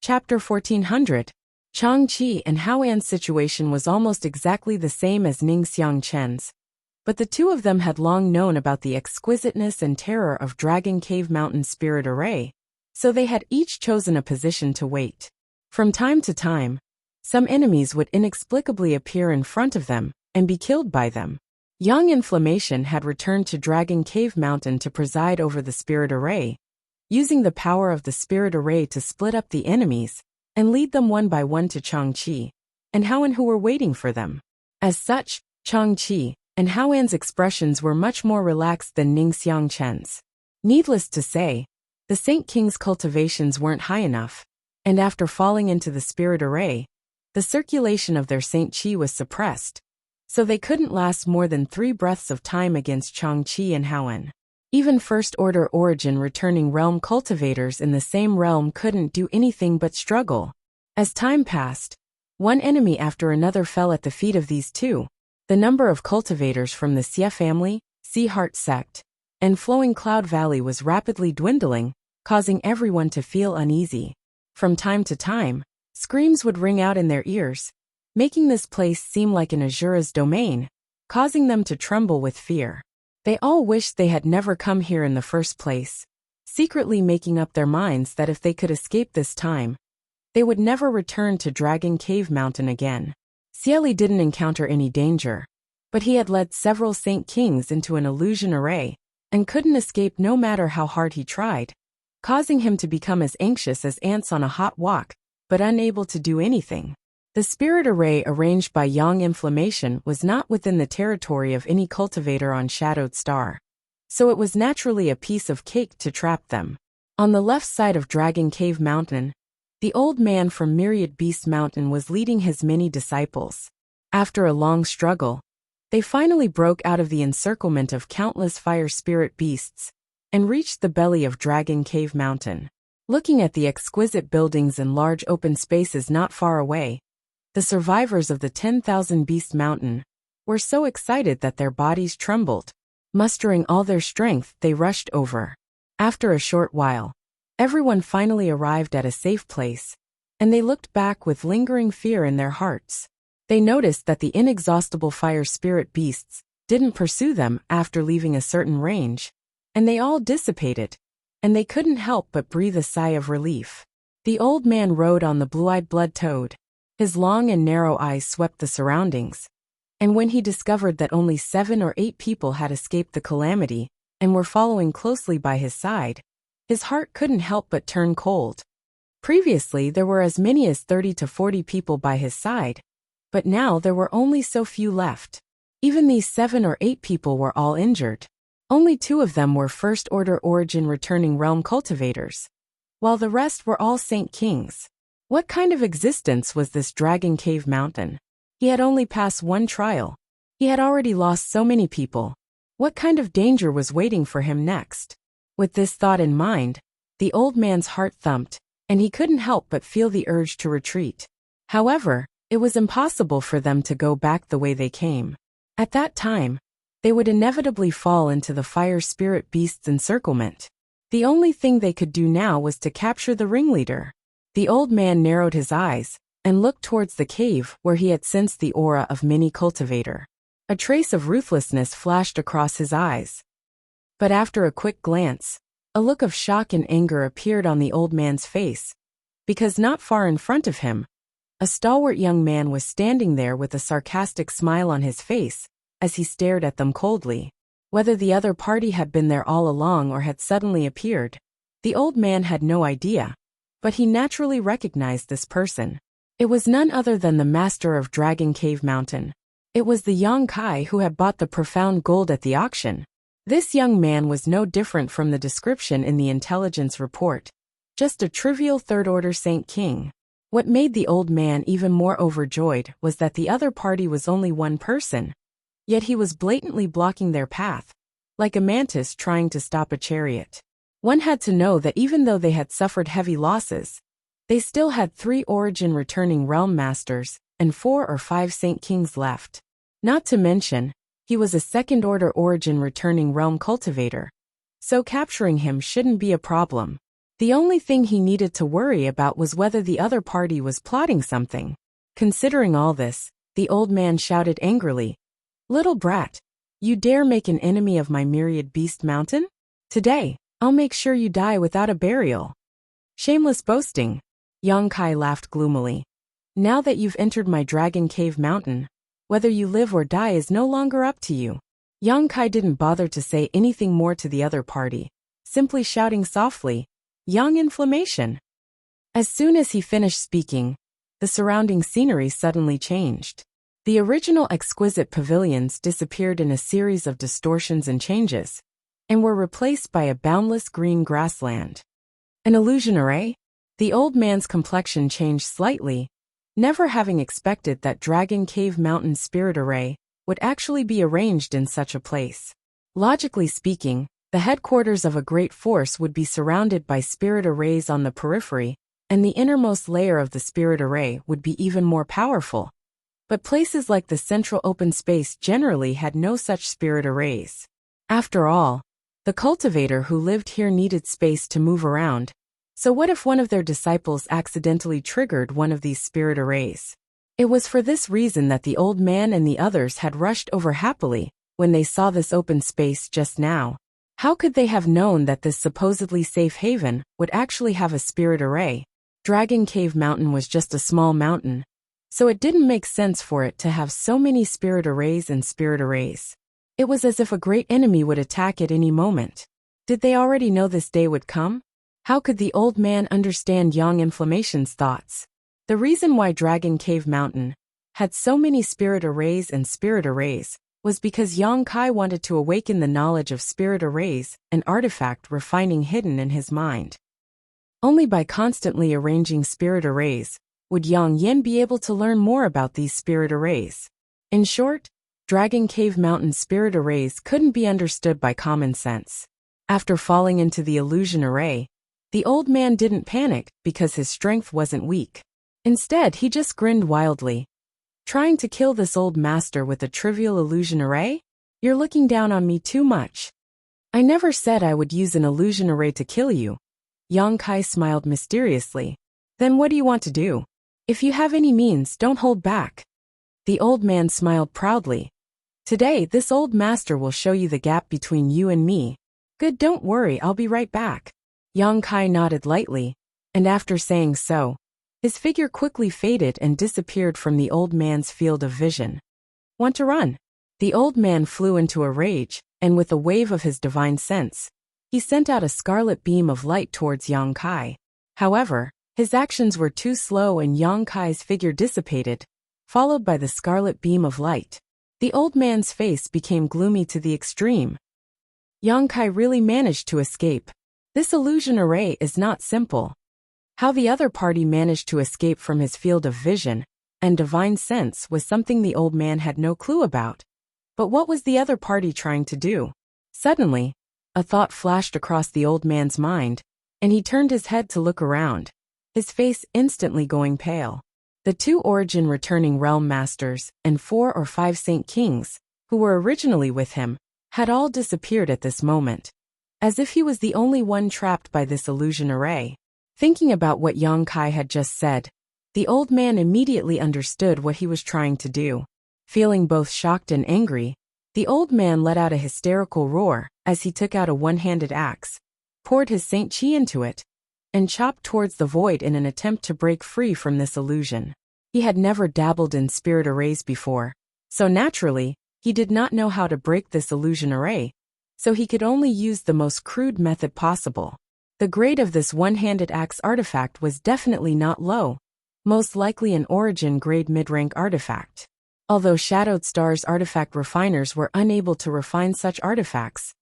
Chapter 1400. Chang Qi and Hao An's situation was almost exactly the same as Ning Xiangchen's. But the two of them had long known about the exquisiteness and terror of Dragon Cave Mountain Spirit Array, so they had each chosen a position to wait. From time to time, some enemies would inexplicably appear in front of them and be killed by them. Young Inflammation had returned to Dragon Cave Mountain to preside over the Spirit Array, using the power of the Spirit Array to split up the enemies and lead them one by one to Chang Qi and Hao An, who were waiting for them. As such, Chang Qi and Hao An's expressions were much more relaxed than Ning Xiangchen's. Needless to say, the Saint King's cultivations weren't high enough, and after falling into the Spirit Array, the circulation of their Saint Qi was suppressed, so they couldn't last more than 3 breaths of time against Chang Qi and Hao An. Even First-Order Origin returning realm cultivators in the same realm couldn't do anything but struggle. As time passed, one enemy after another fell at the feet of these two. The number of cultivators from the Xie family, Sea Heart sect, and Flowing Cloud Valley was rapidly dwindling, causing everyone to feel uneasy. From time to time, screams would ring out in their ears, making this place seem like an Azura's domain, causing them to tremble with fear. They all wished they had never come here in the first place, secretly making up their minds that if they could escape this time, they would never return to Dragon Cave Mountain again. Xieli didn't encounter any danger, but he had led several Saint Kings into an illusion array and couldn't escape no matter how hard he tried, causing him to become as anxious as ants on a hot wok, but unable to do anything. The Spirit Array arranged by Yang Inflammation was not within the territory of any cultivator on Shadowed Star, so it was naturally a piece of cake to trap them. On the left side of Dragon Cave Mountain, the old man from Myriad Beast Mountain was leading his many disciples. After a long struggle, they finally broke out of the encirclement of countless fire spirit beasts and reached the belly of Dragon Cave Mountain. Looking at the exquisite buildings and large open spaces not far away, the survivors of the 10,000 Beast Mountain were so excited that their bodies trembled. Mustering all their strength, they rushed over. After a short while, everyone finally arrived at a safe place, and they looked back with lingering fear in their hearts. They noticed that the inexhaustible fire spirit beasts didn't pursue them after leaving a certain range, and they all dissipated, and they couldn't help but breathe a sigh of relief. The old man rode on the blue-eyed blood toad. His long and narrow eyes swept the surroundings, and when he discovered that only 7 or 8 people had escaped the calamity and were following closely by his side, his heart couldn't help but turn cold. Previously, there were as many as 30 to 40 people by his side, but now there were only so few left. Even these 7 or 8 people were all injured. Only 2 of them were First-Order Origin returning realm cultivators, while the rest were all Saint Kings. What kind of existence was this Dragon Cave Mountain? He had only passed 1 trial. He had already lost so many people. What kind of danger was waiting for him next? With this thought in mind, the old man's heart thumped, and he couldn't help but feel the urge to retreat. However, it was impossible for them to go back the way they came. At that time, they would inevitably fall into the fire spirit beast's encirclement. The only thing they could do now was to capture the ringleader. The old man narrowed his eyes and looked towards the cave where he had sensed the aura of Mini Cultivator. A trace of ruthlessness flashed across his eyes. But after a quick glance, a look of shock and anger appeared on the old man's face, because not far in front of him, a stalwart young man was standing there with a sarcastic smile on his face as he stared at them coldly. Whether the other party had been there all along or had suddenly appeared, the old man had no idea. But he naturally recognized this person. It was none other than the master of Dragon Cave Mountain. It was the Yang Kai who had bought the profound gold at the auction. This young man was no different from the description in the intelligence report, just a trivial third-order Saint King. What made the old man even more overjoyed was that the other party was only 1 person, yet he was blatantly blocking their path, like a mantis trying to stop a chariot. One had to know that even though they had suffered heavy losses, they still had 3 Origin returning realm masters and 4 or 5 Saint Kings left. Not to mention, he was a second-order Origin returning realm cultivator, so capturing him shouldn't be a problem. The only thing he needed to worry about was whether the other party was plotting something. Considering all this, the old man shouted angrily, "Little brat, you dare make an enemy of my myriad beast mountain? Today, I'll make sure you die without a burial." "Shameless boasting," Yang Kai laughed gloomily. "Now that you've entered my dragon cave mountain, whether you live or die is no longer up to you." Yang Kai didn't bother to say anything more to the other party, simply shouting softly, "Young inflammation." As soon as he finished speaking, the surrounding scenery suddenly changed. The original exquisite pavilions disappeared in a series of distortions and changes, and were replaced by a boundless green grassland. An illusion array? The old man's complexion changed slightly, never having expected that Dragon Cave Mountain Spirit Array would actually be arranged in such a place. Logically speaking, the headquarters of a great force would be surrounded by spirit arrays on the periphery, and the innermost layer of the spirit array would be even more powerful. But places like the central open space generally had no such spirit arrays. After all, the cultivator who lived here needed space to move around, so what if one of their disciples accidentally triggered one of these spirit arrays? It was for this reason that the old man and the others had rushed over happily when they saw this open space just now. How could they have known that this supposedly safe haven would actually have a spirit array? Dragon Cave Mountain was just a small mountain, so it didn't make sense for it to have so many spirit arrays and spirit arrays. It was as if a great enemy would attack at any moment. Did they already know this day would come? How could the old man understand Yang Inflammation's thoughts? The reason why Dragon Cave Mountain had so many spirit arrays and spirit arrays was because Yang Kai wanted to awaken the knowledge of spirit arrays, an artifact refining hidden in his mind. Only by constantly arranging spirit arrays would Yang Yin be able to learn more about these spirit arrays. In short, Dragon Cave Mountain spirit arrays couldn't be understood by common sense. After falling into the illusion array, the old man didn't panic because his strength wasn't weak. Instead, he just grinned wildly. "Trying to kill this old master with a trivial illusion array? You're looking down on me too much. I never said I would use an illusion array to kill you." Yang Kai smiled mysteriously. "Then what do you want to do? If you have any means, don't hold back." The old man smiled proudly. "Today, this old master will show you the gap between you and me." "Good, don't worry, I'll be right back." Yang Kai nodded lightly, and after saying so, his figure quickly faded and disappeared from the old man's field of vision. "Want to run?" The old man flew into a rage, and with a wave of his divine sense, he sent out a scarlet beam of light towards Yang Kai. However, his actions were too slow and Yang Kai's figure dissipated, followed by the scarlet beam of light. The old man's face became gloomy to the extreme. Yang Kai really managed to escape. This illusion array is not simple. How the other party managed to escape from his field of vision and divine sense was something the old man had no clue about. But what was the other party trying to do? Suddenly, a thought flashed across the old man's mind, and he turned his head to look around, his face instantly going pale. The 2 origin returning realm masters and 4 or 5 saint kings, who were originally with him, had all disappeared at this moment, as if he was the only one trapped by this illusion array. Thinking about what Yang Kai had just said, the old man immediately understood what he was trying to do. Feeling both shocked and angry, the old man let out a hysterical roar as he took out a one-handed axe, poured his Saint Chi into it, and chopped towards the void in an attempt to break free from this illusion. He had never dabbled in spirit arrays before, so naturally, he did not know how to break this illusion array, so he could only use the most crude method possible. The grade of this one-handed axe artifact was definitely not low, most likely an origin grade mid-rank artifact. Although Shadowed Star's artifact refiners were unable to refine such artifacts,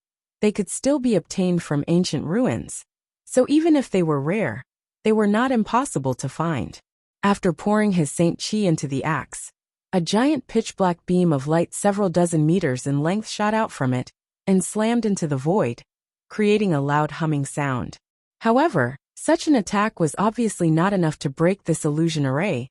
they could still be obtained from ancient ruins. So even if they were rare, they were not impossible to find. After pouring his Saint Chi into the axe, a giant pitch-black beam of light several dozen meters in length shot out from it and slammed into the void, creating a loud humming sound. However, such an attack was obviously not enough to break this illusion array,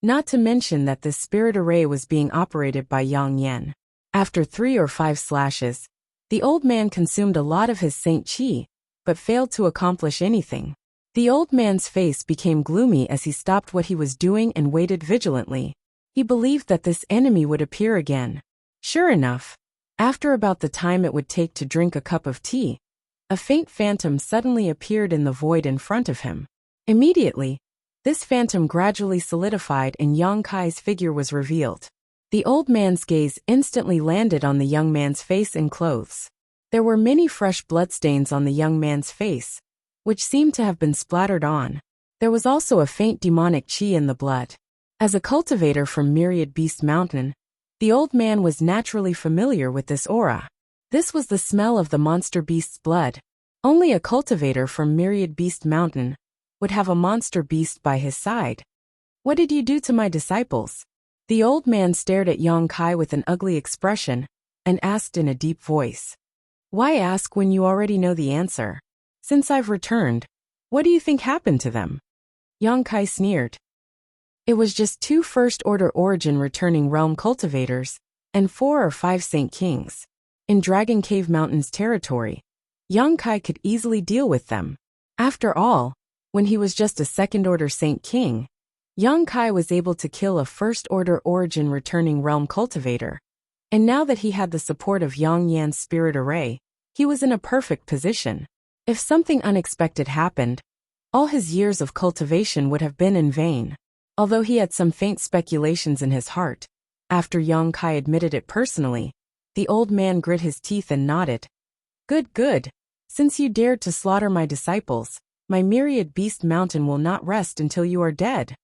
not to mention that this spirit array was being operated by Yang Yan. After 3 or 5 slashes, the old man consumed a lot of his Saint Chi, but failed to accomplish anything. The old man's face became gloomy as he stopped what he was doing and waited vigilantly. He believed that this enemy would appear again. Sure enough, after about the time it would take to drink a cup of tea, a faint phantom suddenly appeared in the void in front of him. Immediately, this phantom gradually solidified and Yang Kai's figure was revealed. The old man's gaze instantly landed on the young man's face and clothes. There were many fresh bloodstains on the young man's face, which seemed to have been splattered on. There was also a faint demonic chi in the blood. As a cultivator from Myriad Beast Mountain, the old man was naturally familiar with this aura. This was the smell of the monster beast's blood. Only a cultivator from Myriad Beast Mountain would have a monster beast by his side. What did you do to my disciples? The old man stared at Yang Kai with an ugly expression and asked in a deep voice. Why ask when you already know the answer? Since I've returned, what do you think happened to them? Yang Kai sneered. It was just 2 first-order origin returning realm cultivators and 4 or 5 Saint Kings. In Dragon Cave Mountains territory, Yang Kai could easily deal with them. After all, when he was just a second-order Saint King, Yang Kai was able to kill a first-order origin returning realm cultivator. And now that he had the support of Yang Yan's spirit array, he was in a perfect position. If something unexpected happened, all his years of cultivation would have been in vain. Although he had some faint speculations in his heart, after Yang Kai admitted it personally, the old man grit his teeth and nodded. Good, good. Since you dared to slaughter my disciples, my Myriad Beast Mountain will not rest until you are dead.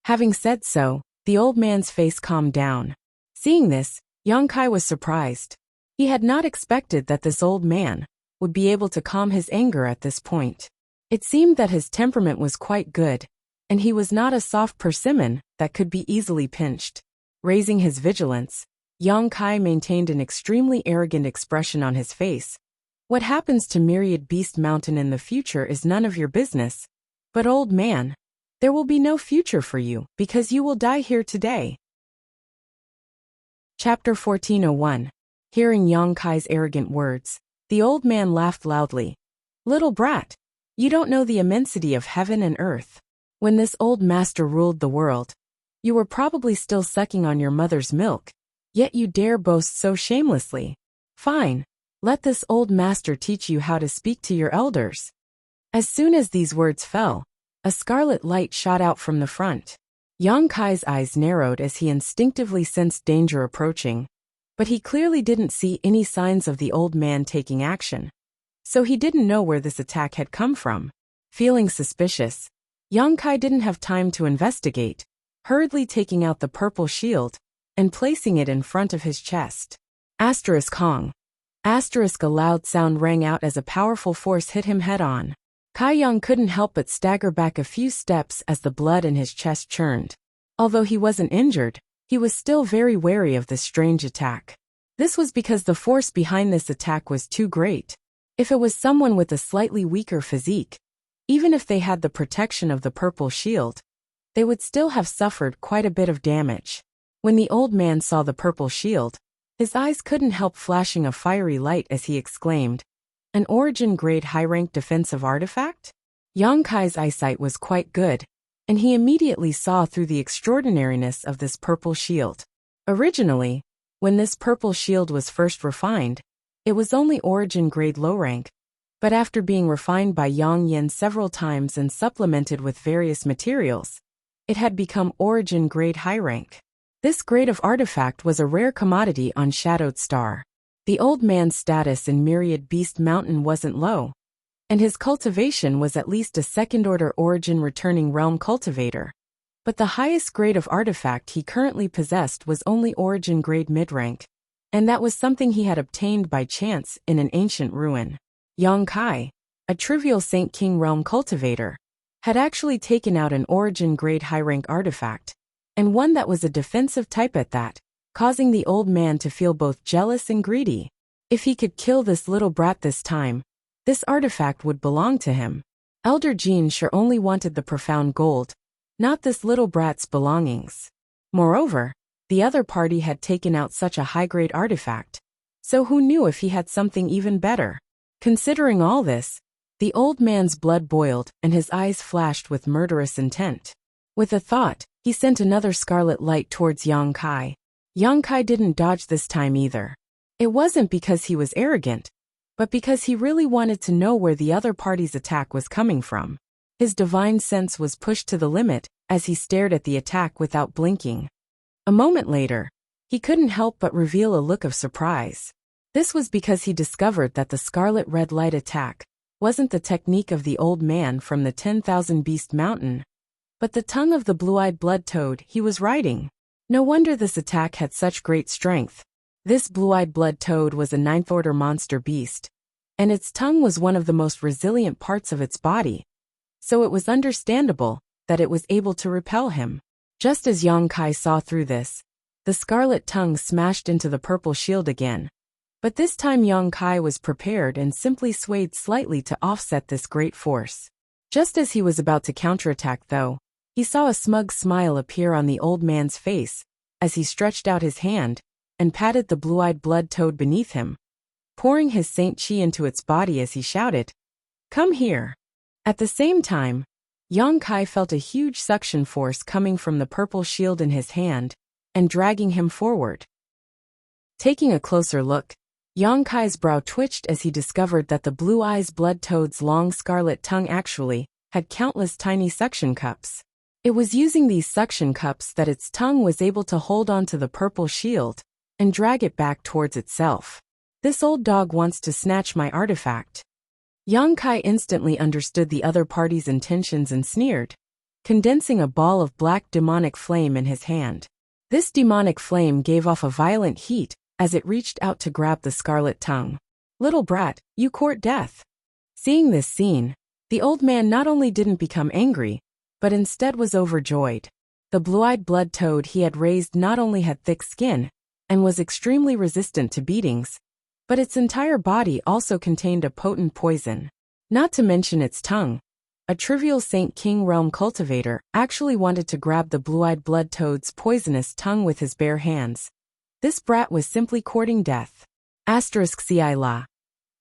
Having said so, the old man's face calmed down. Seeing this, Yang Kai was surprised. He had not expected that this old man would be able to calm his anger at this point. It seemed that his temperament was quite good, and he was not a soft persimmon that could be easily pinched. Raising his vigilance, Yang Kai maintained an extremely arrogant expression on his face. What happens to Myriad Beast Mountain in the future is none of your business. But old man, there will be no future for you because you will die here today. Chapter 1401. Hearing Yang Kai's arrogant words, the old man laughed loudly. Little brat, you don't know the immensity of heaven and earth. When this old master ruled the world, you were probably still sucking on your mother's milk, yet you dare boast so shamelessly. Fine. Let this old master teach you how to speak to your elders. As soon as these words fell, a scarlet light shot out from the front. Yang Kai's eyes narrowed as he instinctively sensed danger approaching, but he clearly didn't see any signs of the old man taking action. So he didn't know where this attack had come from. Feeling suspicious, Yang Kai didn't have time to investigate, hurriedly taking out the purple shield and placing it in front of his chest. Asterisk Hong. Asterisk, a loud sound rang out as a powerful force hit him head-on. Kai Yang couldn't help but stagger back a few steps as the blood in his chest churned. Although he wasn't injured, he was still very wary of this strange attack. This was because the force behind this attack was too great. If it was someone with a slightly weaker physique, even if they had the protection of the purple shield, they would still have suffered quite a bit of damage. When the old man saw the purple shield, his eyes couldn't help flashing a fiery light as he exclaimed, An origin-grade high-rank defensive artifact? Yang Kai's eyesight was quite good, and he immediately saw through the extraordinariness of this purple shield. Originally, when this purple shield was first refined, it was only origin-grade low-rank, but after being refined by Yang Yan several times and supplemented with various materials, it had become origin-grade high-rank. This grade of artifact was a rare commodity on Shadowed Star. The old man's status in Myriad Beast Mountain wasn't low, and his cultivation was at least a second-order origin returning realm cultivator. But the highest grade of artifact he currently possessed was only origin-grade mid-rank, and that was something he had obtained by chance in an ancient ruin. Yang Kai, a trivial Saint King realm cultivator, had actually taken out an origin-grade high-rank artifact, and one that was a defensive type at that, causing the old man to feel both jealous and greedy. If he could kill this little brat this time, this artifact would belong to him. Elder Jean sure only wanted the profound gold, not this little brat's belongings. Moreover, the other party had taken out such a high-grade artifact, so who knew if he had something even better? Considering all this, The old man's blood boiled and his eyes flashed with murderous intent. With a thought, he sent another scarlet light towards Yang Kai. Yang Kai didn't dodge this time either. It wasn't because he was arrogant, but because he really wanted to know where the other party's attack was coming from. His divine sense was pushed to the limit as he stared at the attack without blinking. A moment later, he couldn't help but reveal a look of surprise. This was because he discovered that the scarlet red light attack wasn't the technique of the old man from the 10,000 Beast Mountain, but the tongue of the blue-eyed blood toad he was riding. No wonder this attack had such great strength. This blue-eyed blood toad was a ninth-order monster beast, and its tongue was one of the most resilient parts of its body, so it was understandable that it was able to repel him. Just as Yang Kai saw through this, the scarlet tongue smashed into the purple shield again. But this time Yang Kai was prepared and simply swayed slightly to offset this great force. Just as he was about to counterattack though, he saw a smug smile appear on the old man's face as he stretched out his hand and patted the blue-eyed blood toad beneath him, pouring his Saint Chi into its body as he shouted, "Come here." At the same time, Yang Kai felt a huge suction force coming from the purple shield in his hand and dragging him forward. Taking a closer look, Yang Kai's brow twitched as he discovered that the blue-eyed blood toad's long scarlet tongue actually had countless tiny suction cups. It was using these suction cups that its tongue was able to hold onto the purple shield and drag it back towards itself. This old dog wants to snatch my artifact. Yang Kai instantly understood the other party's intentions and sneered, condensing a ball of black demonic flame in his hand. This demonic flame gave off a violent heat as it reached out to grab the scarlet tongue. "Little brat, you court death." Seeing this scene, the old man not only didn't become angry, but instead was overjoyed. The blue-eyed blood toad he had raised not only had thick skin and was extremely resistant to beatings, but its entire body also contained a potent poison. Not to mention its tongue. A trivial Saint King Realm cultivator actually wanted to grab the blue-eyed blood toad's poisonous tongue with his bare hands. This brat was simply courting death. Asterisk ci la.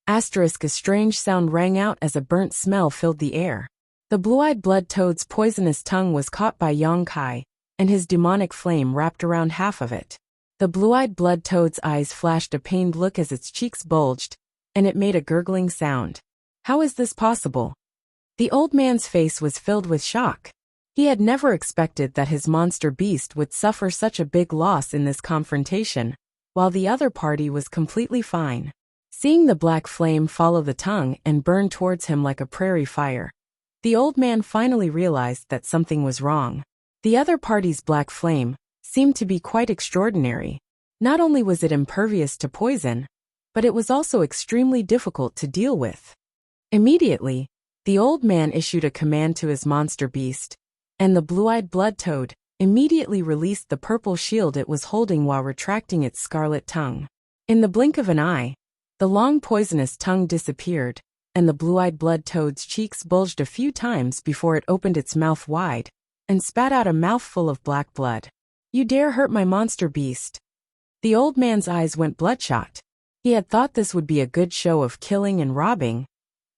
Asterisk a strange sound rang out as a burnt smell filled the air. The blue-eyed blood toad's poisonous tongue was caught by Yang Kai, and his demonic flame wrapped around half of it. The blue-eyed blood toad's eyes flashed a pained look as its cheeks bulged, and it made a gurgling sound. How is this possible? The old man's face was filled with shock. He had never expected that his monster beast would suffer such a big loss in this confrontation, while the other party was completely fine. Seeing the black flame follow the tongue and burn towards him like a prairie fire, the old man finally realized that something was wrong. The other party's black flame seemed to be quite extraordinary. Not only was it impervious to poison, but it was also extremely difficult to deal with. Immediately, the old man issued a command to his monster beast, and the blue-eyed blood toad immediately released the purple shield it was holding while retracting its scarlet tongue. In the blink of an eye, the long poisonous tongue disappeared, and the blue-eyed blood toad's cheeks bulged a few times before it opened its mouth wide and spat out a mouthful of black blood. "You dare hurt my monster beast." The old man's eyes went bloodshot. He had thought this would be a good show of killing and robbing,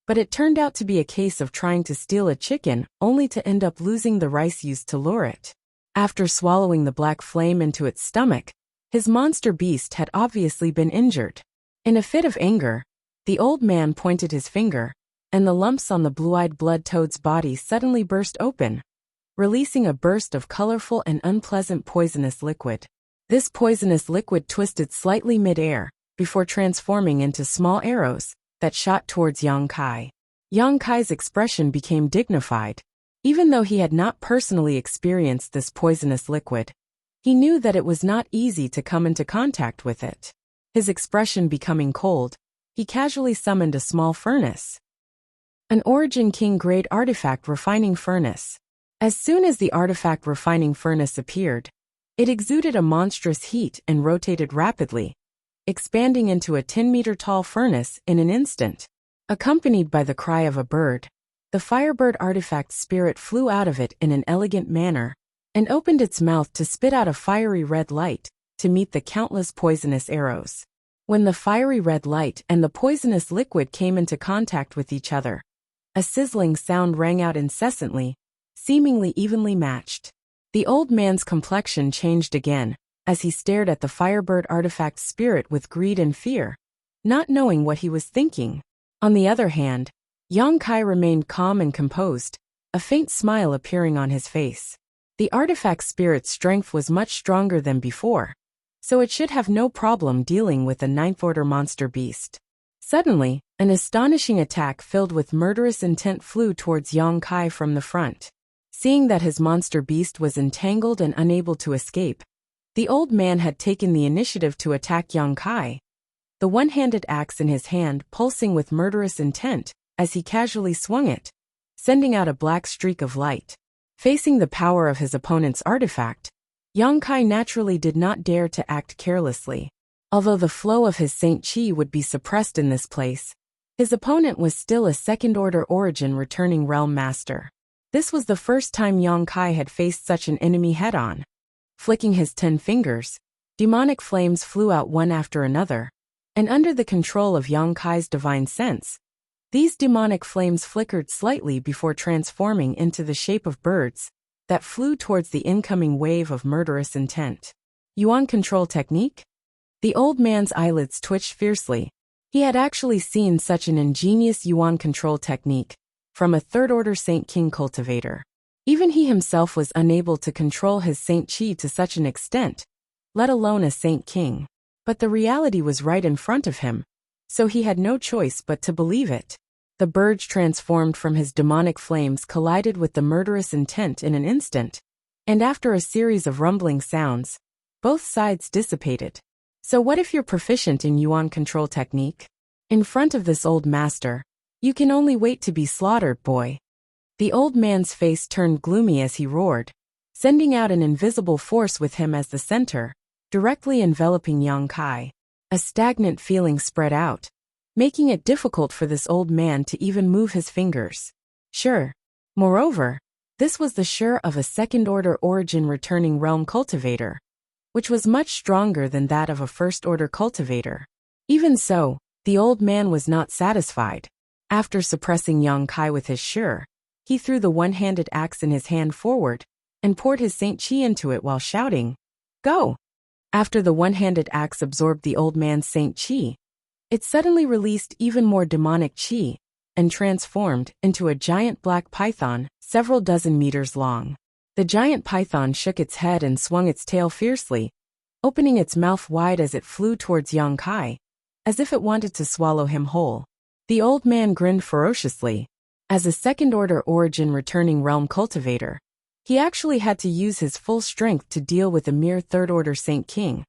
but it turned out to be a case of trying to steal a chicken only to end up losing the rice used to lure it. After swallowing the black flame into its stomach, his monster beast had obviously been injured. In a fit of anger, the old man pointed his finger, and the lumps on the blue-eyed blood toad's body suddenly burst open, releasing a burst of colorful and unpleasant poisonous liquid. This poisonous liquid twisted slightly mid-air before transforming into small arrows that shot towards Yang Kai. Yang Kai's expression became dignified. Even though he had not personally experienced this poisonous liquid, he knew that it was not easy to come into contact with it. His expression becoming cold, he casually summoned a small furnace. An Origin King grade artifact refining furnace. As soon as the artifact refining furnace appeared, it exuded a monstrous heat and rotated rapidly, expanding into a 10-meter-tall furnace in an instant. Accompanied by the cry of a bird, the Firebird artifact spirit flew out of it in an elegant manner and opened its mouth to spit out a fiery red light to meet the countless poisonous arrows. When the fiery red light and the poisonous liquid came into contact with each other, A sizzling sound rang out incessantly, seemingly evenly matched. The old man's complexion changed again, as he stared at the Firebird artifact's spirit with greed and fear, not knowing what he was thinking. On the other hand, Yang Kai remained calm and composed, a faint smile appearing on his face. The artifact spirit's strength was much stronger than before, so it should have no problem dealing with a ninth-order monster beast. Suddenly, an astonishing attack filled with murderous intent flew towards Yang Kai from the front. Seeing that his monster beast was entangled and unable to escape, the old man had taken the initiative to attack Yang Kai, the one-handed axe in his hand pulsing with murderous intent as he casually swung it, sending out a black streak of light. Facing the power of his opponent's artifact, Yang Kai naturally did not dare to act carelessly. Although the flow of his Saint Chi would be suppressed in this place, his opponent was still a second-order origin returning realm master. This was the first time Yang Kai had faced such an enemy head-on. Flicking his 10 fingers, demonic flames flew out one after another, and under the control of Yang Kai's divine sense, these demonic flames flickered slightly before transforming into the shape of birds that flew towards the incoming wave of murderous intent. Yuan control technique? The old man's eyelids twitched fiercely. He had actually seen such an ingenious Yuan control technique from a third-order Saint King cultivator. Even he himself was unable to control his Saint Chi to such an extent, let alone a Saint King. But the reality was right in front of him, so he had no choice but to believe it. The birds transformed from his demonic flames collided with the murderous intent in an instant, and after a series of rumbling sounds, both sides dissipated. So what if you're proficient in Yuan control technique? In front of this old master, you can only wait to be slaughtered, boy. The old man's face turned gloomy as he roared, sending out an invisible force with him as the center, directly enveloping Yang Kai. A stagnant feeling spread out, making it difficult for this old man to even move his fingers. Sure. Moreover, this was the sure of a second-order origin returning realm cultivator, which was much stronger than that of a first-order cultivator. Even so, the old man was not satisfied. After suppressing Yang Kai with his sure, he threw the one-handed axe in his hand forward and poured his Saint Chi into it while shouting, "Go!" After the one-handed axe absorbed the old man's Saint Chi, it suddenly released even more demonic Chi and transformed into a giant black python several dozen meters long. The giant python shook its head and swung its tail fiercely, opening its mouth wide as it flew towards Yang Kai, as if it wanted to swallow him whole. The old man grinned ferociously. As a second-order origin returning realm cultivator, he actually had to use his full strength to deal with a mere third-order Saint King,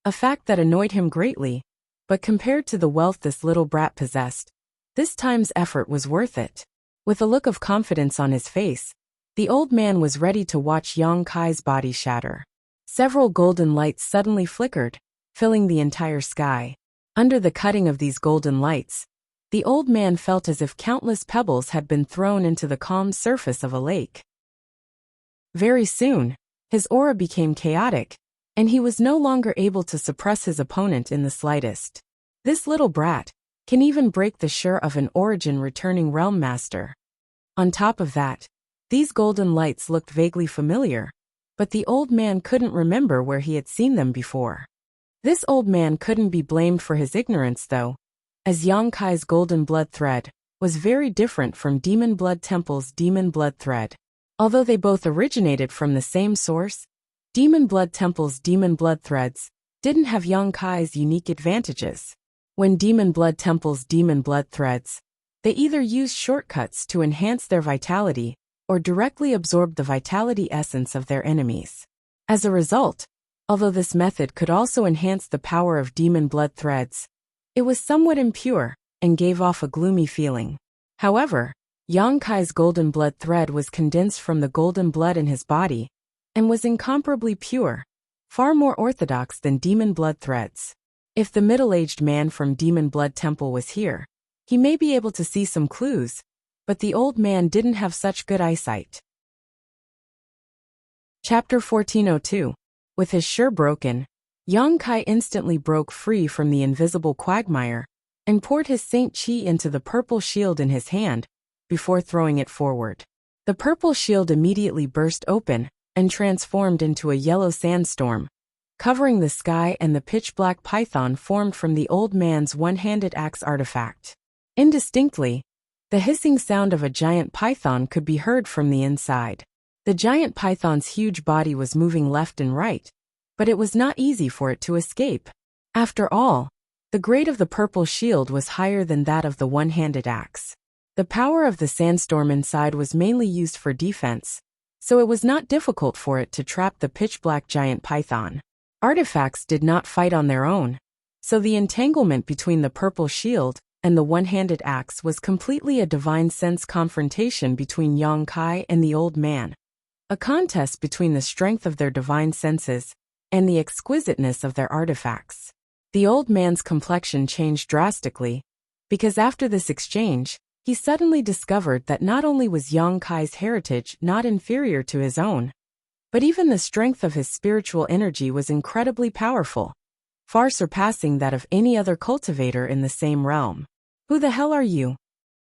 a fact that annoyed him greatly, but compared to the wealth this little brat possessed, this time's effort was worth it. With a look of confidence on his face, the old man was ready to watch Yang Kai's body shatter. Several golden lights suddenly flickered, filling the entire sky. Under the cutting of these golden lights, the old man felt as if countless pebbles had been thrown into the calm surface of a lake. Very soon, his aura became chaotic, and he was no longer able to suppress his opponent in the slightest. This little brat can even break the sure of an origin returning realm master. On top of that, these golden lights looked vaguely familiar, but the old man couldn't remember where he had seen them before. This old man couldn't be blamed for his ignorance though, as Yang Kai's golden blood thread was very different from Demon Blood Temple's demon blood thread. Although they both originated from the same source, Demon Blood Temple's demon blood threads didn't have Yang Kai's unique advantages. When Demon Blood Temple's demon blood threads, they either used shortcuts to enhance their vitality or directly absorbed the vitality essence of their enemies. As a result, although this method could also enhance the power of demon blood threads, it was somewhat impure and gave off a gloomy feeling. However, Yang Kai's golden blood thread was condensed from the golden blood in his body and was incomparably pure, far more orthodox than demon blood threads. If the middle-aged man from Demon Blood Temple was here, he may be able to see some clues, but the old man didn't have such good eyesight. Chapter 1402. With his sure broken, Yang Kai instantly broke free from the invisible quagmire and poured his Saint Chi into the purple shield in his hand before throwing it forward. The purple shield immediately burst open and transformed into a yellow sandstorm, covering the sky, and the pitch-black python formed from the old man's one-handed axe artifact. Indistinctly, the hissing sound of a giant python could be heard from the inside. The giant python's huge body was moving left and right, but it was not easy for it to escape. After all, the grade of the purple shield was higher than that of the one-handed axe. The power of the sandstorm inside was mainly used for defense, so it was not difficult for it to trap the pitch-black giant python. Artifacts did not fight on their own, so the entanglement between the purple shield and the one-handed axe was completely a divine sense confrontation between Yang Kai and the old man, a contest between the strength of their divine senses and the exquisiteness of their artifacts. The old man's complexion changed drastically, because after this exchange, he suddenly discovered that not only was Yang Kai's heritage not inferior to his own, but even the strength of his spiritual energy was incredibly powerful, far surpassing that of any other cultivator in the same realm. "Who the hell are you?"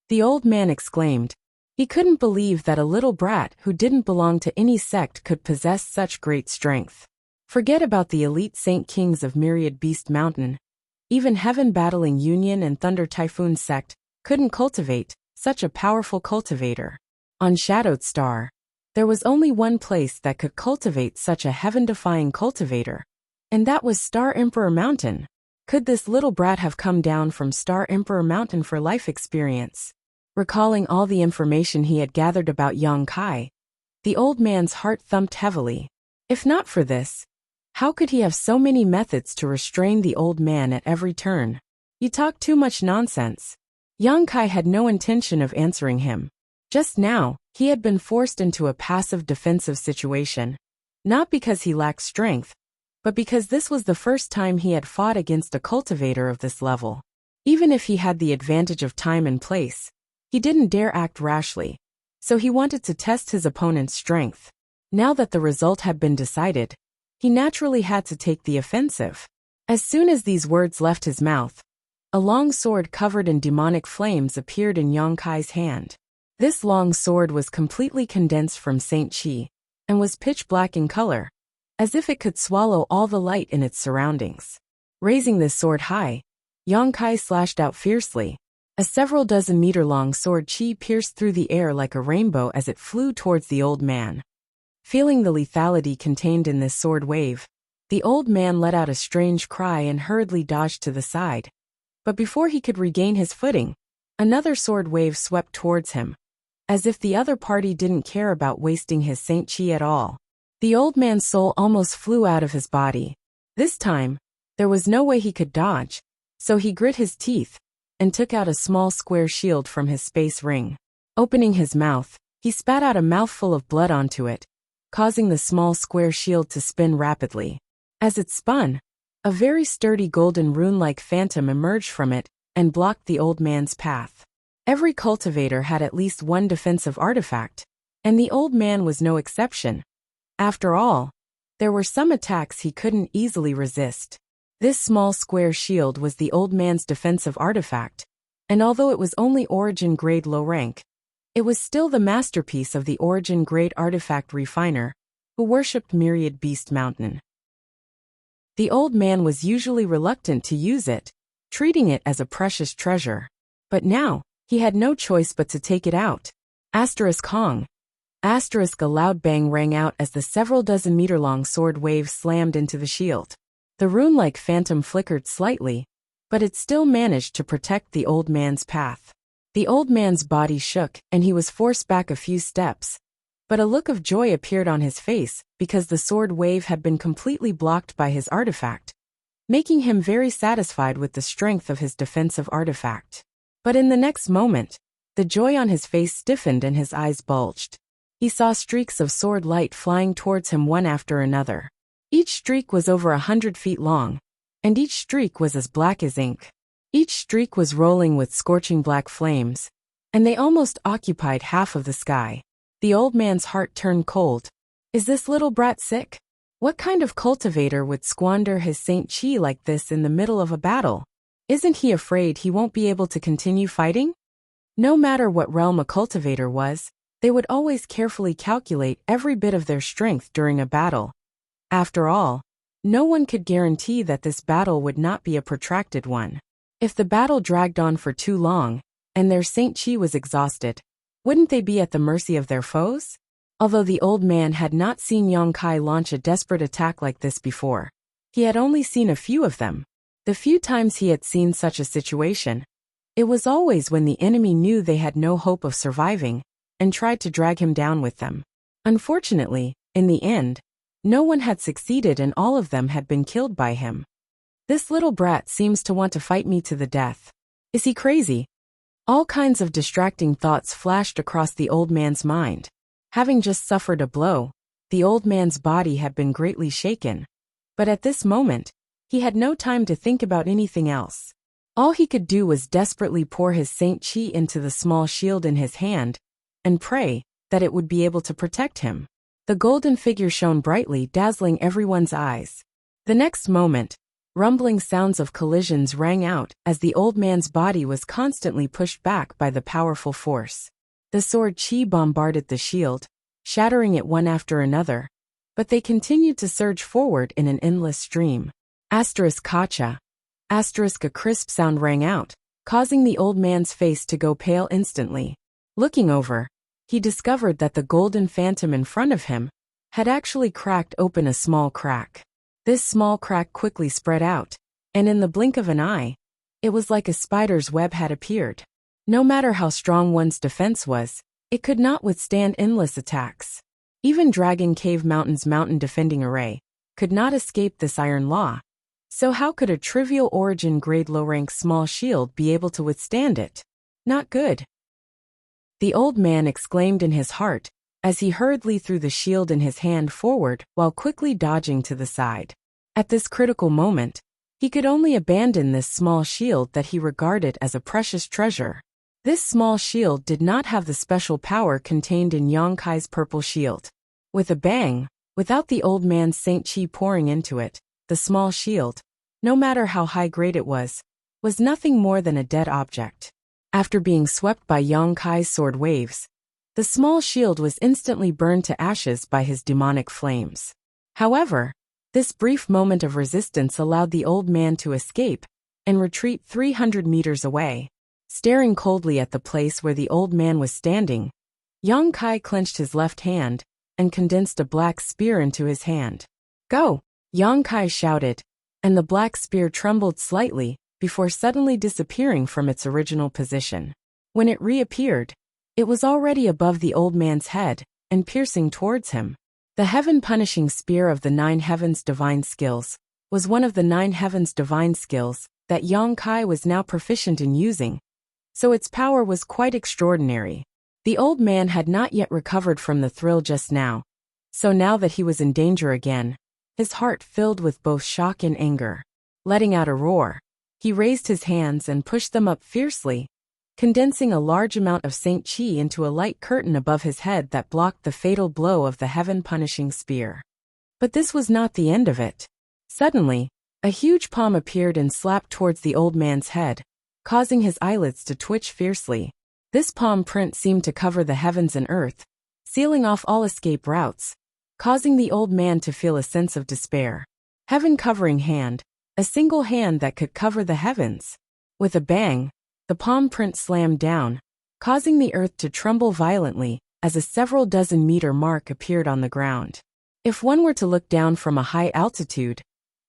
the old man exclaimed. He couldn't believe that a little brat who didn't belong to any sect could possess such great strength. Forget about the elite Saint Kings of Myriad Beast Mountain. Even Heaven Battling Union and Thunder Typhoon Sect couldn't cultivate such a powerful cultivator. On Shadowed Star, there was only one place that could cultivate such a heaven-defying cultivator, and that was Star Emperor Mountain. Could this little brat have come down from Star Emperor Mountain for life experience? Recalling all the information he had gathered about Yang Kai, the old man's heart thumped heavily. If not for this, how could he have so many methods to restrain the old man at every turn? "You talk too much nonsense." Yang Kai had no intention of answering him. Just now, he had been forced into a passive defensive situation, not because he lacked strength, but because this was the first time he had fought against a cultivator of this level. Even if he had the advantage of time and place, he didn't dare act rashly, so he wanted to test his opponent's strength. Now that the result had been decided, he naturally had to take the offensive. As soon as these words left his mouth, a long sword covered in demonic flames appeared in Yang Kai's hand. This long sword was completely condensed from Saint Chi, and was pitch black in color, as if it could swallow all the light in its surroundings. Raising this sword high, Yang Kai slashed out fiercely. A several dozen meter long sword Chi pierced through the air like a rainbow as it flew towards the old man. Feeling the lethality contained in this sword wave, the old man let out a strange cry and hurriedly dodged to the side. But before he could regain his footing, another sword wave swept towards him, as if the other party didn't care about wasting his Saint Chi at all. The old man's soul almost flew out of his body. This time, there was no way he could dodge, so he grit his teeth and took out a small square shield from his space ring. Opening his mouth, he spat out a mouthful of blood onto it, causing the small square shield to spin rapidly. As it spun, a very sturdy golden rune-like phantom emerged from it and blocked the old man's path. Every cultivator had at least one defensive artifact, and the old man was no exception. After all, there were some attacks he couldn't easily resist. This small square shield was the old man's defensive artifact, and although it was only Origin Grade low rank, it was still the masterpiece of the Origin Grade artifact refiner, who worshipped Myriad Beast Mountain. The old man was usually reluctant to use it, treating it as a precious treasure. But now, he had no choice but to take it out. Hong. A loud bang rang out as the several dozen meter long sword wave slammed into the shield. The rune-like phantom flickered slightly, but it still managed to protect the old man's path. The old man's body shook and he was forced back a few steps, but a look of joy appeared on his face because the sword wave had been completely blocked by his artifact, making him very satisfied with the strength of his defensive artifact. But in the next moment, the joy on his face stiffened and his eyes bulged. He saw streaks of sword light flying towards him one after another. Each streak was over 100 feet long, and each streak was as black as ink. Each streak was rolling with scorching black flames, and they almost occupied half of the sky. The old man's heart turned cold. Is this little brat sick? What kind of cultivator would squander his Saint Chi like this in the middle of a battle? Isn't he afraid he won't be able to continue fighting? No matter what realm a cultivator was, they would always carefully calculate every bit of their strength during a battle. After all, no one could guarantee that this battle would not be a protracted one. If the battle dragged on for too long, and their Saint Chi was exhausted, wouldn't they be at the mercy of their foes? Although the old man had not seen Yang Kai launch a desperate attack like this before, he had only seen a few of them. The few times he had seen such a situation, it was always when the enemy knew they had no hope of surviving, and tried to drag him down with them. Unfortunately, in the end, no one had succeeded and all of them had been killed by him. This little brat seems to want to fight me to the death. Is he crazy? All kinds of distracting thoughts flashed across the old man's mind. Having just suffered a blow, the old man's body had been greatly shaken. But at this moment, he had no time to think about anything else. All he could do was desperately pour his Saint Chi into the small shield in his hand, and pray that it would be able to protect him. The golden figure shone brightly, dazzling everyone's eyes. The next moment, rumbling sounds of collisions rang out as the old man's body was constantly pushed back by the powerful force. The sword Chi bombarded the shield, shattering it one after another, but they continued to surge forward in an endless stream. Kacha. A crisp sound rang out, causing the old man's face to go pale instantly. Looking over, he discovered that the golden phantom in front of him had actually cracked open a small crack. This small crack quickly spread out, and in the blink of an eye, it was like a spider's web had appeared. No matter how strong one's defense was, it could not withstand endless attacks. Even Dragon Cave Mountain's mountain defending array could not escape this iron law. So how could a trivial origin grade low-rank small shield be able to withstand it? Not good. The old man exclaimed in his heart as he hurriedly threw the shield in his hand forward while quickly dodging to the side. At this critical moment, he could only abandon this small shield that he regarded as a precious treasure. This small shield did not have the special power contained in Yang Kai's purple shield. With a bang, without the old man's Saint Chi pouring into it, the small shield, no matter how high grade it was nothing more than a dead object. After being swept by Yang Kai's sword waves, the small shield was instantly burned to ashes by his demonic flames. However, this brief moment of resistance allowed the old man to escape and retreat 300 meters away. Staring coldly at the place where the old man was standing, Yang Kai clenched his left hand and condensed a black spear into his hand. "Go!" Yang Kai shouted, and the black spear trembled slightly before suddenly disappearing from its original position. When it reappeared, it was already above the old man's head and piercing towards him. The heaven-punishing spear of the Nine Heavens Divine Skills was one of the Nine Heavens Divine Skills that Yang Kai was now proficient in using, so its power was quite extraordinary. The old man had not yet recovered from the thrill just now, so now that he was in danger again, his heart filled with both shock and anger. Letting out a roar, he raised his hands and pushed them up fiercely, condensing a large amount of Saint Chi into a light curtain above his head that blocked the fatal blow of the heaven-punishing spear. But this was not the end of it. Suddenly, a huge palm appeared and slapped towards the old man's head, causing his eyelids to twitch fiercely. This palm print seemed to cover the heavens and earth, sealing off all escape routes, causing the old man to feel a sense of despair. Heaven-covering hand, a single hand that could cover the heavens. With a bang, the palm print slammed down, causing the earth to tremble violently as a several dozen meter mark appeared on the ground. If one were to look down from a high altitude,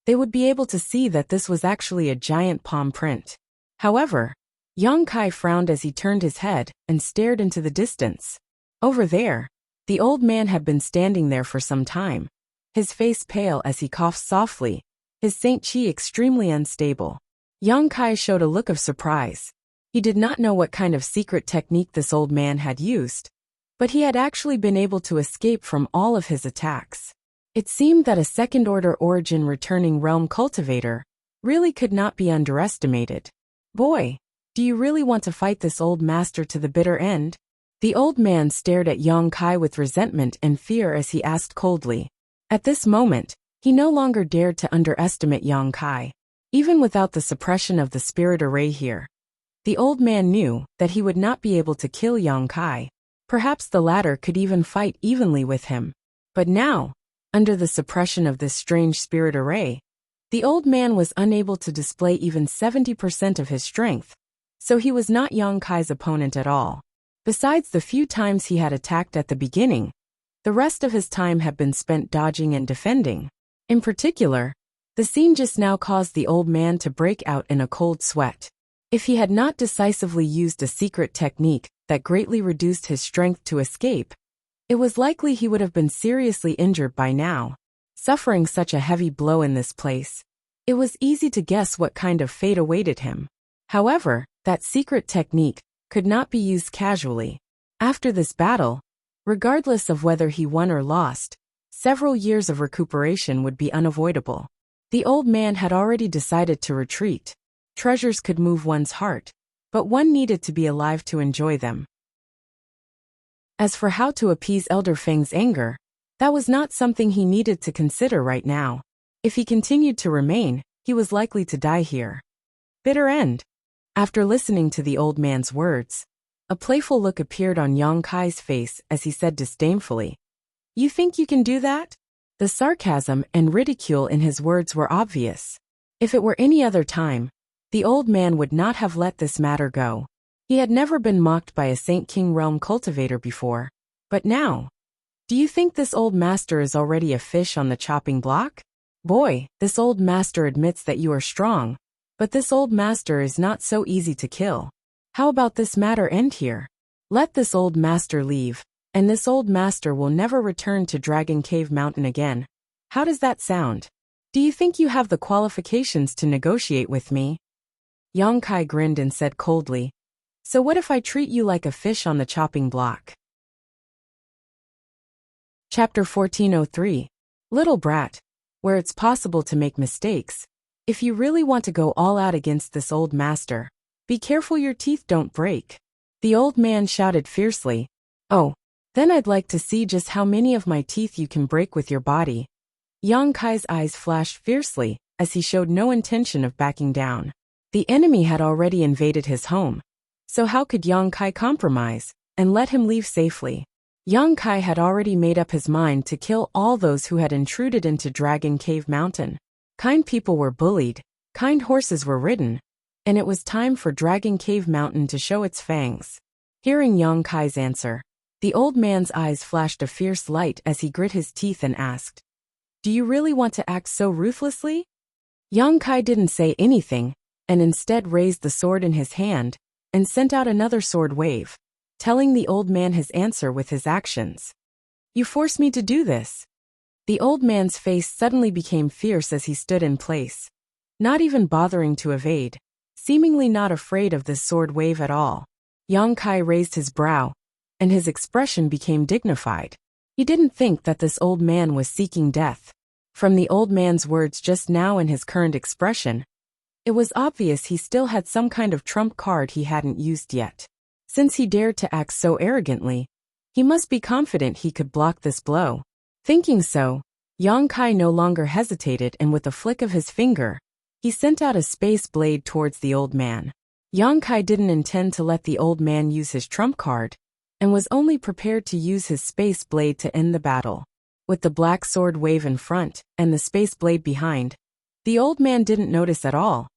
they would be able to see that this was actually a giant palm print. However, Yang Kai frowned as he turned his head and stared into the distance. Over there, the old man had been standing there for some time, his face pale as he coughed softly, his Saint Chi extremely unstable. Yang Kai showed a look of surprise. He did not know what kind of secret technique this old man had used, but he had actually been able to escape from all of his attacks. It seemed that a second-order origin returning realm cultivator really could not be underestimated. "Boy, do you really want to fight this old master to the bitter end?" The old man stared at Yang Kai with resentment and fear as he asked coldly. At this moment, he no longer dared to underestimate Yang Kai. Even without the suppression of the spirit array here, The old man knew that he would not be able to kill Yang Kai. Perhaps the latter could even fight evenly with him. But now, under the suppression of this strange spirit array, the old man was unable to display even 70% of his strength, so he was not Yang Kai's opponent at all. Besides the few times he had attacked at the beginning, the rest of his time had been spent dodging and defending. In particular, the scene just now caused the old man to break out in a cold sweat. If he had not decisively used a secret technique that greatly reduced his strength to escape, it was likely he would have been seriously injured by now. Suffering such a heavy blow in this place, it was easy to guess what kind of fate awaited him. However, that secret technique could not be used casually. After this battle, regardless of whether he won or lost, several years of recuperation would be unavoidable. The old man had already decided to retreat. Treasures could move one's heart, but one needed to be alive to enjoy them. As for how to appease Elder Feng's anger, that was not something he needed to consider right now. If he continued to remain, he was likely to die here. Bitter end. After listening to the old man's words, a playful look appeared on Yang Kai's face as he said disdainfully, "You think you can do that?" The sarcasm and ridicule in his words were obvious. If it were any other time, the old man would not have let this matter go. He had never been mocked by a Saint King Realm cultivator before, but now, do you think this old master is already a fish on the chopping block? Boy, this old master admits that you are strong, but this old master is not so easy to kill. How about this matter end here? Let this old master leave, and this old master will never return to Dragon Cave Mountain again. How does that sound? Do you think you have the qualifications to negotiate with me? Yang Kai grinned and said coldly, "So what if I treat you like a fish on the chopping block?" Chapter 1403. Little brat, where it's possible to make mistakes. If you really want to go all out against this old master, be careful your teeth don't break. The old man shouted fiercely, "Oh, then I'd like to see just how many of my teeth you can break with your body." Yang Kai's eyes flashed fiercely as he showed no intention of backing down. The enemy had already invaded his home, so how could Yang Kai compromise and let him leave safely? Yang Kai had already made up his mind to kill all those who had intruded into Dragon Cave Mountain. Kind people were bullied, kind horses were ridden, and it was time for Dragon Cave Mountain to show its fangs. Hearing Yang Kai's answer, the old man's eyes flashed a fierce light as he grit his teeth and asked, "Do you really want to act so ruthlessly?" Yang Kai didn't say anything, and instead raised the sword in his hand and sent out another sword wave, telling the old man his answer with his actions. "You force me to do this." The old man's face suddenly became fierce as he stood in place, not even bothering to evade, seemingly not afraid of this sword wave at all. Yang Kai raised his brow, and his expression became dignified. He didn't think that this old man was seeking death. From the old man's words just now and his current expression, it was obvious he still had some kind of trump card he hadn't used yet. Since he dared to act so arrogantly, he must be confident he could block this blow. Thinking so, Yang Kai no longer hesitated, and with a flick of his finger, he sent out a space blade towards the old man. Yang Kai didn't intend to let the old man use his trump card, and was only prepared to use his space blade to end the battle. With the black sword wave in front and the space blade behind, the old man didn't notice at all,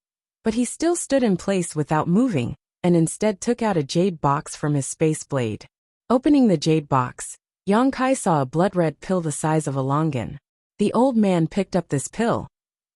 but he still stood in place without moving, and instead took out a jade box from his space blade. Opening the jade box, Yang Kai saw a blood-red pill the size of a longan. The old man picked up this pill,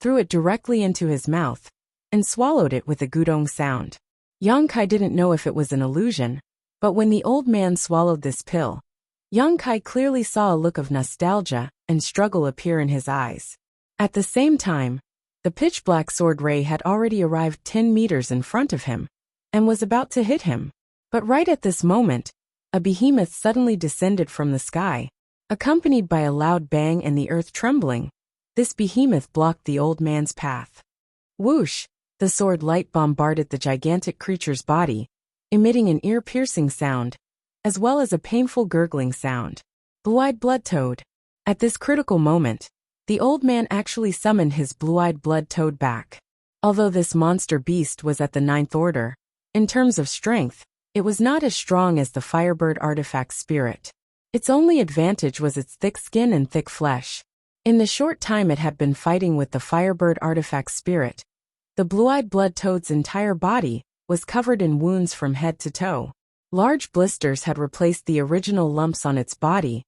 threw it directly into his mouth, and swallowed it with a gudong sound. Yang Kai didn't know if it was an illusion, but when the old man swallowed this pill, Yang Kai clearly saw a look of nostalgia and struggle appear in his eyes. At the same time, the pitch-black sword ray had already arrived 10 meters in front of him, and was about to hit him. But right at this moment, a behemoth suddenly descended from the sky, accompanied by a loud bang and the earth trembling. This behemoth blocked the old man's path. Whoosh! The sword light bombarded the gigantic creature's body, emitting an ear-piercing sound, as well as a painful gurgling sound. Blue-eyed blood toad. At this critical moment, the old man actually summoned his blue-eyed blood toad back. Although this monster beast was at the 9th order, In terms of strength, it was not as strong as the Firebird artifact spirit. Its only advantage was its thick skin and thick flesh. In the short time it had been fighting with the Firebird artifact spirit, the blue-eyed blood toad's entire body was covered in wounds from head to toe. Large blisters had replaced the original lumps on its body,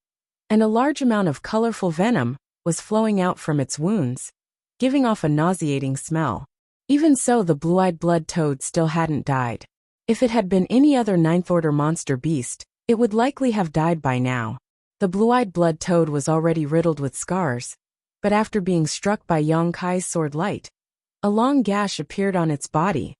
and a large amount of colorful venom was flowing out from its wounds, giving off a nauseating smell. Even so, the blue-eyed blood toad still hadn't died. If it had been any other ninth-order monster beast, it would likely have died by now. The blue-eyed blood toad was already riddled with scars, but after being struck by Yang Kai's sword light, a long gash appeared on its body,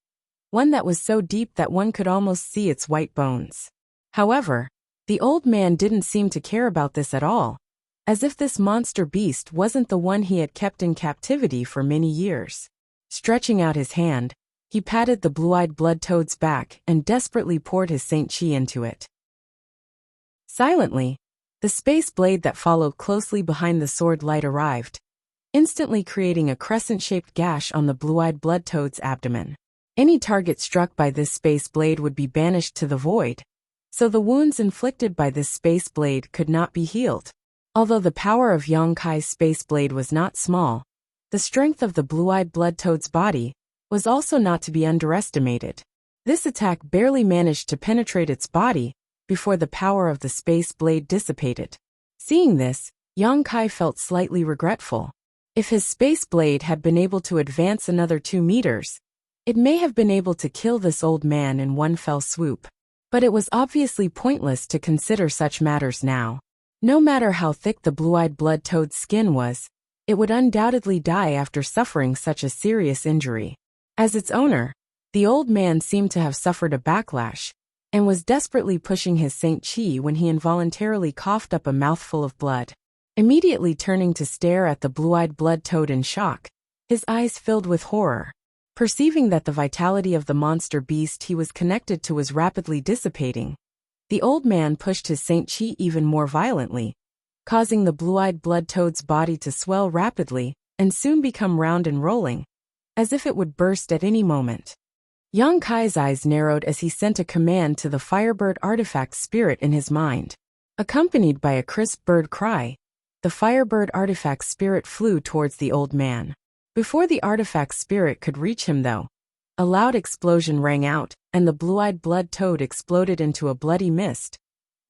one that was so deep that one could almost see its white bones. However, the old man didn't seem to care about this at all, as if this monster beast wasn't the one he had kept in captivity for many years. Stretching out his hand, he patted the blue-eyed blood toad's back and desperately poured his Saint Chi into it. Silently, the space blade that followed closely behind the sword light arrived, instantly creating a crescent-shaped gash on the blue-eyed blood toad's abdomen. Any target struck by this space blade would be banished to the void, so the wounds inflicted by this space blade could not be healed. Although the power of Yang Kai's space blade was not small, the strength of the blue-eyed blood toad's body was also not to be underestimated. This attack barely managed to penetrate its body before the power of the space blade dissipated. Seeing this, Yang Kai felt slightly regretful. If his space blade had been able to advance another 2 meters, it may have been able to kill this old man in one fell swoop. But it was obviously pointless to consider such matters now. No matter how thick the blue-eyed blood toad's skin was, it would undoubtedly die after suffering such a serious injury. As its owner, the old man seemed to have suffered a backlash, and was desperately pushing his Saint Chi when he involuntarily coughed up a mouthful of blood. Immediately turning to stare at the blue-eyed blood toad in shock, his eyes filled with horror. Perceiving that the vitality of the monster beast he was connected to was rapidly dissipating, the old man pushed his Saint Chi even more violently, causing the blue-eyed blood toad's body to swell rapidly and soon become round and rolling, as if it would burst at any moment. Yang Kai's eyes narrowed as he sent a command to the Firebird artifact spirit in his mind. Accompanied by a crisp bird cry, the Firebird artifact spirit flew towards the old man. Before the artifact spirit could reach him though, a loud explosion rang out, and the blue-eyed blood toad exploded into a bloody mist,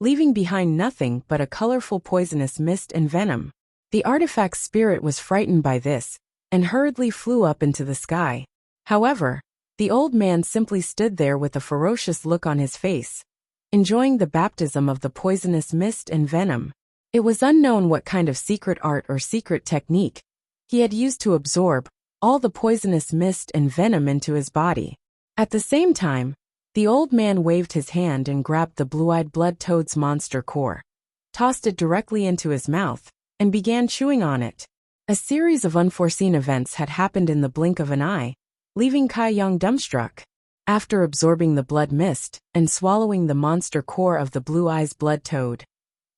leaving behind nothing but a colorful poisonous mist and venom. The artifact spirit was frightened by this, and hurriedly flew up into the sky. However, the old man simply stood there with a ferocious look on his face, enjoying the baptism of the poisonous mist and venom. It was unknown what kind of secret art or secret technique he had used to absorb all the poisonous mist and venom into his body. At the same time, the old man waved his hand and grabbed the blue-eyed blood toad's monster core, tossed it directly into his mouth, and began chewing on it. A series of unforeseen events had happened in the blink of an eye, leaving Kai Yang dumbstruck. After absorbing the blood mist and swallowing the monster core of the blue-eyes blood toad,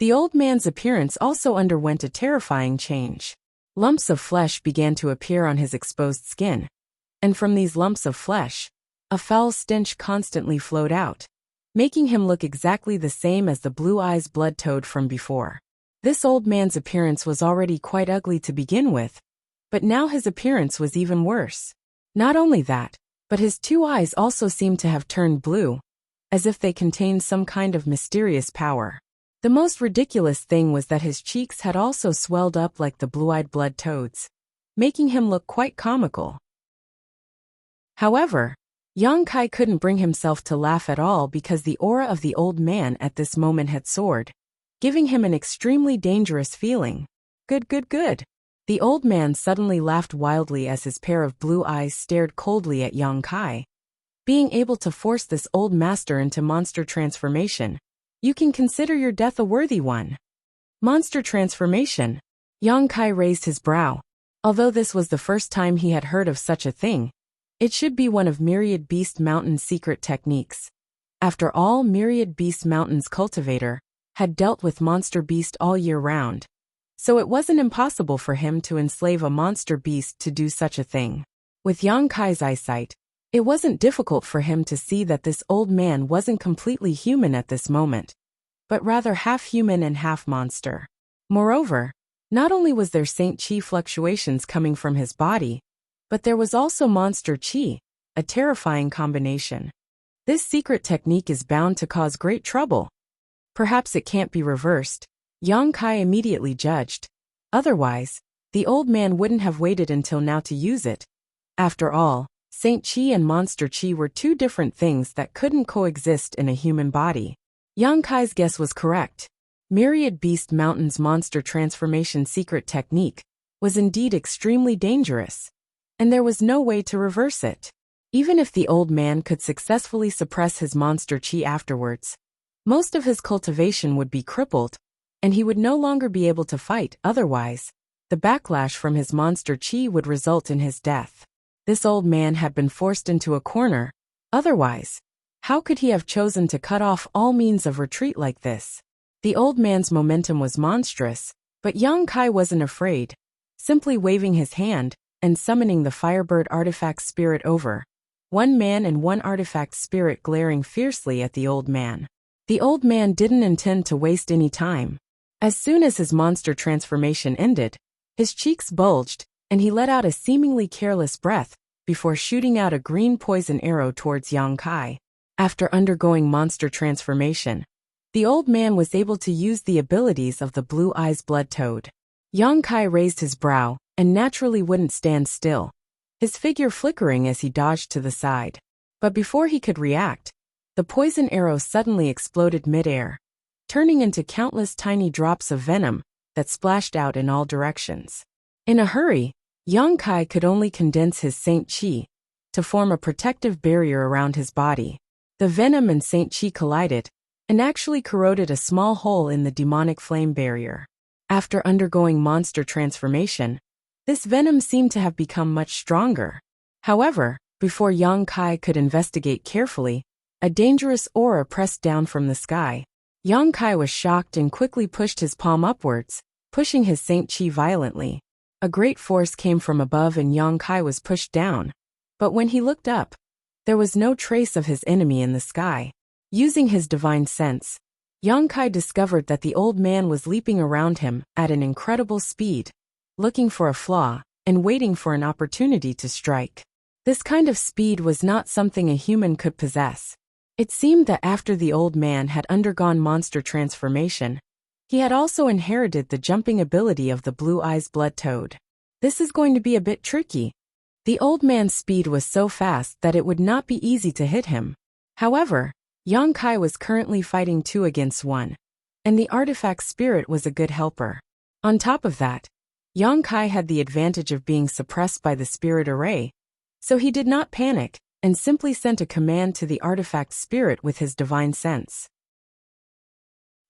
the old man's appearance also underwent a terrifying change. Lumps of flesh began to appear on his exposed skin, and from these lumps of flesh, a foul stench constantly flowed out, making him look exactly the same as the blue-eyes blood toad from before. This old man's appearance was already quite ugly to begin with, but now his appearance was even worse. Not only that, but his 2 eyes also seemed to have turned blue, as if they contained some kind of mysterious power. The most ridiculous thing was that his cheeks had also swelled up like the blue-eyed blood toad's, making him look quite comical. However, Yang Kai couldn't bring himself to laugh at all because the aura of the old man at this moment had soared, giving him an extremely dangerous feeling. Good. The old man suddenly laughed wildly as his pair of blue eyes stared coldly at Yang Kai. Being able to force this old master into monster transformation, you can consider your death a worthy one. Monster transformation? Yang Kai raised his brow. Although this was the first time he had heard of such a thing, it should be one of Myriad Beast Mountain's secret techniques. After all, Myriad Beast Mountain's cultivator had dealt with monster beast all year round, so it wasn't impossible for him to enslave a monster beast to do such a thing. With Yang Kai's eyesight, It wasn't difficult for him to see that this old man wasn't completely human at this moment, but rather half human and half monster. Moreover, not only was there Saint Chi fluctuations coming from his body, but there was also monster Chi, a terrifying combination. This secret technique is bound to cause great trouble. Perhaps it can't be reversed, Yang Kai immediately judged. Otherwise, the old man wouldn't have waited until now to use it. After all, Saint Chi and Monster Chi were two different things that couldn't coexist in a human body. Yang Kai's guess was correct. Myriad Beast Mountain's monster transformation secret technique was indeed extremely dangerous, and there was no way to reverse it. Even if the old man could successfully suppress his monster Chi afterwards, most of his cultivation would be crippled, and he would no longer be able to fight. Otherwise, the backlash from his monster Chi would result in his death. This old man had been forced into a corner. Otherwise, how could he have chosen to cut off all means of retreat like this? The old man's momentum was monstrous, but Yang Kai wasn't afraid, simply waving his hand and summoning the Firebird artifact spirit over. One man and one artifact spirit glaring fiercely at the old man. The old man didn't intend to waste any time. As soon as his monster transformation ended, his cheeks bulged, and he let out a seemingly careless breath before shooting out a green poison arrow towards Yang Kai. After undergoing monster transformation, the old man was able to use the abilities of the Blue Eyes Blood Toad. Yang Kai raised his brow and naturally wouldn't stand still, his figure flickering as he dodged to the side. But before he could react, the poison arrow suddenly exploded mid-air, turning into countless tiny drops of venom that splashed out in all directions. In a hurry, Yang Kai could only condense his Saint Chi to form a protective barrier around his body. The venom and Saint Chi collided and actually corroded a small hole in the demonic flame barrier. After undergoing monster transformation, this venom seemed to have become much stronger. However, before Yang Kai could investigate carefully, a dangerous aura pressed down from the sky. Yang Kai was shocked and quickly pushed his palm upwards, pushing his Saint Chi violently. A great force came from above and Yang Kai was pushed down. But when he looked up, there was no trace of his enemy in the sky. Using his divine sense, Yang Kai discovered that the old man was leaping around him at an incredible speed, looking for a flaw and waiting for an opportunity to strike. This kind of speed was not something a human could possess. It seemed that after the old man had undergone monster transformation, he had also inherited the jumping ability of the Blue Eyes Blood Toad. This is going to be a bit tricky. The old man's speed was so fast that it would not be easy to hit him. However, Yang Kai was currently fighting 2 against 1, and the artifact spirit was a good helper. On top of that, Yang Kai had the advantage of being suppressed by the spirit array, so he did not panic and simply sent a command to the artifact spirit with his divine sense.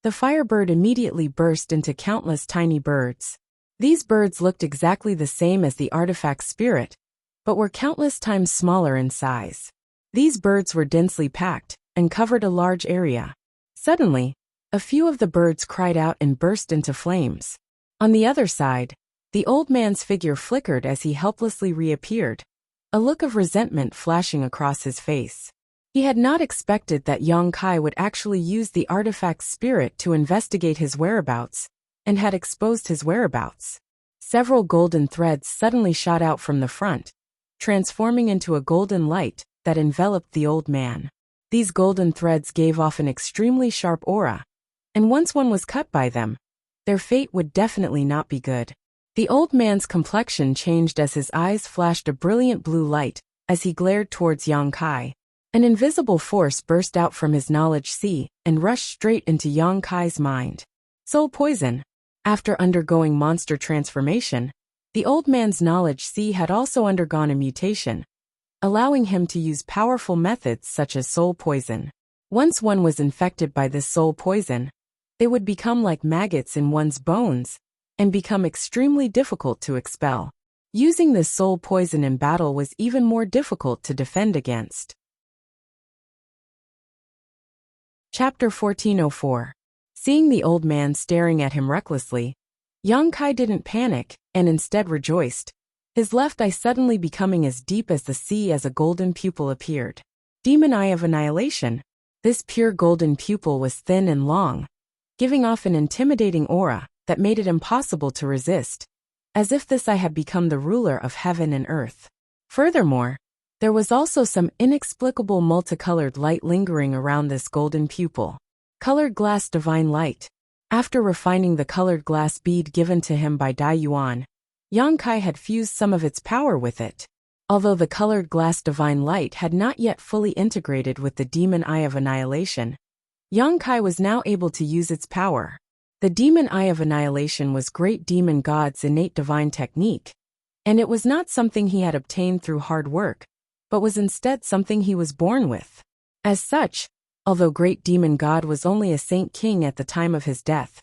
The Firebird immediately burst into countless tiny birds. These birds looked exactly the same as the artifact spirit, but were countless times smaller in size. These birds were densely packed and covered a large area. Suddenly, a few of the birds cried out and burst into flames. On the other side, the old man's figure flickered as he helplessly reappeared, a look of resentment flashing across his face. He had not expected that Yang Kai would actually use the artifact spirit to investigate his whereabouts, and had exposed his whereabouts. Several golden threads suddenly shot out from the front, transforming into a golden light that enveloped the old man. These golden threads gave off an extremely sharp aura, and once one was cut by them, their fate would definitely not be good. The old man's complexion changed as his eyes flashed a brilliant blue light as he glared towards Yang Kai. An invisible force burst out from his knowledge sea and rushed straight into Yang Kai's mind. Soul poison. After undergoing monster transformation, the old man's knowledge sea had also undergone a mutation, allowing him to use powerful methods such as soul poison. Once one was infected by this soul poison, they would become like maggots in one's bones and become extremely difficult to expel. Using this soul poison in battle was even more difficult to defend against. Chapter 1404. Seeing the old man staring at him recklessly, Yang Kai didn't panic and instead rejoiced. his left eye suddenly becoming as deep as the sea as a golden pupil appeared. Demon Eye of Annihilation. This pure golden pupil was thin and long, giving off an intimidating aura that made it impossible to resist, as if this eye had become the ruler of heaven and earth. Furthermore, there was also some inexplicable multicolored light lingering around this golden pupil. Colored glass divine light. After refining the colored glass bead given to him by Dai Yuan, Yang Kai had fused some of its power with it. Although the colored glass divine light had not yet fully integrated with the Demon Eye of Annihilation, Yang Kai was now able to use its power. The Demon Eye of Annihilation was great demon god's innate divine technique, and it was not something he had obtained through hard work, but was instead something he was born with. As such, although great demon god was only a saint king at the time of his death,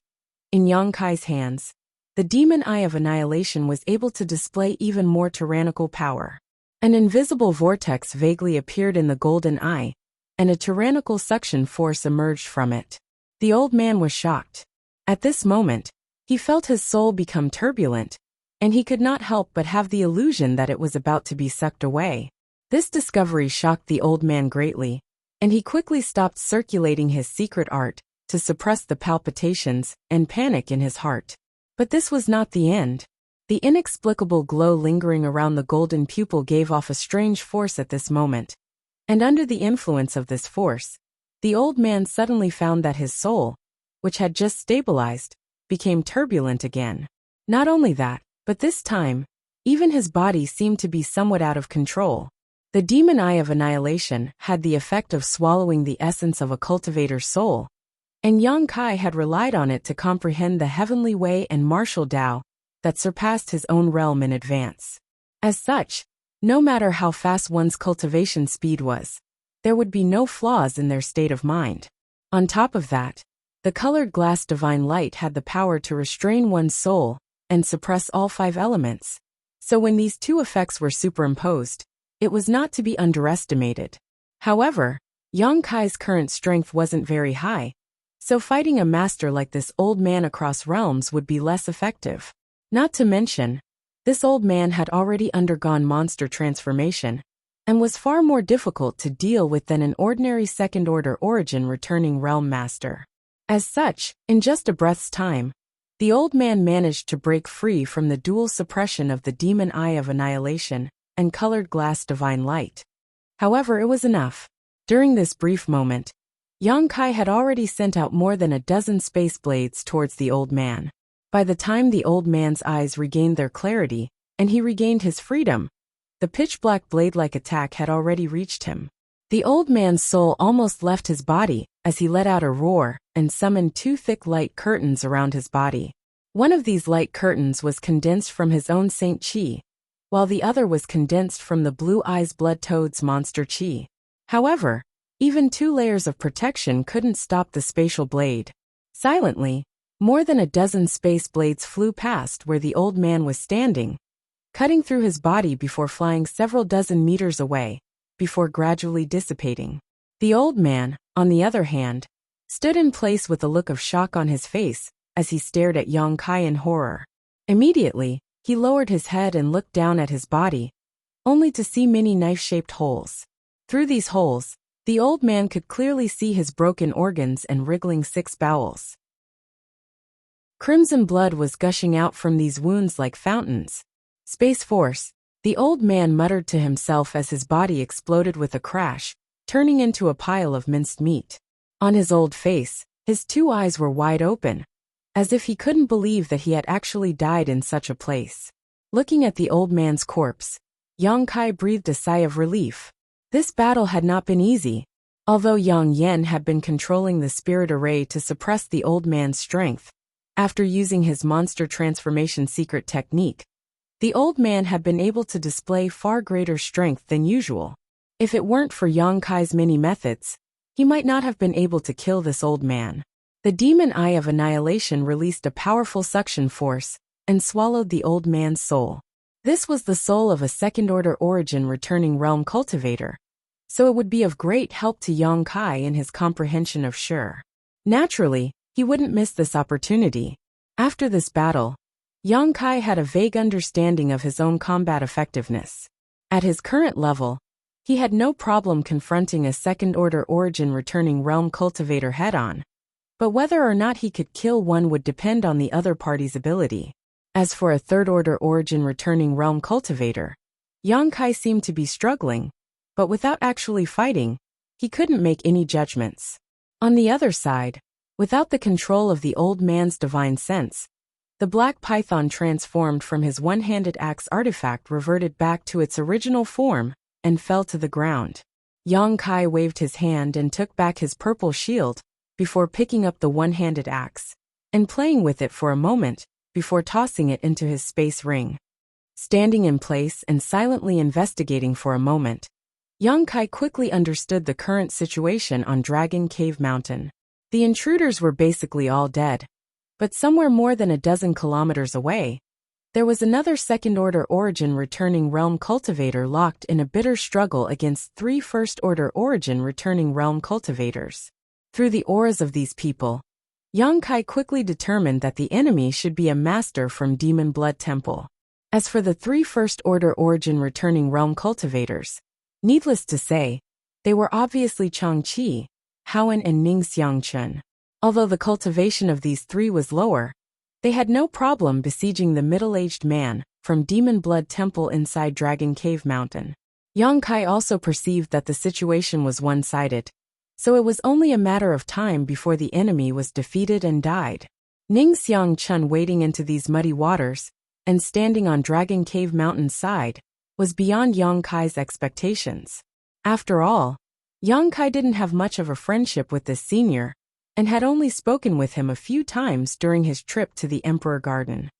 in Yang Kai's hands, the Demon Eye of Annihilation was able to display even more tyrannical power. An invisible vortex vaguely appeared in the golden eye, and a tyrannical suction force emerged from it. The old man was shocked. At this moment, he felt his soul become turbulent, and he could not help but have the illusion that it was about to be sucked away. This discovery shocked the old man greatly, and he quickly stopped circulating his secret art to suppress the palpitations and panic in his heart. But this was not the end. The inexplicable glow lingering around the golden pupil gave off a strange force at this moment, and under the influence of this force, the old man suddenly found that his soul, which had just stabilized, became turbulent again. Not only that, but this time, even his body seemed to be somewhat out of control. The Demon Eye of Annihilation had the effect of swallowing the essence of a cultivator's soul, and Yang Kai had relied on it to comprehend the heavenly way and martial Tao that surpassed his own realm in advance. As such, no matter how fast one's cultivation speed was, there would be no flaws in their state of mind. On top of that, the colored glass divine light had the power to restrain one's soul and suppress all 5 elements. So when these 2 effects were superimposed, it was not to be underestimated. However, Yang Kai's current strength wasn't very high, so fighting a master like this old man across realms would be less effective. Not to mention, this old man had already undergone monster transformation, and was far more difficult to deal with than an ordinary second-order origin returning realm master. As such, in just a breath's time, the old man managed to break free from the dual suppression of the Demon Eye of Annihilation and colored glass divine light. However, it was enough. During this brief moment, Yang Kai had already sent out more than a dozen space blades towards the old man. By the time the old man's eyes regained their clarity, and he regained his freedom, the pitch-black blade-like attack had already reached him. The old man's soul almost left his body as he let out a roar and summoned 2 thick light curtains around his body. One of these light curtains was condensed from his own Saint Chi, while the other was condensed from the Blue Eyes Blood Toad's monster Chi. However, even 2 layers of protection couldn't stop the spatial blade. Silently, more than a dozen space blades flew past where the old man was standing, cutting through his body before flying several dozen meters away, before gradually dissipating. The old man, on the other hand, stood in place with a look of shock on his face as he stared at Yang Kai in horror. Immediately, he lowered his head and looked down at his body, only to see many knife-shaped holes. Through these holes, the old man could clearly see his broken organs and wriggling 6 bowels. Crimson blood was gushing out from these wounds like fountains. Space Force, the old man muttered to himself as his body exploded with a crash, turning into a pile of minced meat. On his old face, his 2 eyes were wide open, as if he couldn't believe that he had actually died in such a place. Looking at the old man's corpse, Yang Kai breathed a sigh of relief. This battle had not been easy. Although Yang Yen had been controlling the spirit array to suppress the old man's strength, after using his monster transformation secret technique, the old man had been able to display far greater strength than usual. If it weren't for Yang Kai's many methods, he might not have been able to kill this old man. The Demon Eye of Annihilation released a powerful suction force and swallowed the old man's soul. This was the soul of a second-order origin returning realm cultivator, so it would be of great help to Yang Kai in his comprehension of Sure. Naturally, he wouldn't miss this opportunity. After this battle, Yang Kai had a vague understanding of his own combat effectiveness. At his current level, he had no problem confronting a second-order origin returning realm cultivator head-on, but whether or not he could kill one would depend on the other party's ability. As for a third-order origin returning realm cultivator, Yang Kai seemed to be struggling, but without actually fighting, he couldn't make any judgments. On the other side, without the control of the old man's divine sense, the black python transformed from his one-handed axe artifact reverted back to its original form and fell to the ground. Yang Kai waved his hand and took back his purple shield before picking up the one-handed axe and playing with it for a moment before tossing it into his space ring. Standing in place and silently investigating for a moment, Yang Kai quickly understood the current situation on Dragon Cave Mountain. The intruders were basically all dead, but somewhere more than a dozen kilometers away, there was another second-order origin returning realm cultivator locked in a bitter struggle against 3 first-order origin returning realm cultivators. Through the auras of these people, Yang Kai quickly determined that the enemy should be a master from Demon Blood Temple. As for the 3 first-order origin returning realm cultivators, needless to say, they were obviously Changqi, Haoan and Ning Xiangchun. Although the cultivation of these 3 was lower, they had no problem besieging the middle-aged man from Demon Blood Temple inside Dragon Cave Mountain. Yang Kai also perceived that the situation was one-sided, so it was only a matter of time before the enemy was defeated and died. Ning Xiangchun wading into these muddy waters and standing on Dragon Cave Mountain's side was beyond Yang Kai's expectations. After all, Yang Kai didn't have much of a friendship with this senior, and had only spoken with him a few times during his trip to the Emperor Garden.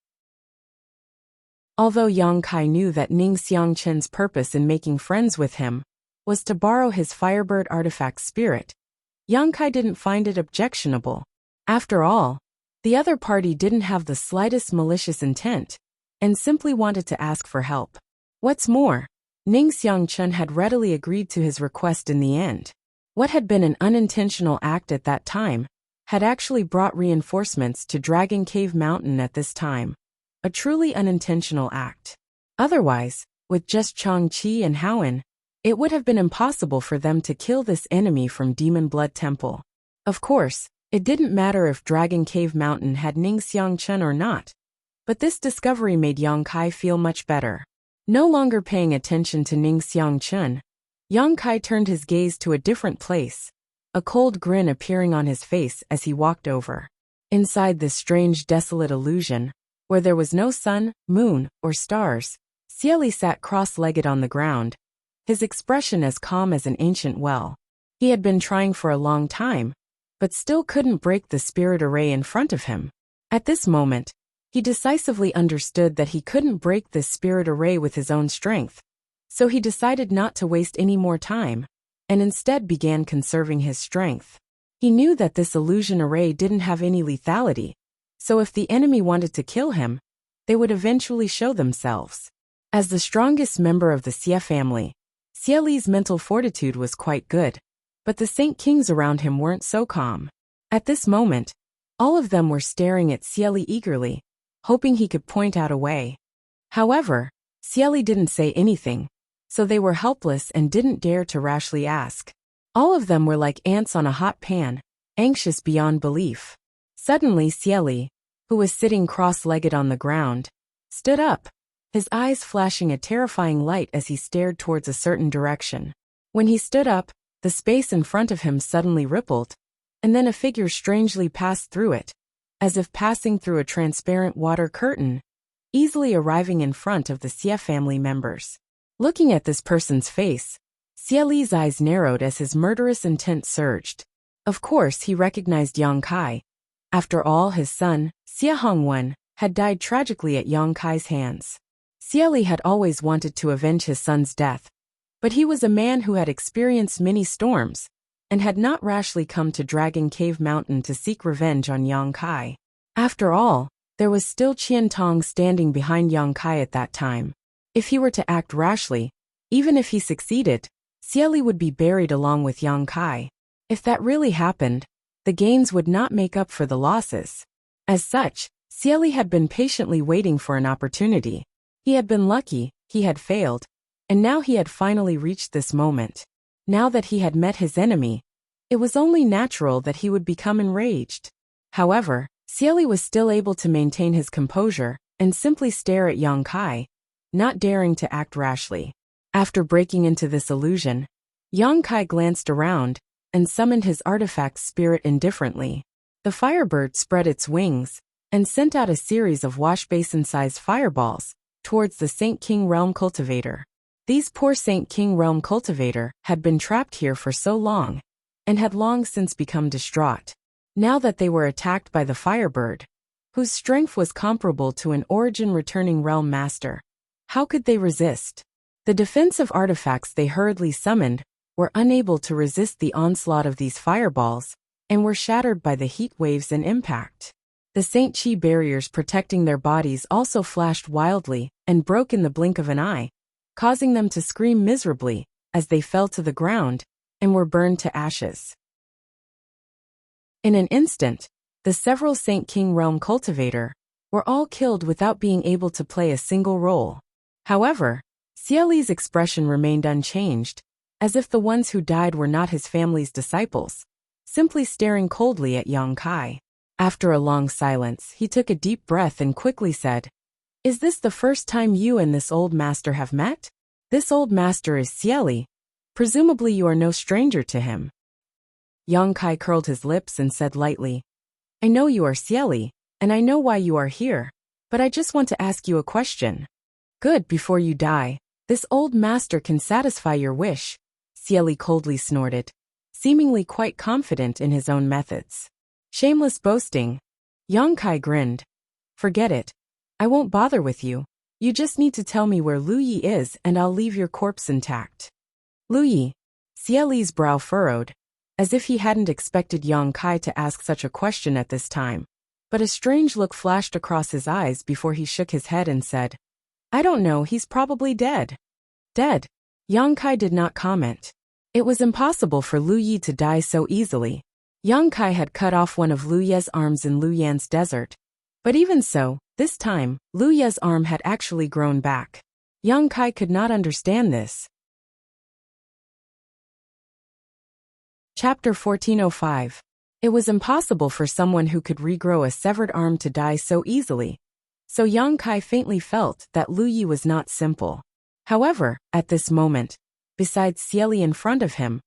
Although Yang Kai knew that Ning Xiangchen's purpose in making friends with him was to borrow his Firebird artifact spirit, Yang Kai didn't find it objectionable. After all, the other party didn't have the slightest malicious intent, and simply wanted to ask for help. What's more, Ning Xiangchen had readily agreed to his request in the end. What had been an unintentional act at that time had actually brought reinforcements to Dragon Cave Mountain at this time, a truly unintentional act. Otherwise, with just Changqi and Haoan, it would have been impossible for them to kill this enemy from Demon Blood Temple. Of course, it didn't matter if Dragon Cave Mountain had Ning Xiangchen or not, but this discovery made Yang Kai feel much better. No longer paying attention to Ning Xiangchen, Yang Kai turned his gaze to a different place, a cold grin appearing on his face as he walked over. Inside this strange desolate illusion, where there was no sun, moon, or stars, Xie sat cross-legged on the ground, his expression as calm as an ancient well. He had been trying for a long time, but still couldn't break the spirit array in front of him. At this moment, he decisively understood that he couldn't break this spirit array with his own strength, so he decided not to waste any more time, and instead began conserving his strength. He knew that this illusion array didn't have any lethality, so if the enemy wanted to kill him, they would eventually show themselves. As the strongest member of the Xie family, Xie Li's mental fortitude was quite good, but the Saint Kings around him weren't so calm. At this moment, all of them were staring at Xie Li eagerly, hoping he could point out a way. However, Xie Li didn't say anything, so they were helpless and didn't dare to rashly ask. All of them were like ants on a hot pan, anxious beyond belief. Suddenly Xie Li, who was sitting cross-legged on the ground, stood up, his eyes flashing a terrifying light as he stared towards a certain direction. When he stood up, the space in front of him suddenly rippled, and then a figure strangely passed through it, as if passing through a transparent water curtain, easily arriving in front of the Xie family members. Looking at this person's face, Xie Li's eyes narrowed as his murderous intent surged. Of course he recognized Yang Kai. After all, his son, Xie Hongwen, had died tragically at Yang Kai's hands. Xie Li had always wanted to avenge his son's death, but he was a man who had experienced many storms, and had not rashly come to Dragon Cave Mountain to seek revenge on Yang Kai. After all, there was still Qian Tong standing behind Yang Kai at that time. If he were to act rashly, even if he succeeded, Xie Li would be buried along with Yang Kai. If that really happened, the gains would not make up for the losses. As such, Xieli had been patiently waiting for an opportunity. He had been lucky, he had failed, and now he had finally reached this moment. Now that he had met his enemy, it was only natural that he would become enraged. However, Xieli was still able to maintain his composure and simply stare at Yang Kai, not daring to act rashly. After breaking into this illusion, Yang Kai glanced around and summoned his artifact spirit indifferently. The firebird spread its wings and sent out a series of wash-basin-sized fireballs towards the Saint King Realm cultivator. These poor Saint King Realm cultivator had been trapped here for so long and had long since become distraught. Now that they were attacked by the firebird, whose strength was comparable to an origin-returning realm master, how could they resist? The defensive artifacts they hurriedly summoned were unable to resist the onslaught of these fireballs and were shattered by the heat waves and impact. The Saint Chi barriers protecting their bodies also flashed wildly and broke in the blink of an eye, causing them to scream miserably as they fell to the ground and were burned to ashes. In an instant, the several Saint King Realm cultivator were all killed without being able to play a single role. However, Xieli's expression remained unchanged, as if the ones who died were not his family's disciples, simply staring coldly at Yang Kai. After a long silence, he took a deep breath and quickly said, "Is this the first time you and this old master have met? This old master is Xieli. Presumably you are no stranger to him." Yang Kai curled his lips and said lightly, "I know you are Xieli, and I know why you are here, but I just want to ask you a question." "Good, before you die, this old master can satisfy your wish," Xieli coldly snorted, seemingly quite confident in his own methods. "Shameless boasting." Yang Kai grinned. "Forget it. I won't bother with you. You just need to tell me where Lu Yi is and I'll leave your corpse intact." Lu Yi. Xieli's brow furrowed, as if he hadn't expected Yang Kai to ask such a question at this time. But a strange look flashed across his eyes before he shook his head and said, "I don't know, he's probably dead." "Dead?" Yang Kai did not comment. It was impossible for Lu Yi to die so easily. Yang Kai had cut off one of Lu Ye's arms in Lu Yan's desert. But even so, this time, Lu Ye's arm had actually grown back. Yang Kai could not understand this. Chapter 1405. It was impossible for someone who could regrow a severed arm to die so easily. So Yang Kai faintly felt that Lu Yi was not simple. However, at this moment, besides Xieli in front of him,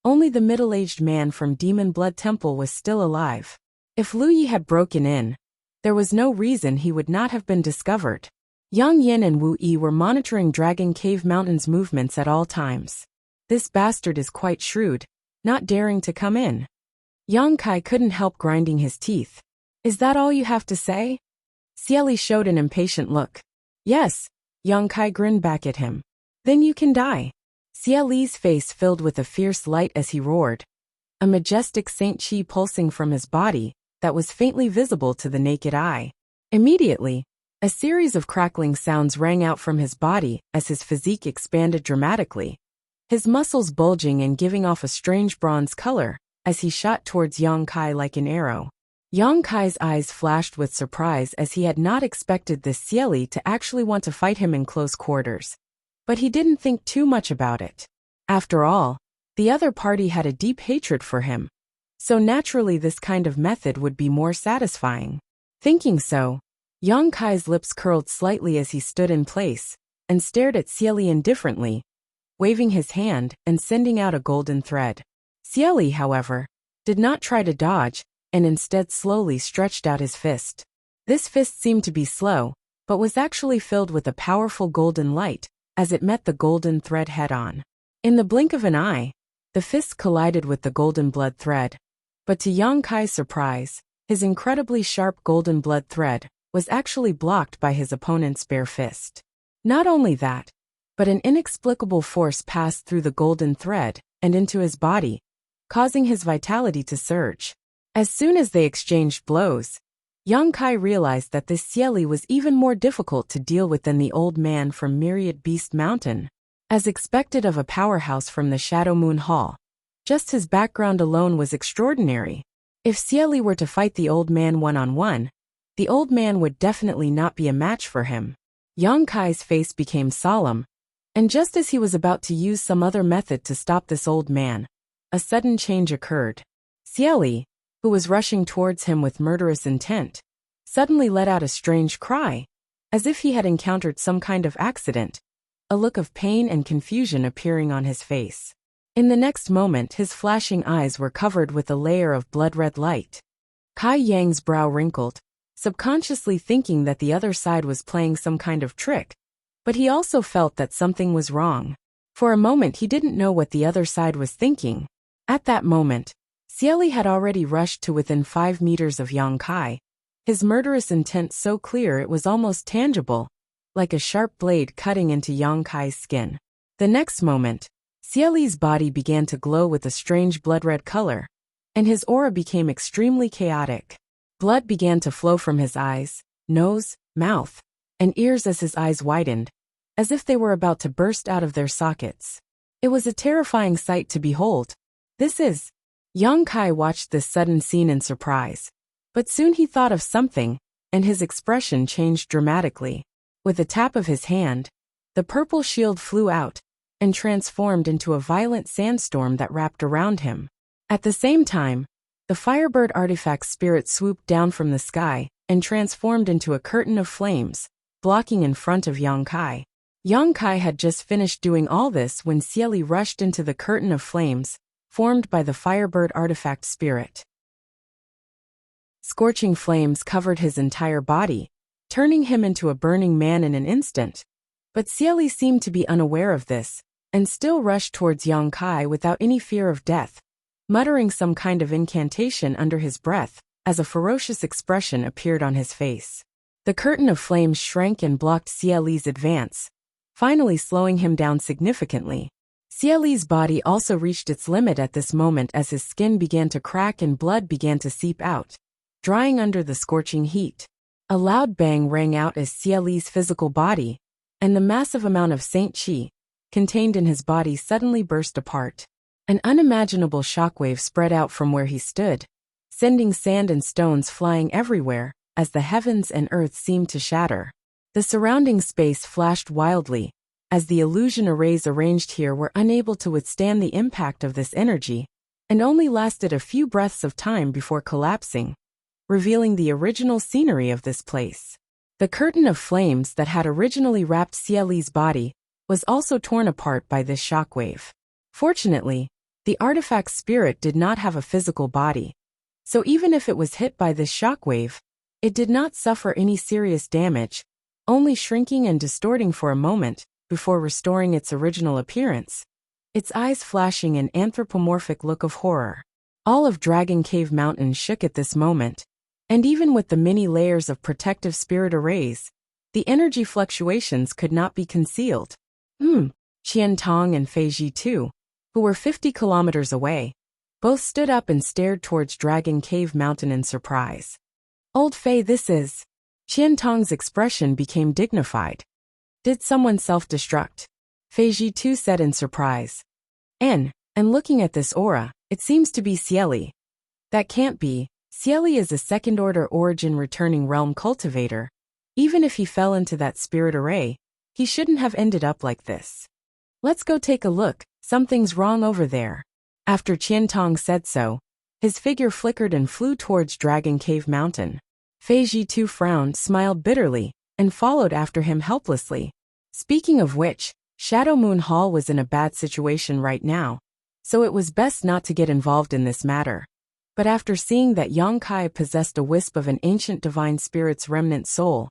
only the middle-aged man from Demon Blood Temple was still alive. If Lu Yi had broken in, there was no reason he would not have been discovered. Yang Yin and Wu Yi were monitoring Dragon Cave Mountain's movements at all times. This bastard is quite shrewd, not daring to come in. Yang Kai couldn't help grinding his teeth. "Is that all you have to say?" Xieli showed an impatient look. "Yes," Yang Kai grinned back at him. "Then you can die." Xieli's face filled with a fierce light as he roared, a majestic Saint Chi pulsing from his body that was faintly visible to the naked eye. Immediately, a series of crackling sounds rang out from his body as his physique expanded dramatically, his muscles bulging and giving off a strange bronze color as he shot towards Yang Kai like an arrow. Yang Kai's eyes flashed with surprise as he had not expected this Xieli to actually want to fight him in close quarters. But he didn't think too much about it. After all, the other party had a deep hatred for him, so naturally this kind of method would be more satisfying. Thinking so, Yang Kai's lips curled slightly as he stood in place and stared at Xieli indifferently, waving his hand and sending out a golden thread. Xieli, however, did not try to dodge and instead slowly stretched out his fist. This fist seemed to be slow, but was actually filled with a powerful golden light as it met the golden thread head-on. In the blink of an eye, the fist collided with the golden blood thread. But to Yang Kai's surprise, his incredibly sharp golden blood thread was actually blocked by his opponent's bare fist. Not only that, but an inexplicable force passed through the golden thread and into his body, causing his vitality to surge. As soon as they exchanged blows, Yang Kai realized that this Xieli was even more difficult to deal with than the old man from Myriad Beast Mountain. As expected of a powerhouse from the Shadow Moon Hall, just his background alone was extraordinary. If Xieli were to fight the old man one-on-one, the old man would definitely not be a match for him. Yang Kai's face became solemn, and just as he was about to use some other method to stop this old man, a sudden change occurred. Xieli, who was rushing towards him with murderous intent, suddenly let out a strange cry, as if he had encountered some kind of accident, a look of pain and confusion appearing on his face. In the next moment, his flashing eyes were covered with a layer of blood-red light. Kai Yang's brow wrinkled, subconsciously thinking that the other side was playing some kind of trick, but he also felt that something was wrong. For a moment he didn't know what the other side was thinking. At that moment, Xieli had already rushed to within 5 meters of Yang Kai, his murderous intent so clear it was almost tangible, like a sharp blade cutting into Yang Kai's skin. The next moment, Xieli's body began to glow with a strange blood-red color, and his aura became extremely chaotic. Blood began to flow from his eyes, nose, mouth, and ears as his eyes widened, as if they were about to burst out of their sockets. It was a terrifying sight to behold. Yang Kai watched this sudden scene in surprise. But soon he thought of something, and his expression changed dramatically. With a tap of his hand, the purple shield flew out, and transformed into a violent sandstorm that wrapped around him. At the same time, the Firebird artifact spirit swooped down from the sky, and transformed into a curtain of flames, blocking in front of Yang Kai. Yang Kai had just finished doing all this when Xieli rushed into the curtain of flames, formed by the Firebird artifact spirit. Scorching flames covered his entire body, turning him into a burning man in an instant. But Xieli seemed to be unaware of this, and still rushed towards Yang Kai without any fear of death, muttering some kind of incantation under his breath, as a ferocious expression appeared on his face. The curtain of flames shrank and blocked Xieli's advance, finally slowing him down significantly. Xieli's body also reached its limit at this moment as his skin began to crack and blood began to seep out, drying under the scorching heat. A loud bang rang out as Xieli's physical body, and the massive amount of Saint Qi contained in his body suddenly burst apart. An unimaginable shockwave spread out from where he stood, sending sand and stones flying everywhere, as the heavens and earth seemed to shatter. The surrounding space flashed wildly, as the illusion arrays arranged here were unable to withstand the impact of this energy, and only lasted a few breaths of time before collapsing, revealing the original scenery of this place. The curtain of flames that had originally wrapped Xieli's body was also torn apart by this shockwave. Fortunately, the artifact spirit did not have a physical body, so even if it was hit by this shockwave, it did not suffer any serious damage, only shrinking and distorting for a moment before restoring its original appearance, its eyes flashing an anthropomorphic look of horror. All of Dragon Cave Mountain shook at this moment, and even with the many layers of protective spirit arrays, the energy fluctuations could not be concealed. Qian Tong and Fei Ji too, who were 50 kilometers away, both stood up and stared towards Dragon Cave Mountain in surprise. Old Fei, Qian Tong's expression became dignified. Did someone self-destruct? Fei Ji too said in surprise. And looking at this aura, it seems to be Xieli. That can't be. Xieli is a second-order origin returning realm cultivator. Even if he fell into that spirit array, he shouldn't have ended up like this. Let's go take a look, something's wrong over there. After Qian Tong said so, his figure flickered and flew towards Dragon Cave Mountain. Fei Ji too frowned, smiled bitterly, and followed after him helplessly. Speaking of which, Shadow Moon Hall was in a bad situation right now, so it was best not to get involved in this matter. But after seeing that Yang Kai possessed a wisp of an ancient divine spirit's remnant soul,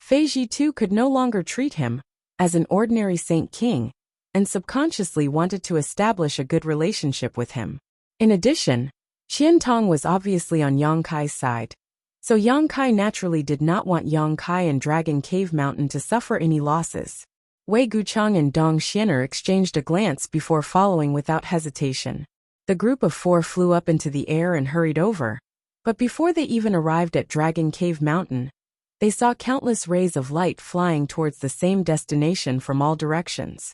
Fei Ji too could no longer treat him as an ordinary saint king, and subconsciously wanted to establish a good relationship with him. In addition, Qian Tong was obviously on Yang Kai's side, so Yang Kai naturally did not want Yang Kai and Dragon Cave Mountain to suffer any losses. Wei Guchang and Dong Xianer exchanged a glance before following without hesitation. The group of 4 flew up into the air and hurried over, but before they even arrived at Dragon Cave Mountain, they saw countless rays of light flying towards the same destination from all directions.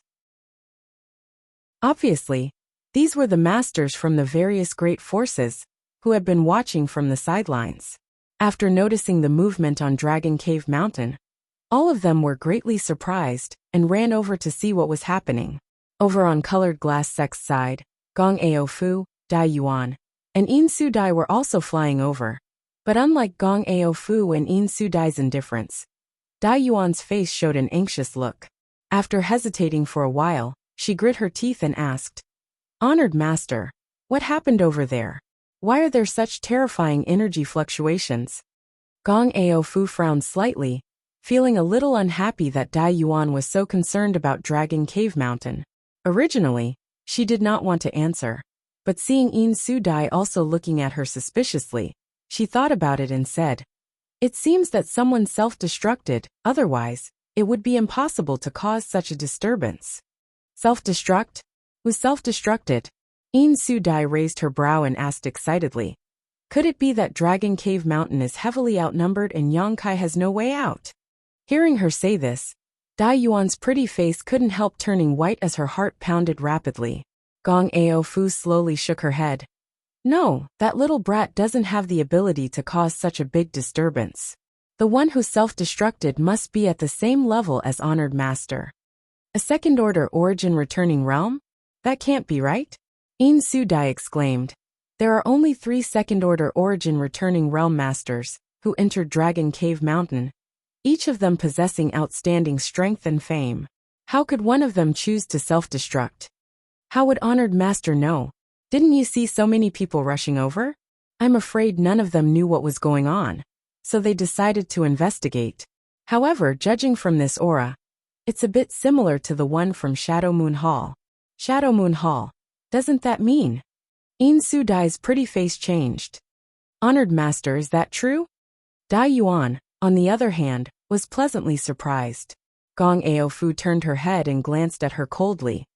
Obviously, these were the masters from the various great forces, who had been watching from the sidelines. After noticing the movement on Dragon Cave Mountain, all of them were greatly surprised and ran over to see what was happening. Over on Colored Glass Sect's side, Gong Aofu, Dai Yuan, and In Su Dai were also flying over. But unlike Gong Aofu and In Su Dai's indifference, Dai Yuan's face showed an anxious look. After hesitating for a while, she grit her teeth and asked, "Honored Master, what happened over there? Why are there such terrifying energy fluctuations?" Gong Aofu frowned slightly, feeling a little unhappy that Dai Yuan was so concerned about Dragon Cave Mountain. Originally, she did not want to answer, but seeing In Su Dai also looking at her suspiciously, she thought about it and said, "It seems that someone self-destructed, otherwise, it would be impossible to cause such a disturbance." "Self-destruct? Who self-destructed?" In Su Dai raised her brow and asked excitedly. "Could it be that Dragon Cave Mountain is heavily outnumbered and Yongkai has no way out?" Hearing her say this, Dai Yuan's pretty face couldn't help turning white as her heart pounded rapidly. Gong Aofu slowly shook her head. "No, that little brat doesn't have the ability to cause such a big disturbance. The one who self-destructed must be at the same level as Honored Master." "A second-order origin returning realm? That can't be right?" In Su Dai exclaimed. "There are only 3 second-order origin returning realm masters who entered Dragon Cave Mountain, each of them possessing outstanding strength and fame. How could one of them choose to self-destruct? How would Honored Master know? Didn't you see so many people rushing over? I'm afraid none of them knew what was going on, so they decided to investigate. However, judging from this aura, it's a bit similar to the one from Shadow Moon Hall." "Shadow Moon Hall? Doesn't that mean?" In Su Dai's pretty face changed. "Honored Master, is that true?" Dai Yuan, on the other hand, was pleasantly surprised. Gong Aofu turned her head and glanced at her coldly.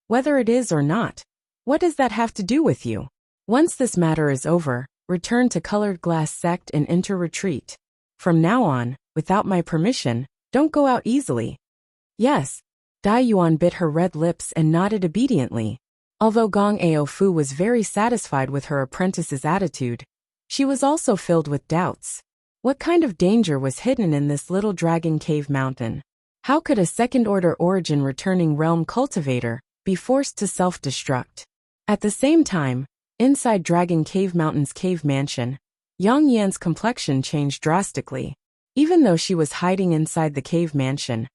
"Whether it is or not, what does that have to do with you? Once this matter is over, return to Colored Glass Sect and enter retreat. From now on, without my permission, don't go out easily." "Yes." Dai Yuan bit her red lips and nodded obediently. Although Gong Aofu was very satisfied with her apprentice's attitude, she was also filled with doubts. What kind of danger was hidden in this little Dragon Cave Mountain? How could a second-order origin returning realm cultivator be forced to self-destruct? At the same time, inside Dragon Cave Mountain's cave mansion, Yang Yan's complexion changed drastically. Even though she was hiding inside the cave mansion,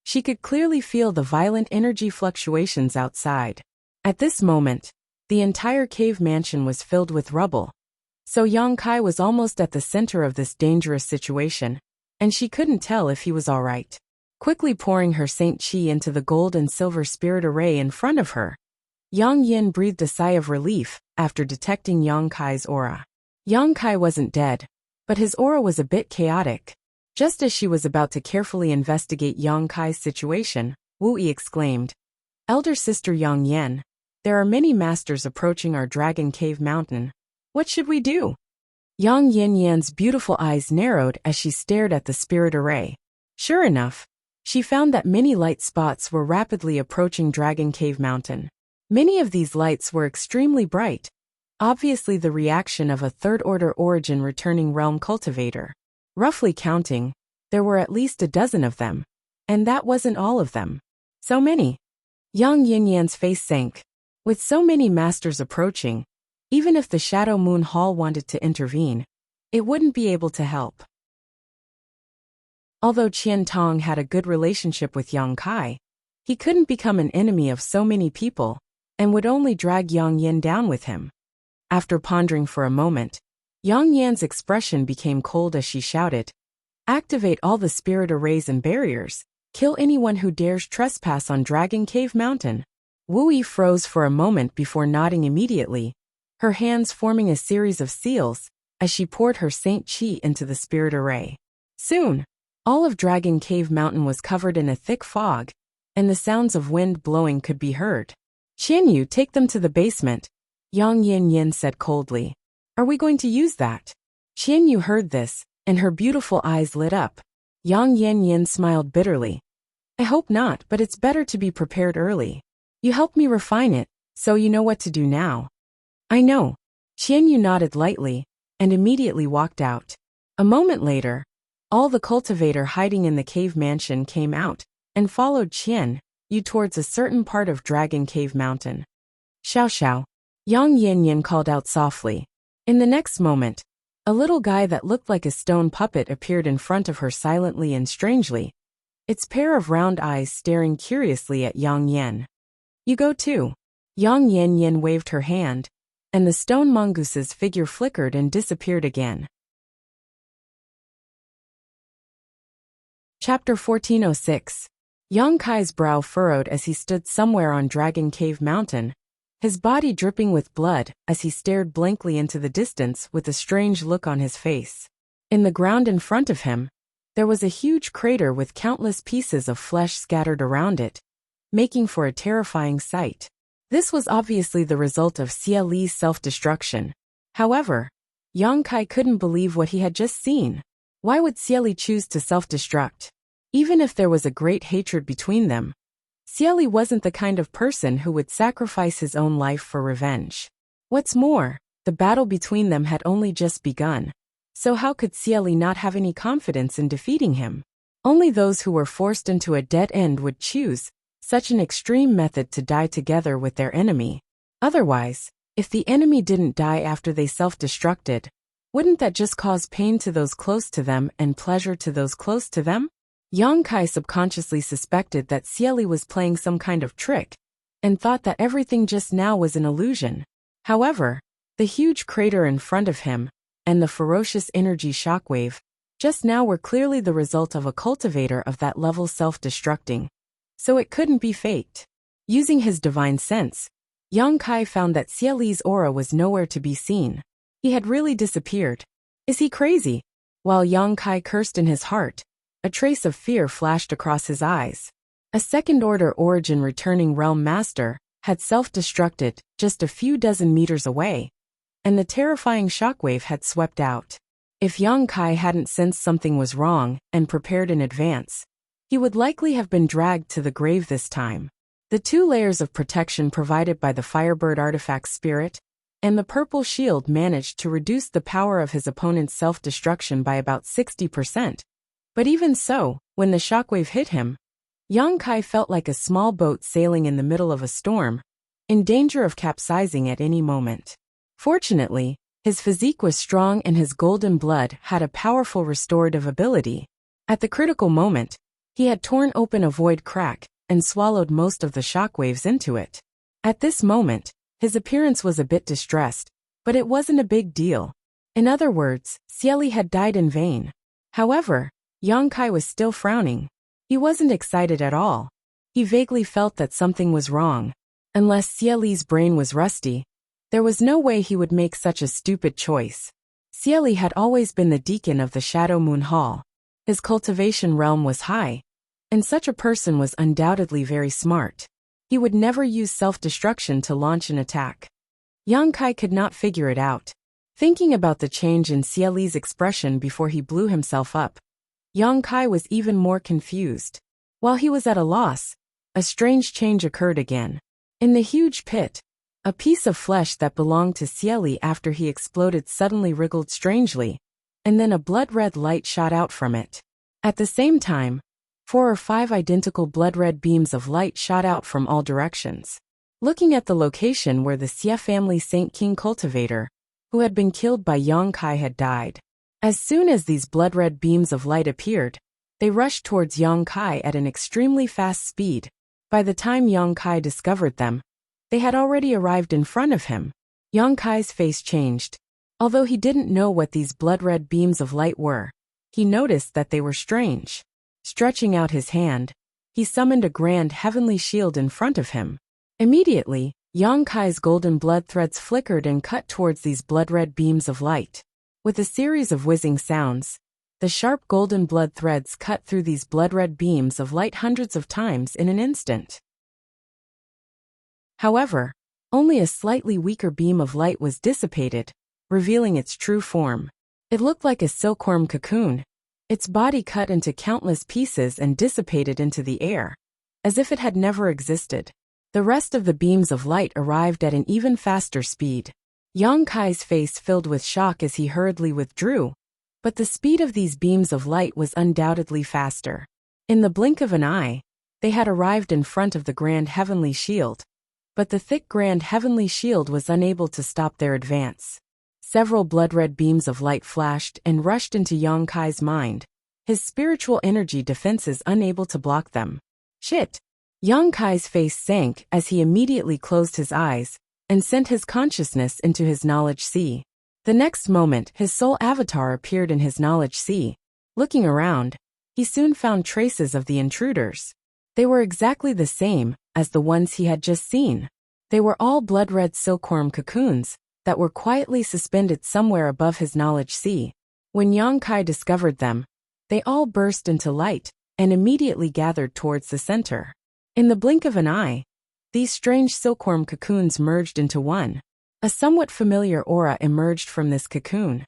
she could clearly feel the violent energy fluctuations outside. At this moment, the entire cave mansion was filled with rubble. So Yang Kai was almost at the center of this dangerous situation, and she couldn't tell if he was all right. Quickly pouring her Saint Qi into the gold and silver spirit array in front of her, Yang Yin breathed a sigh of relief after detecting Yang Kai's aura. Yang Kai wasn't dead, but his aura was a bit chaotic. Just as she was about to carefully investigate Yang Kai's situation, Wu Yi exclaimed, "Elder Sister Yang Yen, there are many masters approaching our Dragon Cave Mountain. What should we do?" Yang Yin Yan's beautiful eyes narrowed as she stared at the spirit array. Sure enough, she found that many light spots were rapidly approaching Dragon Cave Mountain. Many of these lights were extremely bright, obviously the reaction of a third-order origin returning realm cultivator. Roughly counting, there were at least a dozen of them, and that wasn't all of them. So many. Yang Yin Yan's face sank. With so many masters approaching, even if the Shadow Moon Hall wanted to intervene, it wouldn't be able to help. Although Qian Tong had a good relationship with Yang Kai, he couldn't become an enemy of so many people, and would only drag Yang Yin down with him. After pondering for a moment, Yang Yan's expression became cold as she shouted, "Activate all the spirit arrays and barriers. Kill anyone who dares trespass on Dragon Cave Mountain." Wu Yi froze for a moment before nodding immediately, her hands forming a series of seals as she poured her Saint Qi into the spirit array. Soon, all of Dragon Cave Mountain was covered in a thick fog, and the sounds of wind blowing could be heard. "Qian Yu, take them to the basement," Yang Yin Yin said coldly. "Are we going to use that?" Qian Yu heard this, and her beautiful eyes lit up. Yang Yin Yin smiled bitterly. "I hope not, but it's better to be prepared early. You helped me refine it, so you know what to do now." "I know." Qian Yu nodded lightly, and immediately walked out. A moment later, all the cultivator hiding in the cave mansion came out and followed Qian Yu towards a certain part of Dragon Cave Mountain. Xiao Xiao, Yang Yanyan called out softly. In the next moment, a little guy that looked like a stone puppet appeared in front of her silently and strangely, its pair of round eyes staring curiously at Yang Yan. You go too. Yang Yanyan waved her hand, and the stone mongoose's figure flickered and disappeared again. Chapter 1406. Yang Kai's brow furrowed as he stood somewhere on Dragon Cave Mountain, his body dripping with blood as he stared blankly into the distance with a strange look on his face. In the ground in front of him, there was a huge crater with countless pieces of flesh scattered around it, making for a terrifying sight. This was obviously the result of Xie Li's self-destruction. However, Yang Kai couldn't believe what he had just seen. Why would Xie Li choose to self-destruct? Even if there was a great hatred between them, Xie Li wasn't the kind of person who would sacrifice his own life for revenge. What's more, the battle between them had only just begun, so how could Xie Li not have any confidence in defeating him? Only those who were forced into a dead end would choose such an extreme method to die together with their enemy. Otherwise, if the enemy didn't die after they self-destructed, wouldn't that just cause pain to those close to them and pleasure to those close to them? Yang Kai subconsciously suspected that Xie Li was playing some kind of trick, and thought that everything just now was an illusion. However, the huge crater in front of him, and the ferocious energy shockwave, just now were clearly the result of a cultivator of that level self-destructing. So it couldn't be faked. Using his divine sense, Yang Kai found that Xie Li's aura was nowhere to be seen. He had really disappeared. Is he crazy? While Yang Kai cursed in his heart, a trace of fear flashed across his eyes. A second-order origin returning realm master had self-destructed just a few dozen meters away, and the terrifying shockwave had swept out. If Yang Kai hadn't sensed something was wrong and prepared in advance, he would likely have been dragged to the grave this time. The 2 layers of protection provided by the Firebird artifact spirit and the purple shield managed to reduce the power of his opponent's self-destruction by about 60%. But even so, when the shockwave hit him, Yang Kai felt like a small boat sailing in the middle of a storm, in danger of capsizing at any moment. Fortunately, his physique was strong and his golden blood had a powerful restorative ability. At the critical moment, he had torn open a void crack and swallowed most of the shockwaves into it. At this moment, his appearance was a bit distressed, but it wasn't a big deal. In other words, Xie Li had died in vain. However, Yang Kai was still frowning. He wasn't excited at all. He vaguely felt that something was wrong. Unless Xie Li's brain was rusty, there was no way he would make such a stupid choice. Xie Li had always been the deacon of the Shadow Moon Hall. His cultivation realm was high, and such a person was undoubtedly very smart. He would never use self-destruction to launch an attack. Yang Kai could not figure it out. Thinking about the change in Xie Li's expression before he blew himself up, Yang Kai was even more confused. While he was at a loss, a strange change occurred again. In the huge pit, a piece of flesh that belonged to Xie Li after he exploded suddenly wriggled strangely, and then a blood-red light shot out from it. At the same time, 4 or 5 identical blood-red beams of light shot out from all directions. Looking at the location where the Xie family Saint King cultivator, who had been killed by Yang Kai, had died. As soon as these blood-red beams of light appeared, they rushed towards Yang Kai at an extremely fast speed. By the time Yang Kai discovered them, they had already arrived in front of him. Yang Kai's face changed. Although he didn't know what these blood-red beams of light were, he noticed that they were strange. Stretching out his hand, he summoned a grand heavenly shield in front of him. Immediately, Yang Kai's golden blood threads flickered and cut towards these blood-red beams of light. With a series of whizzing sounds, the sharp golden blood threads cut through these blood-red beams of light hundreds of times in an instant. However, only a slightly weaker beam of light was dissipated, revealing its true form. It looked like a silkworm cocoon, its body cut into countless pieces and dissipated into the air, as if it had never existed. The rest of the beams of light arrived at an even faster speed. Yang Kai's face filled with shock as he hurriedly withdrew, But the speed of these beams of light was undoubtedly faster. In the blink of an eye, they had arrived in front of the Grand Heavenly Shield. But the thick Grand Heavenly Shield was unable to stop their advance. Several blood-red beams of light flashed and rushed into Yang Kai's mind, his spiritual energy defenses unable to block them. Shit! Yang Kai's face sank as he immediately closed his eyes and sent his consciousness into his knowledge sea. The next moment, his soul avatar appeared in his knowledge sea. Looking around, he soon found traces of the intruders. They were exactly the same as the ones he had just seen. They were all blood-red silkworm cocoons that were quietly suspended somewhere above his knowledge sea. When Yang Kai discovered them, they all burst into light and immediately gathered towards the center. In the blink of an eye, these strange silkworm cocoons merged into one. A somewhat familiar aura emerged from this cocoon.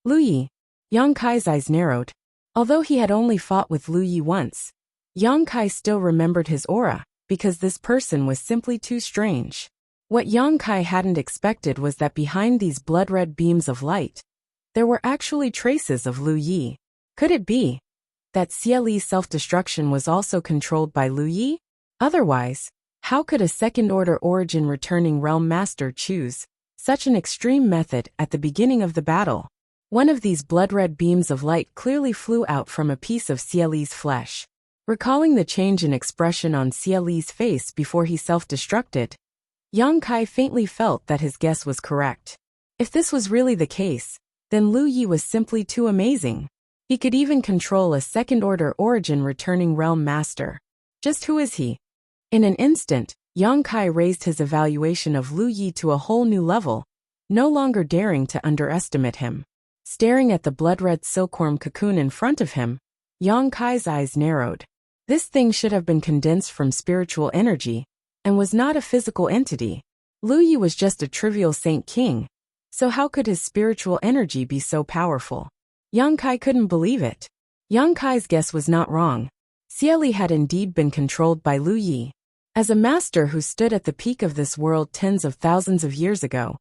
Lu Yi. Yang Kai's eyes narrowed. Although he had only fought with Lu Yi once, Yang Kai still remembered his aura, because this person was simply too strange. What Yang Kai hadn't expected was that behind these blood-red beams of light, there were actually traces of Lu Yi. Could it be that Xie Li's self-destruction was also controlled by Lu Yi? Otherwise, how could a second-order origin returning realm master choose such an extreme method at the beginning of the battle? One of these blood-red beams of light clearly flew out from a piece of Xie Li's flesh. Recalling the change in expression on Xie Li's face before he self-destructed, Yang Kai faintly felt that his guess was correct. If this was really the case, then Lu Yi was simply too amazing. He could even control a second-order origin returning realm master. Just who is he? In an instant, Yang Kai raised his evaluation of Lu Yi to a whole new level, no longer daring to underestimate him. Staring at the blood-red silkworm cocoon in front of him, Yang Kai's eyes narrowed. This thing should have been condensed from spiritual energy, and was not a physical entity. Lu Yi was just a trivial Saint King, so how could his spiritual energy be so powerful? Yang Kai couldn't believe it. Yang Kai's guess was not wrong. Xie Li had indeed been controlled by Lu Yi. As a master who stood at the peak of this world tens of thousands of years ago,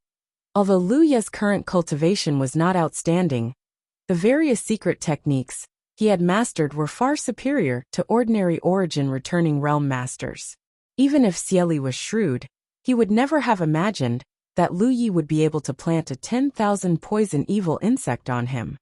although Lu Yi's current cultivation was not outstanding, the various secret techniques he had mastered were far superior to ordinary origin returning realm masters. Even if Xie Li was shrewd, he would never have imagined that Lu Yi would be able to plant a 10,000 poison evil insect on him.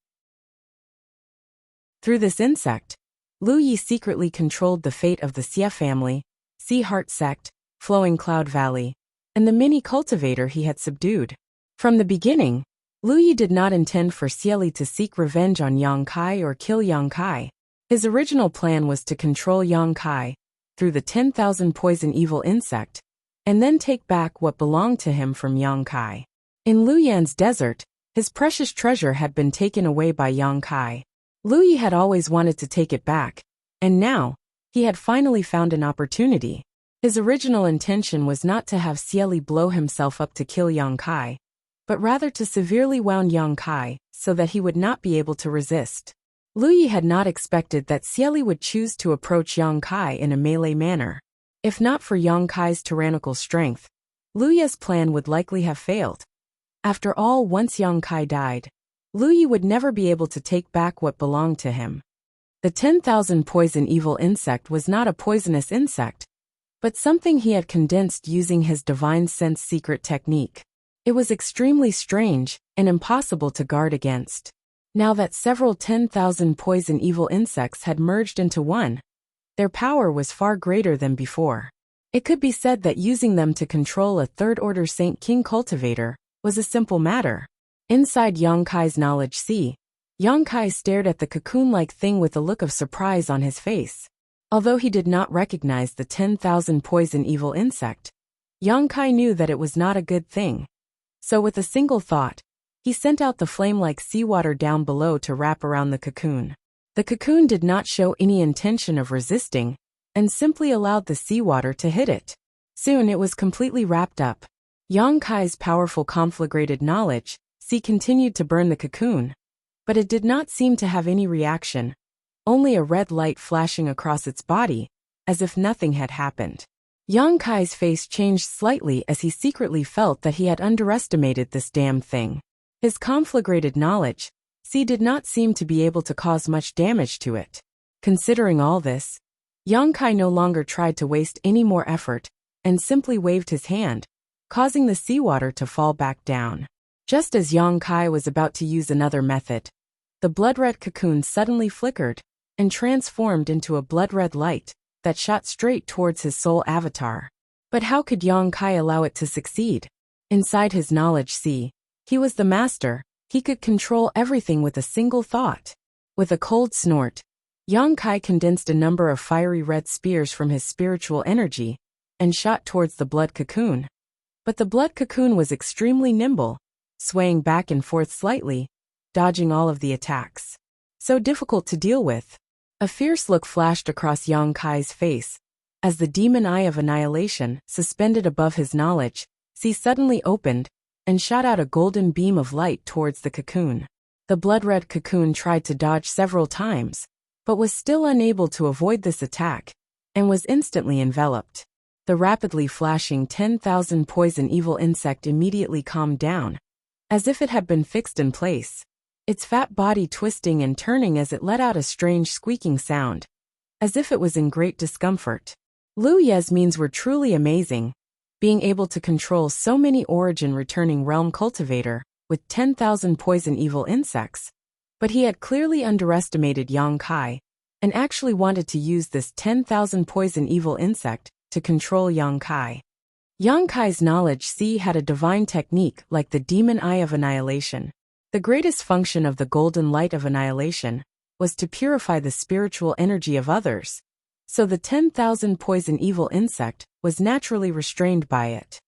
Through this insect, Lu Yi secretly controlled the fate of the Xie family, Sea Heart sect, Flowing Cloud Valley, and the mini cultivator he had subdued. From the beginning, Lu Yi did not intend for Xie Li to seek revenge on Yang Kai or kill Yang Kai. His original plan was to control Yang Kai through the 10,000 poison evil insect, and then take back what belonged to him from Yang Kai. In Lu Yan's desert, his precious treasure had been taken away by Yang Kai. Lu Yi had always wanted to take it back, and now, he had finally found an opportunity. His original intention was not to have Xie Li blow himself up to kill Yang Kai, but rather to severely wound Yang Kai so that he would not be able to resist. Lu Yi had not expected that Xie Li would choose to approach Yang Kai in a melee manner. If not for Yang Kai's tyrannical strength, Lu Yi's plan would likely have failed. After all, once Yang Kai died, Lu Yi would never be able to take back what belonged to him. The 10,000 poison evil insect was not a poisonous insect, but something he had condensed using his divine sense secret technique. It was extremely strange and impossible to guard against. Now that several 10,000 poison evil insects had merged into one, their power was far greater than before. It could be said that using them to control a third-order Saint King cultivator was a simple matter. Inside Yang Kai's knowledge sea, Yang Kai stared at the cocoon-like thing with a look of surprise on his face. Although he did not recognize the 10,000 poison evil insect, Yang Kai knew that it was not a good thing. So with a single thought, he sent out the flame-like seawater down below to wrap around the cocoon. The cocoon did not show any intention of resisting, and simply allowed the seawater to hit it. Soon it was completely wrapped up. Yang Kai's powerful conflagrated knowledge sea continued to burn the cocoon, but it did not seem to have any reaction, only a red light flashing across its body, as if nothing had happened. Yang Kai's face changed slightly as he secretly felt that he had underestimated this damn thing. His conflagrated knowledge C did not seem to be able to cause much damage to it. Considering all this, Yang Kai no longer tried to waste any more effort and simply waved his hand, causing the seawater to fall back down. Just as Yang Kai was about to use another method, the blood-red cocoon suddenly flickered and transformed into a blood-red light that shot straight towards his soul avatar. But how could Yang Kai allow it to succeed? Inside his knowledge sea, he was the master. He could control everything with a single thought. With a cold snort, Yang Kai condensed a number of fiery red spears from his spiritual energy and shot towards the blood cocoon. But the blood cocoon was extremely nimble, swaying back and forth slightly, dodging all of the attacks. So difficult to deal with. A fierce look flashed across Yang Kai's face as the demon eye of annihilation, suspended above his knowledge, sea suddenly opened and shot out a golden beam of light towards the cocoon. The blood-red cocoon tried to dodge several times, but was still unable to avoid this attack, and was instantly enveloped. The rapidly flashing 10,000 poison evil insect immediately calmed down, as if it had been fixed in place, its fat body twisting and turning as it let out a strange squeaking sound, as if it was in great discomfort. Lu Ye's means were truly amazing, being able to control so many origin-returning realm cultivator with 10,000 poison evil insects. But he had clearly underestimated Yang Kai, and actually wanted to use this 10,000 poison evil insect to control Yang Kai. Yang Kai's knowledge sea had a divine technique like the demon eye of annihilation. The greatest function of the golden light of annihilation was to purify the spiritual energy of others, so the 10,000 poison evil insect was naturally restrained by it.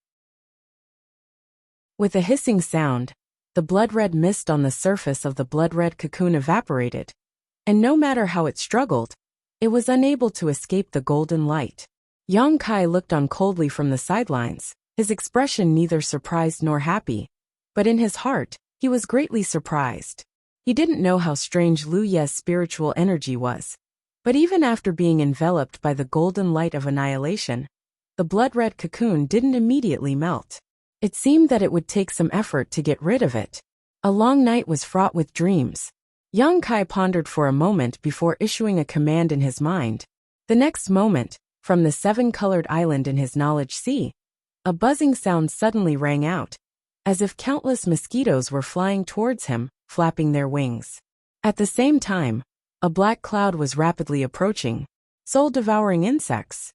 With a hissing sound, the blood-red mist on the surface of the blood-red cocoon evaporated, and no matter how it struggled, it was unable to escape the golden light. Yang Kai looked on coldly from the sidelines, his expression neither surprised nor happy, but in his heart, he was greatly surprised. He didn't know how strange Lu Ye's spiritual energy was, but even after being enveloped by the golden light of annihilation, the blood-red cocoon didn't immediately melt. It seemed that it would take some effort to get rid of it. A long night was fraught with dreams. Yang Kai pondered for a moment before issuing a command in his mind. The next moment, from the seven-colored island in his knowledge sea, a buzzing sound suddenly rang out, as if countless mosquitoes were flying towards him, flapping their wings. At the same time, a black cloud was rapidly approaching, soul-devouring insects.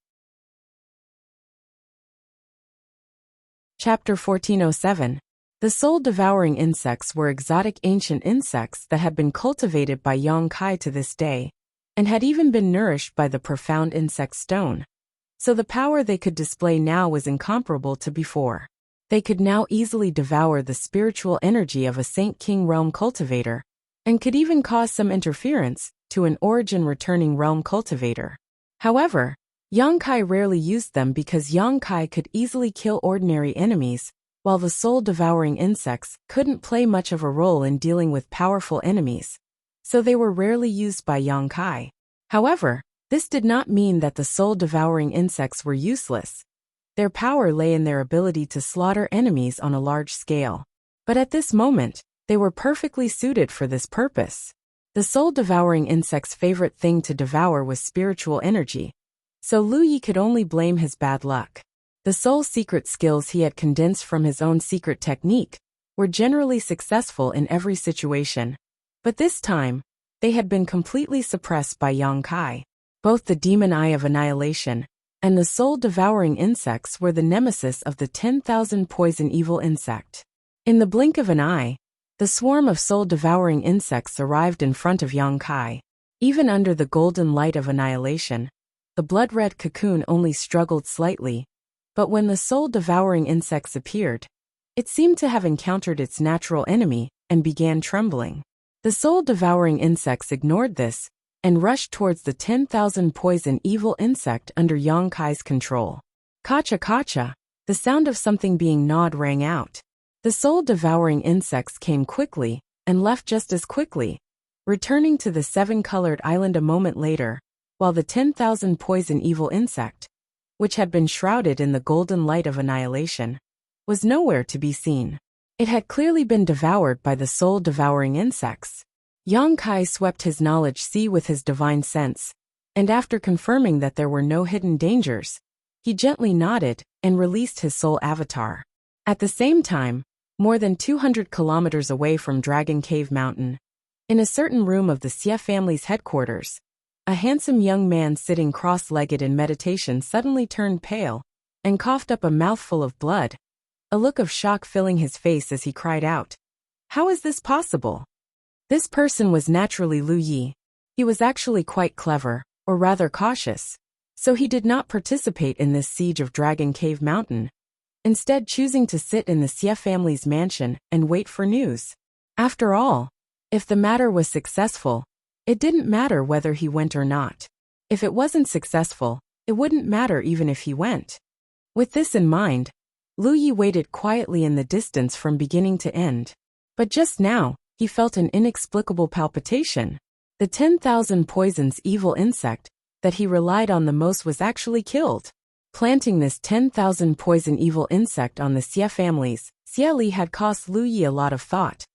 Chapter 1407. The soul-devouring insects were exotic ancient insects that had been cultivated by Yang Kai to this day, and had even been nourished by the profound insect stone. So the power they could display now was incomparable to before. They could now easily devour the spiritual energy of a Saint King realm cultivator, and could even cause some interference to an origin-returning realm cultivator. However, Yang Kai rarely used them because Yang Kai could easily kill ordinary enemies, while the soul-devouring insects couldn't play much of a role in dealing with powerful enemies, so they were rarely used by Yang Kai. However, this did not mean that the soul-devouring insects were useless. Their power lay in their ability to slaughter enemies on a large scale. But at this moment, they were perfectly suited for this purpose. The soul-devouring insect's favorite thing to devour was spiritual energy, so Lu Yi could only blame his bad luck. The soul secret skills he had condensed from his own secret technique were generally successful in every situation, but this time, they had been completely suppressed by Yang Kai. Both the demon eye of annihilation and the soul-devouring insects were the nemesis of the 10,000 poison evil insect. In the blink of an eye, the swarm of soul-devouring insects arrived in front of Yang Kai. Even under the golden light of annihilation, the blood-red cocoon only struggled slightly, but when the soul-devouring insects appeared, it seemed to have encountered its natural enemy and began trembling. The soul-devouring insects ignored this and rushed towards the 10,000 poison evil insect under Yang Kai's control. Kacha kacha, the sound of something being gnawed rang out. The soul-devouring insects came quickly and left just as quickly, returning to the seven-colored island a moment later, while the 10,000 poison evil insect, which had been shrouded in the golden light of annihilation, was nowhere to be seen. It had clearly been devoured by the soul-devouring insects. Yang Kai swept his knowledge sea with his divine sense, and after confirming that there were no hidden dangers, he gently nodded and released his soul avatar. At the same time, more than 200 kilometers away from Dragon Cave Mountain, in a certain room of the Xie family's headquarters, a handsome young man sitting cross-legged in meditation suddenly turned pale and coughed up a mouthful of blood, a look of shock filling his face as he cried out, "How is this possible?" This person was naturally Lu Yi. He was actually quite clever, or rather cautious, so he did not participate in this siege of Dragon Cave Mountain, instead choosing to sit in the Xie family's mansion and wait for news. After all, if the matter was successful, it didn't matter whether he went or not. If it wasn't successful, it wouldn't matter even if he went. With this in mind, Lu Yi waited quietly in the distance from beginning to end. But just now, he felt an inexplicable palpitation. The 10,000 poisons evil insect that he relied on the most was actually killed. Planting this 10,000 poison evil insect on the Xie family's Xie Li had cost Lu Yi a lot of thought.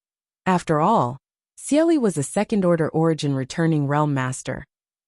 After all, Xie Li was a second-order origin returning realm master,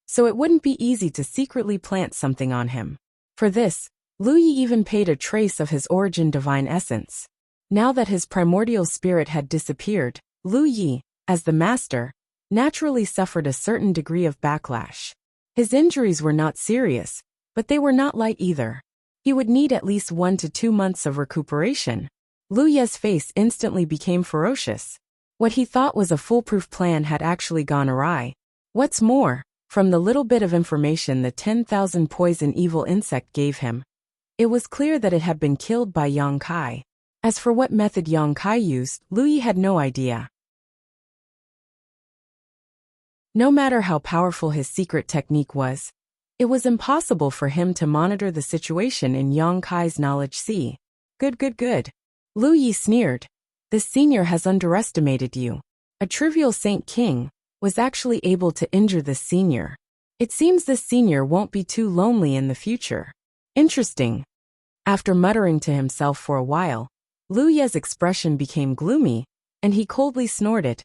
so it wouldn't be easy to secretly plant something on him. For this, Lu Yi even paid a trace of his origin divine essence. Now that his primordial spirit had disappeared, Lu Yi, as the master, naturally suffered a certain degree of backlash. His injuries were not serious, but they were not light either. He would need at least 1 to 2 months of recuperation. Lu Ye's face instantly became ferocious. What he thought was a foolproof plan had actually gone awry. What's more, from the little bit of information the 10,000 poison evil insect gave him, it was clear that it had been killed by Yang Kai. As for what method Yang Kai used, Lu Yi had no idea. No matter how powerful his secret technique was, it was impossible for him to monitor the situation in Yang Kai's knowledge sea. Good. Lu Yi sneered. This senior has underestimated you. A trivial Saint King was actually able to injure this senior. It seems this senior won't be too lonely in the future. Interesting. After muttering to himself for a while, Lu Ye's expression became gloomy, and he coldly snorted.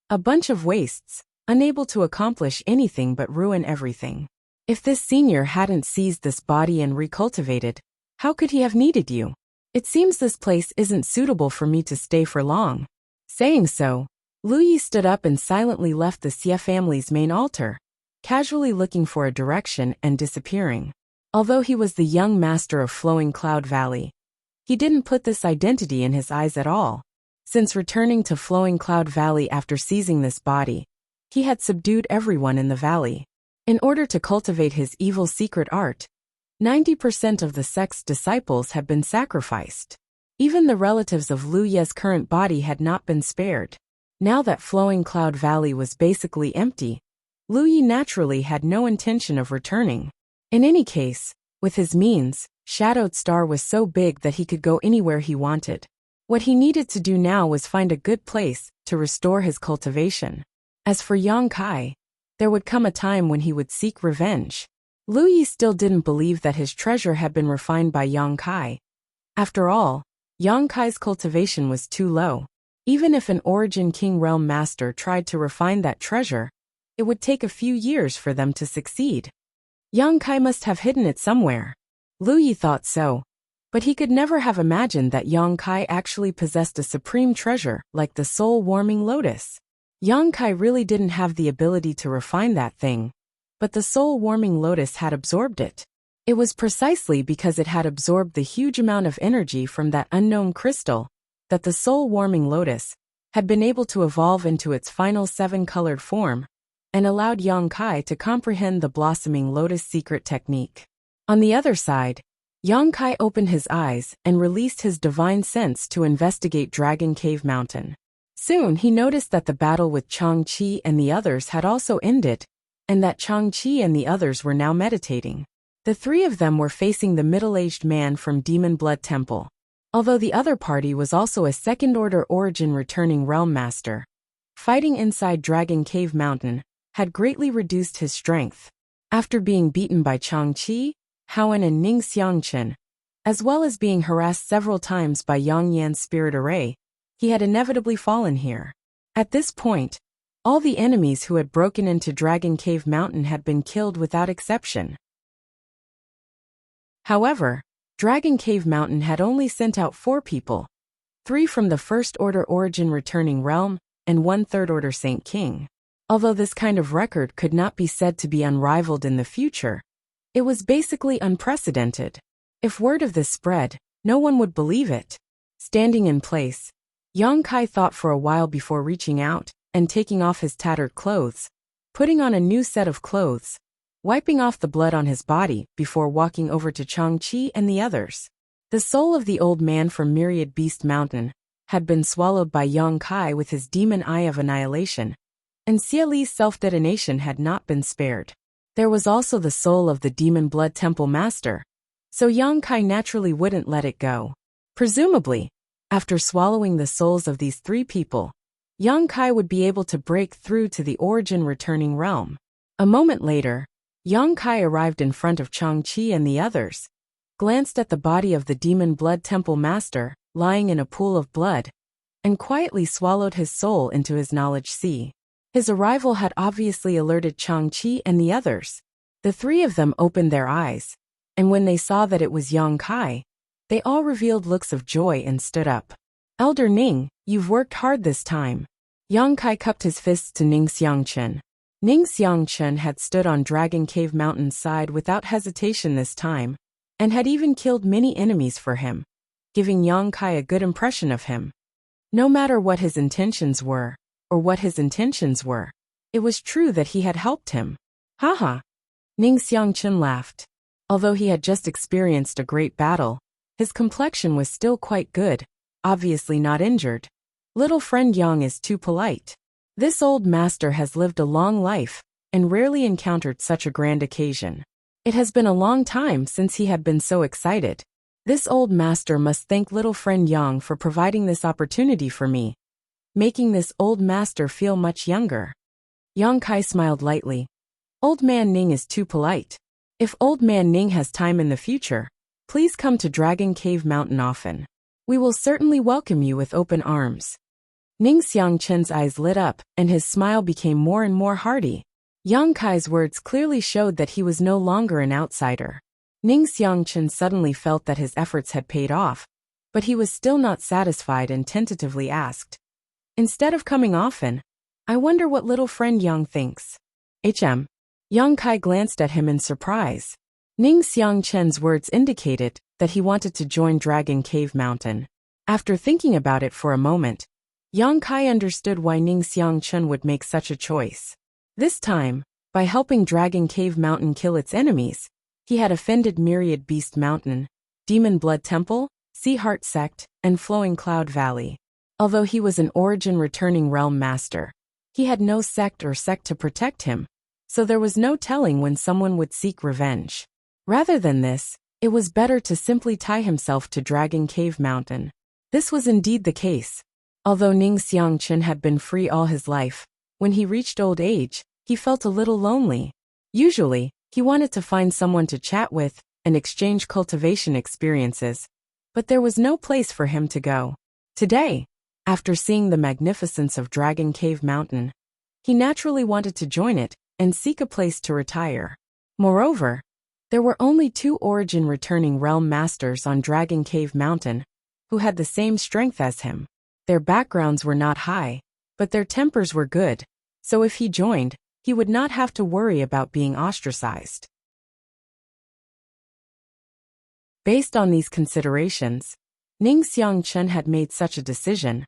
A bunch of wastes, unable to accomplish anything but ruin everything. If this senior hadn't seized this body and recultivated, how could he have needed you? It seems this place isn't suitable for me to stay for long. Saying so, Lu Yi stood up and silently left the Xie family's main altar, casually looking for a direction and disappearing. Although he was the young master of Flowing Cloud Valley, he didn't put this identity in his eyes at all. Since returning to Flowing Cloud Valley after seizing this body, he had subdued everyone in the valley. In order to cultivate his evil secret art, 90% of the sect's disciples had been sacrificed. Even the relatives of Lu Ye's current body had not been spared. Now that Flowing Cloud Valley was basically empty, Lu Yi naturally had no intention of returning. In any case, with his means, Shadowed Star was so big that he could go anywhere he wanted. What he needed to do now was find a good place to restore his cultivation. As for Yang Kai, there would come a time when he would seek revenge. Lu Yi still didn't believe that his treasure had been refined by Yang Kai. After all, Yang Kai's cultivation was too low. Even if an Origin King Realm Master tried to refine that treasure, it would take a few years for them to succeed. Yang Kai must have hidden it somewhere. Lu Yi thought so, but he could never have imagined that Yang Kai actually possessed a supreme treasure like the soul-warming lotus. Yang Kai really didn't have the ability to refine that thing, but the soul-warming lotus had absorbed it. It was precisely because it had absorbed the huge amount of energy from that unknown crystal that the soul-warming lotus had been able to evolve into its final 7-colored form and allowed Yang Kai to comprehend the blossoming lotus secret technique. On the other side, Yang Kai opened his eyes and released his divine sense to investigate Dragon Cave Mountain. Soon he noticed that the battle with Changqi and the others had also ended, and that Changqi and the others were now meditating. The three of them were facing the middle-aged man from Demon Blood Temple. Although the other party was also a second-order origin returning realm master, fighting inside Dragon Cave Mountain had greatly reduced his strength. After being beaten by Changqi, Haoan and Ning Xiangchen, as well as being harassed several times by Yang Yan's spirit array, he had inevitably fallen here. At this point, All the enemies who had broken into Dragon Cave Mountain had been killed without exception. However, Dragon Cave Mountain had only sent out 4 people, 3 from the First Order Origin Returning Realm, and 1 Third Order Saint King. Although this kind of record could not be said to be unrivaled in the future, it was basically unprecedented. If word of this spread, no one would believe it. Standing in place, Yang Kai thought for a while before reaching out and taking off his tattered clothes, putting on a new set of clothes, wiping off the blood on his body before walking over to Changqi and the others. The soul of the old man from Myriad Beast Mountain had been swallowed by Yang Kai with his demon eye of annihilation, and Xie Li's self-detonation had not been spared. There was also the soul of the Demon Blood Temple Master, so Yang Kai naturally wouldn't let it go. Presumably, after swallowing the souls of these 3 people, Yang Kai would be able to break through to the Origin Returning Realm. A moment later, Yang Kai arrived in front of Changqi and the others, glanced at the body of the Demon Blood Temple Master, lying in a pool of blood, and quietly swallowed his soul into his knowledge sea. His arrival had obviously alerted Changqi and the others. The 3 of them opened their eyes, and when they saw that it was Yang Kai, they all revealed looks of joy and stood up. Elder Ning, you've worked hard this time. Yang Kai cupped his fists to Ning Xiangchen. Ning Xiangchen had stood on Dragon Cave Mountain's side without hesitation this time, and had even killed many enemies for him, giving Yang Kai a good impression of him. No matter what his intentions were, it was true that he had helped him. Haha. Ning Xiangchen laughed. Although he had just experienced a great battle, his complexion was still quite good, obviously not injured. Little friend Yang is too polite. This old master has lived a long life, and rarely encountered such a grand occasion. It has been a long time since he had been so excited. This old master must thank little friend Yang for providing this opportunity for me, making this old master feel much younger. Yang Kai smiled lightly. Old man Ning is too polite. If old man Ning has time in the future, please come to Dragon Cave Mountain often. We will certainly welcome you with open arms. Ning Xiangchen's eyes lit up, and his smile became more and more hearty. Yang Kai's words clearly showed that he was no longer an outsider. Ning Xiangchen suddenly felt that his efforts had paid off, but he was still not satisfied and tentatively asked, instead of coming often, I wonder what little friend Yang thinks. Yang Kai glanced at him in surprise. Ning Xiangchen's words indicated that he wanted to join Dragon Cave Mountain. After thinking about it for a moment, Yang Kai understood why Ning Xiangchen would make such a choice. This time, by helping Dragon Cave Mountain kill its enemies, he had offended Myriad Beast Mountain, Demon Blood Temple, Sea Heart Sect, and Flowing Cloud Valley. Although he was an Origin Returning Realm Master, he had no sect to protect him, so there was no telling when someone would seek revenge. Rather than this, it was better to simply tie himself to Dragon Cave Mountain. This was indeed the case. Although Ning Xiangchen had been free all his life, when he reached old age, he felt a little lonely. Usually, he wanted to find someone to chat with and exchange cultivation experiences, but there was no place for him to go. Today, after seeing the magnificence of Dragon Cave Mountain, he naturally wanted to join it and seek a place to retire. Moreover, there were only 2 Origin Returning Realm Masters on Dragon Cave Mountain who had the same strength as him. Their backgrounds were not high, but their tempers were good, so if he joined, he would not have to worry about being ostracized. Based on these considerations, Ning Xiangchen had made such a decision,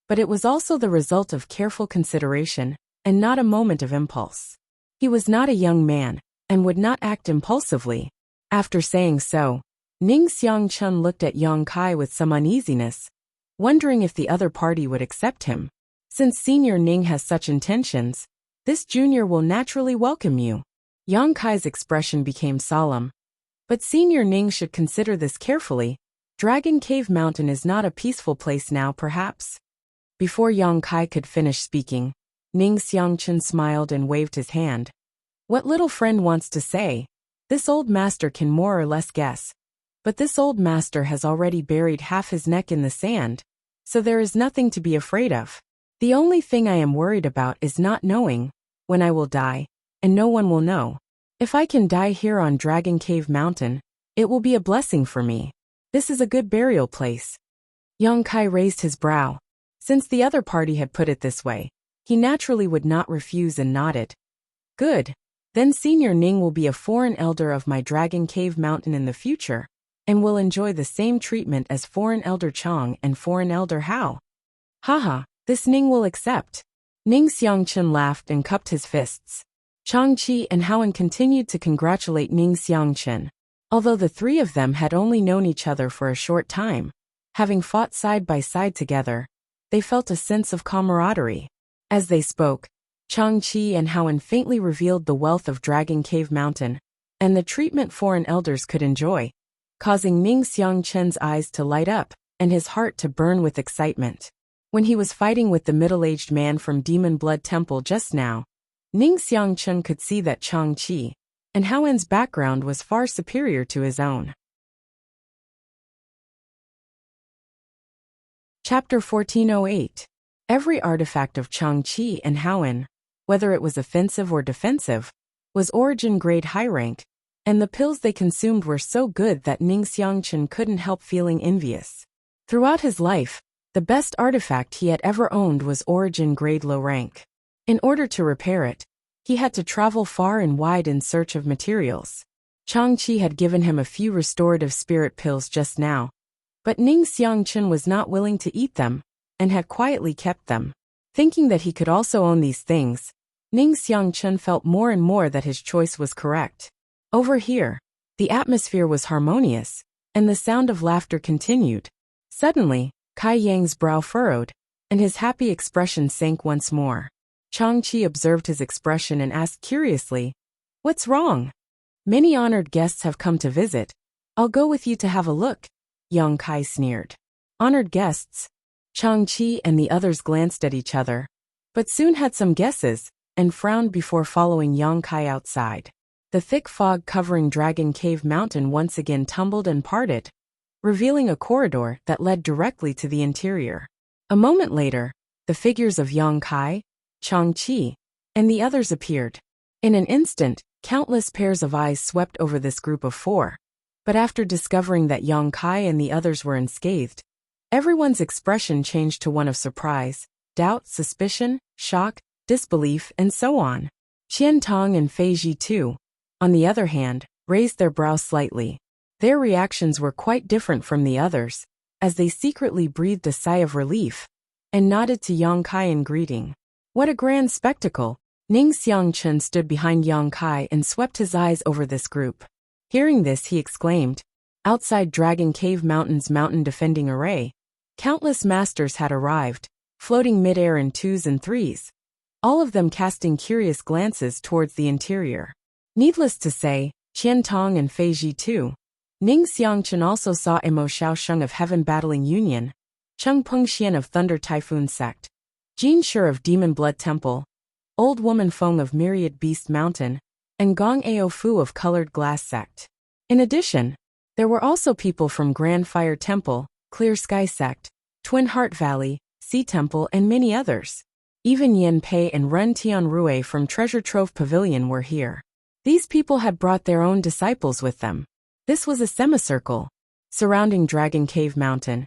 but it was also the result of careful consideration and not a moment of impulse. He was not a young man and would not act impulsively. After saying so, Ning Xiangchen looked at Yang Kai with some uneasiness, wondering if the other party would accept him. Since Senior Ning has such intentions, this junior will naturally welcome you. Yang Kai's expression became solemn. But Senior Ning should consider this carefully. Dragon Cave Mountain is not a peaceful place now, perhaps. Before Yang Kai could finish speaking, Ning Xiangchen smiled and waved his hand. What little friend wants to say, this old master can more or less guess. But this old master has already buried half his neck in the sand, so there is nothing to be afraid of. The only thing I am worried about is not knowing when I will die, and no one will know. If I can die here on Dragon Cave Mountain, it will be a blessing for me. This is a good burial place. Yang Kai raised his brow. Since the other party had put it this way, he naturally would not refuse and nodded. Good. Then Senior Ning will be a foreign elder of my Dragon Cave Mountain in the future, and will enjoy the same treatment as foreign elder Chang and foreign elder Hao. Haha, this Ning will accept. Ning Xiangchen laughed and cupped his fists. Chang Qi and Haoan continued to congratulate Ning Xiangchen. Although the three of them had only known each other for a short time, having fought side by side together, they felt a sense of camaraderie. As they spoke, Chang Qi and Haoan faintly revealed the wealth of Dragon Cave Mountain, and the treatment foreign elders could enjoy, causing Ning Xiangchen's eyes to light up, and his heart to burn with excitement. When he was fighting with the middle-aged man from Demon Blood Temple just now, Ning Xiangchen could see that Chang Qi and Haoan's background was far superior to his own. Chapter 1408. Every artifact of Chang Qi and Haoan, whether it was offensive or defensive, was origin grade high rank, and the pills they consumed were so good that Ning Xiangchen couldn't help feeling envious. Throughout his life, the best artifact he had ever owned was origin grade low rank. In order to repair it, he had to travel far and wide in search of materials. Chang Qi had given him a few restorative spirit pills just now, but Ning Xiangchen was not willing to eat them, and had quietly kept them. Thinking that he could also own these things, Ning Xiangchen felt more and more that his choice was correct. Over here, the atmosphere was harmonious, and the sound of laughter continued. Suddenly, Kai Yang's brow furrowed, and his happy expression sank once more. Chang Qi observed his expression and asked curiously, "What's wrong?" "Many honored guests have come to visit. I'll go with you to have a look," Yang Kai sneered. Honored guests? Chang Qi and the others glanced at each other, but soon had some guesses, and frowned before following Yang Kai outside. The thick fog covering Dragon Cave Mountain once again tumbled and parted, revealing a corridor that led directly to the interior. A moment later, the figures of Yang Kai, Chang Qi, and the others appeared. In an instant, countless pairs of eyes swept over this group of four, but after discovering that Yang Kai and the others were unscathed, everyone's expression changed to one of surprise, doubt, suspicion, shock, disbelief, and so on. Qian Tong and Fei Ji too, on the other hand, raised their brows slightly. Their reactions were quite different from the others, as they secretly breathed a sigh of relief, and nodded to Yang Kai in greeting. What a grand spectacle! Ning Xiangchen stood behind Yang Kai and swept his eyes over this group. Hearing this, he exclaimed. Outside Dragon Cave Mountain's mountain defending array, countless masters had arrived, floating midair in twos and threes, all of them casting curious glances towards the interior. Needless to say, Qian Tong and Fei Ji too. Ning Xiangchen also saw Mo Shaosheng of Heaven Battling Union, Cheng Pengxian of Thunder Typhoon Sect, Jin Shi of Demon Blood Temple, Old Woman Feng of Myriad Beast Mountain, and Gong Ao Fu of Colored Glass Sect. In addition, there were also people from Grand Fire Temple, Clear Sky Sect, Twin Heart Valley, Sea Temple, and many others. Even Yin Pei and Ren Tianrui from Treasure Trove Pavilion were here. These people had brought their own disciples with them. This was a semicircle surrounding Dragon Cave Mountain.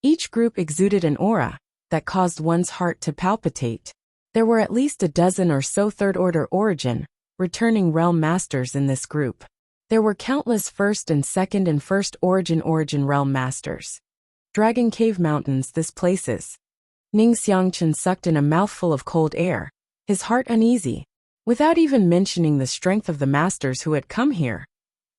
Each group exuded an aura that caused one's heart to palpitate. There were at least a dozen or so third-order origin, returning realm masters in this group. There were countless first and second and first origin realm masters. Dragon Cave Mountains, this places. Ning Xiangchen sucked in a mouthful of cold air, his heart uneasy, without even mentioning the strength of the masters who had come here.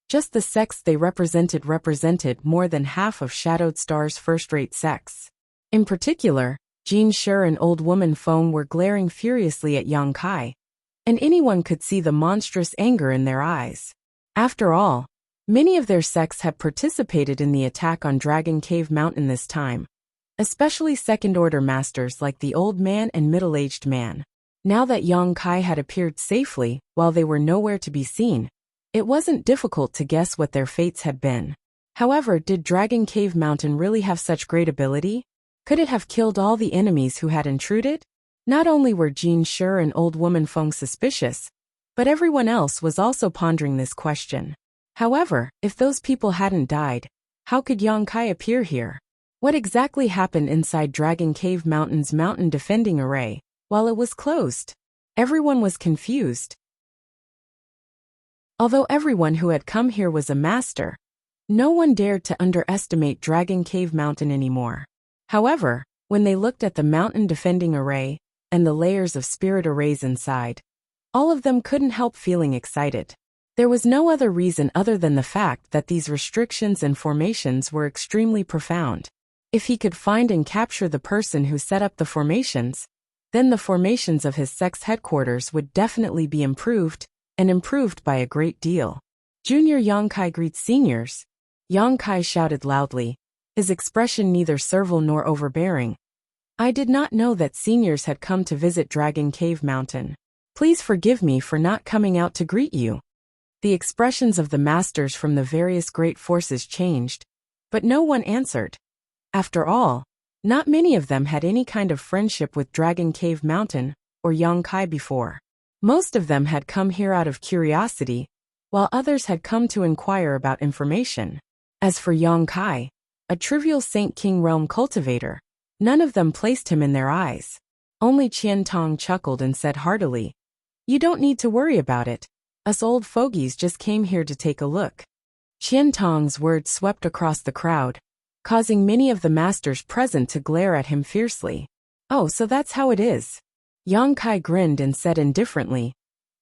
Just the sects they represented more than half of Shadowed Star's first-rate sects. In particular, Jin Shi and Old Woman Feng were glaring furiously at Yang Kai, and anyone could see the monstrous anger in their eyes. After all, many of their sects had participated in the attack on Dragon Cave Mountain this time, especially second-order masters like the Old Man and Middle-Aged Man. Now that Yang Kai had appeared safely while they were nowhere to be seen, it wasn't difficult to guess what their fates had been. However, did Dragon Cave Mountain really have such great ability? Could it have killed all the enemies who had intruded? Not only were Jin Shi and Old Woman Feng suspicious, but everyone else was also pondering this question. However, if those people hadn't died, how could Yang Kai appear here? What exactly happened inside Dragon Cave Mountain's mountain defending array while it was closed? Everyone was confused. Although everyone who had come here was a master, no one dared to underestimate Dragon Cave Mountain anymore. However, when they looked at the mountain defending array and the layers of spirit arrays inside, all of them couldn't help feeling excited. There was no other reason other than the fact that these restrictions and formations were extremely profound. If he could find and capture the person who set up the formations, then the formations of his sect's headquarters would definitely be improved, and improved by a great deal. Junior Yang Kai greets seniors. Yang Kai shouted loudly, his expression neither servile nor overbearing. I did not know that seniors had come to visit Dragon Cave Mountain. Please forgive me for not coming out to greet you. The expressions of the masters from the various great forces changed, but no one answered. After all, not many of them had any kind of friendship with Dragon Cave Mountain or Yang Kai before. Most of them had come here out of curiosity, while others had come to inquire about information. As for Yang Kai, a trivial Saint King realm cultivator, none of them placed him in their eyes. Only Qian Tong chuckled and said heartily, "You don't need to worry about it. Us old fogies just came here to take a look." Qian Tong's words swept across the crowd, causing many of the masters present to glare at him fiercely. Oh, so that's how it is. Yang Kai grinned and said indifferently,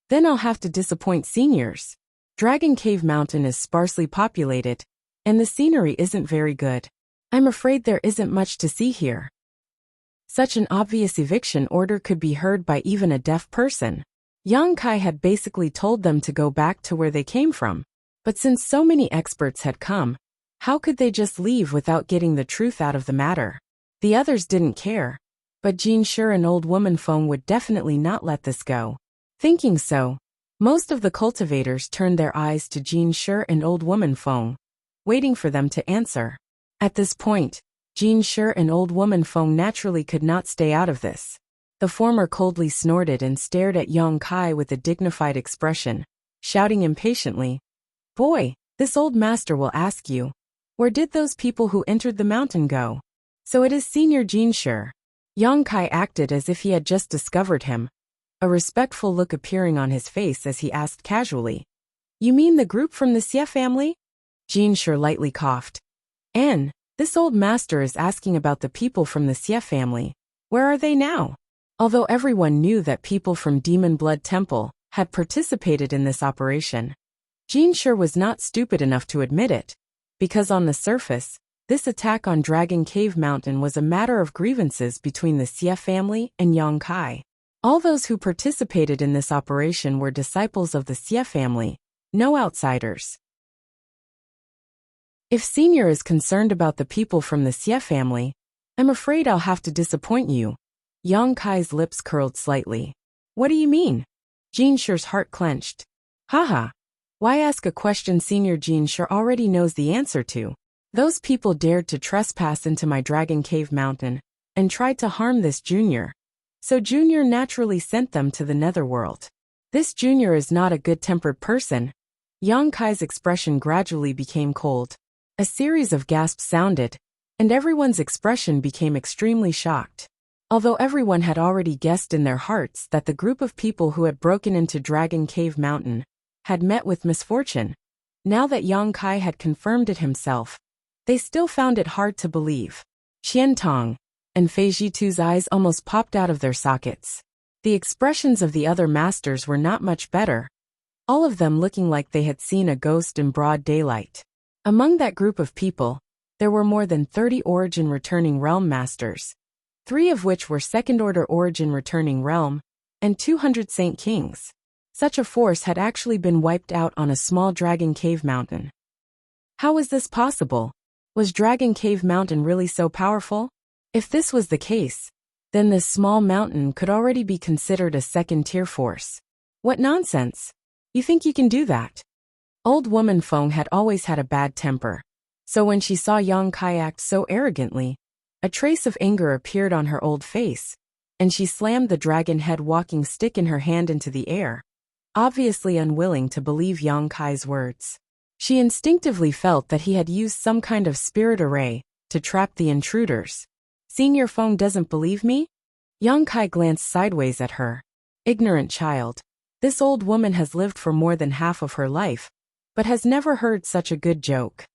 "Then I'll have to disappoint seniors. Dragon Cave Mountain is sparsely populated, and the scenery isn't very good. I'm afraid there isn't much to see here." Such an obvious eviction order could be heard by even a deaf person. Yang Kai had basically told them to go back to where they came from. But since so many experts had come, how could they just leave without getting the truth out of the matter? The others didn't care, but Jin Shi and Old Woman Feng would definitely not let this go. Thinking so, most of the cultivators turned their eyes to Jin Shi and Old Woman Feng, waiting for them to answer. At this point, Jin Shi and Old Woman Feng naturally could not stay out of this. The former coldly snorted and stared at Yang Kai with a dignified expression, shouting impatiently, "Boy, this old master will ask you, where did those people who entered the mountain go? So it is Senior Jin Shi." Yang Kai acted as if he had just discovered him, a respectful look appearing on his face as he asked casually, "You mean the group from the Xie family?" Jin Shi lightly coughed. This old master is asking about the people from the Xie family. Where are they now?" Although everyone knew that people from Demon Blood Temple had participated in this operation, Jin Shi was not stupid enough to admit it, because on the surface, this attack on Dragon Cave Mountain was a matter of grievances between the Xie family and Yang Kai. All those who participated in this operation were disciples of the Xie family, no outsiders. If Senior is concerned about the people from the Xie family, I'm afraid I'll have to disappoint you. Yang Kai's lips curled slightly. What do you mean? Jin Shi's heart clenched. Haha. Why ask a question Senior Jin Shi already knows the answer to? Those people dared to trespass into my Dragon Cave Mountain and tried to harm this Junior. So Junior naturally sent them to the netherworld. This Junior is not a good-tempered person. Yang Kai's expression gradually became cold. A series of gasps sounded, and everyone's expression became extremely shocked. Although everyone had already guessed in their hearts that the group of people who had broken into Dragon Cave Mountain had met with misfortune, now that Yang Kai had confirmed it himself, they still found it hard to believe. Qian Tong and Fei Jitu's eyes almost popped out of their sockets. The expressions of the other masters were not much better, all of them looking like they had seen a ghost in broad daylight. Among that group of people, there were more than 30 Origin Returning Realm Masters, 3 of which were Second-Order Origin Returning Realm, and 200 Saint Kings. Such a force had actually been wiped out on a small Dragon Cave Mountain. How was this possible? Was Dragon Cave Mountain really so powerful? If this was the case, then this small mountain could already be considered a second-tier force. What nonsense! You think you can do that? Old Woman Feng had always had a bad temper, so when she saw Yang Kai act so arrogantly, a trace of anger appeared on her old face, and she slammed the dragon head walking stick in her hand into the air, obviously unwilling to believe Yang Kai's words. She instinctively felt that he had used some kind of spirit array to trap the intruders. Senior Feng doesn't believe me? Yang Kai glanced sideways at her. Ignorant child. This old woman has lived for more than half of her life, but has never heard such a good joke.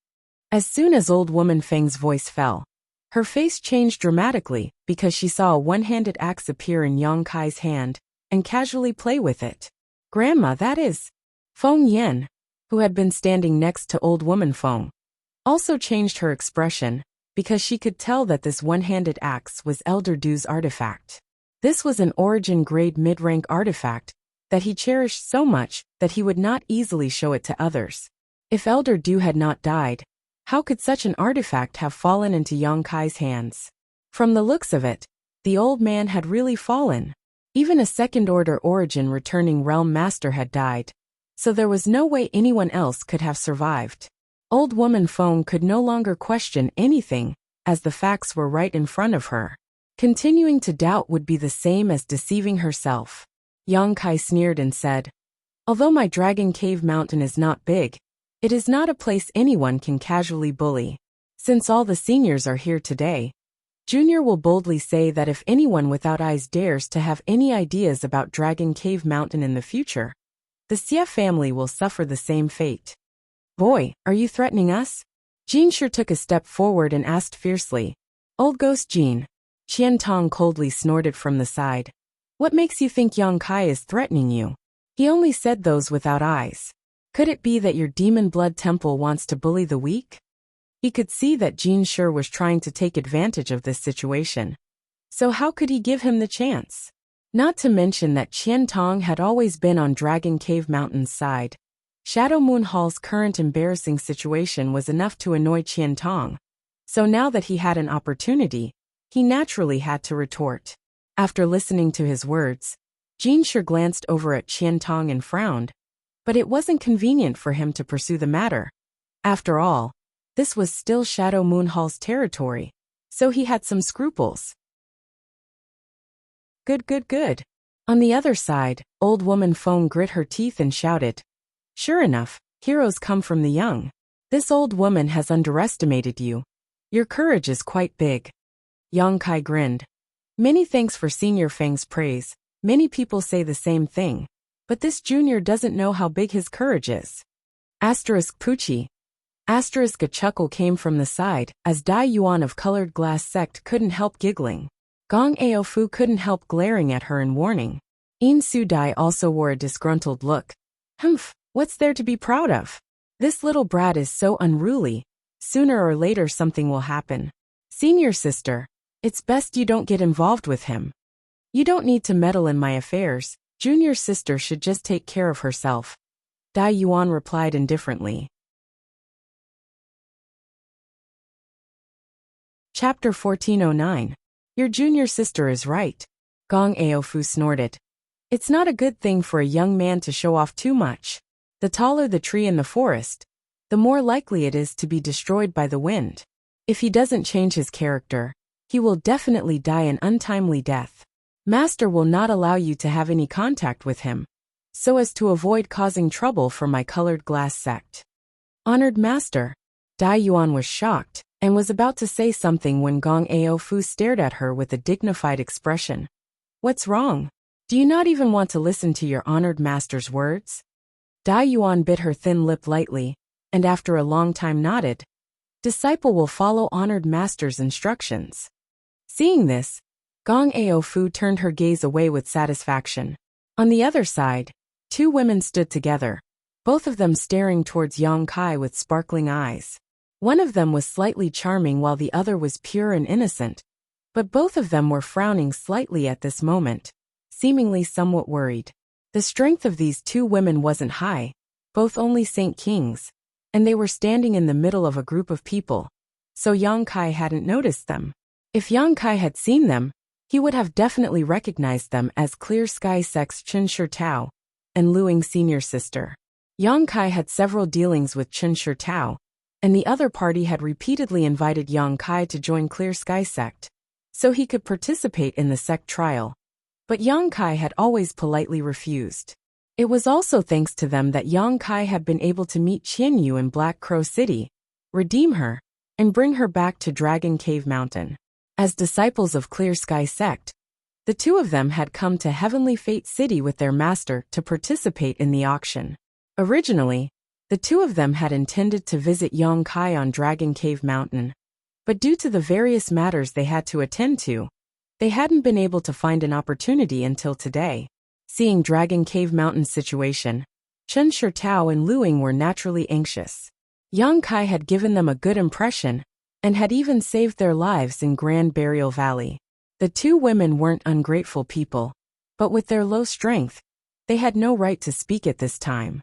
As soon as old woman Feng's voice fell, her face changed dramatically because she saw a one-handed axe appear in Yang Kai's hand and casually play with it. Grandma, that is. Feng Yan, who had been standing next to old woman Feng, also changed her expression because she could tell that this one-handed axe was Elder Du's artifact. This was an origin-grade mid-rank artifact that he cherished so much that he would not easily show it to others. If Elder Du had not died, how could such an artifact have fallen into Yang Kai's hands? From the looks of it, the old man had really fallen. Even a second-order origin returning realm master had died, so there was no way anyone else could have survived. Old woman Feng could no longer question anything, as the facts were right in front of her. Continuing to doubt would be the same as deceiving herself. Yang Kai sneered and said, "Although my Dragon Cave Mountain is not big, it is not a place anyone can casually bully. Since all the seniors are here today, Junior will boldly say that if anyone without eyes dares to have any ideas about Dragon Cave Mountain in the future, the Xie family will suffer the same fate." "Boy, are you threatening us?" Jean Sure took a step forward and asked fiercely. "Old Ghost Jean." Qian Tong coldly snorted from the side. "What makes you think Yang Kai is threatening you? He only said those without eyes. Could it be that your demon blood temple wants to bully the weak?" He could see that Jean Sure was trying to take advantage of this situation. So how could he give him the chance? Not to mention that Qian Tong had always been on Dragon Cave Mountain's side. Shadow Moon Hall's current embarrassing situation was enough to annoy Qian Tong. So now that he had an opportunity, he naturally had to retort. After listening to his words, Jean Sure glanced over at Qian Tong and frowned, but it wasn't convenient for him to pursue the matter. After all, this was still Shadow Moon Hall's territory, so he had some scruples. Good. On the other side, old woman Feng grit her teeth and shouted, "Sure enough, heroes come from the young. This old woman has underestimated you. Your courage is quite big." Yang Kai grinned. "Many thanks for Senior Feng's praise. Many people say the same thing, but this junior doesn't know how big his courage is." Poochie. A chuckle came from the side, as Dai Yuan of Colored Glass Sect couldn't help giggling. Gong Aofu couldn't help glaring at her in warning. In Su Dai also wore a disgruntled look. "Humph, what's there to be proud of? This little brat is so unruly. Sooner or later something will happen. Senior sister, it's best you don't get involved with him. You don't need to meddle in my affairs. Junior sister should just take care of herself." Dai Yuan replied indifferently. Chapter 1409. Your junior sister is right. Gong Aofu snorted. It's not a good thing for a young man to show off too much. The taller the tree in the forest, the more likely it is to be destroyed by the wind. If he doesn't change his character, he will definitely die an untimely death. Master will not allow you to have any contact with him, so as to avoid causing trouble for my Colored Glass Sect. Honored Master. Dai Yuan was shocked and was about to say something when Gong Aofu stared at her with a dignified expression. What's wrong? Do you not even want to listen to your honored master's words? Dai Yuan bit her thin lip lightly, and after a long time nodded. Disciple will follow honored master's instructions. Seeing this, Gong Aofu turned her gaze away with satisfaction. On the other side, two women stood together, both of them staring towards Yang Kai with sparkling eyes. One of them was slightly charming while the other was pure and innocent, but both of them were frowning slightly at this moment, seemingly somewhat worried. The strength of these two women wasn't high, both only Saint Kings, and they were standing in the middle of a group of people, so Yang Kai hadn't noticed them. If Yang Kai had seen them, he would have definitely recognized them as Clear Sky Sect's Chen Shi Tao and Luing Senior Sister. Yang Kai had several dealings with Chen Shi Tao, and the other party had repeatedly invited Yang Kai to join Clear Sky Sect, so he could participate in the sect trial. But Yang Kai had always politely refused. It was also thanks to them that Yang Kai had been able to meet Qian Yu in Black Crow City, redeem her, and bring her back to Dragon Cave Mountain. As disciples of Clear Sky Sect, the two of them had come to Heavenly Fate City with their master to participate in the auction. Originally, the two of them had intended to visit Yang Kai on Dragon Cave Mountain, but due to the various matters they had to attend to, they hadn't been able to find an opportunity until today. Seeing Dragon Cave Mountain's situation, Chen Shitao and Lu Ying were naturally anxious. Yang Kai had given them a good impression, and had even saved their lives in Grand Burial Valley. The two women weren't ungrateful people, but with their low strength, they had no right to speak at this time.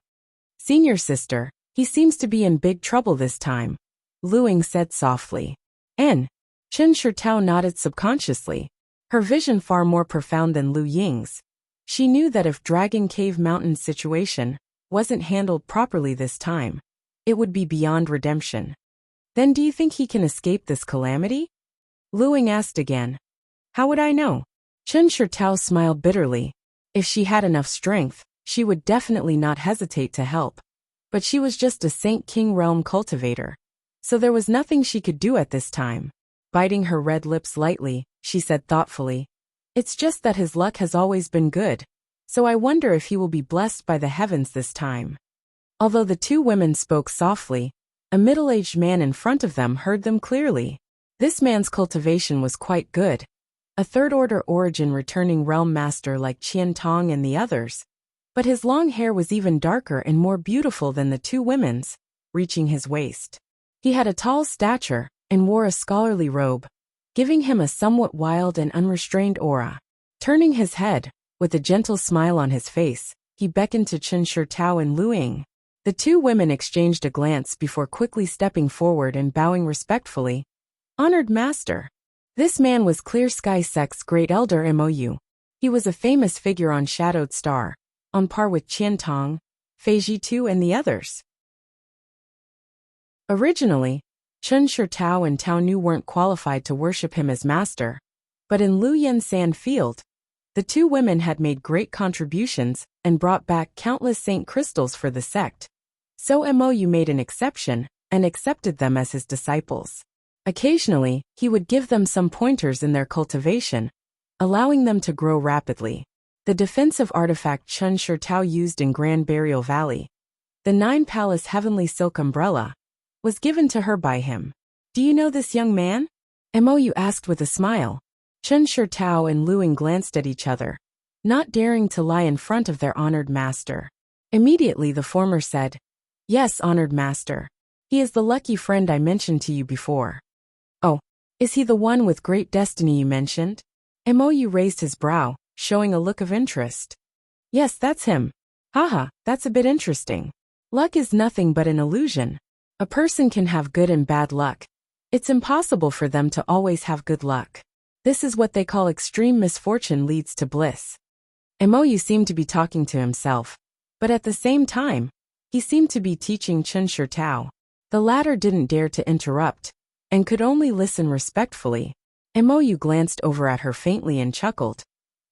"Senior sister, he seems to be in big trouble this time," Lu Ying said softly. And Chen Shitao nodded subconsciously, her vision far more profound than Lu Ying's. She knew that if Dragon Cave Mountain's situation wasn't handled properly this time, it would be beyond redemption. "Then do you think he can escape this calamity?" Lu Ying asked again. "How would I know?" Chen Shitao smiled bitterly. If she had enough strength, she would definitely not hesitate to help. But she was just a Saint King Realm cultivator, so there was nothing she could do at this time. Biting her red lips lightly, she said thoughtfully, "It's just that his luck has always been good, so I wonder if he will be blessed by the heavens this time." Although the two women spoke softly, a middle-aged man in front of them heard them clearly. This man's cultivation was quite good. A third-order origin returning realm master like Qian Tong and the others, but his long hair was even darker and more beautiful than the two women's, reaching his waist. He had a tall stature and wore a scholarly robe, giving him a somewhat wild and unrestrained aura. Turning his head, with a gentle smile on his face, he beckoned to Chen Shitao and Lu Ying. The two women exchanged a glance before quickly stepping forward and bowing respectfully. "Honored master." This man was Clear Sky Sect's great elder Mou. He was a famous figure on Shadowed Star, on par with Qian Tong, Fei Jitu and the others. Originally, Chen Shitao and Tao Nu weren't qualified to worship him as master, but in Lu Yen Sand Field, the two women had made great contributions and brought back countless saint crystals for the sect. So Mou made an exception and accepted them as his disciples. Occasionally, he would give them some pointers in their cultivation, allowing them to grow rapidly. The defensive artifact Chen Shitao used in Grand Burial Valley, the 9-palace heavenly silk umbrella, was given to her by him. "Do you know this young man?" Mou asked with a smile. Chen Shitao and Lu Ying glanced at each other, not daring to lie in front of their honored master. Immediately the former said, "Yes, honored master. He is the lucky friend I mentioned to you before." "Oh, is he the one with great destiny you mentioned?" Mou raised his brow, showing a look of interest. "Yes, that's him. Haha, that's a bit interesting. Luck is nothing but an illusion. A person can have good and bad luck. It's impossible for them to always have good luck. This is what they call extreme misfortune leads to bliss." Mou seemed to be talking to himself, but at the same time, he seemed to be teaching Chen Shitao. The latter didn't dare to interrupt, and could only listen respectfully. Mou glanced over at her faintly and chuckled.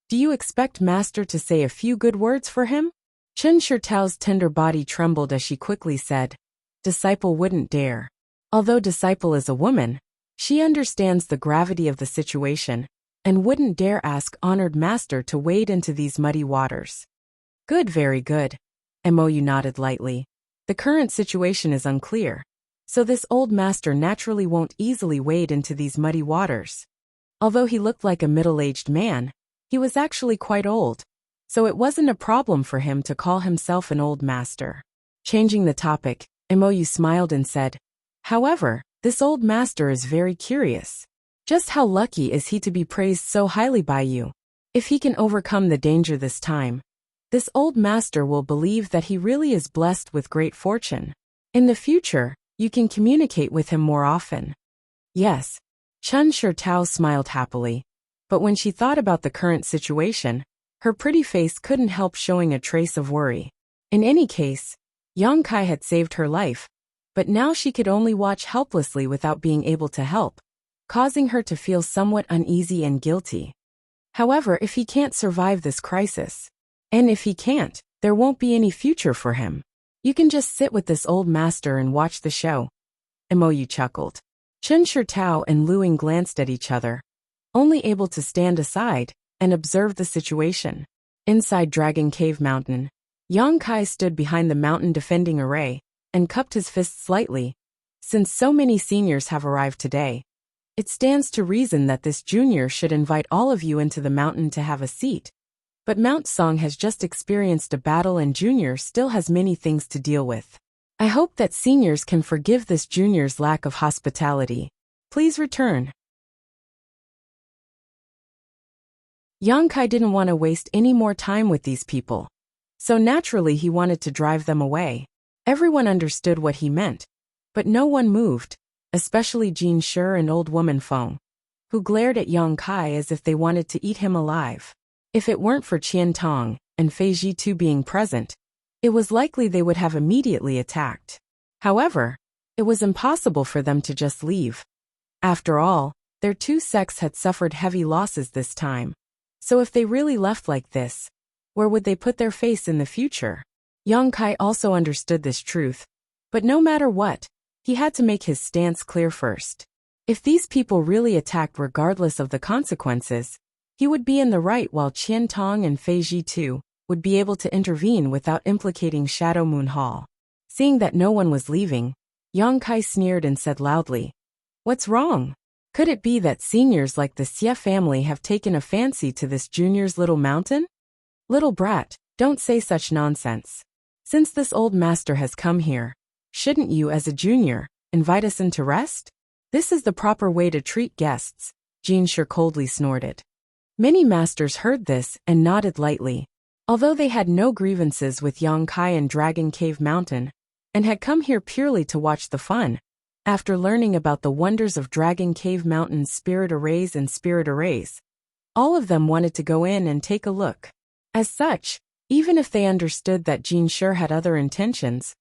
"Do you expect master to say a few good words for him?" Chen Shitao's tender body trembled as she quickly said, "Disciple wouldn't dare." Although disciple is a woman, she understands the gravity of the situation, and wouldn't dare ask honored master to wade into these muddy waters. "Good, very good." Mou nodded lightly. "The current situation is unclear, so this old master naturally won't easily wade into these muddy waters." Although he looked like a middle-aged man, he was actually quite old, so it wasn't a problem for him to call himself an old master. Changing the topic, Mou smiled and said, "However, this old master is very curious. Just how lucky is he to be praised so highly by you? If he can overcome the danger this time, this old master will believe that he really is blessed with great fortune. In the future, you can communicate with him more often." "Yes." Chen Shitao smiled happily, but when she thought about the current situation, her pretty face couldn't help showing a trace of worry. In any case, Yang Kai had saved her life, but now she could only watch helplessly without being able to help, causing her to feel somewhat uneasy and guilty. However, if he can't survive this crisis, and if he can't, there won't be any future for him. You can just sit with this old master and watch the show. Imoyu chuckled. Chen Shirtao and Luing glanced at each other, only able to stand aside and observe the situation. Inside Dragon Cave Mountain, Yang Kai stood behind the mountain defending array and cupped his fists slightly. Since so many seniors have arrived today, it stands to reason that this junior should invite all of you into the mountain to have a seat. But Mount Song has just experienced a battle and junior still has many things to deal with. I hope that seniors can forgive this junior's lack of hospitality. Please return. Yang Kai didn't want to waste any more time with these people, so naturally he wanted to drive them away. Everyone understood what he meant, but no one moved, especially Jin Shi and old woman Feng, who glared at Yang Kai as if they wanted to eat him alive. If it weren't for Qian Tong and Fei Jitu being present, it was likely they would have immediately attacked. However, it was impossible for them to just leave. After all, their two sects had suffered heavy losses this time. So if they really left like this, where would they put their face in the future? Yang Kai also understood this truth, but no matter what, he had to make his stance clear first. If these people really attacked regardless of the consequences, he would be in the right while Qian Tong and Fei Jitu would be able to intervene without implicating Shadow Moon Hall. Seeing that no one was leaving, Yang Kai sneered and said loudly, "What's wrong? Could it be that seniors like the Xie family have taken a fancy to this junior's little mountain? Little brat, don't say such nonsense. Since this old master has come here, shouldn't you as a junior invite us in to rest? This is the proper way to treat guests," Jin Shi coldly snorted. Many masters heard this and nodded lightly. Although they had no grievances with Yang Kai and Dragon Cave Mountain, and had come here purely to watch the fun, after learning about the wonders of Dragon Cave Mountain's spirit arrays and spirit arrays, all of them wanted to go in and take a look. As such, even if they understood that Jin Shi had other intentions,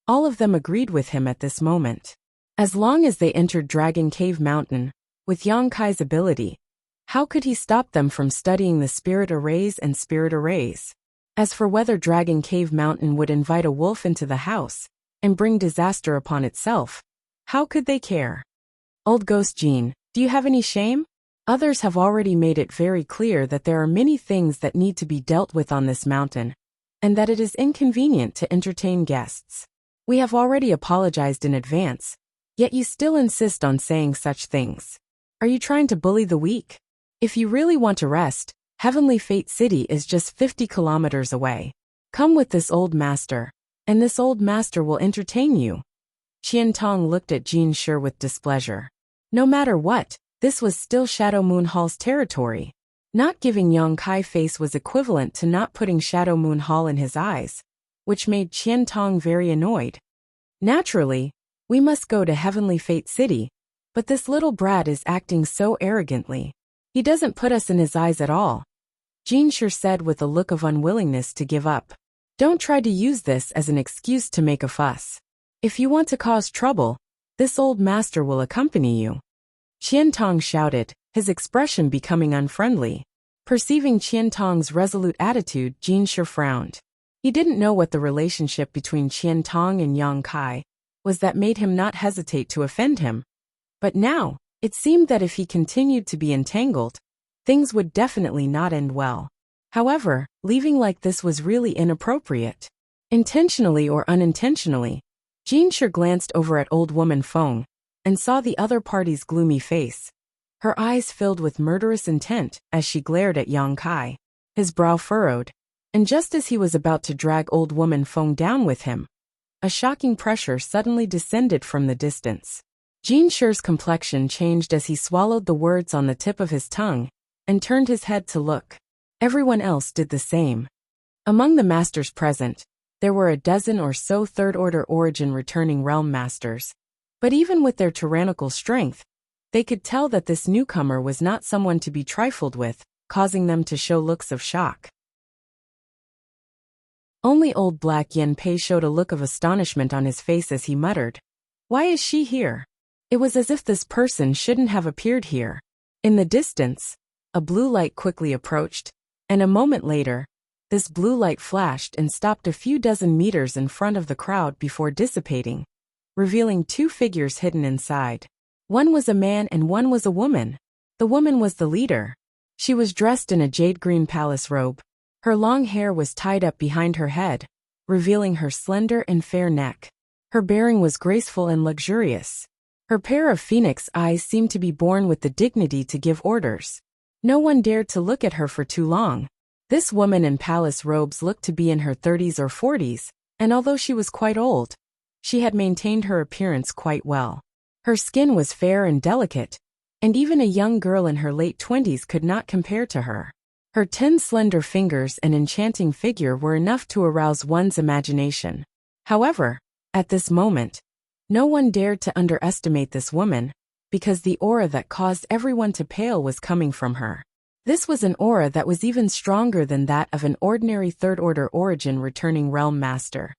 all of them agreed with him at this moment. As long as they entered Dragon Cave Mountain, with Yang Kai's ability, how could he stop them from studying the spirit arrays and spirit arrays? As for whether Dragon Cave Mountain would invite a wolf into the house and bring disaster upon itself, how could they care? Old Ghost Jean, do you have any shame? Others have already made it very clear that there are many things that need to be dealt with on this mountain, and that it is inconvenient to entertain guests. We have already apologized in advance, yet you still insist on saying such things. Are you trying to bully the weak? If you really want to rest, Heavenly Fate City is just 50 kilometers away. Come with this old master, and this old master will entertain you. Qian Tong looked at Jin Shi with displeasure. No matter what, this was still Shadow Moon Hall's territory. Not giving Yang Kai face was equivalent to not putting Shadow Moon Hall in his eyes, which made Qian Tong very annoyed. Naturally, we must go to Heavenly Fate City, but this little brat is acting so arrogantly. He doesn't put us in his eyes at all, Jin Shi said with a look of unwillingness to give up. Don't try to use this as an excuse to make a fuss. If you want to cause trouble, this old master will accompany you. Qian Tong shouted, his expression becoming unfriendly. Perceiving Qian Tong's resolute attitude, Jin Shi frowned. He didn't know what the relationship between Qian Tong and Yang Kai was that made him not hesitate to offend him. But now, it seemed that if he continued to be entangled, things would definitely not end well. However, leaving like this was really inappropriate. Intentionally or unintentionally, Jin Shi glanced over at old woman Feng and saw the other party's gloomy face. Her eyes filled with murderous intent as she glared at Yang Kai. His brow furrowed, and just as he was about to drag old woman Feng down with him, a shocking pressure suddenly descended from the distance. Jin Shi's complexion changed as he swallowed the words on the tip of his tongue and turned his head to look. Everyone else did the same. Among the masters present, there were a dozen or so third-order origin returning realm masters. But even with their tyrannical strength, they could tell that this newcomer was not someone to be trifled with, causing them to show looks of shock. Only old Black Yen Pei showed a look of astonishment on his face as he muttered, "Why is she here? It was as if this person shouldn't have appeared here. In the distance, a blue light quickly approached, and a moment later, this blue light flashed and stopped a few dozen meters in front of the crowd before dissipating, revealing two figures hidden inside. One was a man and one was a woman. The woman was the leader. She was dressed in a jade-green palace robe. Her long hair was tied up behind her head, revealing her slender and fair neck. Her bearing was graceful and luxurious. Her pair of phoenix eyes seemed to be born with the dignity to give orders. No one dared to look at her for too long. This woman in palace robes looked to be in her 30s or 40s, and although she was quite old, she had maintained her appearance quite well. Her skin was fair and delicate, and even a young girl in her late 20s could not compare to her. Her 10 slender fingers and enchanting figure were enough to arouse one's imagination. However, at this moment, no one dared to underestimate this woman, because the aura that caused everyone to pale was coming from her. This was an aura that was even stronger than that of an ordinary third-order origin returning realm master.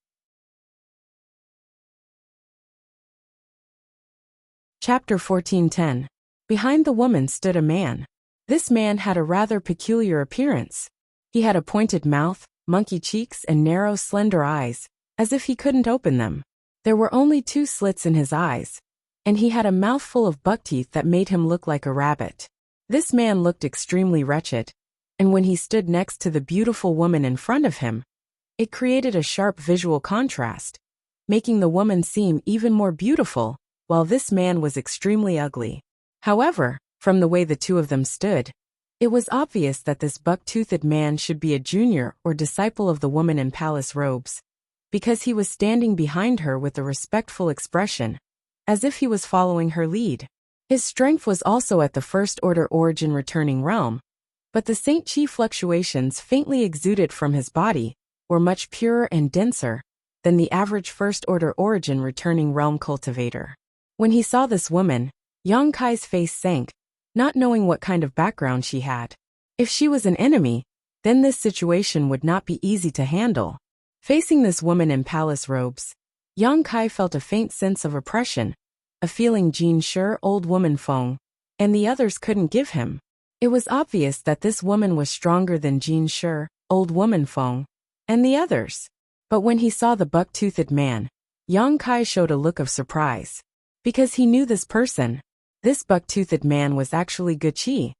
Chapter 14:10. Behind the woman stood a man. This man had a rather peculiar appearance. He had a pointed mouth, monkey cheeks, and narrow, slender eyes, as if he couldn't open them. There were only 2 slits in his eyes, and he had a mouthful of buck teeth that made him look like a rabbit. This man looked extremely wretched, and when he stood next to the beautiful woman in front of him, it created a sharp visual contrast, making the woman seem even more beautiful, while this man was extremely ugly. However, from the way the two of them stood, it was obvious that this buck-toothed man should be a junior or disciple of the woman in palace robes, because he was standing behind her with a respectful expression, as if he was following her lead. His strength was also at the first-order origin returning realm, but the Saint Chi fluctuations faintly exuded from his body were much purer and denser than the average first-order origin returning realm cultivator. When he saw this woman, Yang Kai's face sank, not knowing what kind of background she had. If she was an enemy, then this situation would not be easy to handle. Facing this woman in palace robes, Yang Kai felt a faint sense of oppression, a feeling Jin Shi, old woman Feng, and the others couldn't give him. It was obvious that this woman was stronger than Jin Shi, old woman Feng, and the others. But when he saw the buck-toothed man, Yang Kai showed a look of surprise. Because he knew this person. This buck-toothed man was actually Guqi,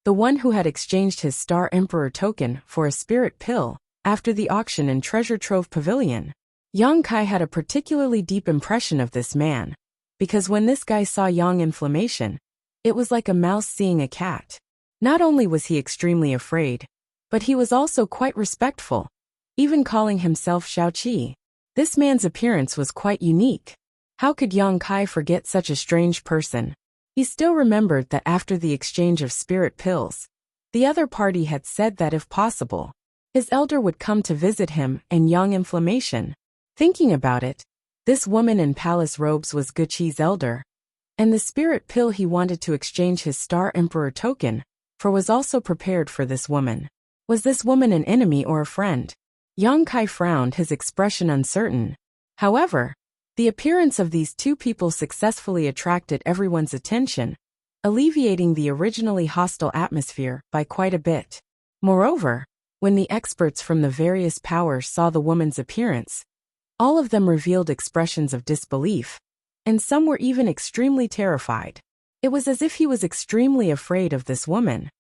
the one who had exchanged his Star Emperor token for a spirit pill after the auction in Treasure Trove Pavilion. Yang Kai had a particularly deep impression of this man, because when this guy saw Yang inflammation, it was like a mouse seeing a cat. Not only was he extremely afraid, but he was also quite respectful, even calling himself Xiaoqi. This man's appearance was quite unique. How could Yang Kai forget such a strange person? He still remembered that after the exchange of spirit pills, the other party had said that if possible, his elder would come to visit him and Yang inflammation. Thinking about it, this woman in palace robes was Guqi's elder, and the spirit pill he wanted to exchange his Star Emperor token for was also prepared for this woman. Was this woman an enemy or a friend? Yang Kai frowned, his expression uncertain. However, the appearance of these two people successfully attracted everyone's attention, alleviating the originally hostile atmosphere by quite a bit. Moreover, when the experts from the various powers saw the woman's appearance, all of them revealed expressions of disbelief, and some were even extremely terrified. It was as if he was extremely afraid of this woman.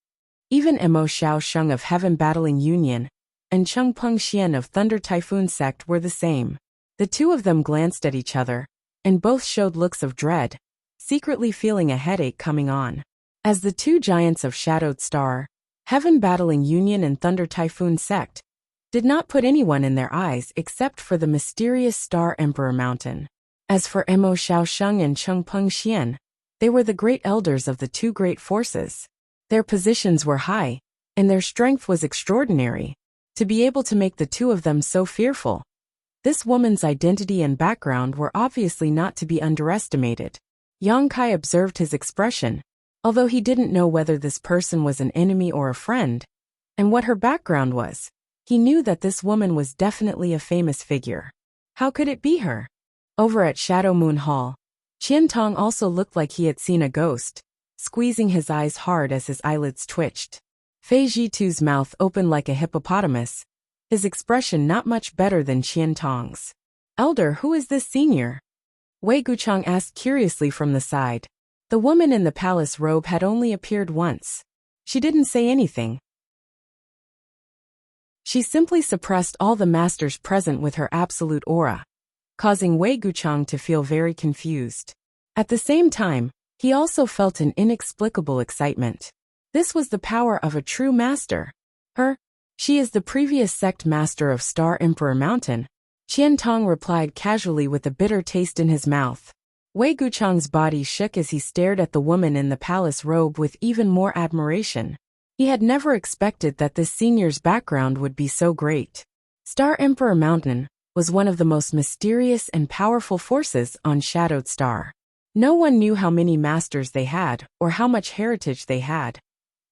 Even Mo Xiao Sheng of Heaven Battling Union and Cheng Peng Xian of Thunder Typhoon Sect were the same. The two of them glanced at each other, and both showed looks of dread, secretly feeling a headache coming on. As the two giants of Shadowed Star, Heaven Battling Union and Thunder Typhoon Sect, did not put anyone in their eyes except for the mysterious Star Emperor Mountain. As for Mo Xiao Sheng and Cheng Peng Xian, they were the great elders of the two great forces. Their positions were high, and their strength was extraordinary. To be able to make the two of them so fearful, this woman's identity and background were obviously not to be underestimated. Yang Kai observed his expression, although he didn't know whether this person was an enemy or a friend, and what her background was. He knew that this woman was definitely a famous figure. How could it be her? Over at Shadow Moon Hall, Qiantong also looked like he had seen a ghost, squeezing his eyes hard as his eyelids twitched. Fei Jitu's mouth opened like a hippopotamus, his expression not much better than Qiantong's. "Elder, who is this senior?" Wei Guchang asked curiously from the side. The woman in the palace robe had only appeared once. She didn't say anything. She simply suppressed all the masters present with her absolute aura, causing Wei Guchang to feel very confused. At the same time, he also felt an inexplicable excitement. This was the power of a true master. She is the previous sect master of Star Emperor Mountain, Qiantong replied casually with a bitter taste in his mouth. Wei Guchang's body shook as he stared at the woman in the palace robe with even more admiration. He had never expected that this senior's background would be so great. Star Emperor Mountain was one of the most mysterious and powerful forces on Shadowed Star. No one knew how many masters they had or how much heritage they had,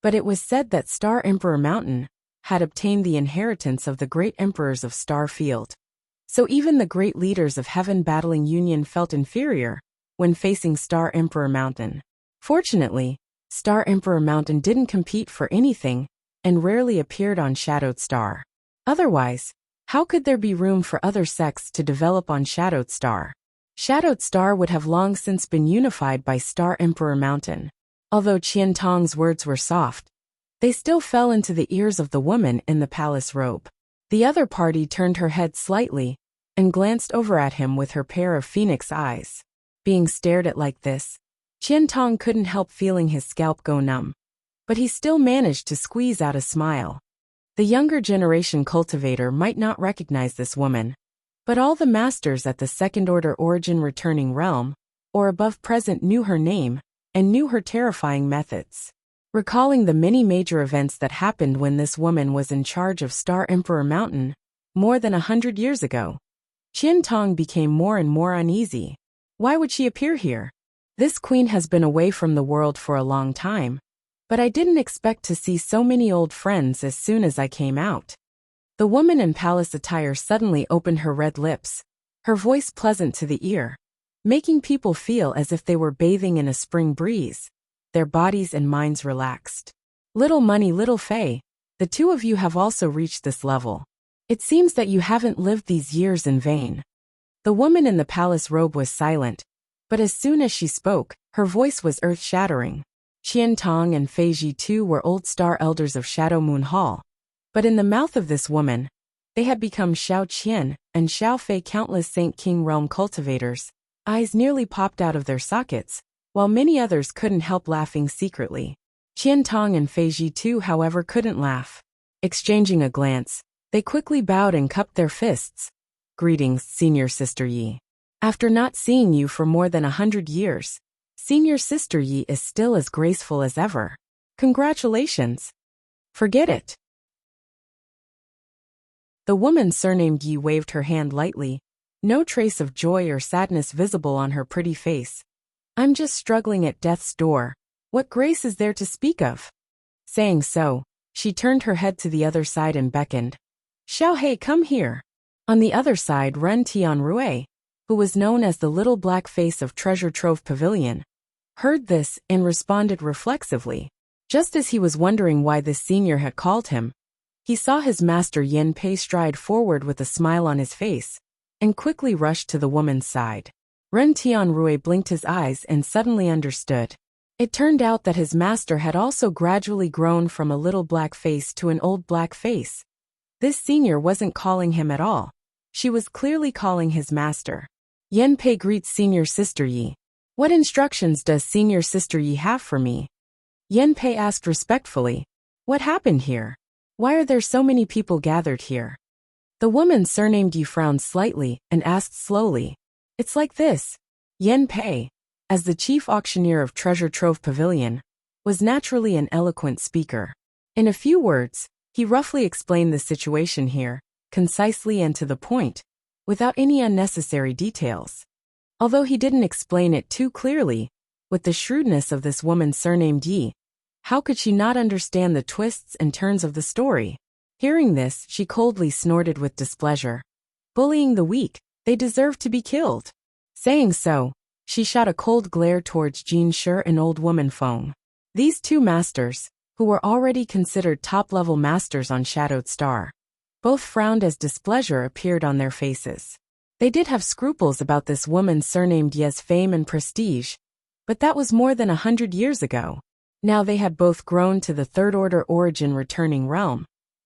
but it was said that Star Emperor Mountain had obtained the inheritance of the great emperors of Star Field. So even the great leaders of Heaven Battling Union felt inferior when facing Star Emperor Mountain. Fortunately, Star Emperor Mountain didn't compete for anything and rarely appeared on Shadowed Star. Otherwise, how could there be room for other sects to develop on Shadowed Star? Shadowed Star would have long since been unified by Star Emperor Mountain. Although Qiantong's words were soft, they still fell into the ears of the woman in the palace robe. The other party turned her head slightly and glanced over at him with her pair of phoenix eyes. Being stared at like this, Qiantong couldn't help feeling his scalp go numb, but he still managed to squeeze out a smile. The younger generation cultivator might not recognize this woman, but all the masters at the second-order origin returning realm, or above present, knew her name and knew her terrifying methods. Recalling the many major events that happened when this woman was in charge of Star Emperor Mountain, more than 100 years ago, Qiantong became more and more uneasy. Why would she appear here? This queen has been away from the world for a long time, but I didn't expect to see so many old friends as soon as I came out. The woman in palace attire suddenly opened her red lips, her voice pleasant to the ear, making people feel as if they were bathing in a spring breeze, their bodies and minds relaxed. Little Money, Little Fei, the two of you have also reached this level. It seems that you haven't lived these years in vain. The woman in the palace robe was silent, but as soon as she spoke, her voice was earth-shattering. Qiantong and Fei Jitu were old star elders of Shadow Moon Hall, but in the mouth of this woman, they had become Xiao Qian and Xiao Fei, countless Saint King realm cultivators. Eyes nearly popped out of their sockets, while many others couldn't help laughing secretly. Qiantong and Fei Jitu, however, couldn't laugh. Exchanging a glance, they quickly bowed and cupped their fists. "Greetings, Senior Sister Yi. After not seeing you for more than 100 years, Senior Sister Yi is still as graceful as ever. Congratulations." "Forget it." The woman surnamed Yi waved her hand lightly, no trace of joy or sadness visible on her pretty face. "I'm just struggling at death's door. What grace is there to speak of?" Saying so, she turned her head to the other side and beckoned. "Xiao Hei, come here." On the other side, Ren Tianrui, who was known as the little black face of Treasure Trove Pavilion, heard this and responded reflexively. Just as he was wondering why this senior had called him, he saw his master Yen Pei stride forward with a smile on his face, and quickly rushed to the woman's side. Ren Tianrui blinked his eyes and suddenly understood. It turned out that his master had also gradually grown from a little black face to an old black face. This senior wasn't calling him at all. She was clearly calling his master. Yen Pei greets Senior Sister Yi. "What instructions does Senior Sister Yi have for me?" Yen Pei asked respectfully. "What happened here? Why are there so many people gathered here?" The woman surnamed Yi frowned slightly and asked slowly. "It's like this." Yen Pei, as the chief auctioneer of Treasure Trove Pavilion, was naturally an eloquent speaker. In a few words, he roughly explained the situation here, concisely and to the point, without any unnecessary details. Although he didn't explain it too clearly, with the shrewdness of this woman surnamed Yi, how could she not understand the twists and turns of the story? Hearing this, she coldly snorted with displeasure. "Bullying the weak, they deserve to be killed." Saying so, She shot a cold glare towards Jin Shi and old woman Feng. These two masters, who were already considered top-level masters on Shadowed Star, both frowned as displeasure appeared on their faces. They did have scruples about this woman surnamed Ye's fame and prestige, but that was more than 100 years ago. Now they had both grown to the third-order origin returning realm,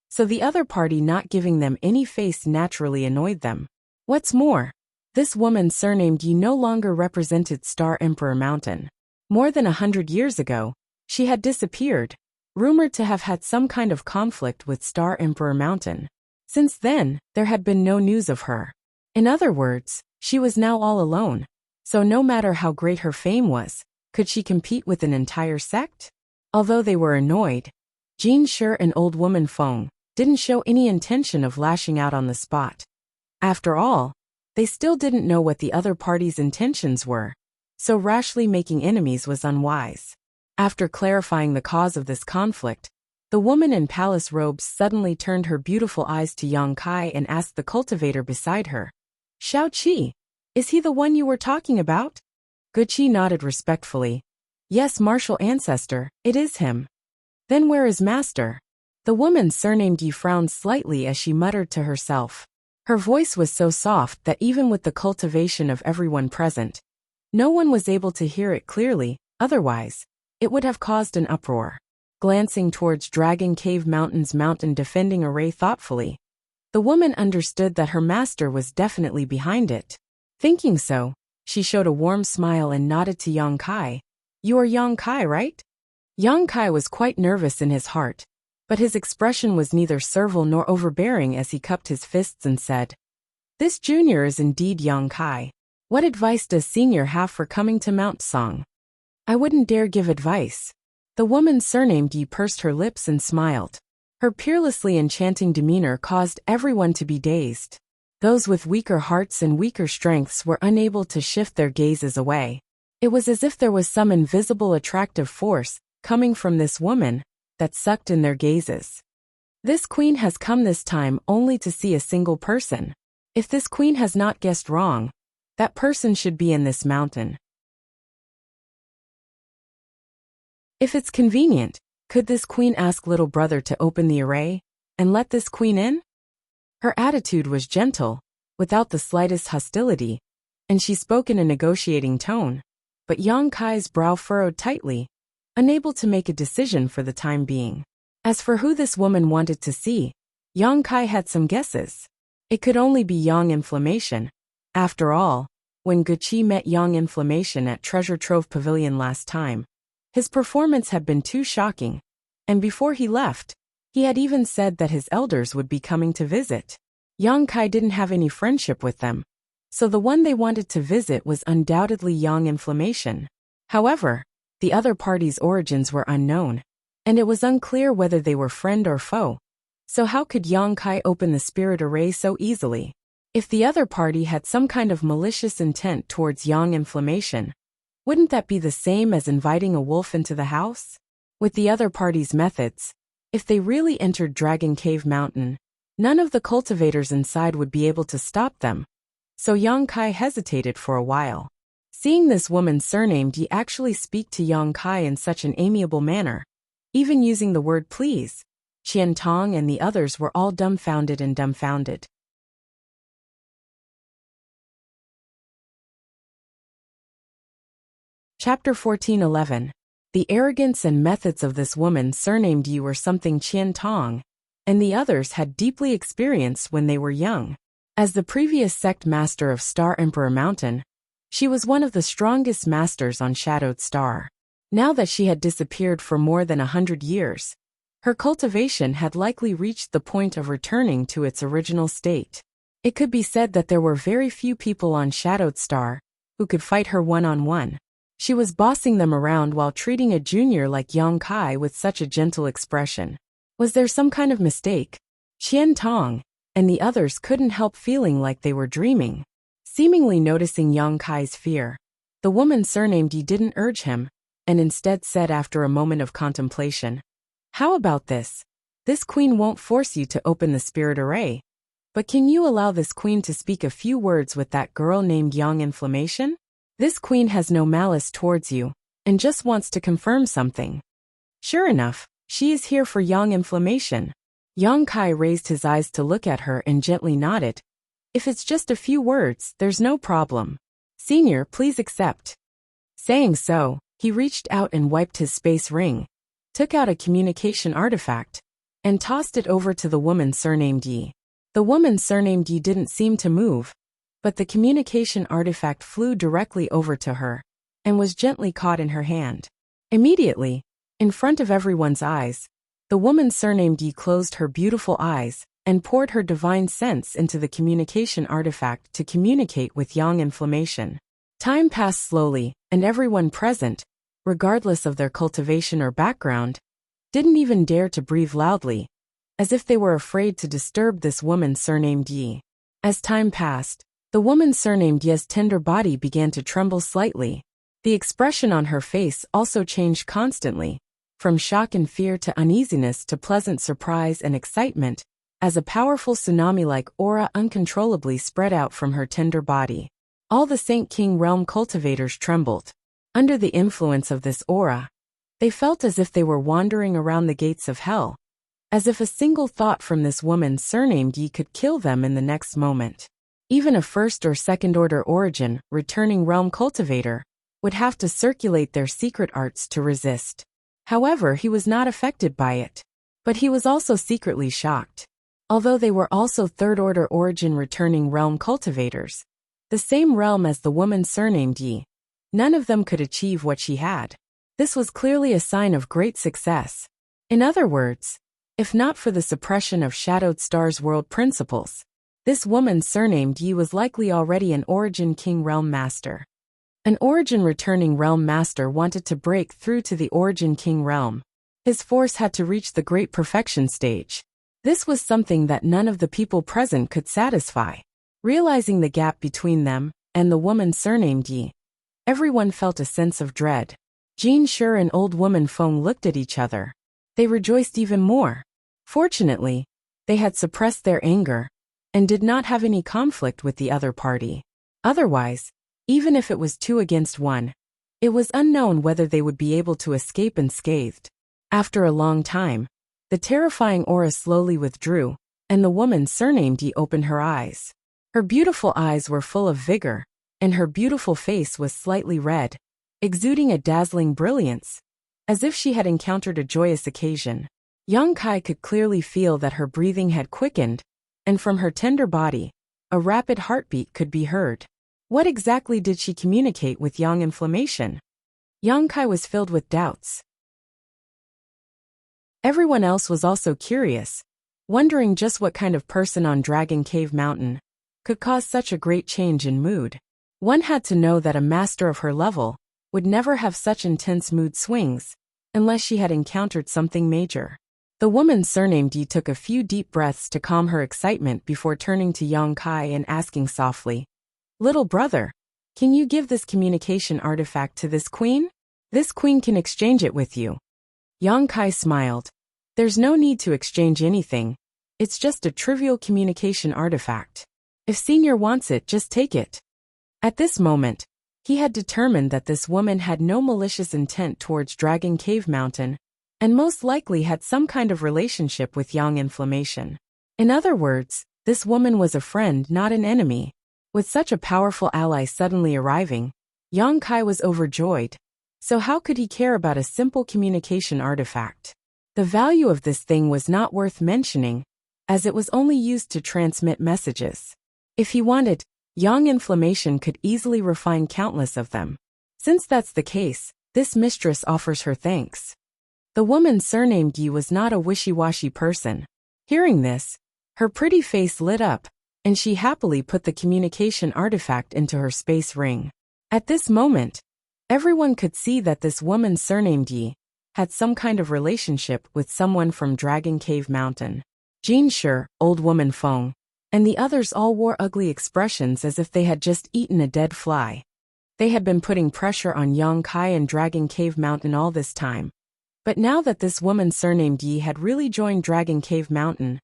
so the other party not giving them any face naturally annoyed them. What's more, this woman surnamed Yi no longer represented Star Emperor Mountain. More than 100 years ago, she had disappeared, rumored to have had some kind of conflict with Star Emperor Mountain. Since then, there had been no news of her. In other words, she was now all alone, so no matter how great her fame was, could she compete with an entire sect? Although they were annoyed, Jin Shi and old woman Feng didn't show any intention of lashing out on the spot. After all, they still didn't know what the other party's intentions were, so rashly making enemies was unwise. After clarifying the cause of this conflict, the woman in palace robes suddenly turned her beautiful eyes to Yang Kai and asked the cultivator beside her, "Xiao Qi, is he the one you were talking about?" Guqi nodded respectfully. "Yes, martial ancestor, it is him." "Then where is master?" The woman surnamed Yi frowned slightly as she muttered to herself. Her voice was so soft that even with the cultivation of everyone present, no one was able to hear it clearly, otherwise, it would have caused an uproar. Glancing towards Dragon Cave Mountain's mountain defending array thoughtfully, the woman understood that her master was definitely behind it. Thinking so, she showed a warm smile and nodded to Yang Kai. "You are Yang Kai, right?" Yang Kai was quite nervous in his heart, but his expression was neither servile nor overbearing as he cupped his fists and said, "This junior is indeed Yang Kai. What advice does senior have for coming to Mount Song?" "I wouldn't dare give advice." The woman surnamed Yi pursed her lips and smiled. Her peerlessly enchanting demeanor caused everyone to be dazed. Those with weaker hearts and weaker strengths were unable to shift their gazes away. It was as if there was some invisible attractive force coming from this woman that sucked in their gazes. This queen has come this time only to see a single person. If this queen has not guessed wrong, that person should be in this mountain. If it's convenient, could this queen ask little brother to open the array and let this queen in? Her attitude was gentle, without the slightest hostility, and she spoke in a negotiating tone, but Yang Kai's brow furrowed tightly, unable to make a decision for the time being. As for who this woman wanted to see, Yang Kai had some guesses. It could only be Yang Inflammation. After all, when Guqi met Yang Inflammation at Treasure Trove Pavilion last time, his performance had been too shocking, and before he left, he had even said that his elders would be coming to visit. Yang Kai didn't have any friendship with them, so the one they wanted to visit was undoubtedly Yang Inflammation. However, the other party's origins were unknown, and it was unclear whether they were friend or foe. So how could Yang Kai open the spirit array so easily? If the other party had some kind of malicious intent towards Yang Inflammation, wouldn't that be the same as inviting a wolf into the house? With the other party's methods, if they really entered Dragon Cave Mountain, none of the cultivators inside would be able to stop them. So Yang Kai hesitated for a while. Seeing this woman surnamed Yi actually speak to Yang Kai in such an amiable manner, even using the word please, Qian Tong and the others were all dumbfounded and dumbfounded. Chapter 14:11. The arrogance and methods of this woman surnamed Yi were something Qian Tong and the others had deeply experienced when they were young. As the previous sect master of Star Emperor Mountain, she was one of the strongest masters on Shadowed Star. Now that she had disappeared for more than 100 years, her cultivation had likely reached the point of returning to its original state. It could be said that there were very few people on Shadowed Star who could fight her one-on-one. She was bossing them around while treating a junior like Yang Kai with such a gentle expression. Was there some kind of mistake? Qian Tong and the others couldn't help feeling like they were dreaming. Seemingly noticing Yang Kai's fear, the woman surnamed Yi didn't urge him, and instead said after a moment of contemplation, "How about this? This queen won't force you to open the spirit array. But can you allow this queen to speak a few words with that girl named Yang Inflammation?" This queen has no malice towards you, and just wants to confirm something. Sure enough, she is here for yang inflammation. Yang Kai raised his eyes to look at her and gently nodded. If it's just a few words, there's no problem. Senior, please accept. Saying so, he reached out and wiped his space ring, took out a communication artifact, and tossed it over to the woman surnamed Yi. The woman surnamed Yi didn't seem to move, but the communication artifact flew directly over to her, and was gently caught in her hand. Immediately, in front of everyone's eyes, the woman surnamed Yi closed her beautiful eyes, and poured her divine sense into the communication artifact to communicate with yang inflammation. Time passed slowly, and everyone present, regardless of their cultivation or background, didn't even dare to breathe loudly, as if they were afraid to disturb this woman surnamed Yi. As time passed, the woman surnamed Yi's tender body began to tremble slightly. The expression on her face also changed constantly, from shock and fear to uneasiness to pleasant surprise and excitement, as a powerful tsunami-like aura uncontrollably spread out from her tender body. All the Saint King realm cultivators trembled. Under the influence of this aura, they felt as if they were wandering around the gates of hell, as if a single thought from this woman surnamed Yi could kill them in the next moment. Even a first or second order origin, returning realm cultivator, would have to circulate their secret arts to resist. However, he was not affected by it. But he was also secretly shocked. Although they were also third order origin returning realm cultivators, the same realm as the woman surnamed Yi, none of them could achieve what she had. This was clearly a sign of great success. In other words, if not for the suppression of Shadowed Star's world principles, this woman surnamed Yi was likely already an Origin King Realm Master. An Origin returning Realm Master wanted to break through to the Origin King Realm. His force had to reach the Great Perfection stage. This was something that none of the people present could satisfy. Realizing the gap between them and the woman surnamed Yi, everyone felt a sense of dread. Jean Sure and old woman Feng looked at each other. They rejoiced even more. Fortunately, they had suppressed their anger and did not have any conflict with the other party. Otherwise, even if it was 2 against 1, it was unknown whether they would be able to escape unscathed. After a long time, the terrifying aura slowly withdrew, and the woman surnamed Yi opened her eyes. Her beautiful eyes were full of vigor, and her beautiful face was slightly red, exuding a dazzling brilliance, as if she had encountered a joyous occasion. Yang Kai could clearly feel that her breathing had quickened, and from her tender body, a rapid heartbeat could be heard. What exactly did she communicate with yang inflammation? Yang Kai was filled with doubts. Everyone else was also curious, wondering just what kind of person on Dragon Cave Mountain could cause such a great change in mood. One had to know that a master of her level would never have such intense mood swings, unless she had encountered something major. The woman surnamed Yi took a few deep breaths to calm her excitement before turning to Yang Kai and asking softly, "Little brother, can you give this communication artifact to this queen? This queen can exchange it with you." Yang Kai smiled. "There's no need to exchange anything. It's just a trivial communication artifact. If Senior wants it, just take it." At this moment, he had determined that this woman had no malicious intent towards Dragon Cave Mountain, and most likely had some kind of relationship with yang inflammation. In other words, this woman was a friend, not an enemy. With such a powerful ally suddenly arriving, Yang Kai was overjoyed. So how could he care about a simple communication artifact? The value of this thing was not worth mentioning, as it was only used to transmit messages. If he wanted, yang inflammation could easily refine countless of them. Since that's the case, this mistress offers her thanks. The woman surnamed Yi was not a wishy-washy person. Hearing this, her pretty face lit up, and she happily put the communication artifact into her space ring. At this moment, everyone could see that this woman surnamed Yi had some kind of relationship with someone from Dragon Cave Mountain. Jean Sure, old woman Feng, and the others all wore ugly expressions as if they had just eaten a dead fly. They had been putting pressure on Yang Kai and Dragon Cave Mountain all this time. But now that this woman surnamed Yi had really joined Dragon Cave Mountain,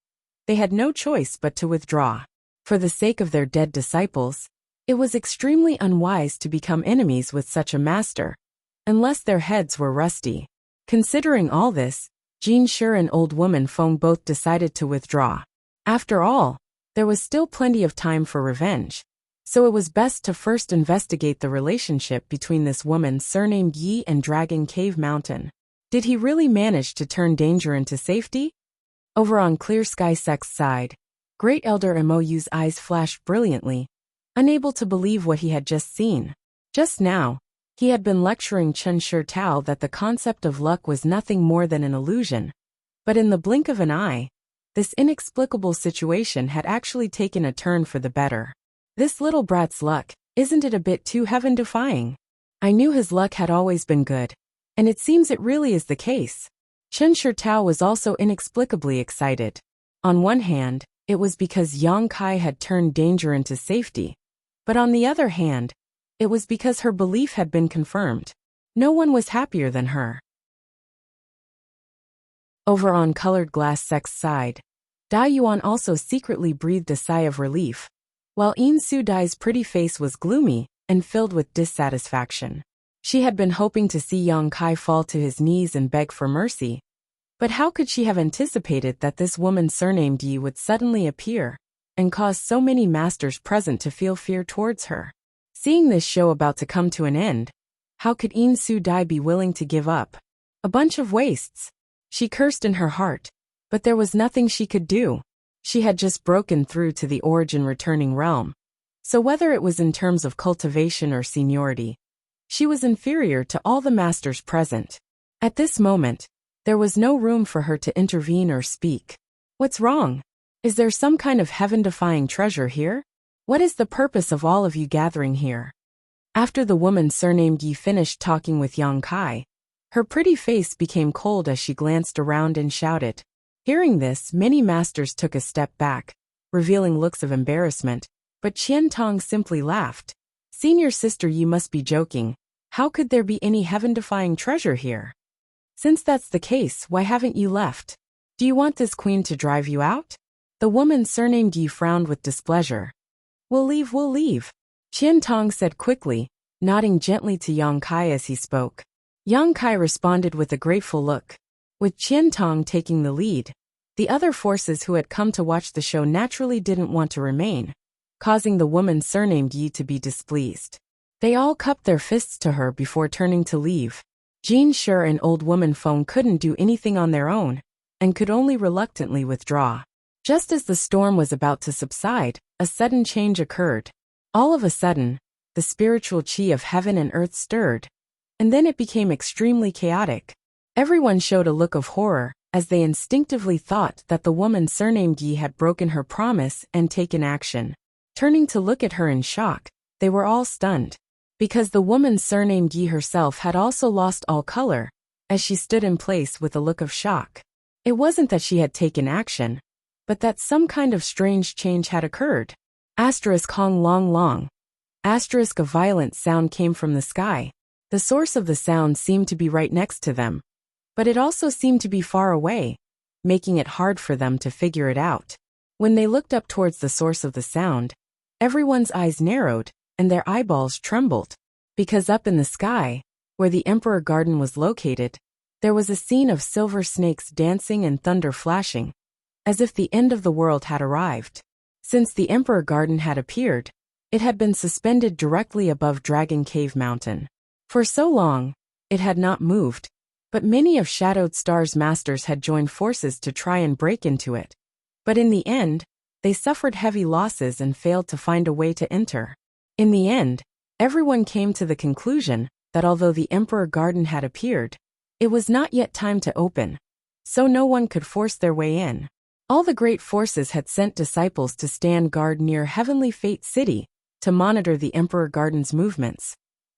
they had no choice but to withdraw. For the sake of their dead disciples, It was extremely unwise to become enemies with such a master, unless their heads were rusty. Considering all this, Jin Shi and Old Woman Feng both decided to withdraw. After all, there was still plenty of time for revenge, so it was best to first investigate the relationship between this woman surnamed Yi and Dragon Cave Mountain. Did he really manage to turn danger into safety? Over on Clear Sky Sec's side, Great Elder Mo's eyes flashed brilliantly, unable to believe what he had just seen. Just now, he had been lecturing Chen Shitao that the concept of luck was nothing more than an illusion. But in the blink of an eye, this inexplicable situation had actually taken a turn for the better. This little brat's luck, isn't it a bit too heaven-defying? I knew his luck had always been good, and it seems it really is the case. Chen Shitao was also inexplicably excited. On one hand, it was because Yang Kai had turned danger into safety, but on the other hand, it was because her belief had been confirmed. No one was happier than her. Over on Colored Glass Sec's side, Dai Yuan also secretly breathed a sigh of relief, while Yin Su Dai's pretty face was gloomy and filled with dissatisfaction. She had been hoping to see Yang Kai fall to his knees and beg for mercy, but how could she have anticipated that this woman surnamed Yi would suddenly appear and cause so many masters present to feel fear towards her? Seeing this show about to come to an end, how could Yin Su Dai be willing to give up? A bunch of wastes. She cursed in her heart, but there was nothing she could do. She had just broken through to the origin returning realm, so whether it was in terms of cultivation or seniority, she was inferior to all the masters present. At this moment, there was no room for her to intervene or speak. What's wrong? Is there some kind of heaven-defying treasure here? What is the purpose of all of you gathering here? After the woman surnamed Yi finished talking with Yang Kai, her pretty face became cold as she glanced around and shouted. Hearing this, many masters took a step back, revealing looks of embarrassment, but Qian Tong simply laughed. Senior sister, you must be joking. How could there be any heaven-defying treasure here? Since that's the case, why haven't you left? Do you want this queen to drive you out? The woman surnamed Yi frowned with displeasure. We'll leave. Qian Tong said quickly, nodding gently to Yang Kai as he spoke. Yang Kai responded with a grateful look. With Qian Tong taking the lead, the other forces who had come to watch the show naturally didn't want to remain, causing the woman surnamed Yi to be displeased. They all cupped their fists to her before turning to leave. Jin Shi and Old Woman Feng couldn't do anything on their own, and could only reluctantly withdraw. Just as the storm was about to subside, a sudden change occurred. All of a sudden, the spiritual qi of heaven and earth stirred, and then it became extremely chaotic. Everyone showed a look of horror, as they instinctively thought that the woman surnamed Yi had broken her promise and taken action. Turning to look at her in shock, they were all stunned, because the woman surnamed Yi herself had also lost all color, as she stood in place with a look of shock. It wasn't that she had taken action, but that some kind of strange change had occurred. Hong long long. A violent sound came from the sky. The source of the sound seemed to be right next to them, but it also seemed to be far away, making it hard for them to figure it out. When they looked up towards the source of the sound, everyone's eyes narrowed, and their eyeballs trembled, because up in the sky, where the Emperor Garden was located, there was a scene of silver snakes dancing and thunder flashing, as if the end of the world had arrived. Since the Emperor Garden had appeared, it had been suspended directly above Dragon Cave Mountain. For so long, it had not moved, but many of Shadowed Star's masters had joined forces to try and break into it. But in the end, they suffered heavy losses and failed to find a way to enter. In the end, everyone came to the conclusion that although the Emperor Garden had appeared, it was not yet time to open, so no one could force their way in. All the great forces had sent disciples to stand guard near Heavenly Fate City to monitor the Emperor Garden's movements,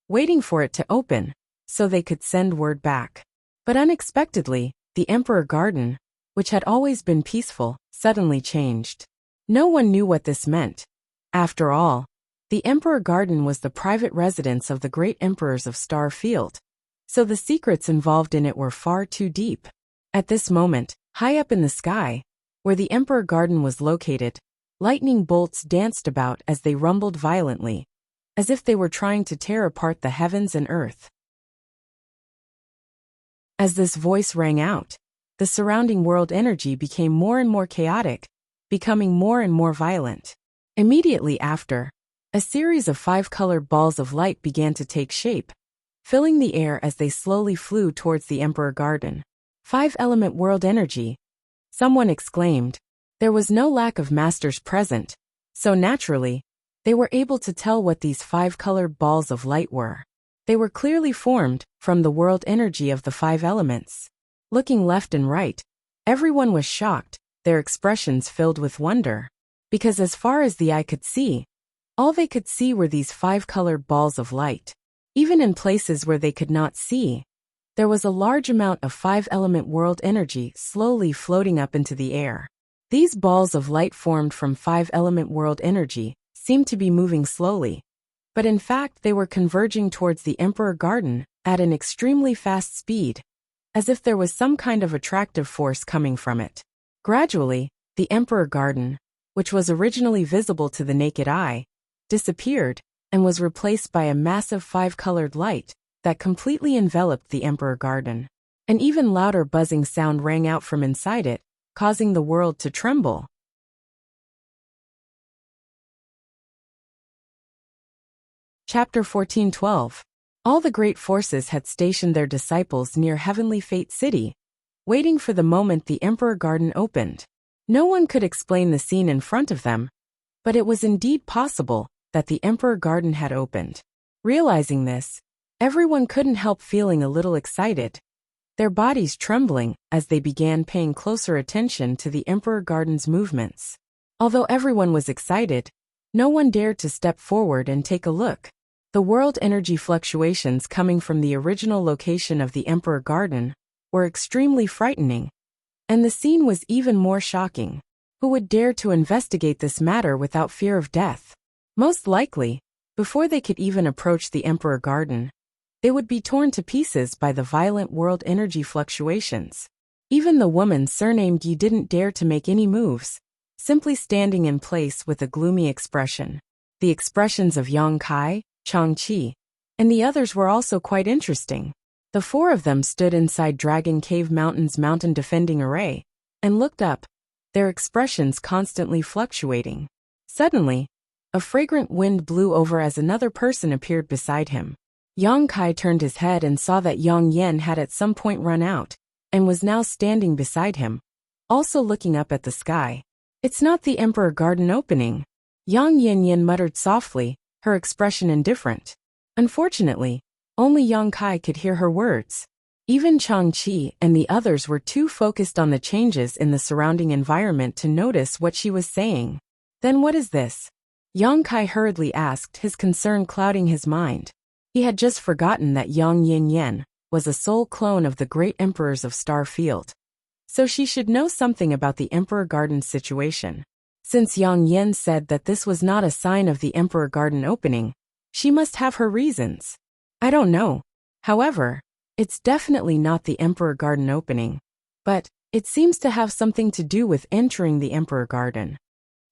waiting for it to open so they could send word back. But unexpectedly, the Emperor Garden, which had always been peaceful, suddenly changed. No one knew what this meant. After all, the Emperor Garden was the private residence of the great emperors of Star Field, so the secrets involved in it were far too deep. At this moment, high up in the sky, where the Emperor Garden was located, lightning bolts danced about as they rumbled violently, as if they were trying to tear apart the heavens and earth. As this voice rang out, the surrounding world energy became more and more chaotic, becoming more and more violent. Immediately after, a series of 5-colored balls of light began to take shape, filling the air as they slowly flew towards the Emperor Garden. 5-element world energy, someone exclaimed. There was no lack of masters present, so naturally, they were able to tell what these 5-colored balls of light were. They were clearly formed from the world energy of the 5 elements. Looking left and right, everyone was shocked, their expressions filled with wonder. Because as far as the eye could see, all they could see were these 5-colored balls of light. Even in places where they could not see, there was a large amount of 5-element world energy slowly floating up into the air. These balls of light formed from 5-element world energy seemed to be moving slowly, but in fact they were converging towards the Emperor Garden at an extremely fast speed, as if there was some kind of attractive force coming from it. Gradually, the Emperor Garden, which was originally visible to the naked eye, disappeared and was replaced by a massive 5-colored light that completely enveloped the Emperor Garden. An even louder buzzing sound rang out from inside it, causing the world to tremble. Chapter 14:12. All the great forces had stationed their disciples near Heavenly Fate City, waiting for the moment the Emperor Garden opened. No one could explain the scene in front of them, but it was indeed possible that the Emperor Garden had opened. Realizing this, everyone couldn't help feeling a little excited, their bodies trembling as they began paying closer attention to the Emperor Garden's movements. Although everyone was excited, no one dared to step forward and take a look. The world energy fluctuations coming from the original location of the Emperor Garden were extremely frightening, and the scene was even more shocking. Who would dare to investigate this matter without fear of death? Most likely, before they could even approach the Emperor Garden, they would be torn to pieces by the violent world energy fluctuations. Even the woman surnamed Yi didn't dare to make any moves, simply standing in place with a gloomy expression. The expressions of Yang Kai, Chang Qi, and the others were also quite interesting. The 4 of them stood inside Dragon Cave Mountain's mountain defending array and looked up, their expressions constantly fluctuating. Suddenly, a fragrant wind blew over as another person appeared beside him. Yang Kai turned his head and saw that Yang Yen had at some point run out and was now standing beside him, also looking up at the sky. It's not the Emperor Garden opening, Yang Yen muttered softly, her expression indifferent. Unfortunately, only Yang Kai could hear her words. Even Chang Qi and the others were too focused on the changes in the surrounding environment to notice what she was saying. Then what is this? Yang Kai hurriedly asked, his concern clouding his mind. He had just forgotten that Yang Yen was a soul clone of the great emperors of Star Field. So she should know something about the Emperor Garden situation. Since Yang Yen said that this was not a sign of the Emperor Garden opening, she must have her reasons. I don't know. However, it's definitely not the Emperor Garden opening, but it seems to have something to do with entering the Emperor Garden.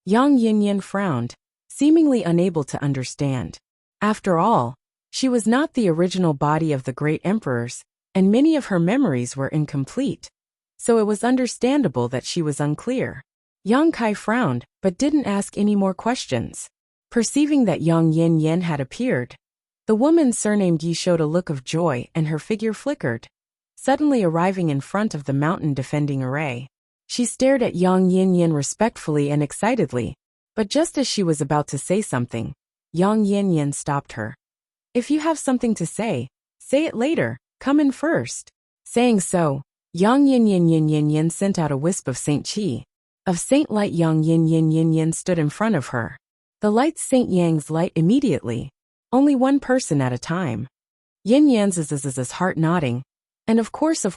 Yang Yin frowned, seemingly unable to understand. After all, she was not the original body of the great emperors, and many of her memories were incomplete, so it was understandable that she was unclear. Yang Kai frowned, but didn't ask any more questions. Perceiving that Yang Yin had appeared, the woman surnamed Yi showed a look of joy and her figure flickered, suddenly arriving in front of the mountain defending array. She stared at Yang Yin respectfully and excitedly, but just as she was about to say something, Yang Yin stopped her. If you have something to say it later, come in first. Saying so, Yang Yin sent out a wisp of Saint Qi. Of Saint Light, Yang Yin stood in front of her. The lights Saint Yang's light immediately. Only one person at a time. Yin Yan's heart nodding. And of course, of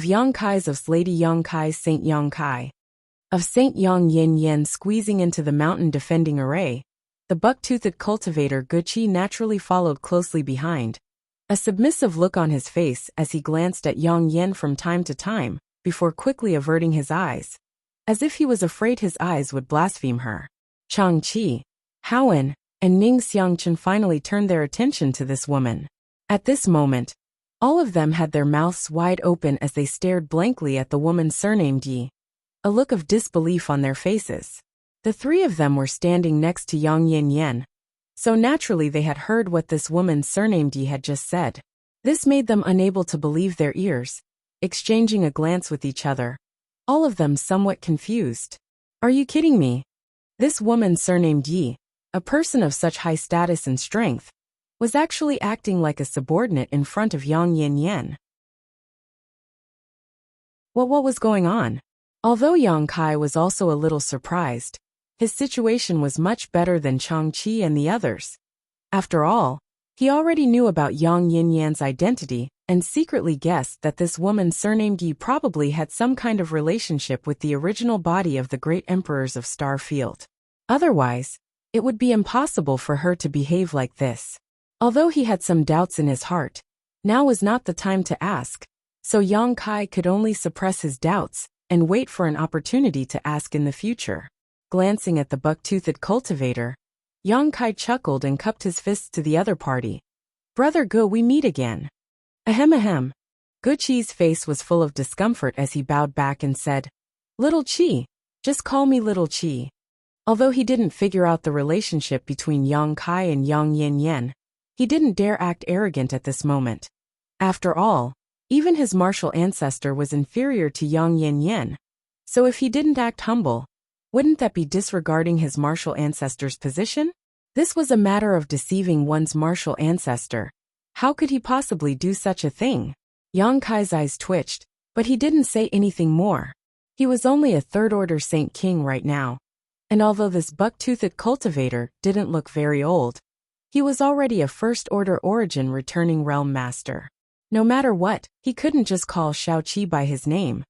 Yang Kai's of Lady Yang Kai's Saint Yang Kai. Of Saint Yang Yin squeezing into the mountain defending array, the buck-toothed cultivator Guqi naturally followed closely behind, a submissive look on his face as he glanced at Yang Yen from time to time, before quickly averting his eyes, as if he was afraid his eyes would blaspheme her. Chang Qi, Howen, and Ning Xiangchen finally turned their attention to this woman. At this moment, all of them had their mouths wide open as they stared blankly at the woman surnamed Yi, a look of disbelief on their faces. The three of them were standing next to Yang Yin, so naturally they had heard what this woman surnamed Yi had just said. This made them unable to believe their ears, exchanging a glance with each other, all of them somewhat confused. Are you kidding me? This woman surnamed Yi, a person of such high status and strength, was actually acting like a subordinate in front of Yang Yin. What was going on? Although Yang Kai was also a little surprised, his situation was much better than Changqi and the others. After all, he already knew about Yang Yin's identity and secretly guessed that this woman surnamed Yi probably had some kind of relationship with the original body of the great emperors of Star Field. Otherwise, it would be impossible for her to behave like this. Although he had some doubts in his heart, now was not the time to ask, so Yang Kai could only suppress his doubts and wait for an opportunity to ask in the future. Glancing at the buck-toothed cultivator, Yang Kai chuckled and cupped his fists to the other party. Brother Gu, we meet again. Ahem ahem. Gu Qi's face was full of discomfort as he bowed back and said, Little Qi, just call me Little Qi. Although he didn't figure out the relationship between Yang Kai and Yang Yin, he didn't dare act arrogant at this moment. After all, even his martial ancestor was inferior to Yang Yin, so if he didn't act humble, wouldn't that be disregarding his martial ancestor's position? This was a matter of deceiving one's martial ancestor. How could he possibly do such a thing? Yang Kai's eyes twitched, but he didn't say anything more. He was only a third-order Saint King right now. And although this buck-toothed cultivator didn't look very old, he was already a first-order origin returning realm master. No matter what, he couldn't just call Shaoqi by his name.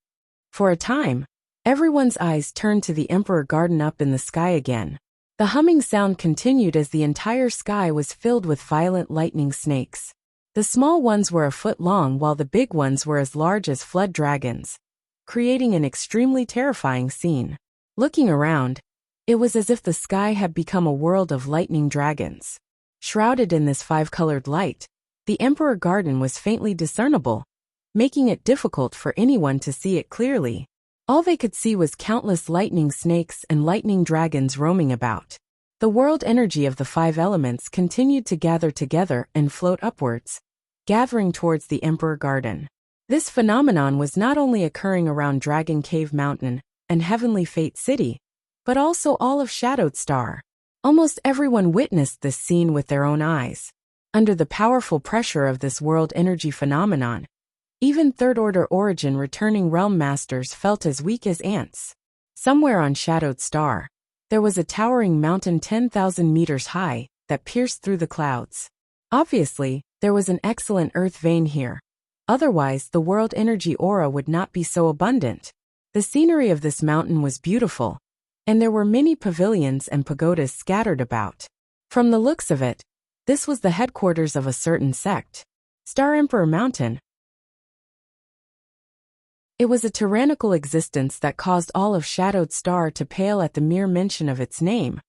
For a time, everyone's eyes turned to the Emperor Garden up in the sky again. The humming sound continued as the entire sky was filled with violent lightning snakes. The small ones were a foot long while the big ones were as large as flood dragons, creating an extremely terrifying scene. Looking around, it was as if the sky had become a world of lightning dragons. Shrouded in this five-colored light, the Emperor Garden was faintly discernible, making it difficult for anyone to see it clearly. All they could see was countless lightning snakes and lightning dragons roaming about. The world energy of the five elements continued to gather together and float upwards, gathering towards the Emperor Garden. This phenomenon was not only occurring around Dragon Cave Mountain and Heavenly Fate City, but also all of Shadowed Star. Almost everyone witnessed this scene with their own eyes. Under the powerful pressure of this world energy phenomenon, even third-order origin returning realm masters felt as weak as ants. Somewhere on Shadowed Star, there was a towering mountain 10,000 meters high that pierced through the clouds. Obviously, there was an excellent earth vein here. Otherwise, the world energy aura would not be so abundant. The scenery of this mountain was beautiful, and there were many pavilions and pagodas scattered about. From the looks of it, this was the headquarters of a certain sect. Star Emperor Mountain. It was a tyrannical existence that caused all of Shadowed Star to pale at the mere mention of its name.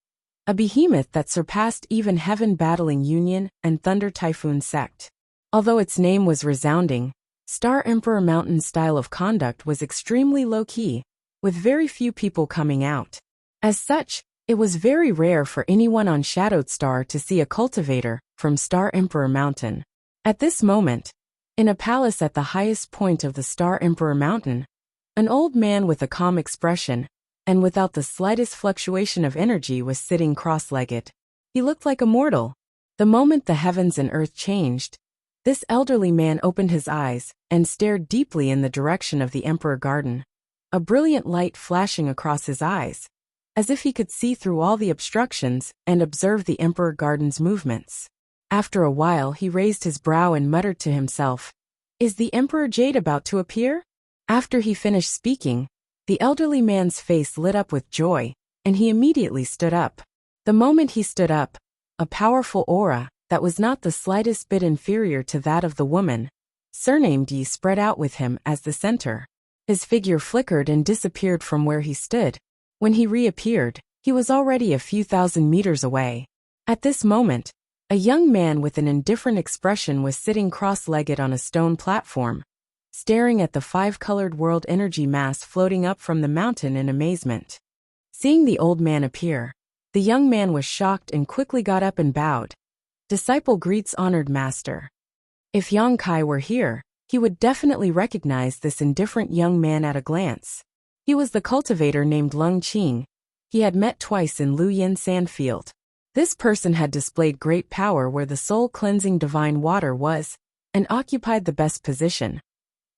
A behemoth that surpassed even Heaven Battling Union and Thunder Typhoon Sect. Although its name was resounding, Star Emperor Mountain's style of conduct was extremely low-key, with very few people coming out. As such, it was very rare for anyone on Shadowed Star to see a cultivator from Star Emperor Mountain. At this moment, in a palace at the highest point of the Star Emperor Mountain, an old man with a calm expression and without the slightest fluctuation of energy was sitting cross-legged. He looked like a mortal. The moment the heavens and earth changed, this elderly man opened his eyes and stared deeply in the direction of the Emperor Garden, a brilliant light flashing across his eyes, as if he could see through all the obstructions and observe the Emperor Garden's movements. After a while he raised his brow and muttered to himself, "Is the Emperor Jade about to appear?" After he finished speaking, the elderly man's face lit up with joy, and he immediately stood up. The moment he stood up, a powerful aura, that was not the slightest bit inferior to that of the woman, surnamed Yi, spread out with him as the center. His figure flickered and disappeared from where he stood. When he reappeared, he was already a few thousand meters away. At this moment, a young man with an indifferent expression was sitting cross-legged on a stone platform, staring at the five-colored world energy mass floating up from the mountain in amazement. Seeing the old man appear, the young man was shocked and quickly got up and bowed. Disciple greets honored master. If Yang Kai were here, he would definitely recognize this indifferent young man at a glance. He was the cultivator named Lung Qing. He had met twice in Lu Yin Sandfield. This person had displayed great power where the soul-cleansing divine water was, and occupied the best position,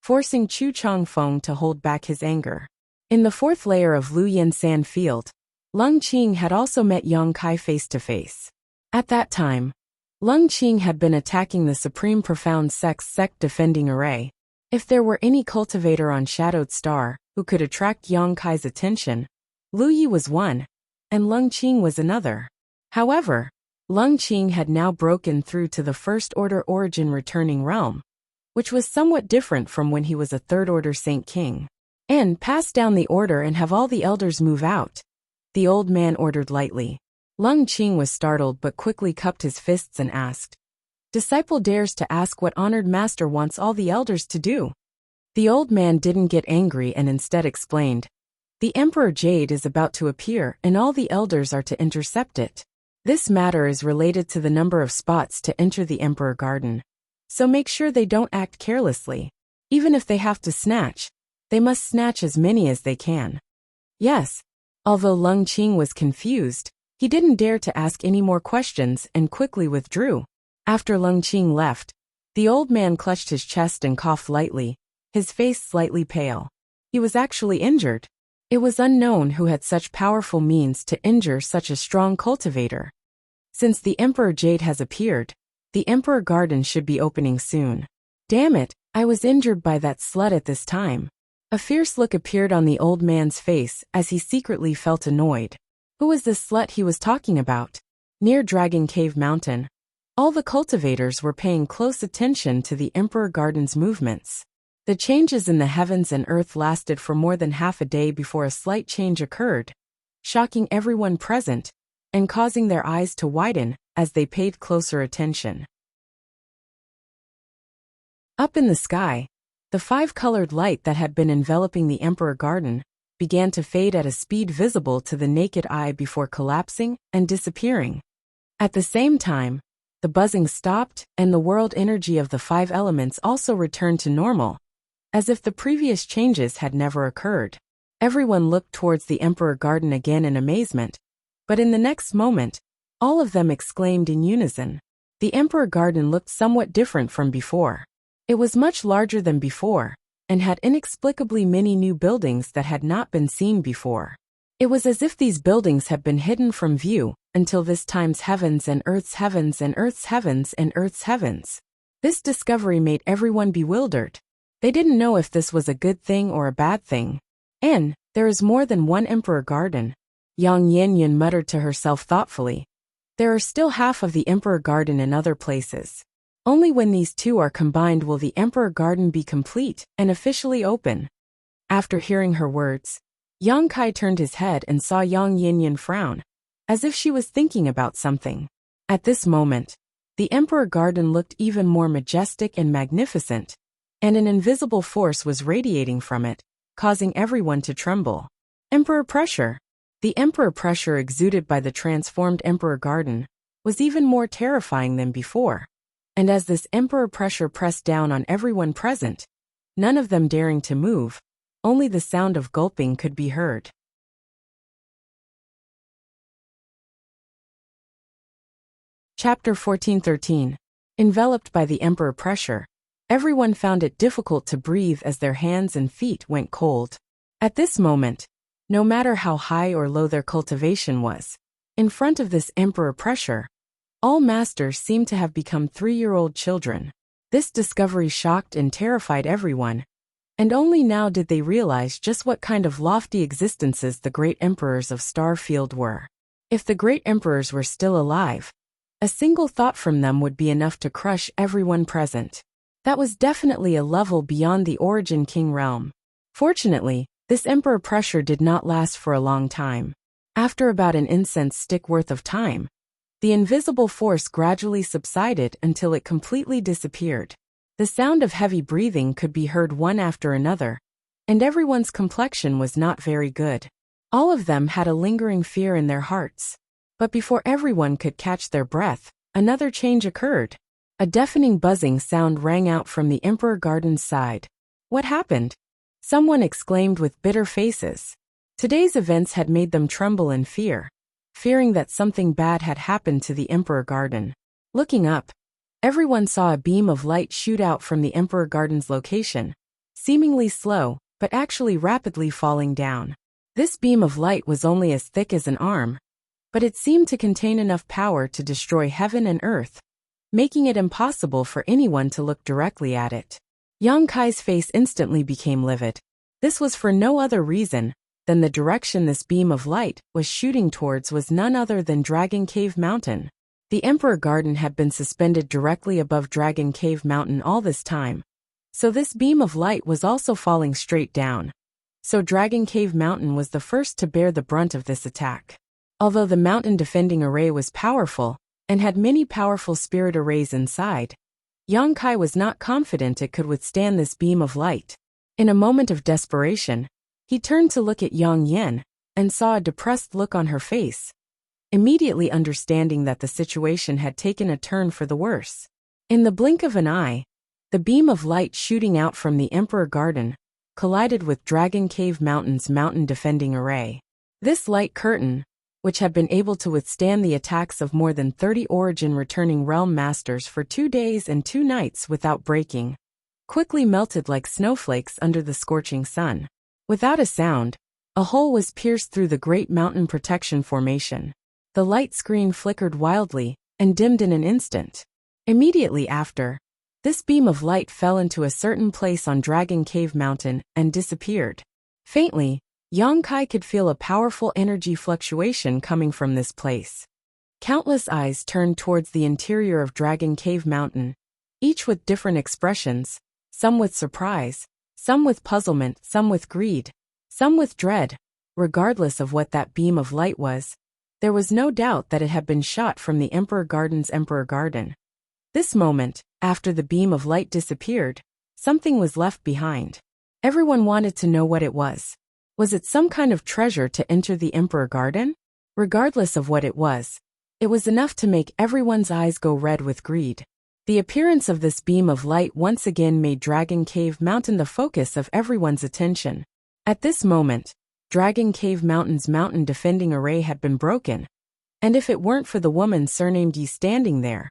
forcing Chu Chongfeng to hold back his anger. In the fourth layer of Lu Yin Sandfield, Lung Qing had also met Yang Kai face-to-face. At that time, Lung Qing had been attacking the Supreme Profound sect defending array. If there were any cultivator on Shadowed Star who could attract Yang Kai's attention, Lu Yi was one, and Lung Qing was another. However, Lung Qing had now broken through to the First Order Origin Returning Realm, which was somewhat different from when he was a Third Order Saint King. And pass down the order and have all the elders move out, the old man ordered lightly. Lung Qing was startled but quickly cupped his fists and asked, "Disciple dares to ask what honored master wants all the elders to do?" The old man didn't get angry and instead explained, "The Emperor Jade is about to appear and all the elders are to intercept it. This matter is related to the number of spots to enter the Emperor Garden, so make sure they don't act carelessly. Even if they have to snatch, they must snatch as many as they can." Yes. Although Lung Qing was confused, he didn't dare to ask any more questions and quickly withdrew. After Lung Qing left, the old man clutched his chest and coughed lightly, his face slightly pale. He was actually injured. It was unknown who had such powerful means to injure such a strong cultivator. Since the Emperor Jade has appeared, the Emperor Garden should be opening soon. Damn it, I was injured by that slut at this time. A fierce look appeared on the old man's face as he secretly felt annoyed. Who was this slut he was talking about? Near Dragon Cave Mountain, all the cultivators were paying close attention to the Emperor Garden's movements. The changes in the heavens and earth lasted for more than half a day before a slight change occurred, shocking everyone present and causing their eyes to widen as they paid closer attention. Up in the sky, the five-colored light that had been enveloping the Emperor Garden began to fade at a speed visible to the naked eye before collapsing and disappearing. At the same time, the buzzing stopped and the world energy of the five elements also returned to normal, as if the previous changes had never occurred. Everyone looked towards the Emperor Garden again in amazement, but in the next moment, all of them exclaimed in unison. The Emperor Garden looked somewhat different from before. It was much larger than before, and had inexplicably many new buildings that had not been seen before. It was as if these buildings had been hidden from view until this time's heavens and earth's heavens and earth's heavens and earth's heavens. This discovery made everyone bewildered. They didn't know if this was a good thing or a bad thing. And there is more than one Emperor Garden, Yang Yanyan muttered to herself thoughtfully. There are still half of the Emperor Garden in other places. Only when these two are combined will the Emperor Garden be complete and officially open. After hearing her words, Yang Kai turned his head and saw Yang Yanyan frown, as if she was thinking about something. At this moment, the Emperor Garden looked even more majestic and magnificent, and an invisible force was radiating from it, causing everyone to tremble. Emperor pressure. The Emperor pressure exuded by the transformed Emperor Garden was even more terrifying than before. And as this Emperor pressure pressed down on everyone present, none of them daring to move, only the sound of gulping could be heard. Chapter 1413. Enveloped by the Emperor pressure, everyone found it difficult to breathe as their hands and feet went cold. At this moment, no matter how high or low their cultivation was, in front of this Emperor pressure, all masters seemed to have become 3-year-old children. This discovery shocked and terrified everyone, and only now did they realize just what kind of lofty existences the great emperors of Starfield were. If the great emperors were still alive, a single thought from them would be enough to crush everyone present. That was definitely a level beyond the Origin King realm. Fortunately, this Emperor pressure did not last for a long time. After about an incense stick worth of time, The invisible force gradually subsided until it completely disappeared. The sound of heavy breathing could be heard one after another, and everyone's complexion was not very good. All of them had a lingering fear in their hearts. But before everyone could catch their breath, another change occurred. A deafening buzzing sound rang out from the Emperor Garden's side. What happened? Someone exclaimed with bitter faces. Today's events had made them tremble in fear, fearing that something bad had happened to the Emperor Garden. Looking up, everyone saw a beam of light shoot out from the Emperor Garden's location, seemingly slow, but actually rapidly falling down. This beam of light was only as thick as an arm, but it seemed to contain enough power to destroy heaven and earth, making it impossible for anyone to look directly at it. Yang Kai's face instantly became livid. This was for no other reason than the direction this beam of light was shooting towards was none other than Dragon Cave Mountain. The Emperor Garden had been suspended directly above Dragon Cave Mountain all this time, so this beam of light was also falling straight down. So Dragon Cave Mountain was the first to bear the brunt of this attack. Although the mountain defending array was powerful and had many powerful spirit arrays inside, Yang Kai was not confident it could withstand this beam of light. In a moment of desperation, he turned to look at Yang Yen and saw a depressed look on her face, immediately understanding that the situation had taken a turn for the worse. In the blink of an eye, the beam of light shooting out from the Emperor Garden collided with Dragon Cave Mountain's mountain defending array. This light curtain, which had been able to withstand the attacks of more than 30 origin-returning realm masters for 2 days and 2 nights without breaking, quickly melted like snowflakes under the scorching sun. Without a sound, a hole was pierced through the great mountain protection formation. The light screen flickered wildly and dimmed in an instant. Immediately after, this beam of light fell into a certain place on Dragon Cave Mountain and disappeared. Faintly, Yang Kai could feel a powerful energy fluctuation coming from this place. Countless eyes turned towards the interior of Dragon Cave Mountain, each with different expressions, some with surprise, some with puzzlement, some with greed, some with dread. Regardless of what that beam of light was, there was no doubt that it had been shot from the Emperor Garden's Emperor Garden. This moment, after the beam of light disappeared, something was left behind. Everyone wanted to know what it was. Was it some kind of treasure to enter the Emperor Garden? Regardless of what it was enough to make everyone's eyes go red with greed. The appearance of this beam of light once again made Dragon Cave Mountain the focus of everyone's attention. At this moment, Dragon Cave Mountain's mountain defending array had been broken, and if it weren't for the woman surnamed Yi standing there,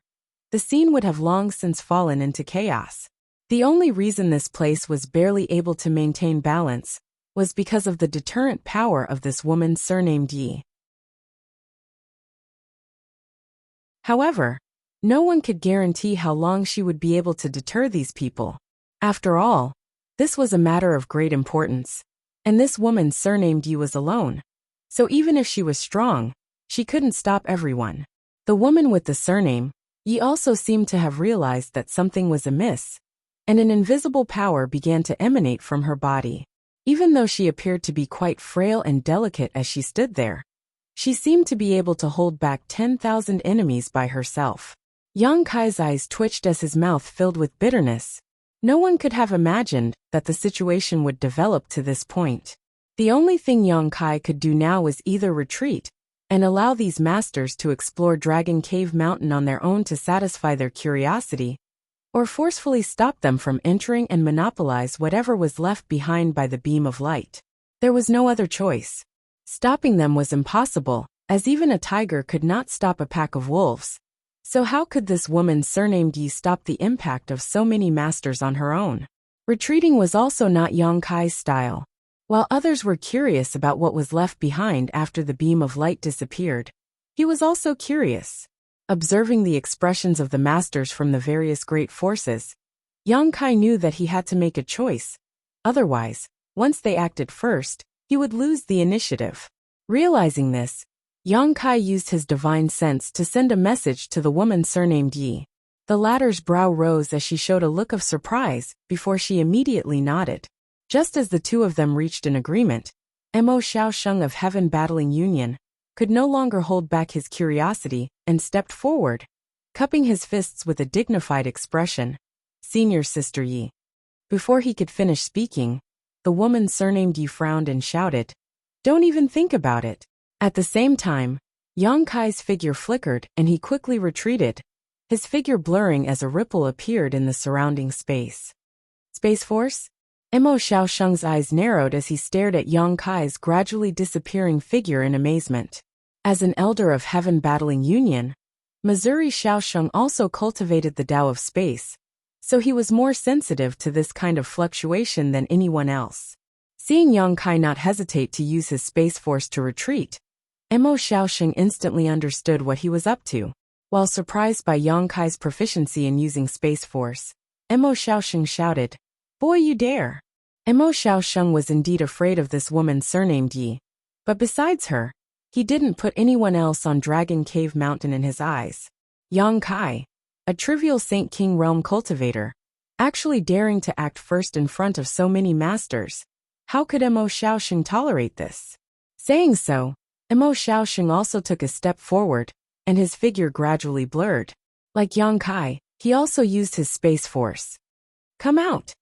the scene would have long since fallen into chaos. The only reason this place was barely able to maintain balance was because of the deterrent power of this woman surnamed Yi. However, no one could guarantee how long she would be able to deter these people. After all, this was a matter of great importance, and this woman surnamed Yi was alone. So even if she was strong, she couldn't stop everyone. The woman with the surname Yi also seemed to have realized that something was amiss, and an invisible power began to emanate from her body. Even though she appeared to be quite frail and delicate as she stood there, she seemed to be able to hold back 10,000 enemies by herself. Yang Kai's eyes twitched as his mouth filled with bitterness. No one could have imagined that the situation would develop to this point. The only thing Yang Kai could do now was either retreat and allow these masters to explore Dragon Cave Mountain on their own to satisfy their curiosity, or forcefully stop them from entering and monopolize whatever was left behind by the beam of light. There was no other choice. Stopping them was impossible, as even a tiger could not stop a pack of wolves. So how could this woman surnamed Yi stop the impact of so many masters on her own? Retreating was also not Yang Kai's style. While others were curious about what was left behind after the beam of light disappeared, he was also curious. Observing the expressions of the masters from the various great forces, Yang Kai knew that he had to make a choice. Otherwise, once they acted first, he would lose the initiative. Realizing this, Yang Kai used his divine sense to send a message to the woman surnamed Yi. The latter's brow rose as she showed a look of surprise before she immediately nodded. Just as the two of them reached an agreement, Mo Xiao Sheng of Heaven Battling Union could no longer hold back his curiosity and stepped forward, cupping his fists with a dignified expression. Senior Sister Yi. Before he could finish speaking, the woman surnamed Yi frowned and shouted, "Don't even think about it." At the same time, Yang Kai's figure flickered and he quickly retreated, his figure blurring as a ripple appeared in the surrounding space. Space Force? Mo Xiaosheng's eyes narrowed as he stared at Yang Kai's gradually disappearing figure in amazement. As an elder of Heaven Battling Union, Missouri Xiaosheng also cultivated the Tao of space, so he was more sensitive to this kind of fluctuation than anyone else. Seeing Yang Kai not hesitate to use his space force to retreat, Mo Xiaosheng instantly understood what he was up to. While surprised by Yang Kai's proficiency in using space force, Mo Xiaosheng shouted, "Boy, you dare!" Mo Xiaosheng was indeed afraid of this woman surnamed Yi, but besides her, he didn't put anyone else on Dragon Cave Mountain in his eyes. Yang Kai, a trivial Saint King realm cultivator, actually daring to act first in front of so many masters. How could Mo Xiaosheng tolerate this? Saying so, Mo Xiaosheng also took a step forward, and his figure gradually blurred. Like Yang Kai, he also used his space force. "Come out!"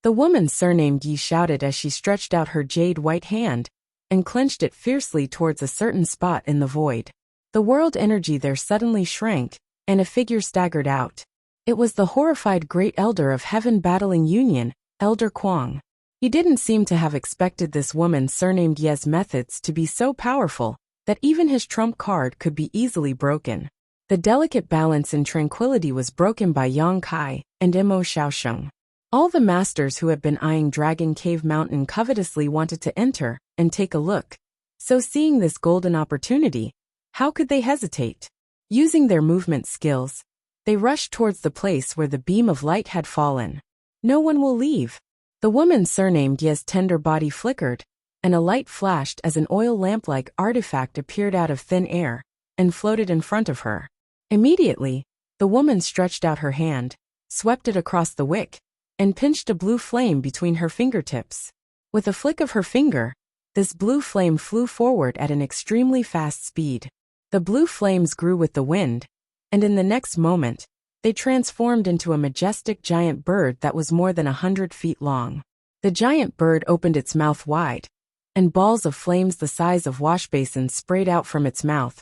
The woman surnamed Yi shouted as she stretched out her jade white hand and clenched it fiercely towards a certain spot in the void. The world energy there suddenly shrank, and a figure staggered out. It was the horrified Great Elder of Heaven Battling Union, Elder Kuang. He didn't seem to have expected this woman surnamed Ye's methods to be so powerful that even his trump card could be easily broken. The delicate balance and tranquility was broken by Yang Kai and Mo Xiaosheng. All the masters who had been eyeing Dragon Cave Mountain covetously wanted to enter and take a look, so seeing this golden opportunity, how could they hesitate? Using their movement skills, they rushed towards the place where the beam of light had fallen. "No one will leave." The woman surnamed Ye's tender body flickered, and a light flashed as an oil lamp-like artifact appeared out of thin air and floated in front of her. Immediately, the woman stretched out her hand, swept it across the wick, and pinched a blue flame between her fingertips. With a flick of her finger, this blue flame flew forward at an extremely fast speed. The blue flames grew with the wind, and in the next moment, they transformed into a majestic giant bird that was more than 100 feet long. The giant bird opened its mouth wide, and balls of flames the size of washbasins sprayed out from its mouth,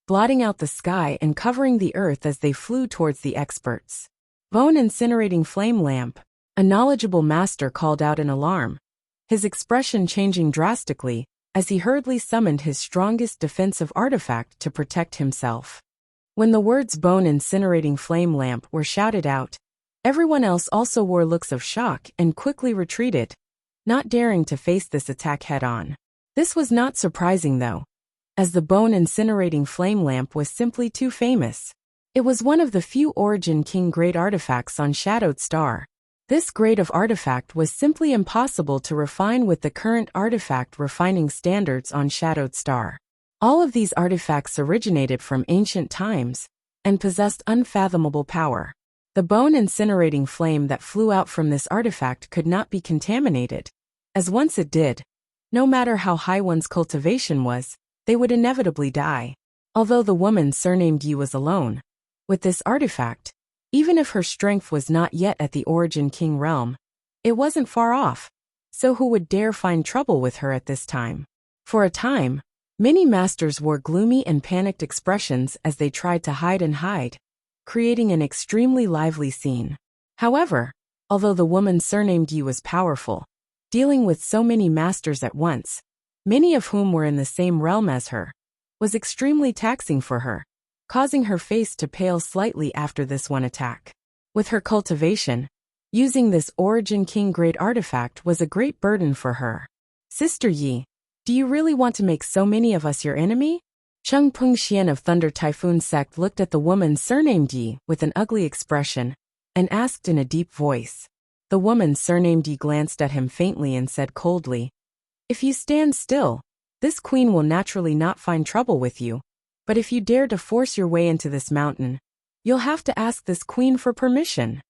blotting out the sky and covering the earth as they flew towards the experts. "Bone incinerating flame lamp," a knowledgeable master called out in alarm, his expression changing drastically as he hurriedly summoned his strongest defensive artifact to protect himself. When the words "bone incinerating flame lamp" were shouted out, everyone else also wore looks of shock and quickly retreated, not daring to face this attack head-on. This was not surprising though, as the bone incinerating flame lamp was simply too famous. It was one of the few Origin King grade artifacts on Shadowed Star. This grade of artifact was simply impossible to refine with the current artifact refining standards on Shadowed Star. All of these artifacts originated from ancient times and possessed unfathomable power. The bone incinerating flame that flew out from this artifact could not be contaminated, as once it did, no matter how high one's cultivation was, they would inevitably die. Although the woman surnamed Yi was alone with this artifact, even if her strength was not yet at the Origin King realm, it wasn't far off, so who would dare find trouble with her at this time? For a time, many masters wore gloomy and panicked expressions as they tried to hide, creating an extremely lively scene. However, although the woman surnamed Yi was powerful, dealing with so many masters at once, many of whom were in the same realm as her, was extremely taxing for her, causing her face to pale slightly after this one attack. With her cultivation, using this Origin King grade artifact was a great burden for her. "Sister Yi, do you really want to make so many of us your enemy?" Cheng Peng Xian of Thunder Typhoon Sect looked at the woman surnamed Yi with an ugly expression and asked in a deep voice. The woman surnamed Yi glanced at him faintly and said coldly, "If you stand still, this queen will naturally not find trouble with you. But if you dare to force your way into this mountain, you'll have to ask this queen for permission."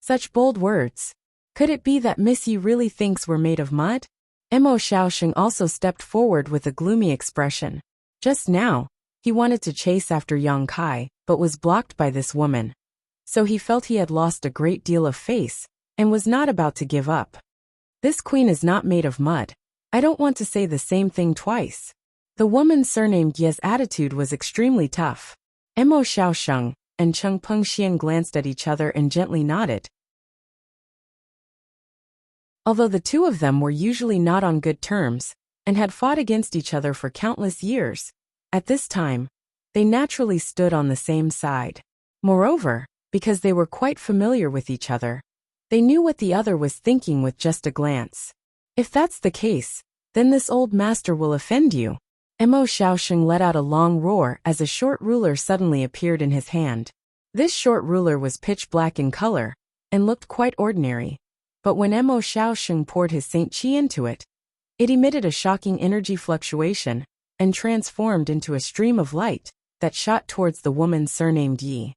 Such bold words. Could it be that Miss Yi really thinks we're made of mud? Mo Xiaoxing also stepped forward with a gloomy expression. Just now, he wanted to chase after Yang Kai, but was blocked by this woman. So he felt he had lost a great deal of face, and was not about to give up. This queen is not made of mud. I don't want to say the same thing twice. The woman surnamed Ye's attitude was extremely tough. Mo Xiaoxing and Cheng Pengxian glanced at each other and gently nodded. Although the two of them were usually not on good terms, and had fought against each other for countless years, at this time, they naturally stood on the same side. Moreover, because they were quite familiar with each other, they knew what the other was thinking with just a glance. If that's the case, then this old master will offend you. Mo Xiaoxing let out a long roar as a short ruler suddenly appeared in his hand. This short ruler was pitch black in color, and looked quite ordinary. But when Mo Xiaoxing poured his Saint Qi into it, it emitted a shocking energy fluctuation, and transformed into a stream of light that shot towards the woman surnamed Yi.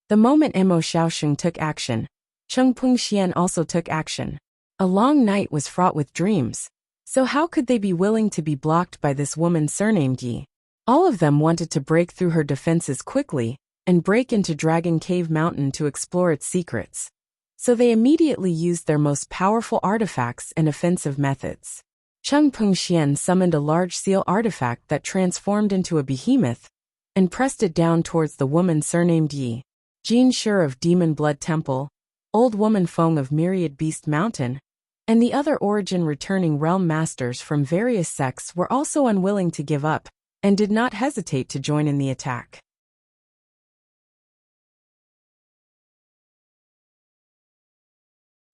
The moment Mo Xiaoxing took action, Cheng Pengxian also took action. A long night was fraught with dreams, so how could they be willing to be blocked by this woman surnamed Yi? All of them wanted to break through her defenses quickly, and break into Dragon Cave Mountain to explore its secrets. So they immediately used their most powerful artifacts and offensive methods. Cheng Pengxian summoned a large seal artifact that transformed into a behemoth, and pressed it down towards the woman surnamed Yi. Jin Shi of Demon Blood Temple, Old Woman Feng of Myriad Beast Mountain, and the other origin returning realm masters from various sects were also unwilling to give up, and did not hesitate to join in the attack.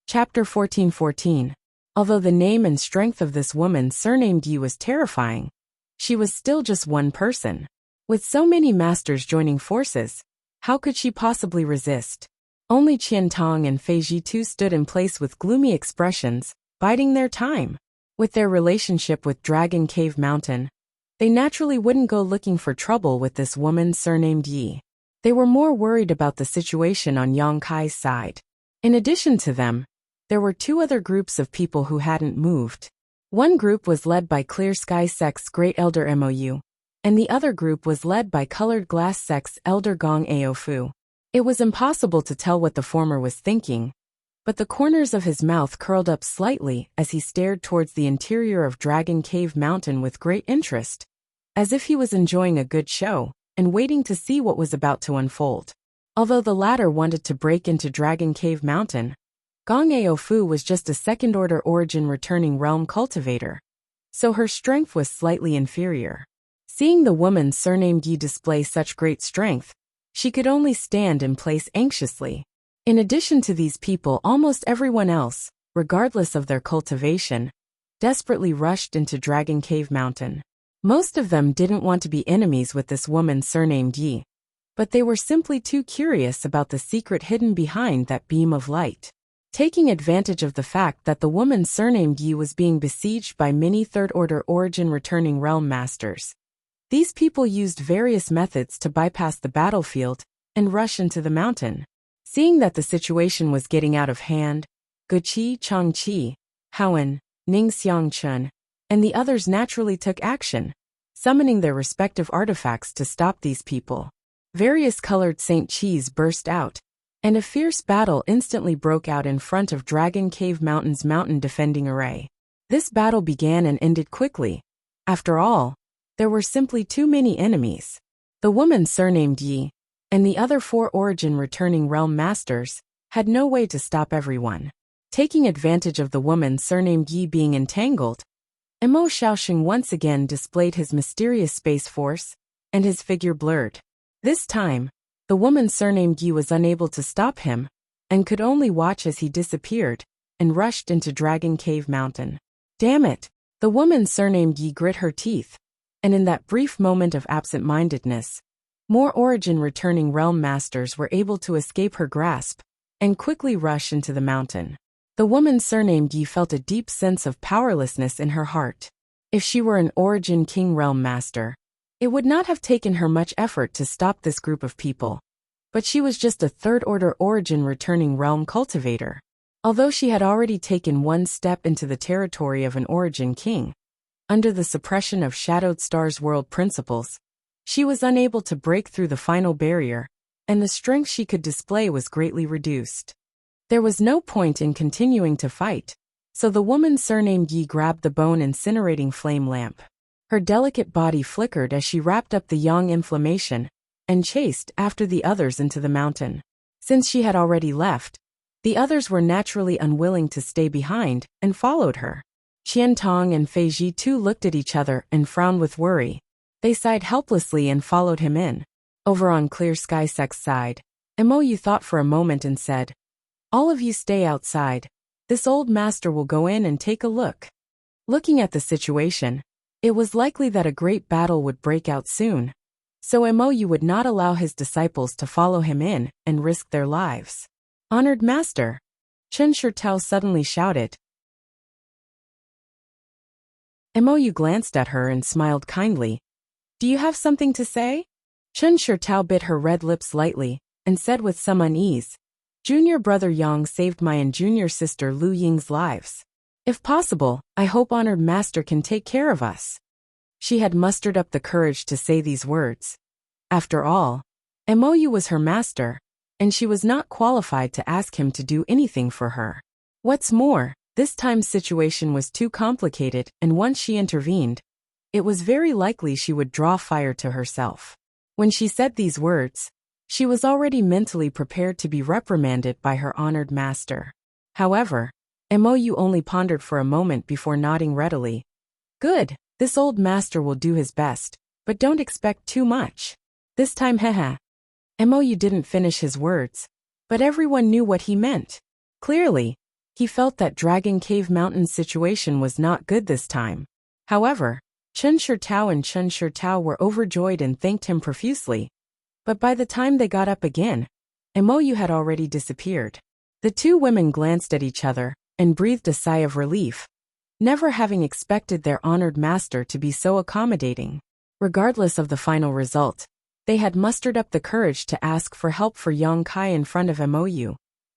Chapter 1414. Although the name and strength of this woman surnamed Yi was terrifying, she was still just one person. With so many masters joining forces, how could she possibly resist? Only Qian Tong and Fei Zhitu stood in place with gloomy expressions, biding their time. With their relationship with Dragon Cave Mountain, they naturally wouldn't go looking for trouble with this woman surnamed Yi. They were more worried about the situation on Yang Kai's side. In addition to them, there were two other groups of people who hadn't moved. One group was led by Clear Sky Sect's Great Elder Mou, and the other group was led by Colored Glass Sect's Elder Gong Aofu. It was impossible to tell what the former was thinking, but the corners of his mouth curled up slightly as he stared towards the interior of Dragon Cave Mountain with great interest, as if he was enjoying a good show and waiting to see what was about to unfold. Although the latter wanted to break into Dragon Cave Mountain, Gong Aofu was just a second-order origin returning realm cultivator, so her strength was slightly inferior. Seeing the woman surnamed Yi display such great strength, she could only stand in place anxiously. In addition to these people, almost everyone else, regardless of their cultivation, desperately rushed into Dragon Cave Mountain. Most of them didn't want to be enemies with this woman surnamed Yi, but they were simply too curious about the secret hidden behind that beam of light. Taking advantage of the fact that the woman surnamed Yi was being besieged by many third-order origin returning realm masters, these people used various methods to bypass the battlefield and rush into the mountain. Seeing that the situation was getting out of hand, Guqi Changqi, Haoan, Ning Xiangchun, and the others naturally took action, summoning their respective artifacts to stop these people. Various colored Saint Qis burst out, and a fierce battle instantly broke out in front of Dragon Cave Mountain's mountain defending array. This battle began and ended quickly. After all, there were simply too many enemies. The woman surnamed Yi, and the other four origin returning realm masters, had no way to stop everyone. Taking advantage of the woman surnamed Yi being entangled, Mo Xiaoxing once again displayed his mysterious space force, and his figure blurred. This time, the woman surnamed Yi was unable to stop him, and could only watch as he disappeared, and rushed into Dragon Cave Mountain. Damn it! The woman surnamed Yi grit her teeth, and in that brief moment of absent-mindedness, more origin returning realm masters were able to escape her grasp, and quickly rush into the mountain. The woman surnamed Yi felt a deep sense of powerlessness in her heart. If she were an origin king realm master, it would not have taken her much effort to stop this group of people. But she was just a third-order origin returning realm cultivator. Although she had already taken one step into the territory of an origin king, under the suppression of Shadowed Star's world principles, she was unable to break through the final barrier, and the strength she could display was greatly reduced. There was no point in continuing to fight, so the woman surnamed Yi grabbed the bone-incinerating flame lamp. Her delicate body flickered as she wrapped up the yang inflammation and chased after the others into the mountain. Since she had already left, the others were naturally unwilling to stay behind and followed her. Qian Tong and Fei Ji too looked at each other and frowned with worry. They sighed helplessly and followed him in. Over on Clear Sky Sec's side, Mou thought for a moment and said, "All of you stay outside. This old master will go in and take a look." Looking at the situation, it was likely that a great battle would break out soon, so Mou would not allow his disciples to follow him in and risk their lives. "Honored master," Chen Shitao suddenly shouted. Mou glanced at her and smiled kindly. "Do you have something to say?" Chen Shitao bit her red lips lightly and said with some unease, "Junior brother Yang saved my and junior sister Lu Ying's lives. If possible, I hope honored master can take care of us." She had mustered up the courage to say these words. After all, Mou was her master, and she was not qualified to ask him to do anything for her. What's more, this time's situation was too complicated, and once she intervened, it was very likely she would draw fire to herself. When she said these words, she was already mentally prepared to be reprimanded by her honored master. However, Mou only pondered for a moment before nodding readily. "Good, this old master will do his best, but don't expect too much. This time haha." Mou didn't finish his words, but everyone knew what he meant. Clearly, he felt that Dragon Cave Mountain's situation was not good this time. However, Chen Shitao and Chen Shitao were overjoyed and thanked him profusely. But by the time they got up again, Mou had already disappeared. The two women glanced at each other and breathed a sigh of relief, never having expected their honored master to be so accommodating. Regardless of the final result, they had mustered up the courage to ask for help for Yang Kai in front of Mou,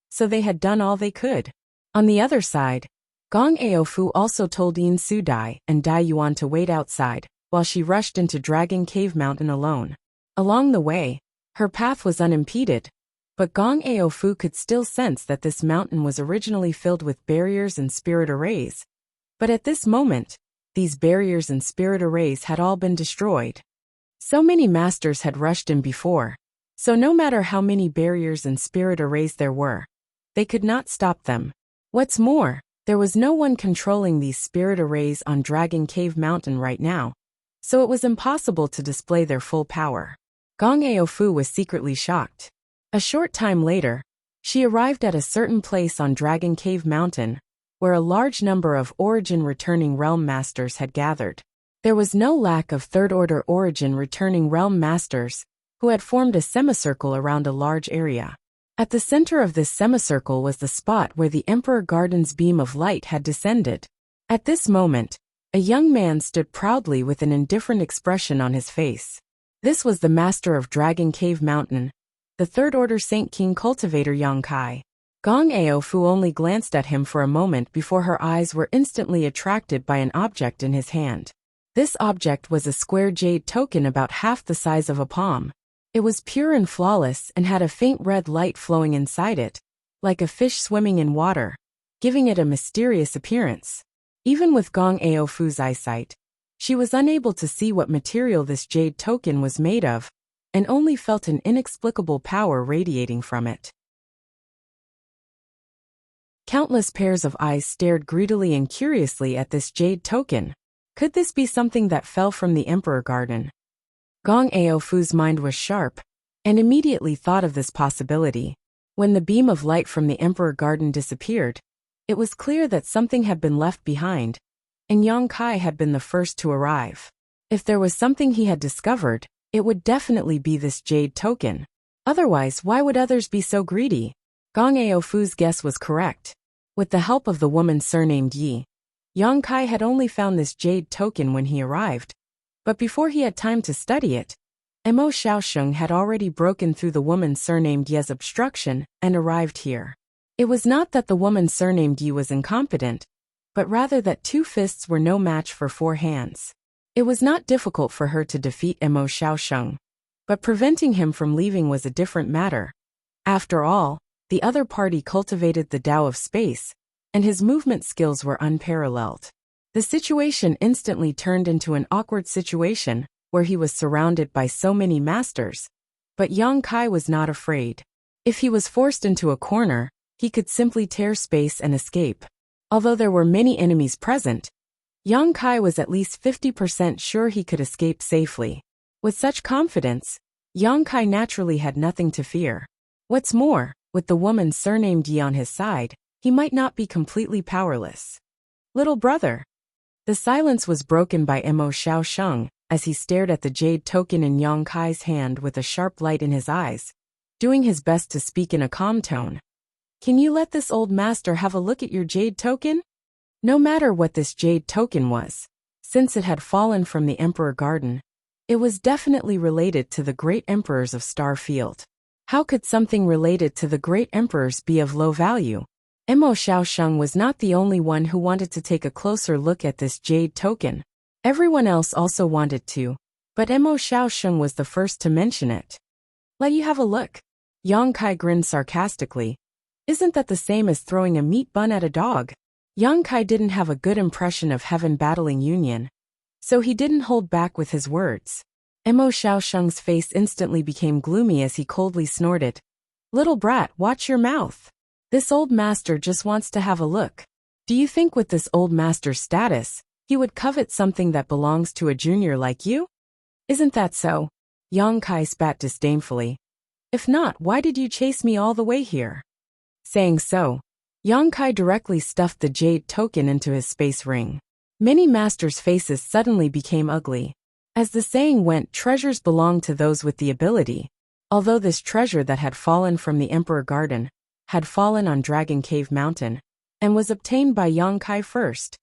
so they had done all they could. On the other side, Gong Aofu also told Yin Su Dai and Dai Yuan to wait outside, while she rushed into Dragon Cave Mountain alone. Along the way, her path was unimpeded, but Gong Aofu could still sense that this mountain was originally filled with barriers and spirit arrays. But at this moment, these barriers and spirit arrays had all been destroyed. So many masters had rushed in before, so no matter how many barriers and spirit arrays there were, they could not stop them. What's more, there was no one controlling these spirit arrays on Dragon Cave Mountain right now, so it was impossible to display their full power. Gong Aofu was secretly shocked. A short time later, she arrived at a certain place on Dragon Cave Mountain, where a large number of Origin returning realm masters had gathered. There was no lack of third-order Origin returning realm masters, who had formed a semicircle around a large area. At the center of this semicircle was the spot where the Emperor Garden's beam of light had descended. At this moment, a young man stood proudly with an indifferent expression on his face. This was the master of Dragon Cave Mountain, the third-order Saint King cultivator Yang Kai. Gong Aofu only glanced at him for a moment before her eyes were instantly attracted by an object in his hand. This object was a square jade token about half the size of a palm. It was pure and flawless and had a faint red light flowing inside it, like a fish swimming in water, giving it a mysterious appearance. Even with Gong Aofu's eyesight, she was unable to see what material this jade token was made of, and only felt an inexplicable power radiating from it. Countless pairs of eyes stared greedily and curiously at this jade token. Could this be something that fell from the Emperor Garden? Gong Aofu's mind was sharp, and immediately thought of this possibility. When the beam of light from the Emperor Garden disappeared, it was clear that something had been left behind, and Yang Kai had been the first to arrive. If there was something he had discovered, it would definitely be this jade token. Otherwise, why would others be so greedy? Gong Aofu's guess was correct. With the help of the woman surnamed Yi, Yang Kai had only found this jade token when he arrived. But before he had time to study it, Mo Xiaosheng had already broken through the woman surnamed Ye's obstruction and arrived here. It was not that the woman surnamed Yi was incompetent, but rather that 2 fists were no match for 4 hands. It was not difficult for her to defeat Mo Xiaosheng, but preventing him from leaving was a different matter. After all, the other party cultivated the Tao of space, and his movement skills were unparalleled. The situation instantly turned into an awkward situation, where he was surrounded by so many masters. But Yang Kai was not afraid. If he was forced into a corner, he could simply tear space and escape. Although there were many enemies present, Yang Kai was at least 50% sure he could escape safely. With such confidence, Yang Kai naturally had nothing to fear. What's more, with the woman surnamed Yi on his side, he might not be completely powerless. Little brother. The silence was broken by Mo Xiaosheng, as he stared at the jade token in Yang Kai's hand with a sharp light in his eyes, doing his best to speak in a calm tone. Can you let this old master have a look at your jade token? No matter what this jade token was, since it had fallen from the Emperor Garden, it was definitely related to the great emperors of Star Field. How could something related to the great emperors be of low value? Mo Xiaosheng was not the only one who wanted to take a closer look at this jade token. Everyone else also wanted to, but Mo Xiaosheng was the first to mention it. Let you have a look. Yang Kai grinned sarcastically. Isn't that the same as throwing a meat bun at a dog? Yang Kai didn't have a good impression of heaven battling Union, so he didn't hold back with his words. Mo Xiaosheng's face instantly became gloomy as he coldly snorted. Little brat, watch your mouth. This old master just wants to have a look. Do you think with this old master's status, he would covet something that belongs to a junior like you? Isn't that so? Yang Kai spat disdainfully. If not, why did you chase me all the way here? Saying so, Yang Kai directly stuffed the jade token into his space ring. Many masters' faces suddenly became ugly. As the saying went, treasures belong to those with the ability. Although this treasure that had fallen from the Emperor Garden had fallen on Dragon Cave Mountain, and was obtained by Yang Kai first,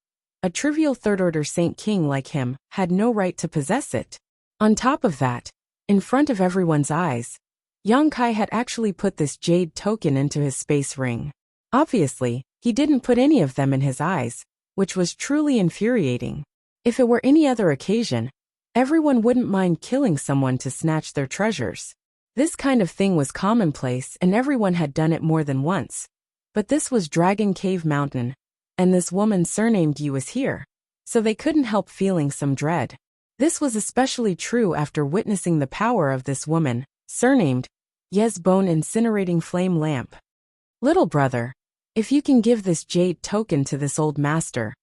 a trivial third-order Saint King like him had no right to possess it. On top of that, in front of everyone's eyes, Yang Kai had actually put this jade token into his space ring. Obviously, he didn't put any of them in his eyes, which was truly infuriating. If it were any other occasion, everyone wouldn't mind killing someone to snatch their treasures. This kind of thing was commonplace and everyone had done it more than once. But this was Dragon Cave Mountain, and this woman surnamed Yi was here, so they couldn't help feeling some dread. This was especially true after witnessing the power of this woman, surnamed Ye's bone incinerating flame lamp. Little brother, if you can give this jade token to this old master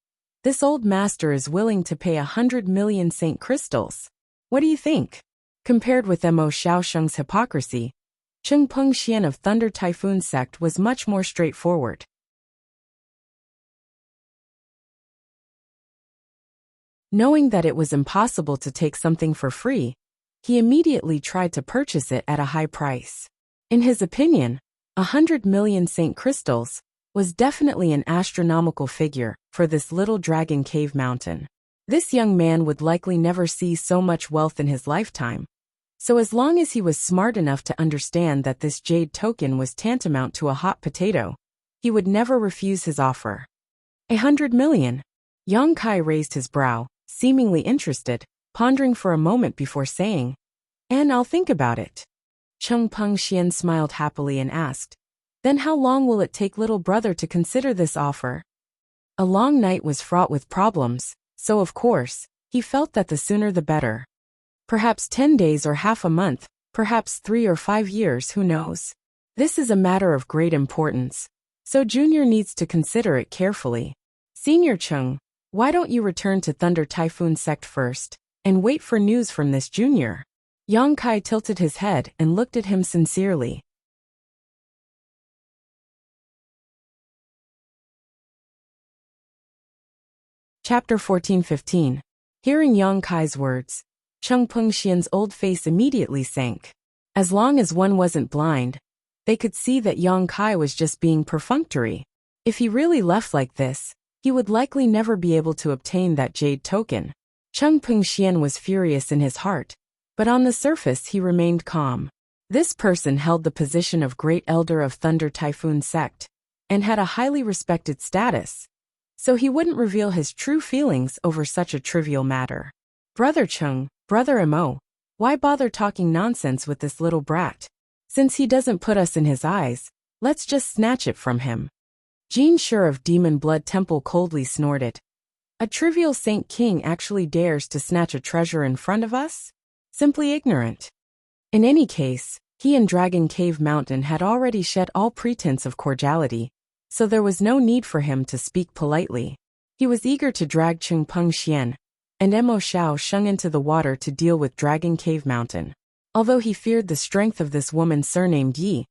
is willing to pay 100 million Saint crystals. What do you think? Compared with Mo Xiaosheng's hypocrisy, Cheng Pengxian of Thunder Typhoon sect was much more straightforward. Knowing that it was impossible to take something for free, he immediately tried to purchase it at a high price. In his opinion, 100 million Saint crystals was definitely an astronomical figure for this little Dragon Cave Mountain. This young man would likely never see so much wealth in his lifetime. So as long as he was smart enough to understand that this jade token was tantamount to a hot potato, he would never refuse his offer. 100 million. Yang Kai raised his brow, seemingly interested, pondering for a moment before saying, "And I'll think about it." Cheng Pengxian smiled happily and asked, "Then how long will it take little brother to consider this offer?" A long night was fraught with problems, so of course, he felt that the sooner the better. Perhaps 10 days or half a month, perhaps 3 or 5 years, who knows? This is a matter of great importance, so Junior needs to consider it carefully. Senior Cheng, why don't you return to Thunder Typhoon sect first, and wait for news from this Junior? Yang Kai tilted his head and looked at him sincerely. Chapter 14-15. Hearing Yang Kai's words, Cheng Pengxian's old face immediately sank. As long as one wasn't blind, they could see that Yang Kai was just being perfunctory. If he really left like this, he would likely never be able to obtain that jade token. Cheng Pengxian was furious in his heart, but on the surface he remained calm. This person held the position of Great Elder of Thunder Typhoon sect, and had a highly respected status, so he wouldn't reveal his true feelings over such a trivial matter. Brother Chung, Brother Mo, why bother talking nonsense with this little brat? Since he doesn't put us in his eyes, let's just snatch it from him. Jin Shi of Demon Blood Temple coldly snorted. A trivial Saint King actually dares to snatch a treasure in front of us? Simply ignorant. In any case, he and Dragon Cave Mountain had already shed all pretense of cordiality, so there was no need for him to speak politely. He was eager to drag Chung Peng Xian and Mo Xiao Sheng into the water to deal with Dragon Cave Mountain. Although he feared the strength of this woman surnamed Yi,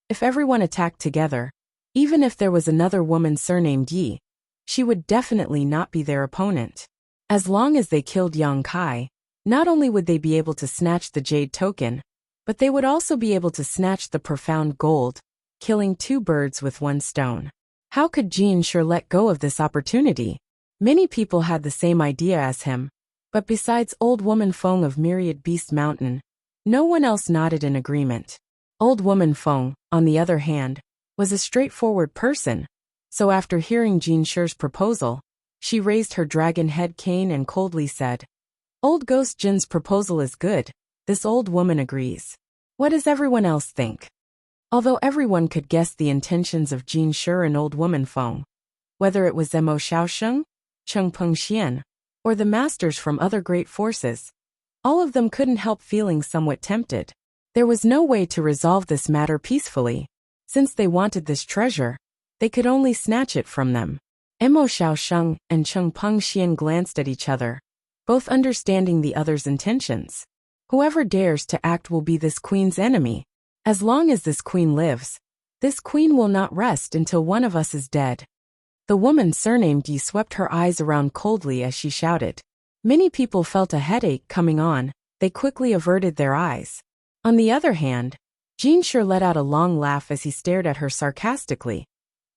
if everyone attacked together, even if there was another woman surnamed Yi, she would definitely not be their opponent. As long as they killed Yang Kai, not only would they be able to snatch the jade token, but they would also be able to snatch the profound gold, killing two birds with one stone. How could Jin Shi let go of this opportunity? Many people had the same idea as him, but besides Old Woman Feng of Myriad Beast Mountain, no one else nodded in agreement. Old Woman Feng, on the other hand, was a straightforward person, so after hearing Jin Shi's proposal, she raised her dragon head cane and coldly said, "Old Ghost Jin's proposal is good, this old woman agrees. What does everyone else think?" Although everyone could guess the intentions of Jin Shi and Old Woman Feng, whether it was Mo Xiaosheng, Chung Peng Xian, or the masters from other great forces, all of them couldn't help feeling somewhat tempted. There was no way to resolve this matter peacefully. Since they wanted this treasure, they could only snatch it from them. Mo Xiaosheng and Chung Peng Xian glanced at each other, both understanding the other's intentions. Whoever dares to act will be this queen's enemy. As long as this queen lives, this queen will not rest until one of us is dead. The woman surnamed Yi swept her eyes around coldly as she shouted. Many people felt a headache coming on, they quickly averted their eyes. On the other hand, Jin Shi let out a long laugh as he stared at her sarcastically.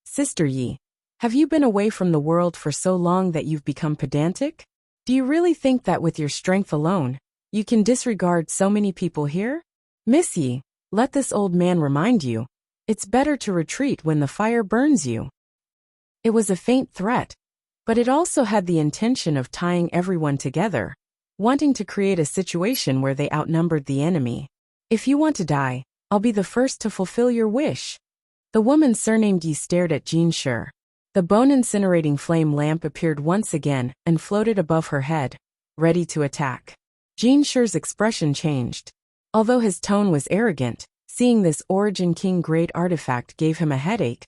"Sister Yi, have you been away from the world for so long that you've become pedantic? Do you really think that with your strength alone, you can disregard so many people here? Miss Yi, let this old man remind you, it's better to retreat when the fire burns you." It was a faint threat, but it also had the intention of tying everyone together, wanting to create a situation where they outnumbered the enemy. "If you want to die, I'll be the first to fulfill your wish." The woman surnamed Yi stared at Jin Shi. The bone-incinerating flame lamp appeared once again and floated above her head, ready to attack. Jin Shi's expression changed. Although his tone was arrogant, seeing this Origin King Great artifact gave him a headache,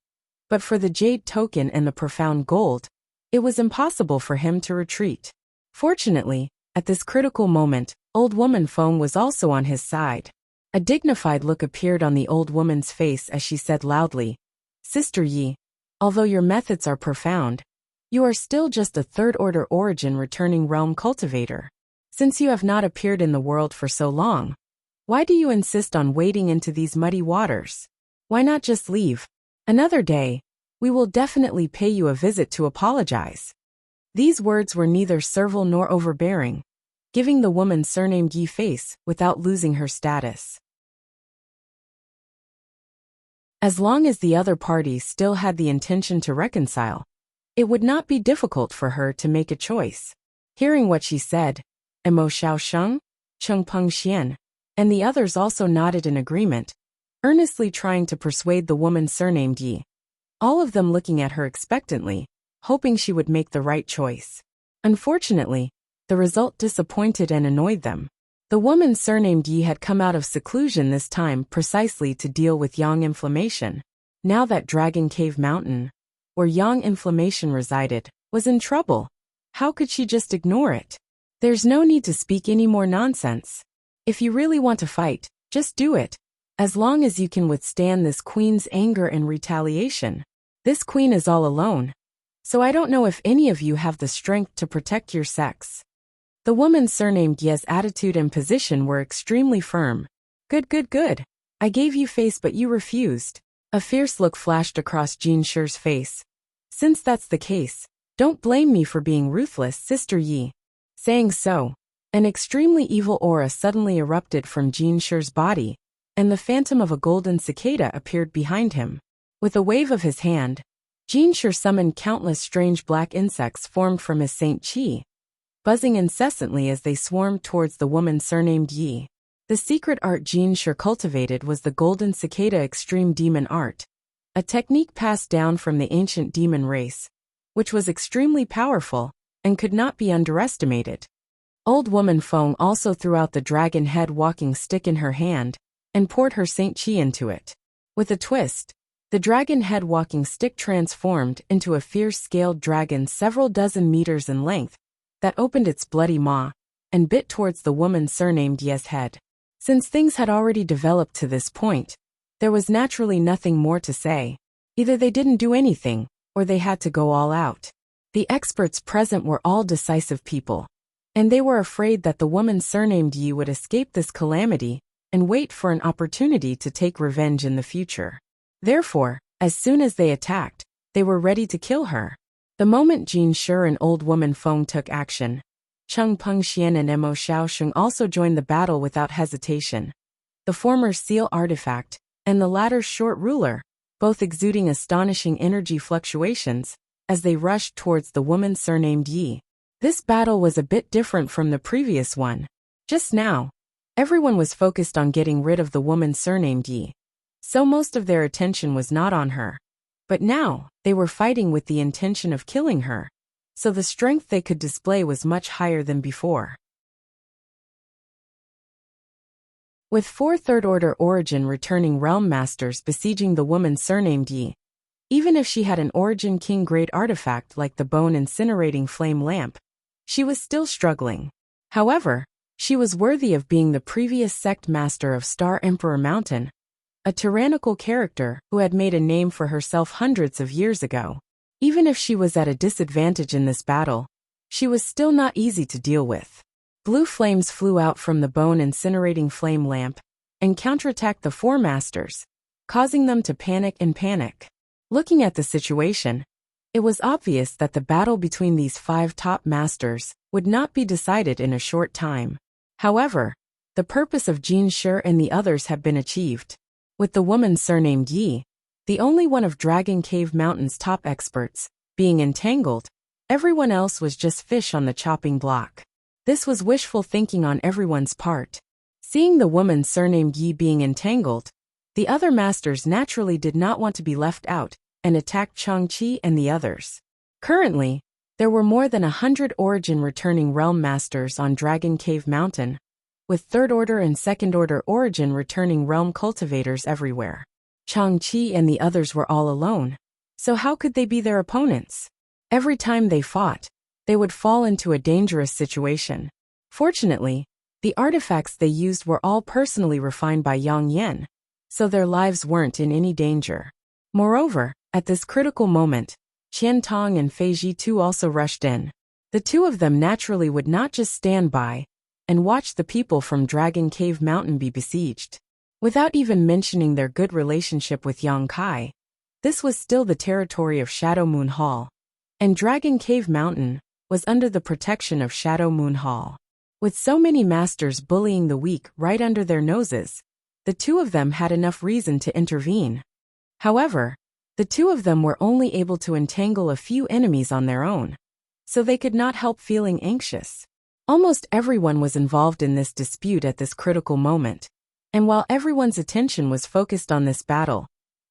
but for the jade token and the profound gold, it was impossible for him to retreat. Fortunately, at this critical moment, Old Woman Feng was also on his side. A dignified look appeared on the old woman's face as she said loudly, "Sister Yi, although your methods are profound, you are still just a third-order origin returning realm cultivator. Since you have not appeared in the world for so long, why do you insist on wading into these muddy waters? Why not just leave? Another day, we will definitely pay you a visit to apologize." These words were neither servile nor overbearing, giving the woman surnamed Yi face without losing her status. As long as the other party still had the intention to reconcile, it would not be difficult for her to make a choice. Hearing what she said, Mo Xiaosheng, Chung Peng Xian, and the others also nodded in agreement, earnestly trying to persuade the woman surnamed Yi, all of them looking at her expectantly, hoping she would make the right choice. Unfortunately, the result disappointed and annoyed them. The woman surnamed Yi had come out of seclusion this time precisely to deal with yang inflammation. Now that Dragon Cave Mountain, where yang inflammation resided, was in trouble, how could she just ignore it? There's no need to speak any more nonsense. If you really want to fight, just do it. As long as you can withstand this queen's anger and retaliation. This queen is all alone, so I don't know if any of you have the strength to protect your sex. The woman surnamed Ye's attitude and position were extremely firm. Good. I gave you face but you refused. A fierce look flashed across Jin Shi's face. Since that's the case, don't blame me for being ruthless, Sister Yi. Saying so, an extremely evil aura suddenly erupted from Jin Shi's body, and the phantom of a golden cicada appeared behind him. With a wave of his hand, Jin Shi summoned countless strange black insects formed from his Saint Qi, buzzing incessantly as they swarmed towards the woman surnamed Yi. The secret art Jin Shi cultivated was the Golden Cicada Extreme Demon Art, a technique passed down from the ancient demon race, which was extremely powerful and could not be underestimated. Old woman Feng also threw out the dragon head walking stick in her hand and poured her Saint Qi into it. With a twist, the dragon head walking stick transformed into a fierce scaled dragon several dozen meters in length that opened its bloody maw and bit towards the woman surnamed Ye's head. Since things had already developed to this point, there was naturally nothing more to say. Either they didn't do anything, or they had to go all out. The experts present were all decisive people, and they were afraid that the woman surnamed Yi would escape this calamity and wait for an opportunity to take revenge in the future. Therefore, as soon as they attacked, they were ready to kill her. The moment Jin Shi and old woman Feng took action, Cheng Pengxian and Mo Xiaosheng also joined the battle without hesitation. The former's seal artifact, and the latter's short ruler, both exuding astonishing energy fluctuations, as they rushed towards the woman surnamed Yi. This battle was a bit different from the previous one. Just now, everyone was focused on getting rid of the woman surnamed Yi, so most of their attention was not on her. But now, they were fighting with the intention of killing her, so the strength they could display was much higher than before. With 4 third-order origin returning realm masters besieging the woman surnamed Yi, even if she had an origin king-grade artifact like the bone incinerating flame lamp, she was still struggling. However, she was worthy of being the previous sect master of Star Emperor Mountain, a tyrannical character who had made a name for herself hundreds of years ago. Even if she was at a disadvantage in this battle, she was still not easy to deal with. Blue flames flew out from the bone incinerating flame lamp and counterattacked the 4 masters, causing them to panic. Looking at the situation, it was obvious that the battle between these 5 top masters would not be decided in a short time. However, the purpose of Jin Shi and the others had been achieved. With the woman surnamed Yi, the only one of Dragon Cave Mountain's top experts, being entangled, everyone else was just fish on the chopping block. This was wishful thinking on everyone's part. Seeing the woman surnamed Yi being entangled, the other masters naturally did not want to be left out and attacked Changqi and the others. Currently, there were more than 100 origin returning realm masters on Dragon Cave Mountain, with 3rd order and 2nd order origin returning realm cultivators everywhere. Changqi and the others were all alone, so how could they be their opponents? Every time they fought, they would fall into a dangerous situation. Fortunately, the artifacts they used were all personally refined by Yang Yan, so their lives weren't in any danger. Moreover, at this critical moment, Qian Tong and Fei Ji too also rushed in. The 2 of them naturally would not just stand by and watch the people from Dragon Cave Mountain be besieged. Without even mentioning their good relationship with Yang Kai, this was still the territory of Shadow Moon Hall, and Dragon Cave Mountain was under the protection of Shadow Moon Hall. With so many masters bullying the weak right under their noses, the 2 of them had enough reason to intervene. However, the 2 of them were only able to entangle a few enemies on their own, so they could not help feeling anxious. Almost everyone was involved in this dispute at this critical moment, and while everyone's attention was focused on this battle,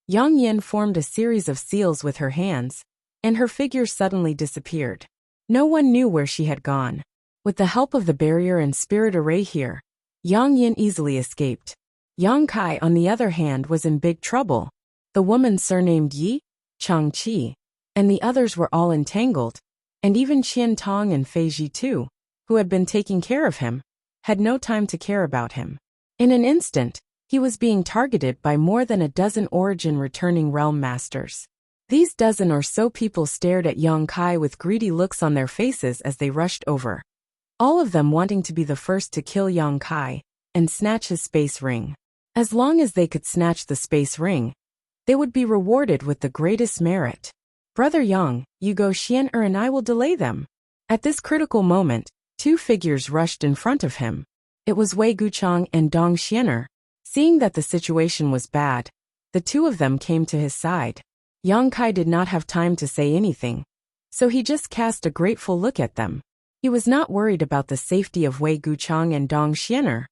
Yang Yan formed a series of seals with her hands, and her figure suddenly disappeared. No one knew where she had gone. With the help of the barrier and spirit array here, Yang Yan easily escaped. Yang Kai, on the other hand, was in big trouble. The woman surnamed Yi, Changqi, and the others were all entangled, and even Qian Tong and Fei Ji too, who had been taking care of him, had no time to care about him. In an instant, he was being targeted by more than a dozen origin returning realm masters. These dozen or so people stared at Yang Kai with greedy looks on their faces as they rushed over, all of them wanting to be the first to kill Yang Kai and snatch his space ring. As long as they could snatch the space ring, they would be rewarded with the greatest merit. Brother Yang, you go Xian and I will delay them. At this critical moment, 2 figures rushed in front of him. It was Wei Guchang and Dong Xianer. Seeing that the situation was bad, the two of them came to his side. Yang Kai did not have time to say anything, so he just cast a grateful look at them. He was not worried about the safety of Wei Guchang and Dong Xianer.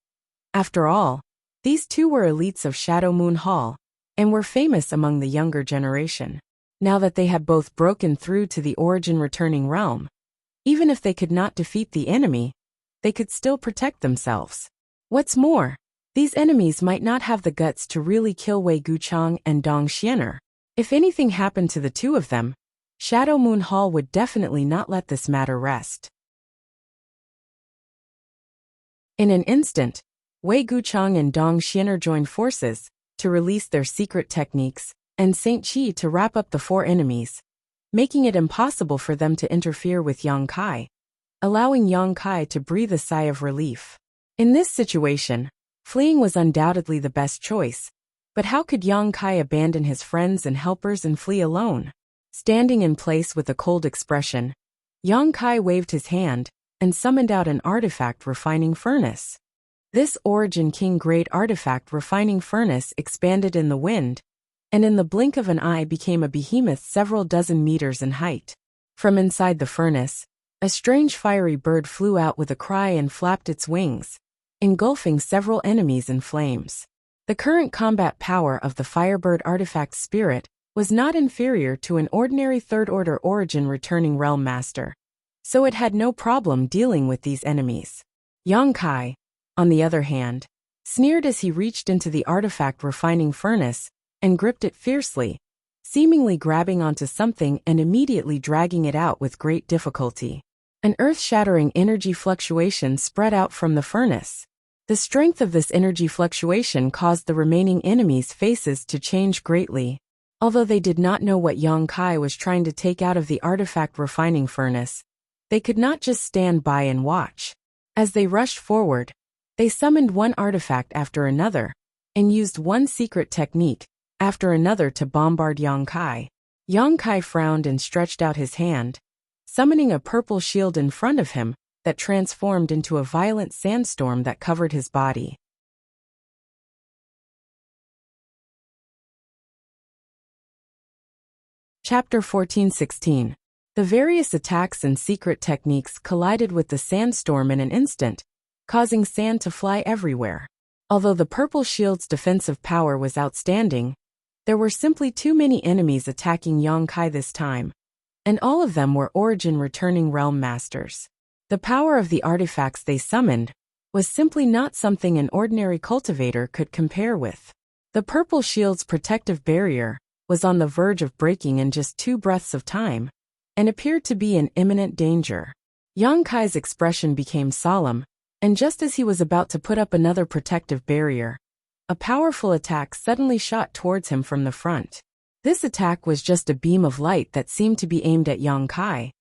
After all, these two were elites of Shadow Moon Hall, and were famous among the younger generation. Now that they had both broken through to the origin returning realm, even if they could not defeat the enemy, they could still protect themselves. What's more, these enemies might not have the guts to really kill Wei Guchang and Dong Xianer. If anything happened to the two of them, Shadow Moon Hall would definitely not let this matter rest. In an instant, Wei Guchang and Dong Xianer joined forces to release their secret techniques, and Saint Qi to wrap up the four enemies, making it impossible for them to interfere with Yang Kai, allowing Yang Kai to breathe a sigh of relief. In this situation, fleeing was undoubtedly the best choice, but how could Yang Kai abandon his friends and helpers and flee alone? Standing in place with a cold expression, Yang Kai waved his hand and summoned out an artifact refining furnace. This Origin King grade artifact refining furnace expanded in the wind, and in the blink of an eye became a behemoth several dozen meters in height. From inside the furnace, a strange fiery bird flew out with a cry and flapped its wings, engulfing several enemies in flames. The current combat power of the Firebird artifact spirit was not inferior to an ordinary third-order Origin returning realm master, so it had no problem dealing with these enemies. Yang Kai, on the other hand, sneered as he reached into the artifact refining furnace and gripped it fiercely, seemingly grabbing onto something and immediately dragging it out with great difficulty. An earth-shattering energy fluctuation spread out from the furnace. The strength of this energy fluctuation caused the remaining enemies' faces to change greatly. Although they did not know what Yang Kai was trying to take out of the artifact refining furnace, they could not just stand by and watch. As they rushed forward, they summoned one artifact after another, and used one secret technique after another to bombard Yang Kai. Yang Kai frowned and stretched out his hand, summoning a purple shield in front of him that transformed into a violent sandstorm that covered his body. Chapter 14-16. The various attacks and secret techniques collided with the sandstorm in an instant, causing sand to fly everywhere. Although the purple shield's defensive power was outstanding, there were simply too many enemies attacking Yang Kai this time, and all of them were Origin returning realm masters. The power of the artifacts they summoned was simply not something an ordinary cultivator could compare with. The purple shield's protective barrier was on the verge of breaking in just 2 breaths of time, and appeared to be in imminent danger. Yang Kai's expression became solemn, and just as he was about to put up another protective barrier, a powerful attack suddenly shot towards him from the front. This attack was just a beam of light that seemed to be aimed at Yang Kai,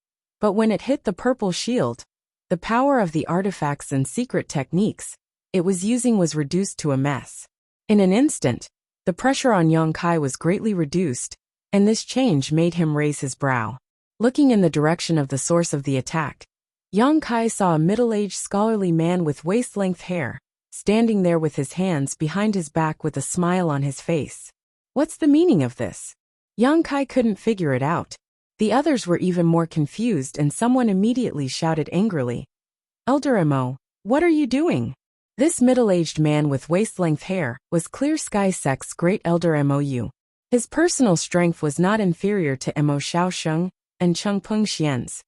but when it hit the purple shield, the power of the artifacts and secret techniques it was using was reduced to a mess. In an instant, the pressure on Yang Kai was greatly reduced, and this change made him raise his brow. Looking in the direction of the source of the attack, Yang Kai saw a middle-aged scholarly man with waist-length hair, standing there with his hands behind his back with a smile on his face. What's the meaning of this? Yang Kai couldn't figure it out. The others were even more confused, and someone immediately shouted angrily, "Elder Mo, what are you doing?" This middle-aged man with waist-length hair was Clear Sky Sect's great elder Mou. His personal strength was not inferior to Mo Xiaosheng and Chengpeng Xian's,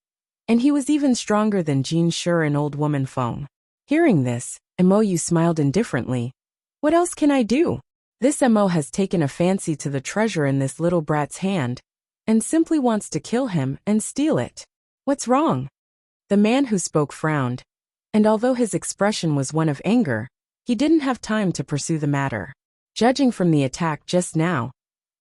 and he was even stronger than Jin Shi and Old Woman Feng. Hearing this, Mou smiled indifferently. "What else can I do? This Mo has taken a fancy to the treasure in this little brat's hand, and simply wants to kill him and steal it. What's wrong?" The man who spoke frowned, and although his expression was one of anger, he didn't have time to pursue the matter. Judging from the attack just now,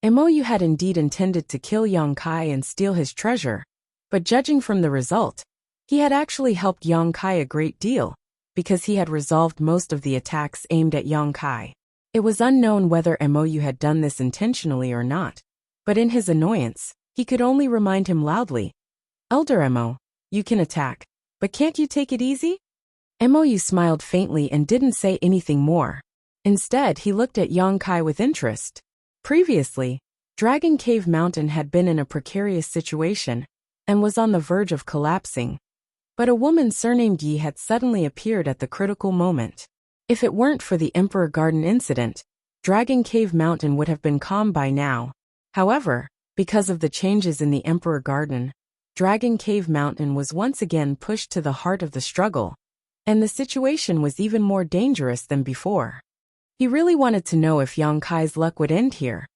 Mou had indeed intended to kill Yang Kai and steal his treasure, but judging from the result, he had actually helped Yang Kai a great deal, because he had resolved most of the attacks aimed at Yang Kai. It was unknown whether Mou had done this intentionally or not, but in his annoyance, he could only remind him loudly, "Elder Mo, you can attack, but can't you take it easy?" Mou smiled faintly and didn't say anything more. Instead, he looked at Yang Kai with interest. Previously, Dragon Cave Mountain had been in a precarious situation and was on the verge of collapsing, but a woman surnamed Yi had suddenly appeared at the critical moment. If it weren't for the Emperor Garden incident, Dragon Cave Mountain would have been calm by now. However, because of the changes in the Emperor Garden, Dragon Cave Mountain was once again pushed to the heart of the struggle, and the situation was even more dangerous than before. He really wanted to know if Yang Kai's luck would end here,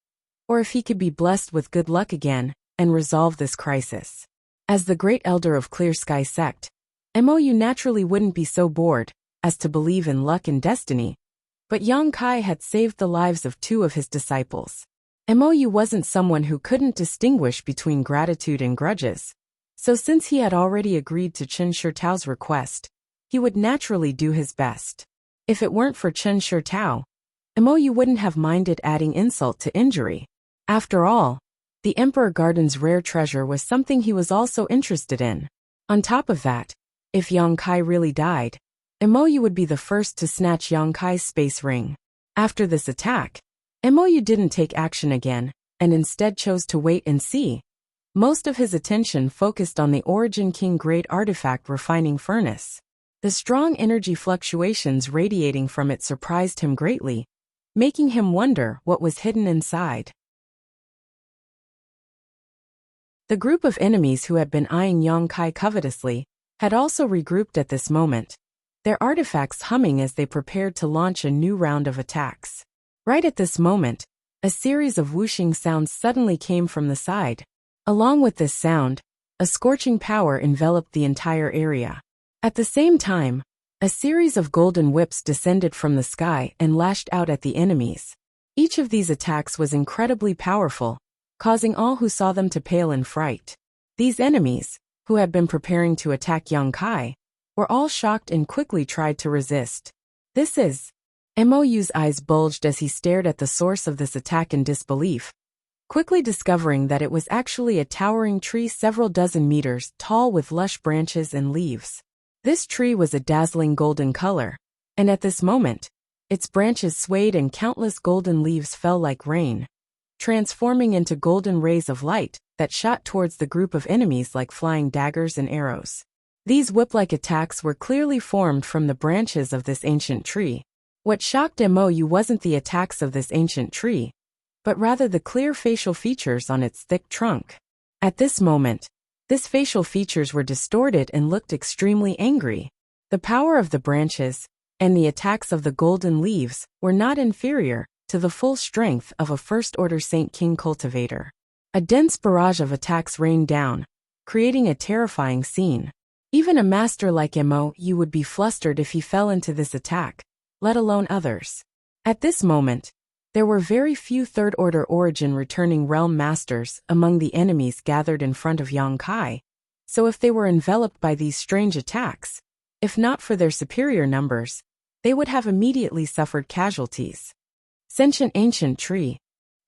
or if he could be blessed with good luck again and resolve this crisis. As the great elder of Clear Sky Sect, Mou naturally wouldn't be so bored as to believe in luck and destiny, but Yang Kai had saved the lives of 2 of his disciples. Mou wasn't someone who couldn't distinguish between gratitude and grudges, so since he had already agreed to Chen Shitao's request, he would naturally do his best. If it weren't for Chen Shitao, Mou wouldn't have minded adding insult to injury. After all, the Emperor Garden's rare treasure was something he was also interested in. On top of that, if Yang Kai really died, Mou would be the first to snatch Yang Kai's space ring. After this attack, Mou didn't take action again, and instead chose to wait and see. Most of his attention focused on the Origin King Grade Artifact Refining Furnace. The strong energy fluctuations radiating from it surprised him greatly, making him wonder what was hidden inside. The group of enemies who had been eyeing Yang Kai covetously had also regrouped at this moment, their artifacts humming as they prepared to launch a new round of attacks. Right at this moment, a series of whooshing sounds suddenly came from the side. Along with this sound, a scorching power enveloped the entire area. At the same time, a series of golden whips descended from the sky and lashed out at the enemies. Each of these attacks was incredibly powerful, causing all who saw them to pale in fright. These enemies, who had been preparing to attack Yang Kai, were all shocked and quickly tried to resist. This is... Mou's eyes bulged as he stared at the source of this attack in disbelief, quickly discovering that it was actually a towering tree several dozen meters tall with lush branches and leaves. This tree was a dazzling golden color, and at this moment, its branches swayed and countless golden leaves fell like rain, transforming into golden rays of light that shot towards the group of enemies like flying daggers and arrows. These whip-like attacks were clearly formed from the branches of this ancient tree. What shocked Mou wasn't the attacks of this ancient tree, but rather the clear facial features on its thick trunk. At this moment, these facial features were distorted and looked extremely angry. The power of the branches and the attacks of the golden leaves were not inferior to the full strength of a first-order Saint King cultivator. A dense barrage of attacks rained down, creating a terrifying scene. Even a master like Mou would be flustered if he fell into this attack, let alone others. At this moment, there were very few third-order origin returning realm masters among the enemies gathered in front of Yang Kai, so if they were enveloped by these strange attacks, if not for their superior numbers, they would have immediately suffered casualties. Sentient ancient tree,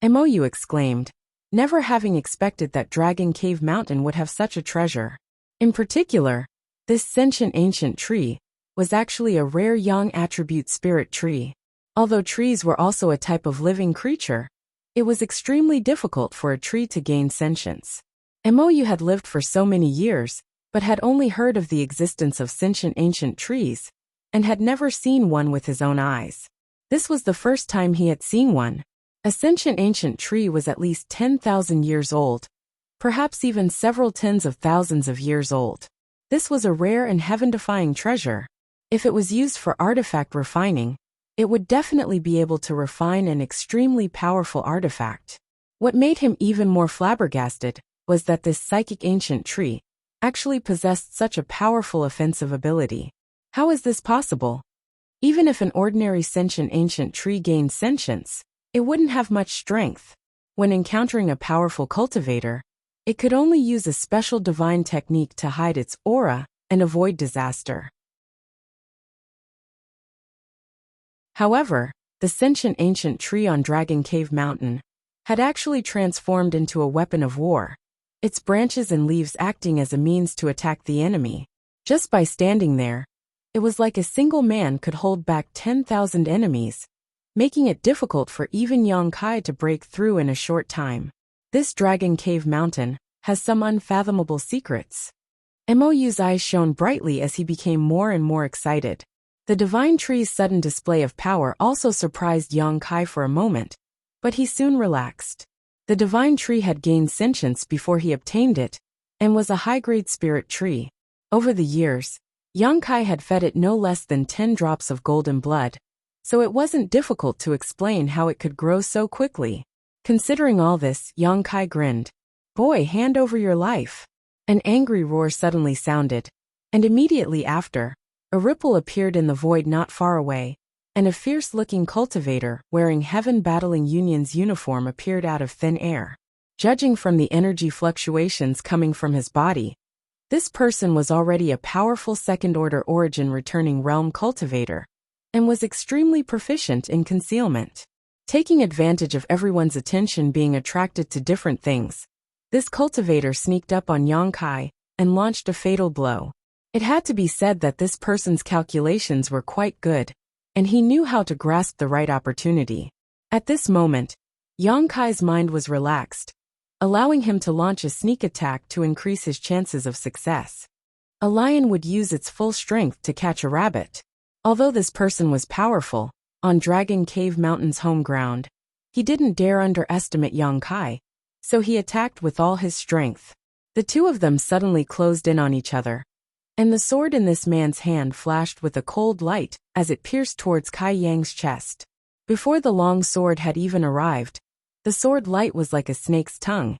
Mou exclaimed, never having expected that Dragon Cave Mountain would have such a treasure. In particular, this sentient ancient tree was actually a rare yang attribute spirit tree. Although trees were also a type of living creature, it was extremely difficult for a tree to gain sentience. Mou had lived for so many years, but had only heard of the existence of sentient ancient trees, and had never seen one with his own eyes. This was the first time he had seen one. A sentient ancient tree was at least 10,000 years old, perhaps even several tens of thousands of years old. This was a rare and heaven-defying treasure. If it was used for artifact refining, it would definitely be able to refine an extremely powerful artifact. What made him even more flabbergasted was that this psychic ancient tree actually possessed such a powerful offensive ability. How is this possible? Even if an ordinary sentient ancient tree gained sentience, it wouldn't have much strength. When encountering a powerful cultivator, it could only use a special divine technique to hide its aura and avoid disaster. However, the sentient ancient tree on Dragon Cave Mountain had actually transformed into a weapon of war, its branches and leaves acting as a means to attack the enemy. Just by standing there, it was like a single man could hold back 10,000 enemies, making it difficult for even Yang Kai to break through in a short time. This Dragon Cave Mountain has some unfathomable secrets. Mo's eyes shone brightly as he became more and more excited. The divine tree's sudden display of power also surprised Yang Kai for a moment, but he soon relaxed. The divine tree had gained sentience before he obtained it, and was a high-grade spirit tree. Over the years, Yang Kai had fed it no less than 10 drops of golden blood, so it wasn't difficult to explain how it could grow so quickly. Considering all this, Yang Kai grinned. "Boy, hand over your life." An angry roar suddenly sounded, and immediately after, a ripple appeared in the void not far away, and a fierce-looking cultivator wearing Heaven Battling Union's uniform appeared out of thin air. Judging from the energy fluctuations coming from his body, this person was already a powerful second-order origin returning realm cultivator, and was extremely proficient in concealment. Taking advantage of everyone's attention being attracted to different things, this cultivator sneaked up on Yang Kai and launched a fatal blow. It had to be said that this person's calculations were quite good, and he knew how to grasp the right opportunity. At this moment, Yang Kai's mind was relaxed, allowing him to launch a sneak attack to increase his chances of success. A lion would use its full strength to catch a rabbit. Although this person was powerful, on Dragon Cave Mountain's home ground, he didn't dare underestimate Yang Kai, so he attacked with all his strength. The two of them suddenly closed in on each other, and the sword in this man's hand flashed with a cold light as it pierced towards Kai Yang's chest. Before the long sword had even arrived, the sword light was like a snake's tongue,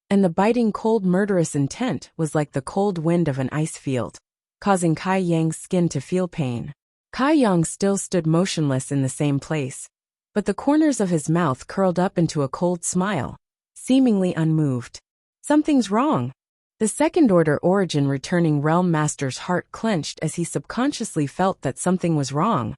and the biting cold murderous intent was like the cold wind of an ice field, causing Kai Yang's skin to feel pain. Kai Yang still stood motionless in the same place, but the corners of his mouth curled up into a cold smile, seemingly unmoved. "Something's wrong." The second-order origin returning realm master's heart clenched as he subconsciously felt that something was wrong,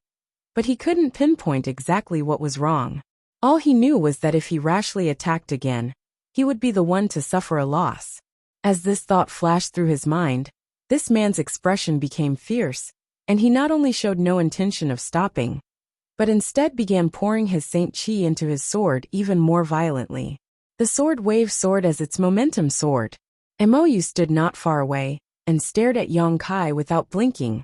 but he couldn't pinpoint exactly what was wrong. All he knew was that if he rashly attacked again, he would be the one to suffer a loss. As this thought flashed through his mind, this man's expression became fierce, and he not only showed no intention of stopping, but instead began pouring his Saint Chi into his sword even more violently. The sword waved sword as its momentum soared. Mou stood not far away, and stared at Yang Kai without blinking,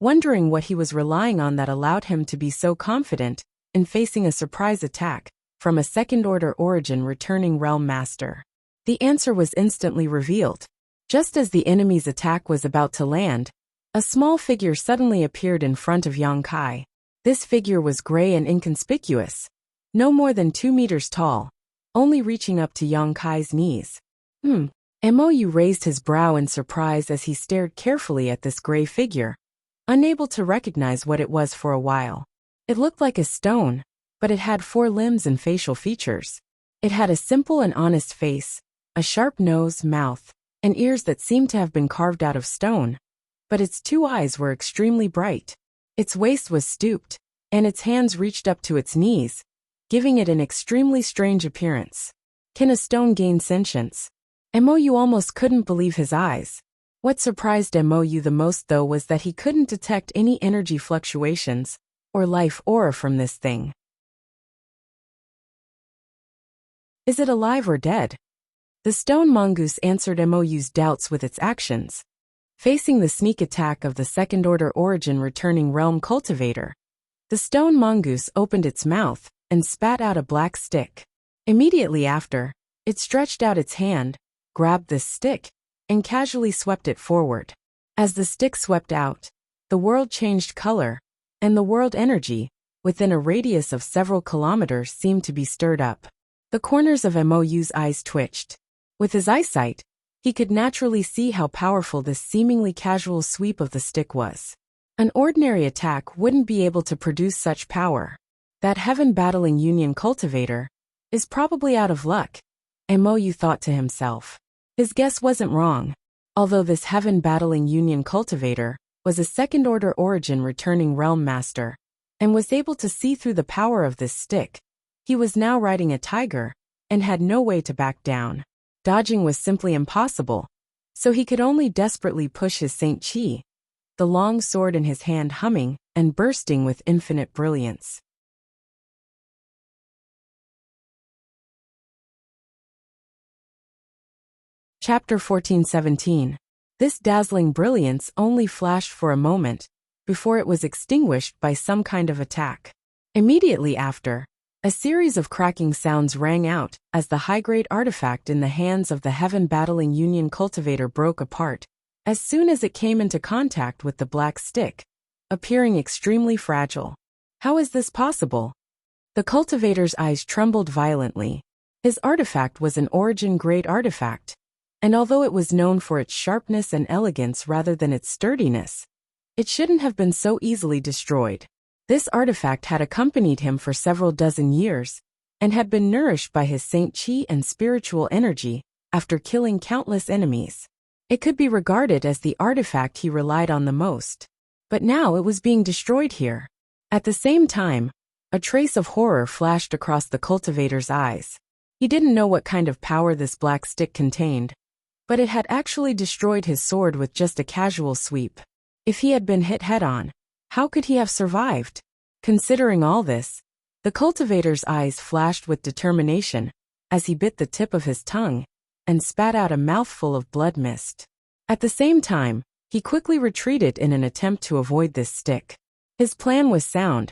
wondering what he was relying on that allowed him to be so confident in facing a surprise attack from a second-order origin returning realm master. The answer was instantly revealed. Just as the enemy's attack was about to land, a small figure suddenly appeared in front of Yang Kai. This figure was gray and inconspicuous, no more than 2 meters tall, only reaching up to Yang Kai's knees. Mou raised his brow in surprise as he stared carefully at this gray figure, unable to recognize what it was for a while. It looked like a stone, but it had 4 limbs and facial features. It had a simple and honest face, a sharp nose, mouth, and ears that seemed to have been carved out of stone, but its 2 eyes were extremely bright. Its waist was stooped, and its hands reached up to its knees, giving it an extremely strange appearance. Can a stone gain sentience? Mou almost couldn't believe his eyes. What surprised Mou the most though was that he couldn't detect any energy fluctuations or life aura from this thing. Is it alive or dead? The stone mongoose answered Mou's doubts with its actions. Facing the sneak attack of the second-order origin returning realm cultivator, the stone mongoose opened its mouth and spat out a black stick. Immediately after, it stretched out its hand, grabbed this stick, and casually swept it forward. As the stick swept out, the world changed color, and the world energy, within a radius of several kilometers, seemed to be stirred up. The corners of Mou's eyes twitched. With his eyesight, he could naturally see how powerful this seemingly casual sweep of the stick was. An ordinary attack wouldn't be able to produce such power. That Heaven Battling Union cultivator is probably out of luck, Mou thought to himself. His guess wasn't wrong. Although this Heaven Battling Union cultivator was a second-order origin returning realm master, and was able to see through the power of this stick, he was now riding a tiger, and had no way to back down. Dodging was simply impossible, so he could only desperately push his Saint Chi, the long sword in his hand humming and bursting with infinite brilliance. Chapter 1417. This dazzling brilliance only flashed for a moment, before it was extinguished by some kind of attack. Immediately after, a series of cracking sounds rang out as the high-grade artifact in the hands of the heaven-battling Union cultivator broke apart, as soon as it came into contact with the black stick, appearing extremely fragile. How is this possible? The cultivator's eyes trembled violently. His artifact was an origin-grade artifact, and although it was known for its sharpness and elegance rather than its sturdiness, it shouldn't have been so easily destroyed. This artifact had accompanied him for several dozen years, and had been nourished by his Saint Qi and spiritual energy after killing countless enemies. It could be regarded as the artifact he relied on the most. But now it was being destroyed here. At the same time, a trace of horror flashed across the cultivator's eyes. He didn't know what kind of power this black stick contained, but it had actually destroyed his sword with just a casual sweep. If he had been hit head-on, how could he have survived? Considering all this, the cultivator's eyes flashed with determination as he bit the tip of his tongue and spat out a mouthful of blood mist. At the same time, he quickly retreated in an attempt to avoid this stick. His plan was sound,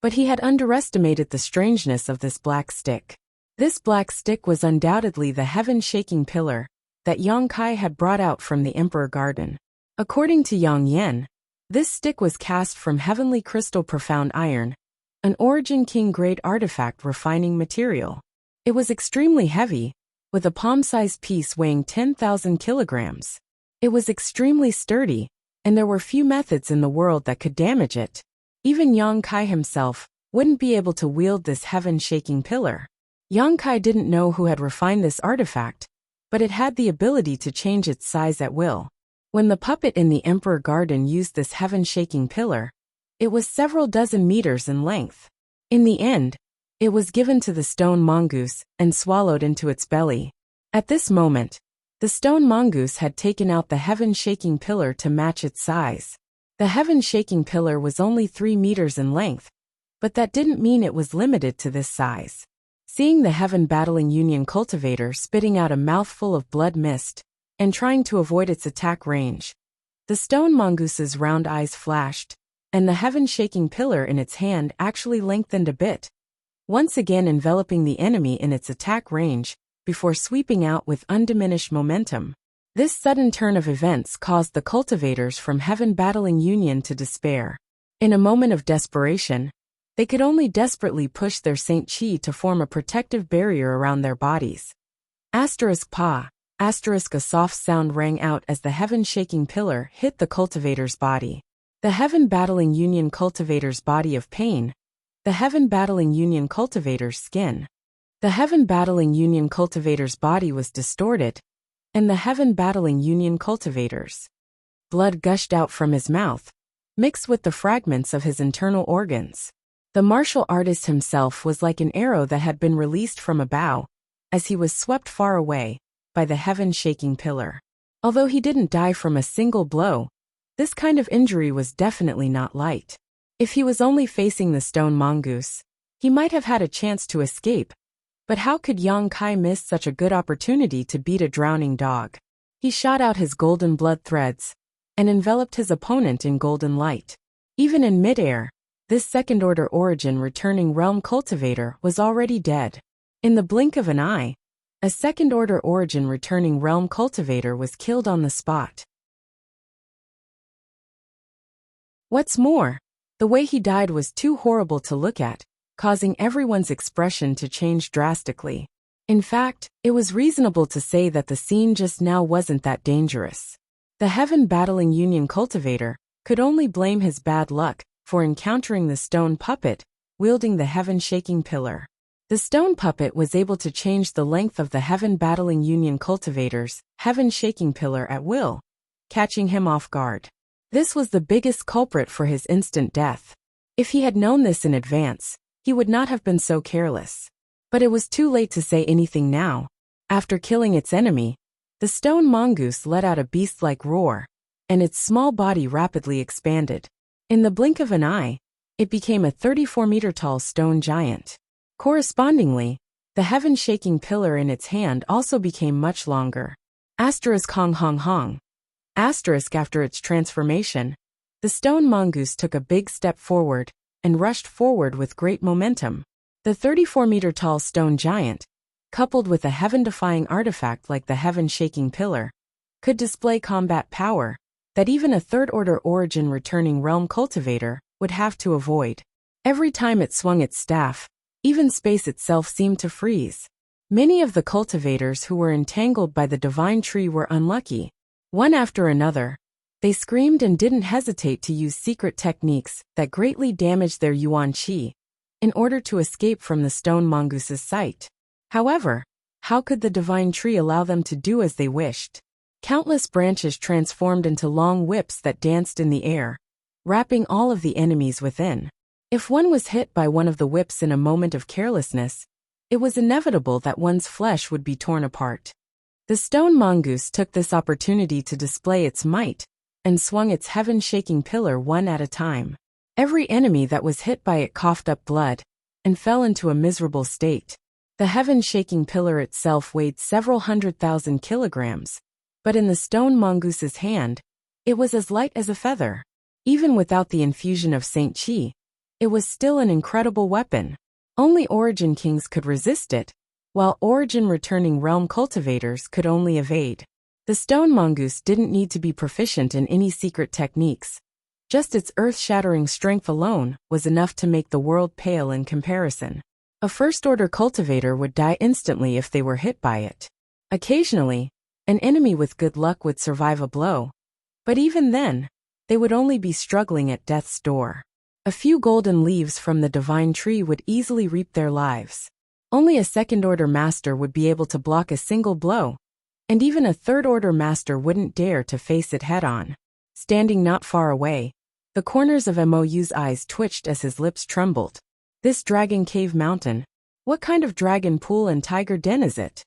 but he had underestimated the strangeness of this black stick. This black stick was undoubtedly the heaven-shaking pillar that Yang Kai had brought out from the Emperor Garden. According to Yang Yan, this stick was cast from heavenly crystal profound iron, an origin king-grade artifact refining material. It was extremely heavy, with a palm-sized piece weighing 10,000 kilograms. It was extremely sturdy, and there were few methods in the world that could damage it. Even Yang Kai himself wouldn't be able to wield this heaven-shaking pillar. Yang Kai didn't know who had refined this artifact, but it had the ability to change its size at will. When the puppet in the Emperor Garden used this heaven-shaking pillar, it was several dozen meters in length. In the end, it was given to the stone mongoose and swallowed into its belly. At this moment, the stone mongoose had taken out the heaven-shaking pillar to match its size. The heaven-shaking pillar was only 3 meters in length, but that didn't mean it was limited to this size. Seeing the heaven-battling Union cultivator spitting out a mouthful of blood mist and trying to avoid its attack range, the stone mongoose's round eyes flashed, and the heaven-shaking pillar in its hand actually lengthened a bit, once again enveloping the enemy in its attack range before sweeping out with undiminished momentum. This sudden turn of events caused the cultivators from heaven-battling Union to despair. In a moment of desperation, they could only desperately push their Saint Qi to form a protective barrier around their bodies. *Pa*, a soft sound rang out as the heaven-shaking pillar hit the cultivator's body. The heaven-battling Union cultivator's body of pain. The heaven-battling Union cultivator's skin. The heaven-battling Union cultivator's body was distorted, and the heaven-battling Union cultivator's blood gushed out from his mouth, mixed with the fragments of his internal organs. The martial artist himself was like an arrow that had been released from a bow, as he was swept far away by the heaven-shaking pillar. Although he didn't die from a single blow, this kind of injury was definitely not light. If he was only facing the stone mongoose, he might have had a chance to escape, but how could Yang Kai miss such a good opportunity to beat a drowning dog? He shot out his golden blood threads and enveloped his opponent in golden light. Even in midair, this second-order origin returning realm cultivator was already dead. In the blink of an eye, a second-order origin returning realm cultivator was killed on the spot. What's more, the way he died was too horrible to look at, causing everyone's expression to change drastically. In fact, it was reasonable to say that the scene just now wasn't that dangerous. The heaven-battling Union cultivator could only blame his bad luck for encountering the stone puppet, wielding the heaven-shaking pillar. The stone puppet was able to change the length of the heaven-battling Union cultivator's heaven-shaking pillar at will, catching him off guard. This was the biggest culprit for his instant death. If he had known this in advance, he would not have been so careless. But it was too late to say anything now. After killing its enemy, the stone mongoose let out a beast-like roar, and its small body rapidly expanded. In the blink of an eye, it became a 34-meter-tall stone giant. Correspondingly, the heaven-shaking pillar in its hand also became much longer. Asterisk hong hong hong. Asterisk after its transformation, the stone mongoose took a big step forward and rushed forward with great momentum. The 34-meter-tall stone giant, coupled with a heaven-defying artifact like the heaven-shaking pillar, could display combat power that even a third-order origin returning realm cultivator would have to avoid. Every time it swung its staff, even space itself seemed to freeze. Many of the cultivators who were entangled by the divine tree were unlucky. One after another, they screamed and didn't hesitate to use secret techniques that greatly damaged their yuan qi in order to escape from the stone mongoose's sight. However, how could the divine tree allow them to do as they wished? Countless branches transformed into long whips that danced in the air, wrapping all of the enemies within. If one was hit by one of the whips in a moment of carelessness, it was inevitable that one's flesh would be torn apart. The stone mongoose took this opportunity to display its might and swung its heaven-shaking pillar one at a time. Every enemy that was hit by it coughed up blood and fell into a miserable state. The heaven-shaking pillar itself weighed several 100,000 kilograms, but in the stone mongoose's hand, it was as light as a feather. Even without the infusion of Saint Qi, it was still an incredible weapon. Only Origin Kings could resist it, while Origin-returning realm cultivators could only evade. The stone mongoose didn't need to be proficient in any secret techniques. Just its earth-shattering strength alone was enough to make the world pale in comparison. A first-order cultivator would die instantly if they were hit by it. Occasionally, an enemy with good luck would survive a blow, but even then, they would only be struggling at death's door. A few golden leaves from the divine tree would easily reap their lives. Only a second-order master would be able to block a single blow, and even a third-order master wouldn't dare to face it head-on. Standing not far away, the corners of Mo's eyes twitched as his lips trembled. This dragon cave mountain, what kind of dragon pool and tiger den is it?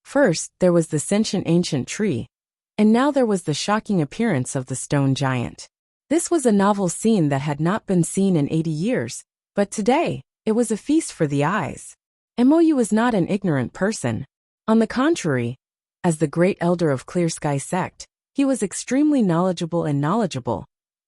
First, there was the sentient ancient tree, and now there was the shocking appearance of the stone giant. This was a novel scene that had not been seen in 80 years, but today, it was a feast for the eyes. Mou was not an ignorant person. On the contrary, as the great elder of Clear Sky sect, he was extremely knowledgeable,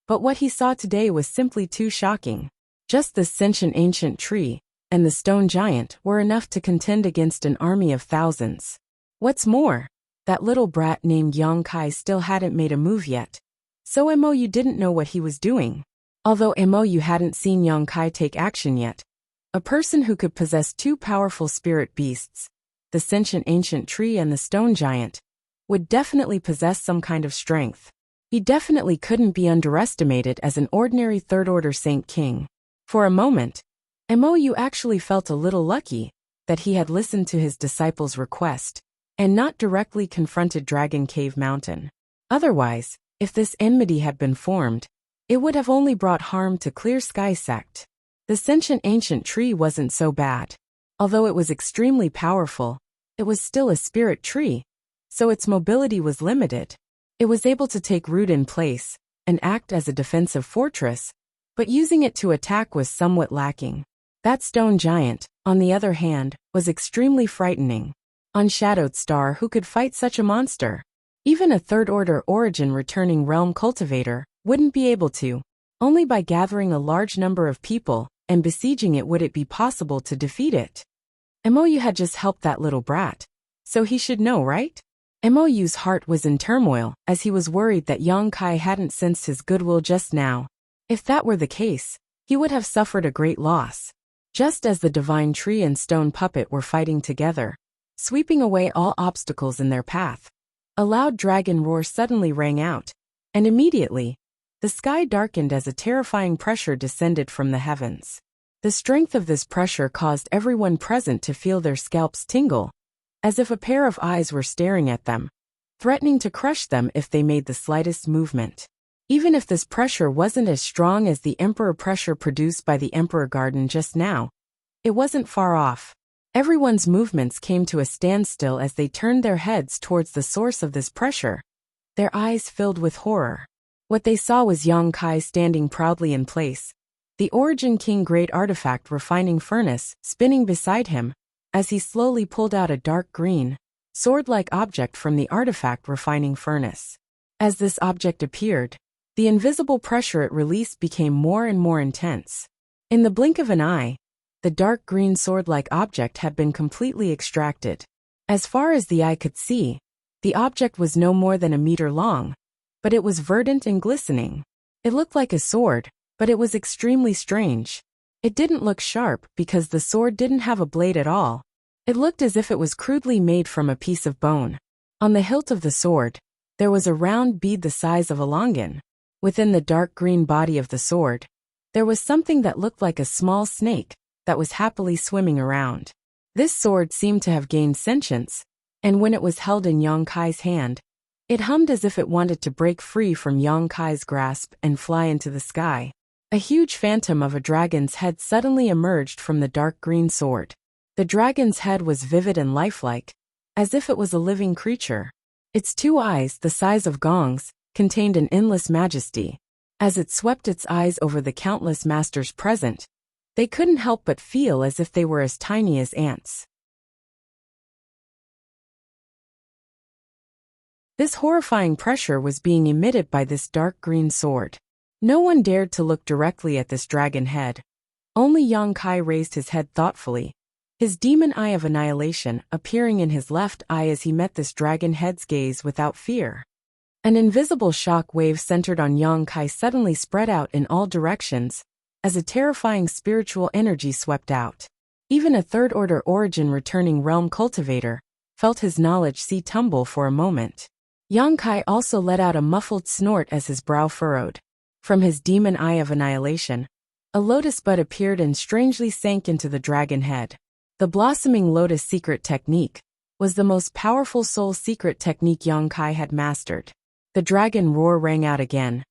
but what he saw today was simply too shocking. Just the sentient ancient tree and the stone giant were enough to contend against an army of thousands. What's more, that little brat named Yang Kai still hadn't made a move yet, so Mou didn't know what he was doing. Although Mou hadn't seen Yang Kai take action yet, a person who could possess two powerful spirit beasts, the sentient ancient tree and the stone giant, would definitely possess some kind of strength. He definitely couldn't be underestimated as an ordinary third-order Saint King. For a moment, Mou actually felt a little lucky that he had listened to his disciple's request and not directly confronted Dragon Cave Mountain. Otherwise, if this enmity had been formed, it would have only brought harm to Clear Sky sect. The sentient ancient tree wasn't so bad. Although it was extremely powerful, it was still a spirit tree, so its mobility was limited. It was able to take root in place and act as a defensive fortress, but using it to attack was somewhat lacking. That stone giant, on the other hand, was extremely frightening. Unshadowed star, who could fight such a monster? Even a third-order origin returning realm cultivator wouldn't be able to. Only by gathering a large number of people and besieging it would it be possible to defeat it. Mou had just helped that little brat, so he should know, right? Mou's heart was in turmoil as he was worried that Yang Kai hadn't sensed his goodwill just now. If that were the case, he would have suffered a great loss. Just as the divine tree and stone puppet were fighting together, sweeping away all obstacles in their path, a loud dragon roar suddenly rang out, and immediately, the sky darkened as a terrifying pressure descended from the heavens. The strength of this pressure caused everyone present to feel their scalps tingle, as if a pair of eyes were staring at them, threatening to crush them if they made the slightest movement. Even if this pressure wasn't as strong as the Emperor pressure produced by the Emperor Garden just now, it wasn't far off. Everyone's movements came to a standstill as they turned their heads towards the source of this pressure, their eyes filled with horror. What they saw was Yang Kai standing proudly in place, the Origin King Great Artifact Refining Furnace spinning beside him, as he slowly pulled out a dark green, sword-like object from the artifact refining furnace. As this object appeared, the invisible pressure it released became more and more intense. In the blink of an eye, the dark green sword-like object had been completely extracted. As far as the eye could see, the object was no more than a meter long, but it was verdant and glistening. It looked like a sword, but it was extremely strange. It didn't look sharp because the sword didn't have a blade at all. It looked as if it was crudely made from a piece of bone. On the hilt of the sword, there was a round bead the size of a longan. Within the dark green body of the sword, there was something that looked like a small snake that was happily swimming around. This sword seemed to have gained sentience, and when it was held in Yang Kai's hand, it hummed as if it wanted to break free from Yang Kai's grasp and fly into the sky. A huge phantom of a dragon's head suddenly emerged from the dark green sword. The dragon's head was vivid and lifelike, as if it was a living creature. Its two eyes, the size of gongs, contained an endless majesty. As it swept its eyes over the countless masters present, they couldn't help but feel as if they were as tiny as ants. This horrifying pressure was being emitted by this dark green sword. No one dared to look directly at this dragon head. Only Yang Kai raised his head thoughtfully, his demon eye of annihilation appearing in his left eye as he met this dragon head's gaze without fear. An invisible shock wave centered on Yang Kai suddenly spread out in all directions, as a terrifying spiritual energy swept out. Even a third-order origin returning realm cultivator felt his knowledge sea tumble for a moment. Yang Kai also let out a muffled snort as his brow furrowed. From his demon eye of annihilation, a lotus bud appeared and strangely sank into the dragon head. The blossoming lotus secret technique was the most powerful soul secret technique Yang Kai had mastered. The dragon roar rang out again,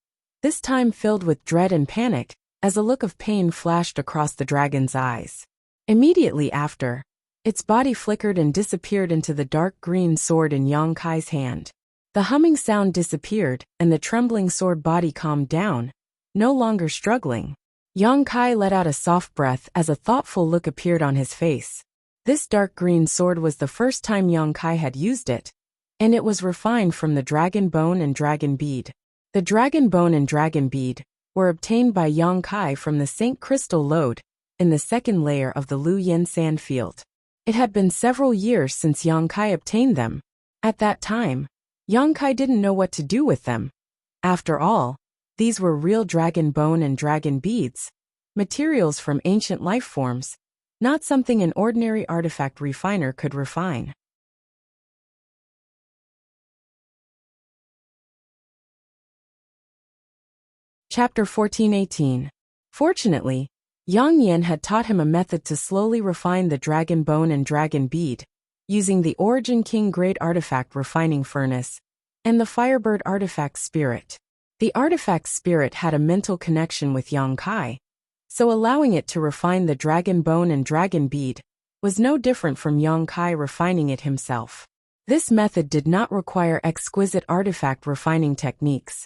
this time filled with dread and panic, as a look of pain flashed across the dragon's eyes. Immediately after, its body flickered and disappeared into the dark green sword in Yang Kai's hand. The humming sound disappeared, and the trembling sword body calmed down, no longer struggling. Yang Kai let out a soft breath as a thoughtful look appeared on his face. This dark green sword was the first time Yang Kai had used it, and it was refined from the dragon bone and dragon bead. The dragon bone and dragon bead were obtained by Yang Kai from the St. Crystal Lode in the second layer of the Lu Yin sand field. It had been several years since Yang Kai obtained them. At that time, Yang Kai didn't know what to do with them. After all, these were real dragon bone and dragon beads, materials from ancient life forms, not something an ordinary artifact refiner could refine. Chapter 1418. Fortunately, Yang Yin had taught him a method to slowly refine the dragon bone and dragon bead, using the Origin King Great Artifact Refining Furnace and the Firebird Artifact Spirit. The Artifact Spirit had a mental connection with Yang Kai, so allowing it to refine the dragon bone and dragon bead was no different from Yang Kai refining it himself. This method did not require exquisite artifact refining techniques.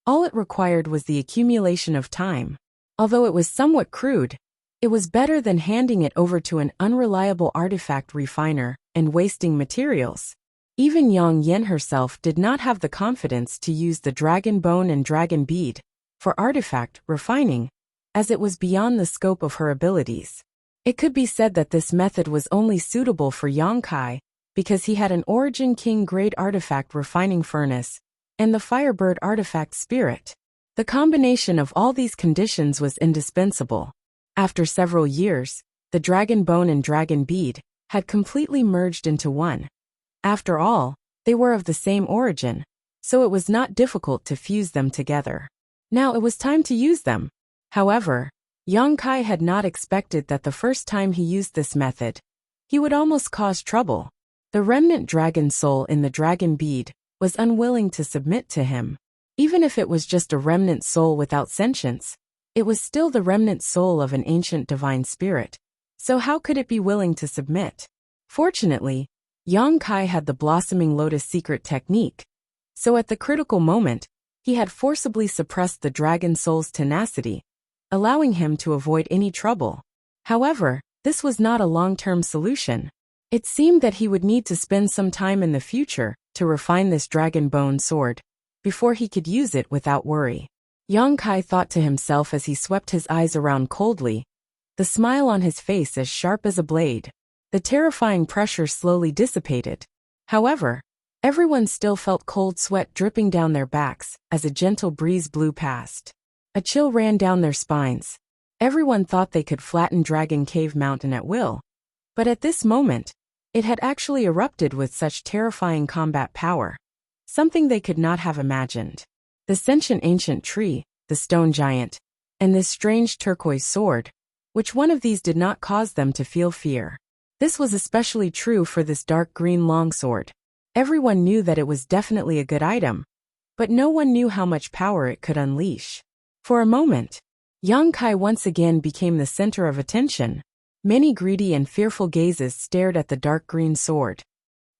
All it required was the accumulation of time. Although it was somewhat crude, it was better than handing it over to an unreliable artifact refiner and wasting materials. Even Yang Yin herself did not have the confidence to use the dragon bone and dragon bead for artifact refining, as it was beyond the scope of her abilities. It could be said that this method was only suitable for Yang Kai because he had an Origin King Great Artifact Refining Furnace and the Firebird Artifact Spirit. The combination of all these conditions was indispensable. After several years, the dragon bone and dragon bead had completely merged into one. After all, they were of the same origin, so it was not difficult to fuse them together. Now it was time to use them. However, Yang Kai had not expected that the first time he used this method, he would almost cause trouble. The remnant dragon soul in the dragon bead was unwilling to submit to him. Even if it was just a remnant soul without sentience, it was still the remnant soul of an ancient divine spirit, so how could it be willing to submit? Fortunately, Yang Kai had the blossoming lotus secret technique, so at the critical moment, he had forcibly suppressed the dragon soul's tenacity, allowing him to avoid any trouble. However, this was not a long-term solution. It seemed that he would need to spend some time in the future to refine this dragon bone sword before he could use it without worry. Yang Kai thought to himself as he swept his eyes around coldly, the smile on his face as sharp as a blade. The terrifying pressure slowly dissipated. However, everyone still felt cold sweat dripping down their backs as a gentle breeze blew past. A chill ran down their spines. Everyone thought they could flatten Dragon Cave Mountain at will. But at this moment, it had actually erupted with such terrifying combat power. Something they could not have imagined. The sentient ancient tree, the stone giant, and this strange turquoise sword, which one of these did not cause them to feel fear. This was especially true for this dark green longsword. Everyone knew that it was definitely a good item, but no one knew how much power it could unleash. For a moment, Yang Kai once again became the center of attention. Many greedy and fearful gazes stared at the dark green sword.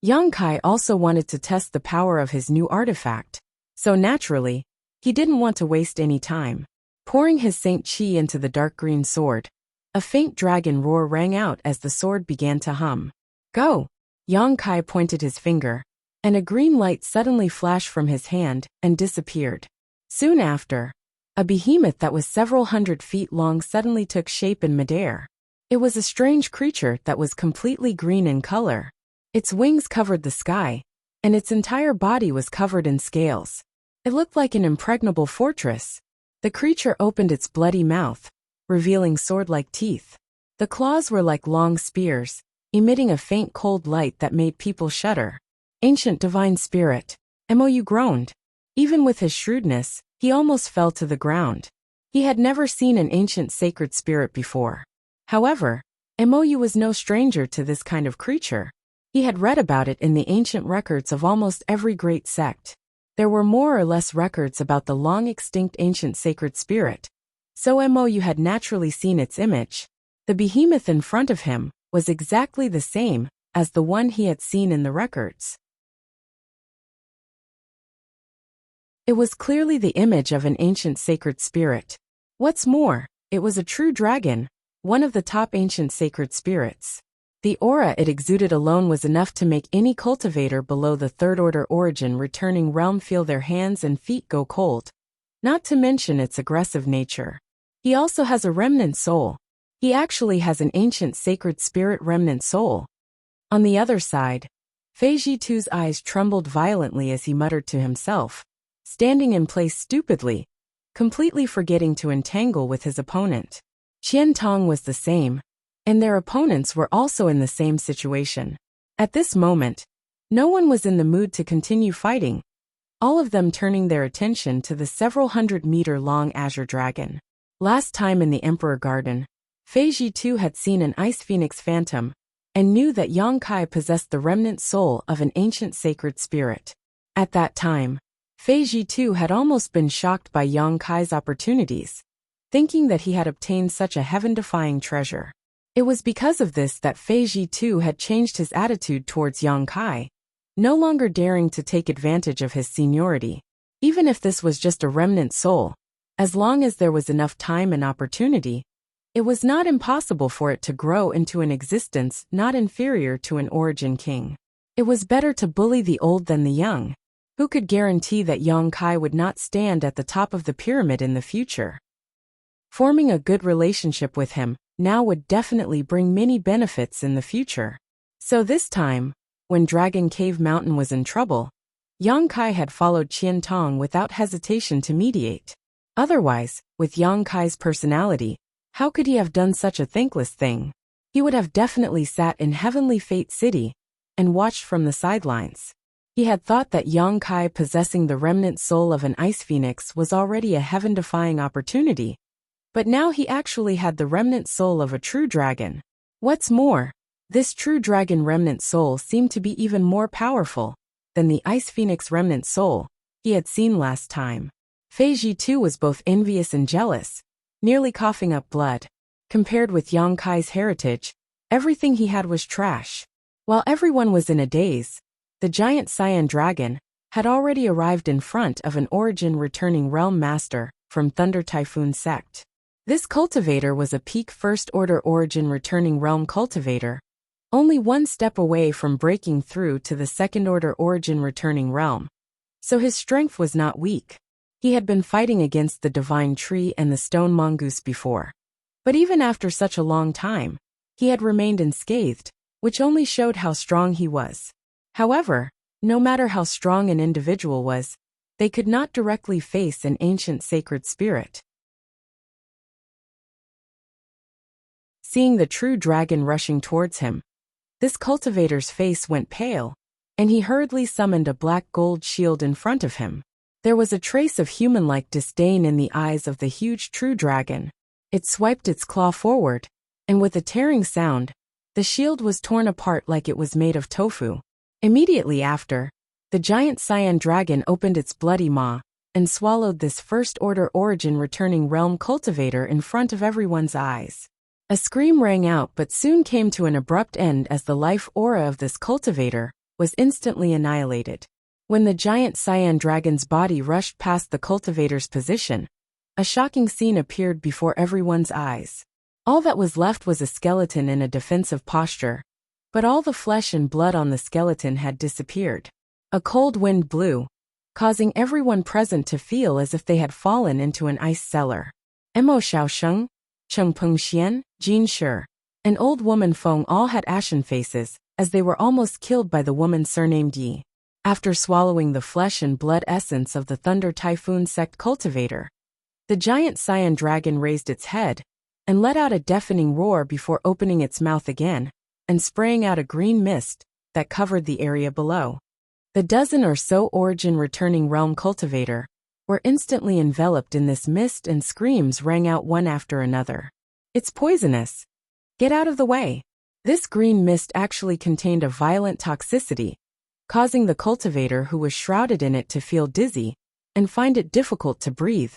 Yang Kai also wanted to test the power of his new artifact, so naturally, he didn't want to waste any time. Pouring his Saint Chi into the dark green sword, a faint dragon roar rang out as the sword began to hum. Go! Yang Kai pointed his finger, and a green light suddenly flashed from his hand and disappeared. Soon after, a behemoth that was several hundred feet long suddenly took shape in midair. It was a strange creature that was completely green in color. Its wings covered the sky, and its entire body was covered in scales. It looked like an impregnable fortress. The creature opened its bloody mouth, revealing sword-like teeth. The claws were like long spears, emitting a faint cold light that made people shudder. Ancient divine spirit, Mou groaned. Even with his shrewdness, he almost fell to the ground. He had never seen an ancient sacred spirit before. However, Mou was no stranger to this kind of creature. He had read about it in the ancient records of almost every great sect. There were more or less records about the long-extinct ancient sacred spirit, so Mou had naturally seen its image. The behemoth in front of him was exactly the same as the one he had seen in the records. It was clearly the image of an ancient sacred spirit. What's more, it was a true dragon, one of the top ancient sacred spirits. The aura it exuded alone was enough to make any cultivator below the third-order origin returning realm feel their hands and feet go cold, not to mention its aggressive nature. He also has a remnant soul. He actually has an ancient sacred spirit remnant soul. On the other side, Fei Jitu's eyes trembled violently as he muttered to himself, standing in place stupidly, completely forgetting to entangle with his opponent. Qian Tong was the same, and their opponents were also in the same situation. At this moment, no one was in the mood to continue fighting, all of them turning their attention to the several 100-meter-long azure dragon. Last time in the Emperor Garden, Fei Jitu had seen an ice phoenix phantom, and knew that Yang Kai possessed the remnant soul of an ancient sacred spirit. At that time, Fei Jitu had almost been shocked by Yang Kai's opportunities, thinking that he had obtained such a heaven-defying treasure. It was because of this that Fei Jitu had changed his attitude towards Yang Kai, no longer daring to take advantage of his seniority. Even if this was just a remnant soul, as long as there was enough time and opportunity, it was not impossible for it to grow into an existence not inferior to an origin king. It was better to bully the old than the young. Who could guarantee that Yang Kai would not stand at the top of the pyramid in the future? Forming a good relationship with him now would definitely bring many benefits in the future. So this time, when Dragon Cave Mountain was in trouble, Yang Kai had followed Qian Tong without hesitation to mediate. Otherwise, with Yang Kai's personality, how could he have done such a thankless thing? He would have definitely sat in Heavenly Fate City and watched from the sidelines. He had thought that Yang Kai possessing the remnant soul of an ice phoenix was already a heaven-defying opportunity, but now he actually had the remnant soul of a true dragon. What's more, this true dragon remnant soul seemed to be even more powerful than the ice phoenix remnant soul he had seen last time. Fei Jitu was both envious and jealous, nearly coughing up blood. Compared with Yang Kai's heritage, everything he had was trash. While everyone was in a daze, the giant Cyan dragon had already arrived in front of an origin returning realm master from Thunder Typhoon sect. This cultivator was a peak first-order origin returning realm cultivator, only one step away from breaking through to the second-order origin returning realm. So his strength was not weak. He had been fighting against the divine tree and the stone mongoose before. But even after such a long time, he had remained unscathed, which only showed how strong he was. However, no matter how strong an individual was, they could not directly face an ancient sacred spirit. Seeing the true dragon rushing towards him, this cultivator's face went pale, and he hurriedly summoned a black gold shield in front of him. There was a trace of human-like disdain in the eyes of the huge true dragon. It swiped its claw forward, and with a tearing sound, the shield was torn apart like it was made of tofu. Immediately after, the giant cyan dragon opened its bloody maw and swallowed this first-order origin returning realm cultivator in front of everyone's eyes. A scream rang out but soon came to an abrupt end as the life aura of this cultivator was instantly annihilated. When the giant cyan dragon's body rushed past the cultivator's position, a shocking scene appeared before everyone's eyes. All that was left was a skeleton in a defensive posture, but all the flesh and blood on the skeleton had disappeared. A cold wind blew, causing everyone present to feel as if they had fallen into an ice cellar. Mo Xiaosheng, Chengpeng Xian, Jin Shi, and old woman Feng all had ashen faces, as they were almost killed by the woman surnamed Yi. After swallowing the flesh and blood essence of the Thunder Typhoon sect cultivator, the giant cyan dragon raised its head and let out a deafening roar before opening its mouth again and spraying out a green mist that covered the area below. The dozen or so origin returning realm cultivator were instantly enveloped in this mist, and screams rang out one after another. "It's poisonous! Get out of the way!" This green mist actually contained a violent toxicity, causing the cultivator who was shrouded in it to feel dizzy and find it difficult to breathe,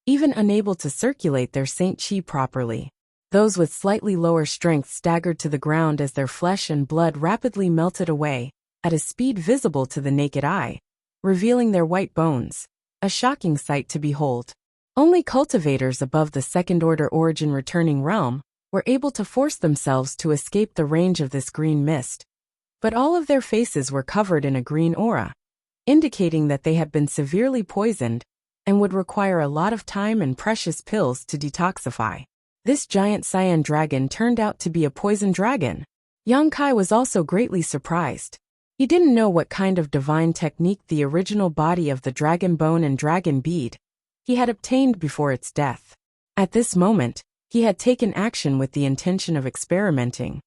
even unable to circulate their Saint Qi properly. Those with slightly lower strength staggered to the ground as their flesh and blood rapidly melted away at a speed visible to the naked eye, revealing their white bones. A shocking sight to behold. Only cultivators above the second-order origin returning realm were able to force themselves to escape the range of this green mist, but all of their faces were covered in a green aura, indicating that they had been severely poisoned and would require a lot of time and precious pills to detoxify. This giant cyan dragon turned out to be a poison dragon. Yang Kai was also greatly surprised. He didn't know what kind of divine technique the original body of the dragon bone and dragon bead he had obtained before its death. At this moment, he had taken action with the intention of experimenting.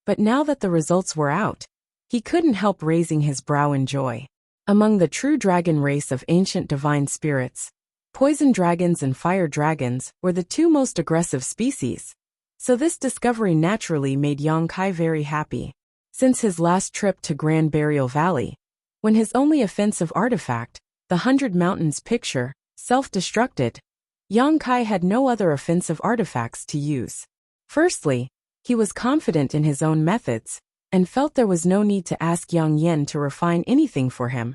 But now that the results were out, he couldn't help raising his brow in joy. Among the true dragon race of ancient divine spirits, poison dragons and fire dragons were the two most aggressive species. So this discovery naturally made Yang Kai very happy. Since his last trip to Grand Burial Valley, when his only offensive artifact, the 100 Mountains picture, self-destructed, Yang Kai had no other offensive artifacts to use. Firstly, he was confident in his own methods and felt there was no need to ask Yang Yen to refine anything for him,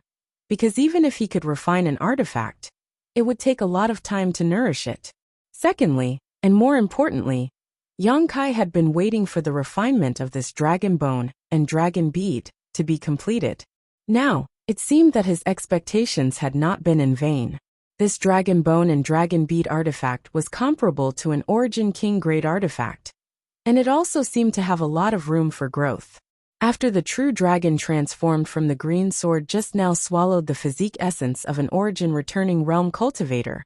because even if he could refine an artifact, it would take a lot of time to nourish it. Secondly, and more importantly, Yang Kai had been waiting for the refinement of this dragon bone and dragon bead to be completed. Now, it seemed that his expectations had not been in vain. This dragon bone and dragon bead artifact was comparable to an Origin King grade artifact, and it also seemed to have a lot of room for growth. After the true dragon transformed from the green sword just now swallowed the physique essence of an origin returning realm cultivator,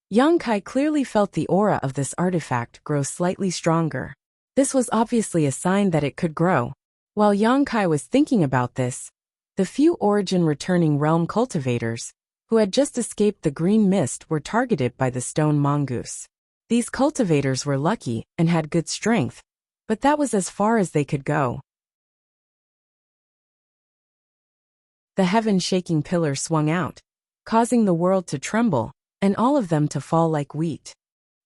Yang Kai clearly felt the aura of this artifact grow slightly stronger. This was obviously a sign that it could grow. While Yang Kai was thinking about this, the few origin returning realm cultivators who had just escaped the green mist were targeted by the stone mongoose. These cultivators were lucky and had good strength, but that was as far as they could go. The heaven-shaking pillar swung out, causing the world to tremble, and all of them to fall like wheat.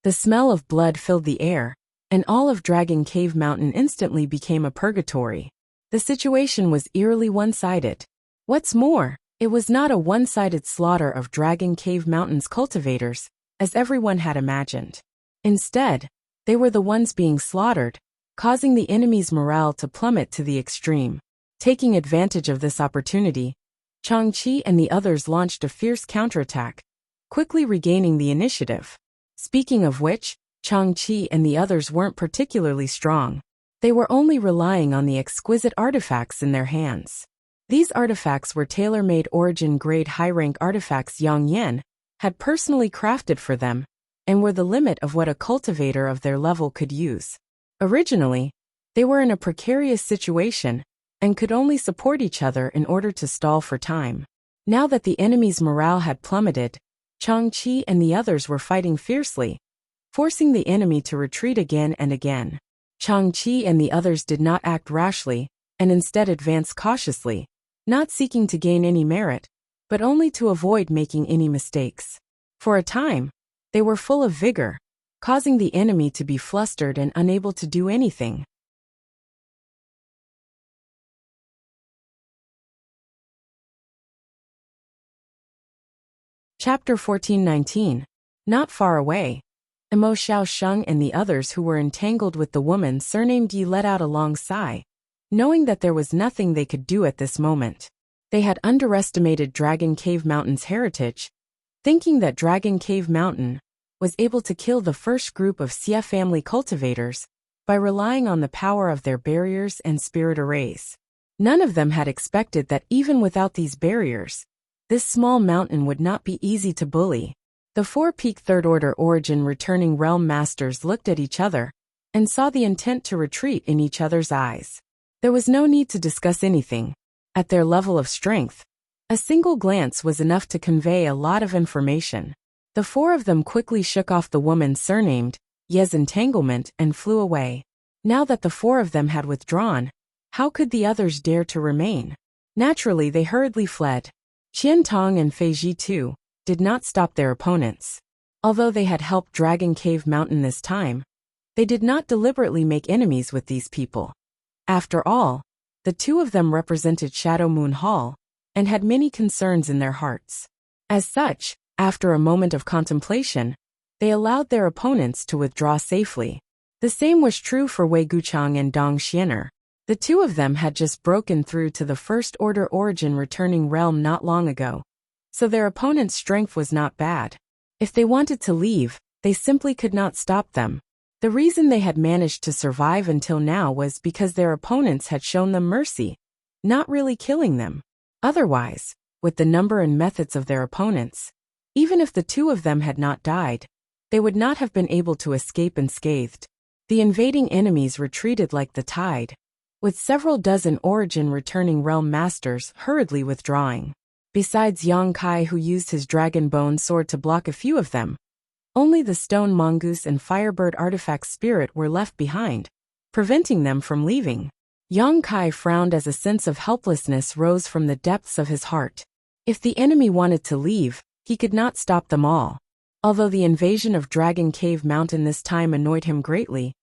The smell of blood filled the air, and all of Dragon Cave Mountain instantly became a purgatory. The situation was eerily one-sided. What's more, it was not a one-sided slaughter of Dragon Cave Mountain's cultivators, as everyone had imagined. Instead, they were the ones being slaughtered, causing the enemy's morale to plummet to the extreme. Taking advantage of this opportunity, Changqi and the others launched a fierce counterattack, quickly regaining the initiative. Speaking of which, Changqi and the others weren't particularly strong. They were only relying on the exquisite artifacts in their hands. These artifacts were tailor-made origin-grade high-rank artifacts Yang Yan had personally crafted for them, and were the limit of what a cultivator of their level could use. Originally, they were in a precarious situation, and could only support each other in order to stall for time. Now that the enemy's morale had plummeted, Changqi and the others were fighting fiercely, forcing the enemy to retreat again and again. Changqi and the others did not act rashly, and instead advanced cautiously, not seeking to gain any merit, but only to avoid making any mistakes. For a time, they were full of vigor, causing the enemy to be flustered and unable to do anything. Chapter 14:19. Not far away, Mo Xiaosheng and the others who were entangled with the woman surnamed Yi let out a long sigh, knowing that there was nothing they could do at this moment. They had underestimated Dragon Cave Mountain's heritage, thinking that Dragon Cave Mountain was able to kill the first group of Xia family cultivators by relying on the power of their barriers and spirit arrays. None of them had expected that even without these barriers, this small mountain would not be easy to bully. The four-peak third-order origin returning realm masters looked at each other and saw the intent to retreat in each other's eyes. There was no need to discuss anything. At their level of strength, a single glance was enough to convey a lot of information. The four of them quickly shook off the woman surnamed Ye's entanglement and flew away. Now that the four of them had withdrawn, how could the others dare to remain? Naturally, they hurriedly fled. Qian Tong and Fei Ji too did not stop their opponents. Although they had helped Dragon Cave Mountain this time, they did not deliberately make enemies with these people. After all, the two of them represented Shadow Moon Hall and had many concerns in their hearts. As such, after a moment of contemplation, they allowed their opponents to withdraw safely. The same was true for Wei Guchang and Dong Xiener. The two of them had just broken through to the First Order origin returning realm not long ago, so their opponent's strength was not bad. If they wanted to leave, they simply could not stop them. The reason they had managed to survive until now was because their opponents had shown them mercy, not really killing them. Otherwise, with the number and methods of their opponents, even if the two of them had not died, they would not have been able to escape unscathed. The invading enemies retreated like the tide, with several dozen origin returning realm masters hurriedly withdrawing. Besides Yang Kai, who used his dragon bone sword to block a few of them, only the stone mongoose and firebird artifact spirit were left behind, preventing them from leaving. Yang Kai frowned as a sense of helplessness rose from the depths of his heart. If the enemy wanted to leave, he could not stop them all. Although the invasion of Dragon Cave Mountain this time annoyed him greatly,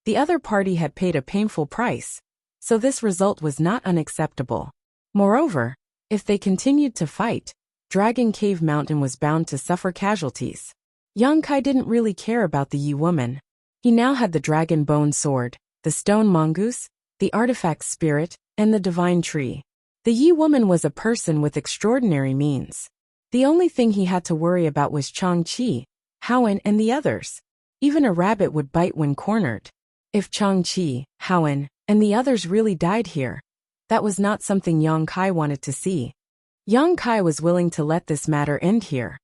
the other party had paid a painful price, so this result was not unacceptable. Moreover, if they continued to fight, Dragon Cave Mountain was bound to suffer casualties. Yang Kai didn't really care about the Yi woman. He now had the dragon bone sword, the stone mongoose, the artifact spirit, and the divine tree. The Yi woman was a person with extraordinary means. The only thing he had to worry about was Changqi, Haowen, and the others. Even a rabbit would bite when cornered. If Changqi, Haowen, and the others really died here, that was not something Yang Kai wanted to see. Yang Kai was willing to let this matter end here,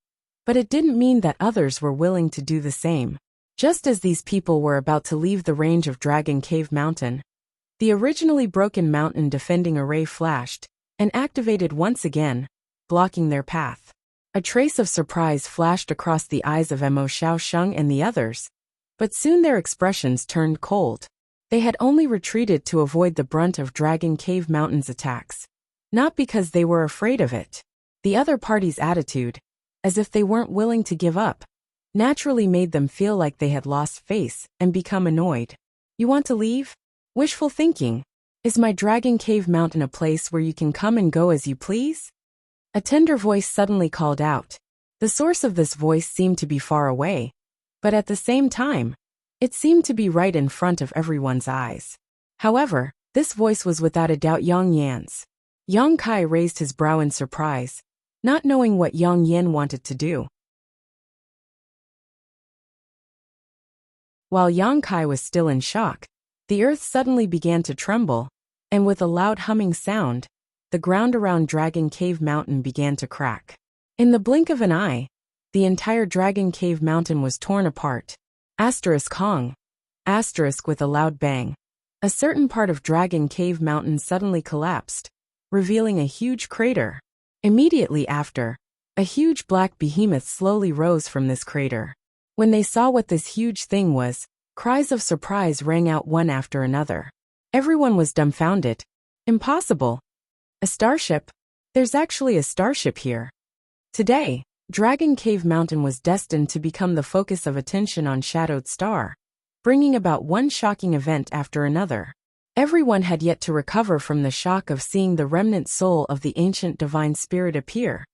but it didn't mean that others were willing to do the same. Just as these people were about to leave the range of Dragon Cave Mountain, the originally broken mountain defending array flashed and activated once again, blocking their path. A trace of surprise flashed across the eyes of Mo Xiaosheng and the others, but soon their expressions turned cold. They had only retreated to avoid the brunt of Dragon Cave Mountain's attacks, not because they were afraid of it. The other party's attitude, as if they weren't willing to give up, naturally made them feel like they had lost face and become annoyed. You want to leave? Wishful thinking. Is my Dragon Cave Mountain a place where you can come and go as you please? A tender voice suddenly called out. The source of this voice seemed to be far away, but at the same time, it seemed to be right in front of everyone's eyes. However, this voice was without a doubt Yang Yan's. Yang Kai raised his brow in surprise, not knowing what Yang Yan wanted to do. While Yang Kai was still in shock, the earth suddenly began to tremble, and with a loud humming sound, the ground around Dragon Cave Mountain began to crack. In the blink of an eye, the entire Dragon Cave Mountain was torn apart. Hong. With a loud bang. A certain part of Dragon Cave Mountain suddenly collapsed, revealing a huge crater. Immediately after, a huge black behemoth slowly rose from this crater. When they saw what this huge thing was, cries of surprise rang out one after another. Everyone was dumbfounded. Impossible. A starship? There's actually a starship here. Today, Dragon Cave Mountain was destined to become the focus of attention on Shadowed Star, bringing about one shocking event after another. Everyone had yet to recover from the shock of seeing the remnant soul of the ancient divine spirit appear.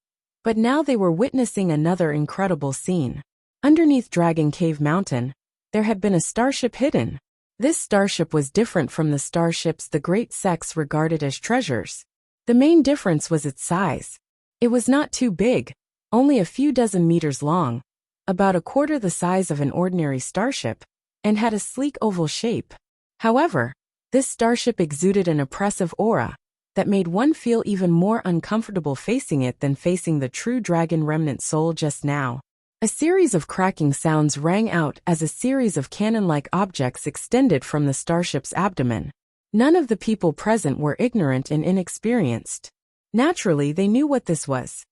But now they were witnessing another incredible scene. Underneath Dragon Cave Mountain, there had been a starship hidden. This starship was different from the starships the great sects regarded as treasures. The main difference was its size. It was not too big, only a few dozen meters long, about a quarter the size of an ordinary starship, and had a sleek oval shape. However, this starship exuded an oppressive aura that made one feel even more uncomfortable facing it than facing the true dragon remnant soul just now. A series of cracking sounds rang out as a series of cannon-like objects extended from the starship's abdomen. None of the people present were ignorant and inexperienced. Naturally, they knew what this was.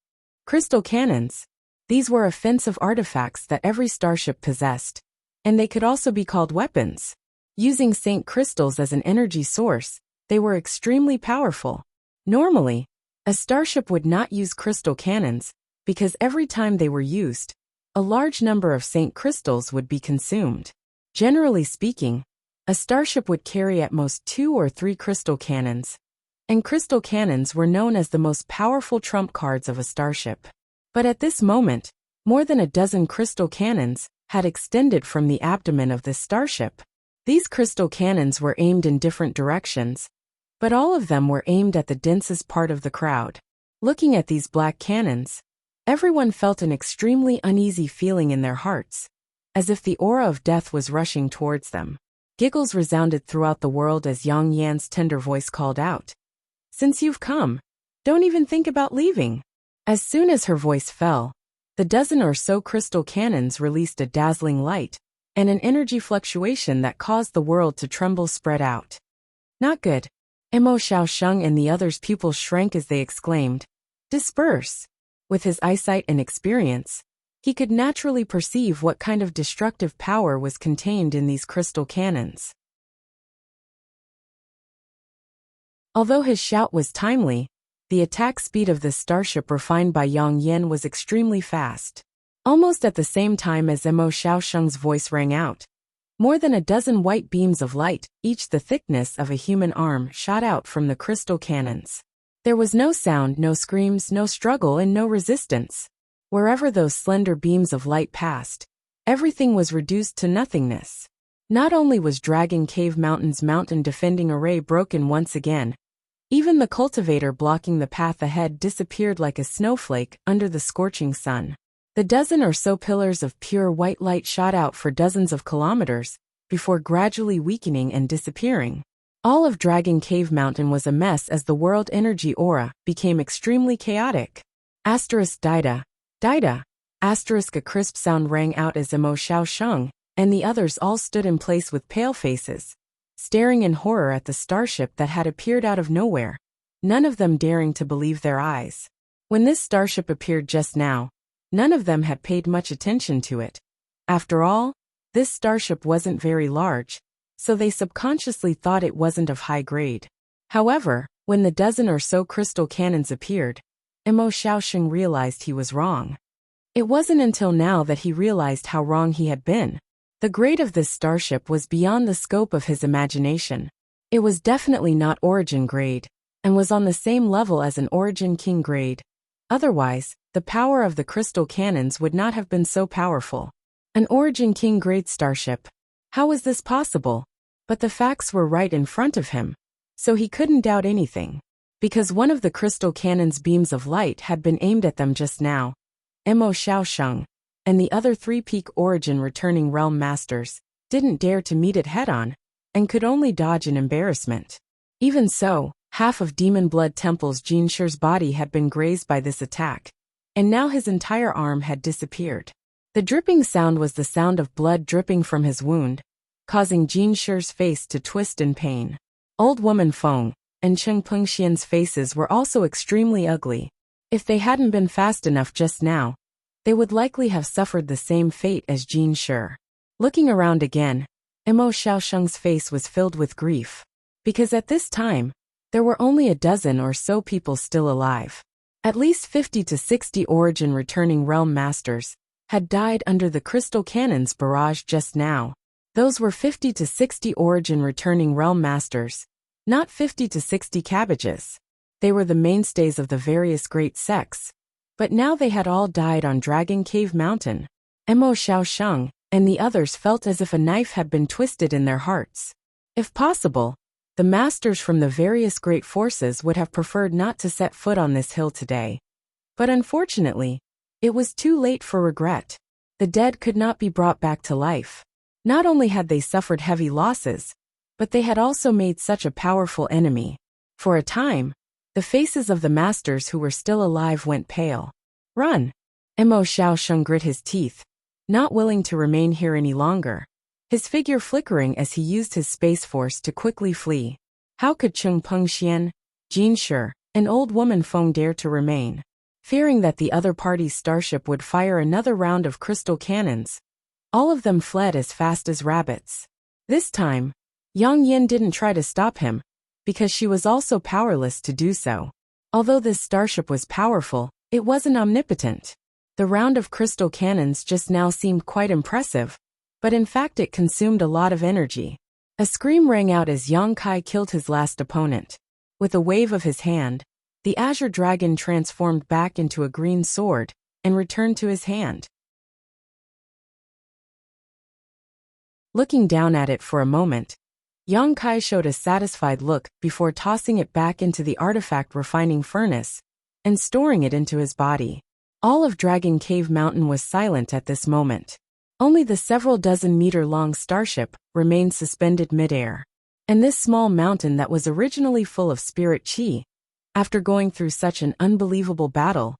Crystal cannons. These were offensive artifacts that every starship possessed, and they could also be called weapons. Using Saint crystals as an energy source, they were extremely powerful. Normally, a starship would not use crystal cannons, because every time they were used, a large number of Saint crystals would be consumed. Generally speaking, a starship would carry at most 2 or 3 crystal cannons, and crystal cannons were known as the most powerful trump cards of a starship. But at this moment, more than a dozen crystal cannons had extended from the abdomen of this starship. These crystal cannons were aimed in different directions, but all of them were aimed at the densest part of the crowd. Looking at these black cannons, everyone felt an extremely uneasy feeling in their hearts, as if the aura of death was rushing towards them. Giggles resounded throughout the world as Yang Yan's tender voice called out, "Since you've come, don't even think about leaving." As soon as her voice fell, the dozen or so crystal cannons released a dazzling light, and an energy fluctuation that caused the world to tremble spread out. Not good. Mo Xiaosheng and the others' pupils shrank as they exclaimed, "Disperse!" With his eyesight and experience, he could naturally perceive what kind of destructive power was contained in these crystal cannons. Although his shout was timely, the attack speed of this starship refined by Yang Yan was extremely fast. Almost at the same time as Mo Xiaosheng's voice rang out, more than a dozen white beams of light, each the thickness of a human arm, shot out from the crystal cannons. There was no sound, no screams, no struggle, and no resistance. Wherever those slender beams of light passed, everything was reduced to nothingness. Not only was Dragon Cave Mountain's mountain defending array broken once again, even the cultivator blocking the path ahead disappeared like a snowflake under the scorching sun. The dozen or so pillars of pure white light shot out for dozens of kilometers, before gradually weakening and disappearing. All of Dragon Cave Mountain was a mess as the world energy aura became extremely chaotic. Dida. A crisp sound rang out as Mo Xiaosheng and the others all stood in place with pale faces, staring in horror at the starship that had appeared out of nowhere, none of them daring to believe their eyes. When this starship appeared just now, none of them had paid much attention to it. After all, this starship wasn't very large, so they subconsciously thought it wasn't of high grade. However, when the dozen or so crystal cannons appeared, Mo Xiaosheng realized he was wrong. It wasn't until now that he realized how wrong he had been. The grade of this starship was beyond the scope of his imagination. It was definitely not Origin grade, and was on the same level as an Origin King grade. Otherwise, the power of the crystal cannons would not have been so powerful. An Origin King grade starship. How was this possible? But the facts were right in front of him, so he couldn't doubt anything. Because one of the crystal cannon's beams of light had been aimed at them just now. Mo Xiaosheng and the other 3 peak Origin returning realm masters didn't dare to meet it head-on, and could only dodge in embarrassment. Even so, half of Demon Blood Temple's Jinshi's body had been grazed by this attack, and now his entire arm had disappeared. The dripping sound was the sound of blood dripping from his wound, causing Jinshi's face to twist in pain. Old woman Feng and Cheng Pengxian's faces were also extremely ugly. If they hadn't been fast enough just now, they would likely have suffered the same fate as Jinshi. Looking around again, Mo Xiaosheng's face was filled with grief. Because at this time, there were only a dozen or so people still alive. At least 50 to 60 Origin returning realm masters had died under the crystal cannon's barrage just now. Those were 50 to 60 Origin returning realm masters, not 50 to 60 cabbages. They were the mainstays of the various great sects, but now they had all died on Dragon Cave Mountain. Mo Xiaosheng and the others felt as if a knife had been twisted in their hearts. If possible, the masters from the various great forces would have preferred not to set foot on this hill today. But unfortunately, it was too late for regret. The dead could not be brought back to life. Not only had they suffered heavy losses, but they had also made such a powerful enemy. For a time, the faces of the masters who were still alive went pale. Run! Mo Xiaosheng grit his teeth, not willing to remain here any longer, his figure flickering as he used his space force to quickly flee. How could Cheng Pengxian, Jinshi, and old woman Feng dare to remain? Fearing that the other party's starship would fire another round of crystal cannons, all of them fled as fast as rabbits. This time, Yang Yin didn't try to stop him, because she was also powerless to do so. Although this starship was powerful, it wasn't omnipotent. The round of crystal cannons just now seemed quite impressive, but in fact it consumed a lot of energy. A scream rang out as Yang Kai killed his last opponent. With a wave of his hand, the azure dragon transformed back into a green sword and returned to his hand. Looking down at it for a moment, Yang Kai showed a satisfied look before tossing it back into the artifact refining furnace and storing it into his body. All of Dragon Cave Mountain was silent at this moment. Only the several dozen meter-long starship remained suspended midair. And this small mountain that was originally full of spirit chi, after going through such an unbelievable battle,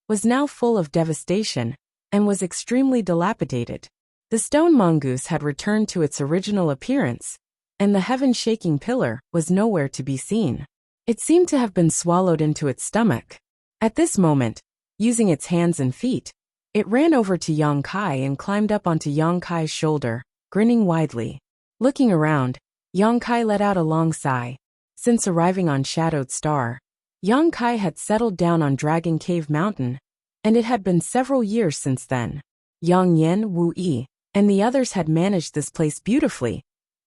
was now full of devastation and was extremely dilapidated. The stone mongoose had returned to its original appearance, and the heaven-shaking pillar was nowhere to be seen. It seemed to have been swallowed into its stomach. At this moment, using its hands and feet, it ran over to Yang Kai and climbed up onto Yang Kai's shoulder, grinning widely. Looking around, Yang Kai let out a long sigh. Since arriving on Shadowed Star, Yang Kai had settled down on Dragon Cave Mountain, and it had been several years since then. Yang Yin, Wu Yi, and the others had managed this place beautifully,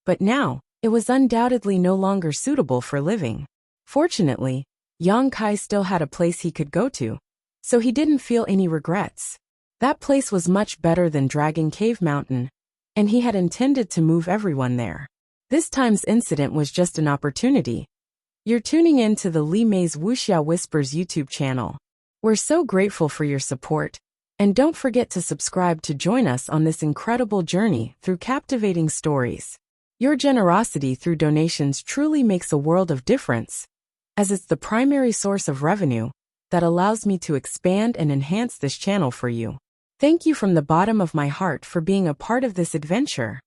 but now, it was undoubtedly no longer suitable for living. Fortunately, Yang Kai still had a place he could go to, so he didn't feel any regrets. That place was much better than Dragon Cave Mountain, and he had intended to move everyone there. This time's incident was just an opportunity. You're tuning in to the Li Mei's Wuxia Whispers YouTube channel. We're so grateful for your support, and don't forget to subscribe to join us on this incredible journey through captivating stories. Your generosity through donations truly makes a world of difference, as it's the primary source of revenue that allows me to expand and enhance this channel for you. Thank you from the bottom of my heart for being a part of this adventure.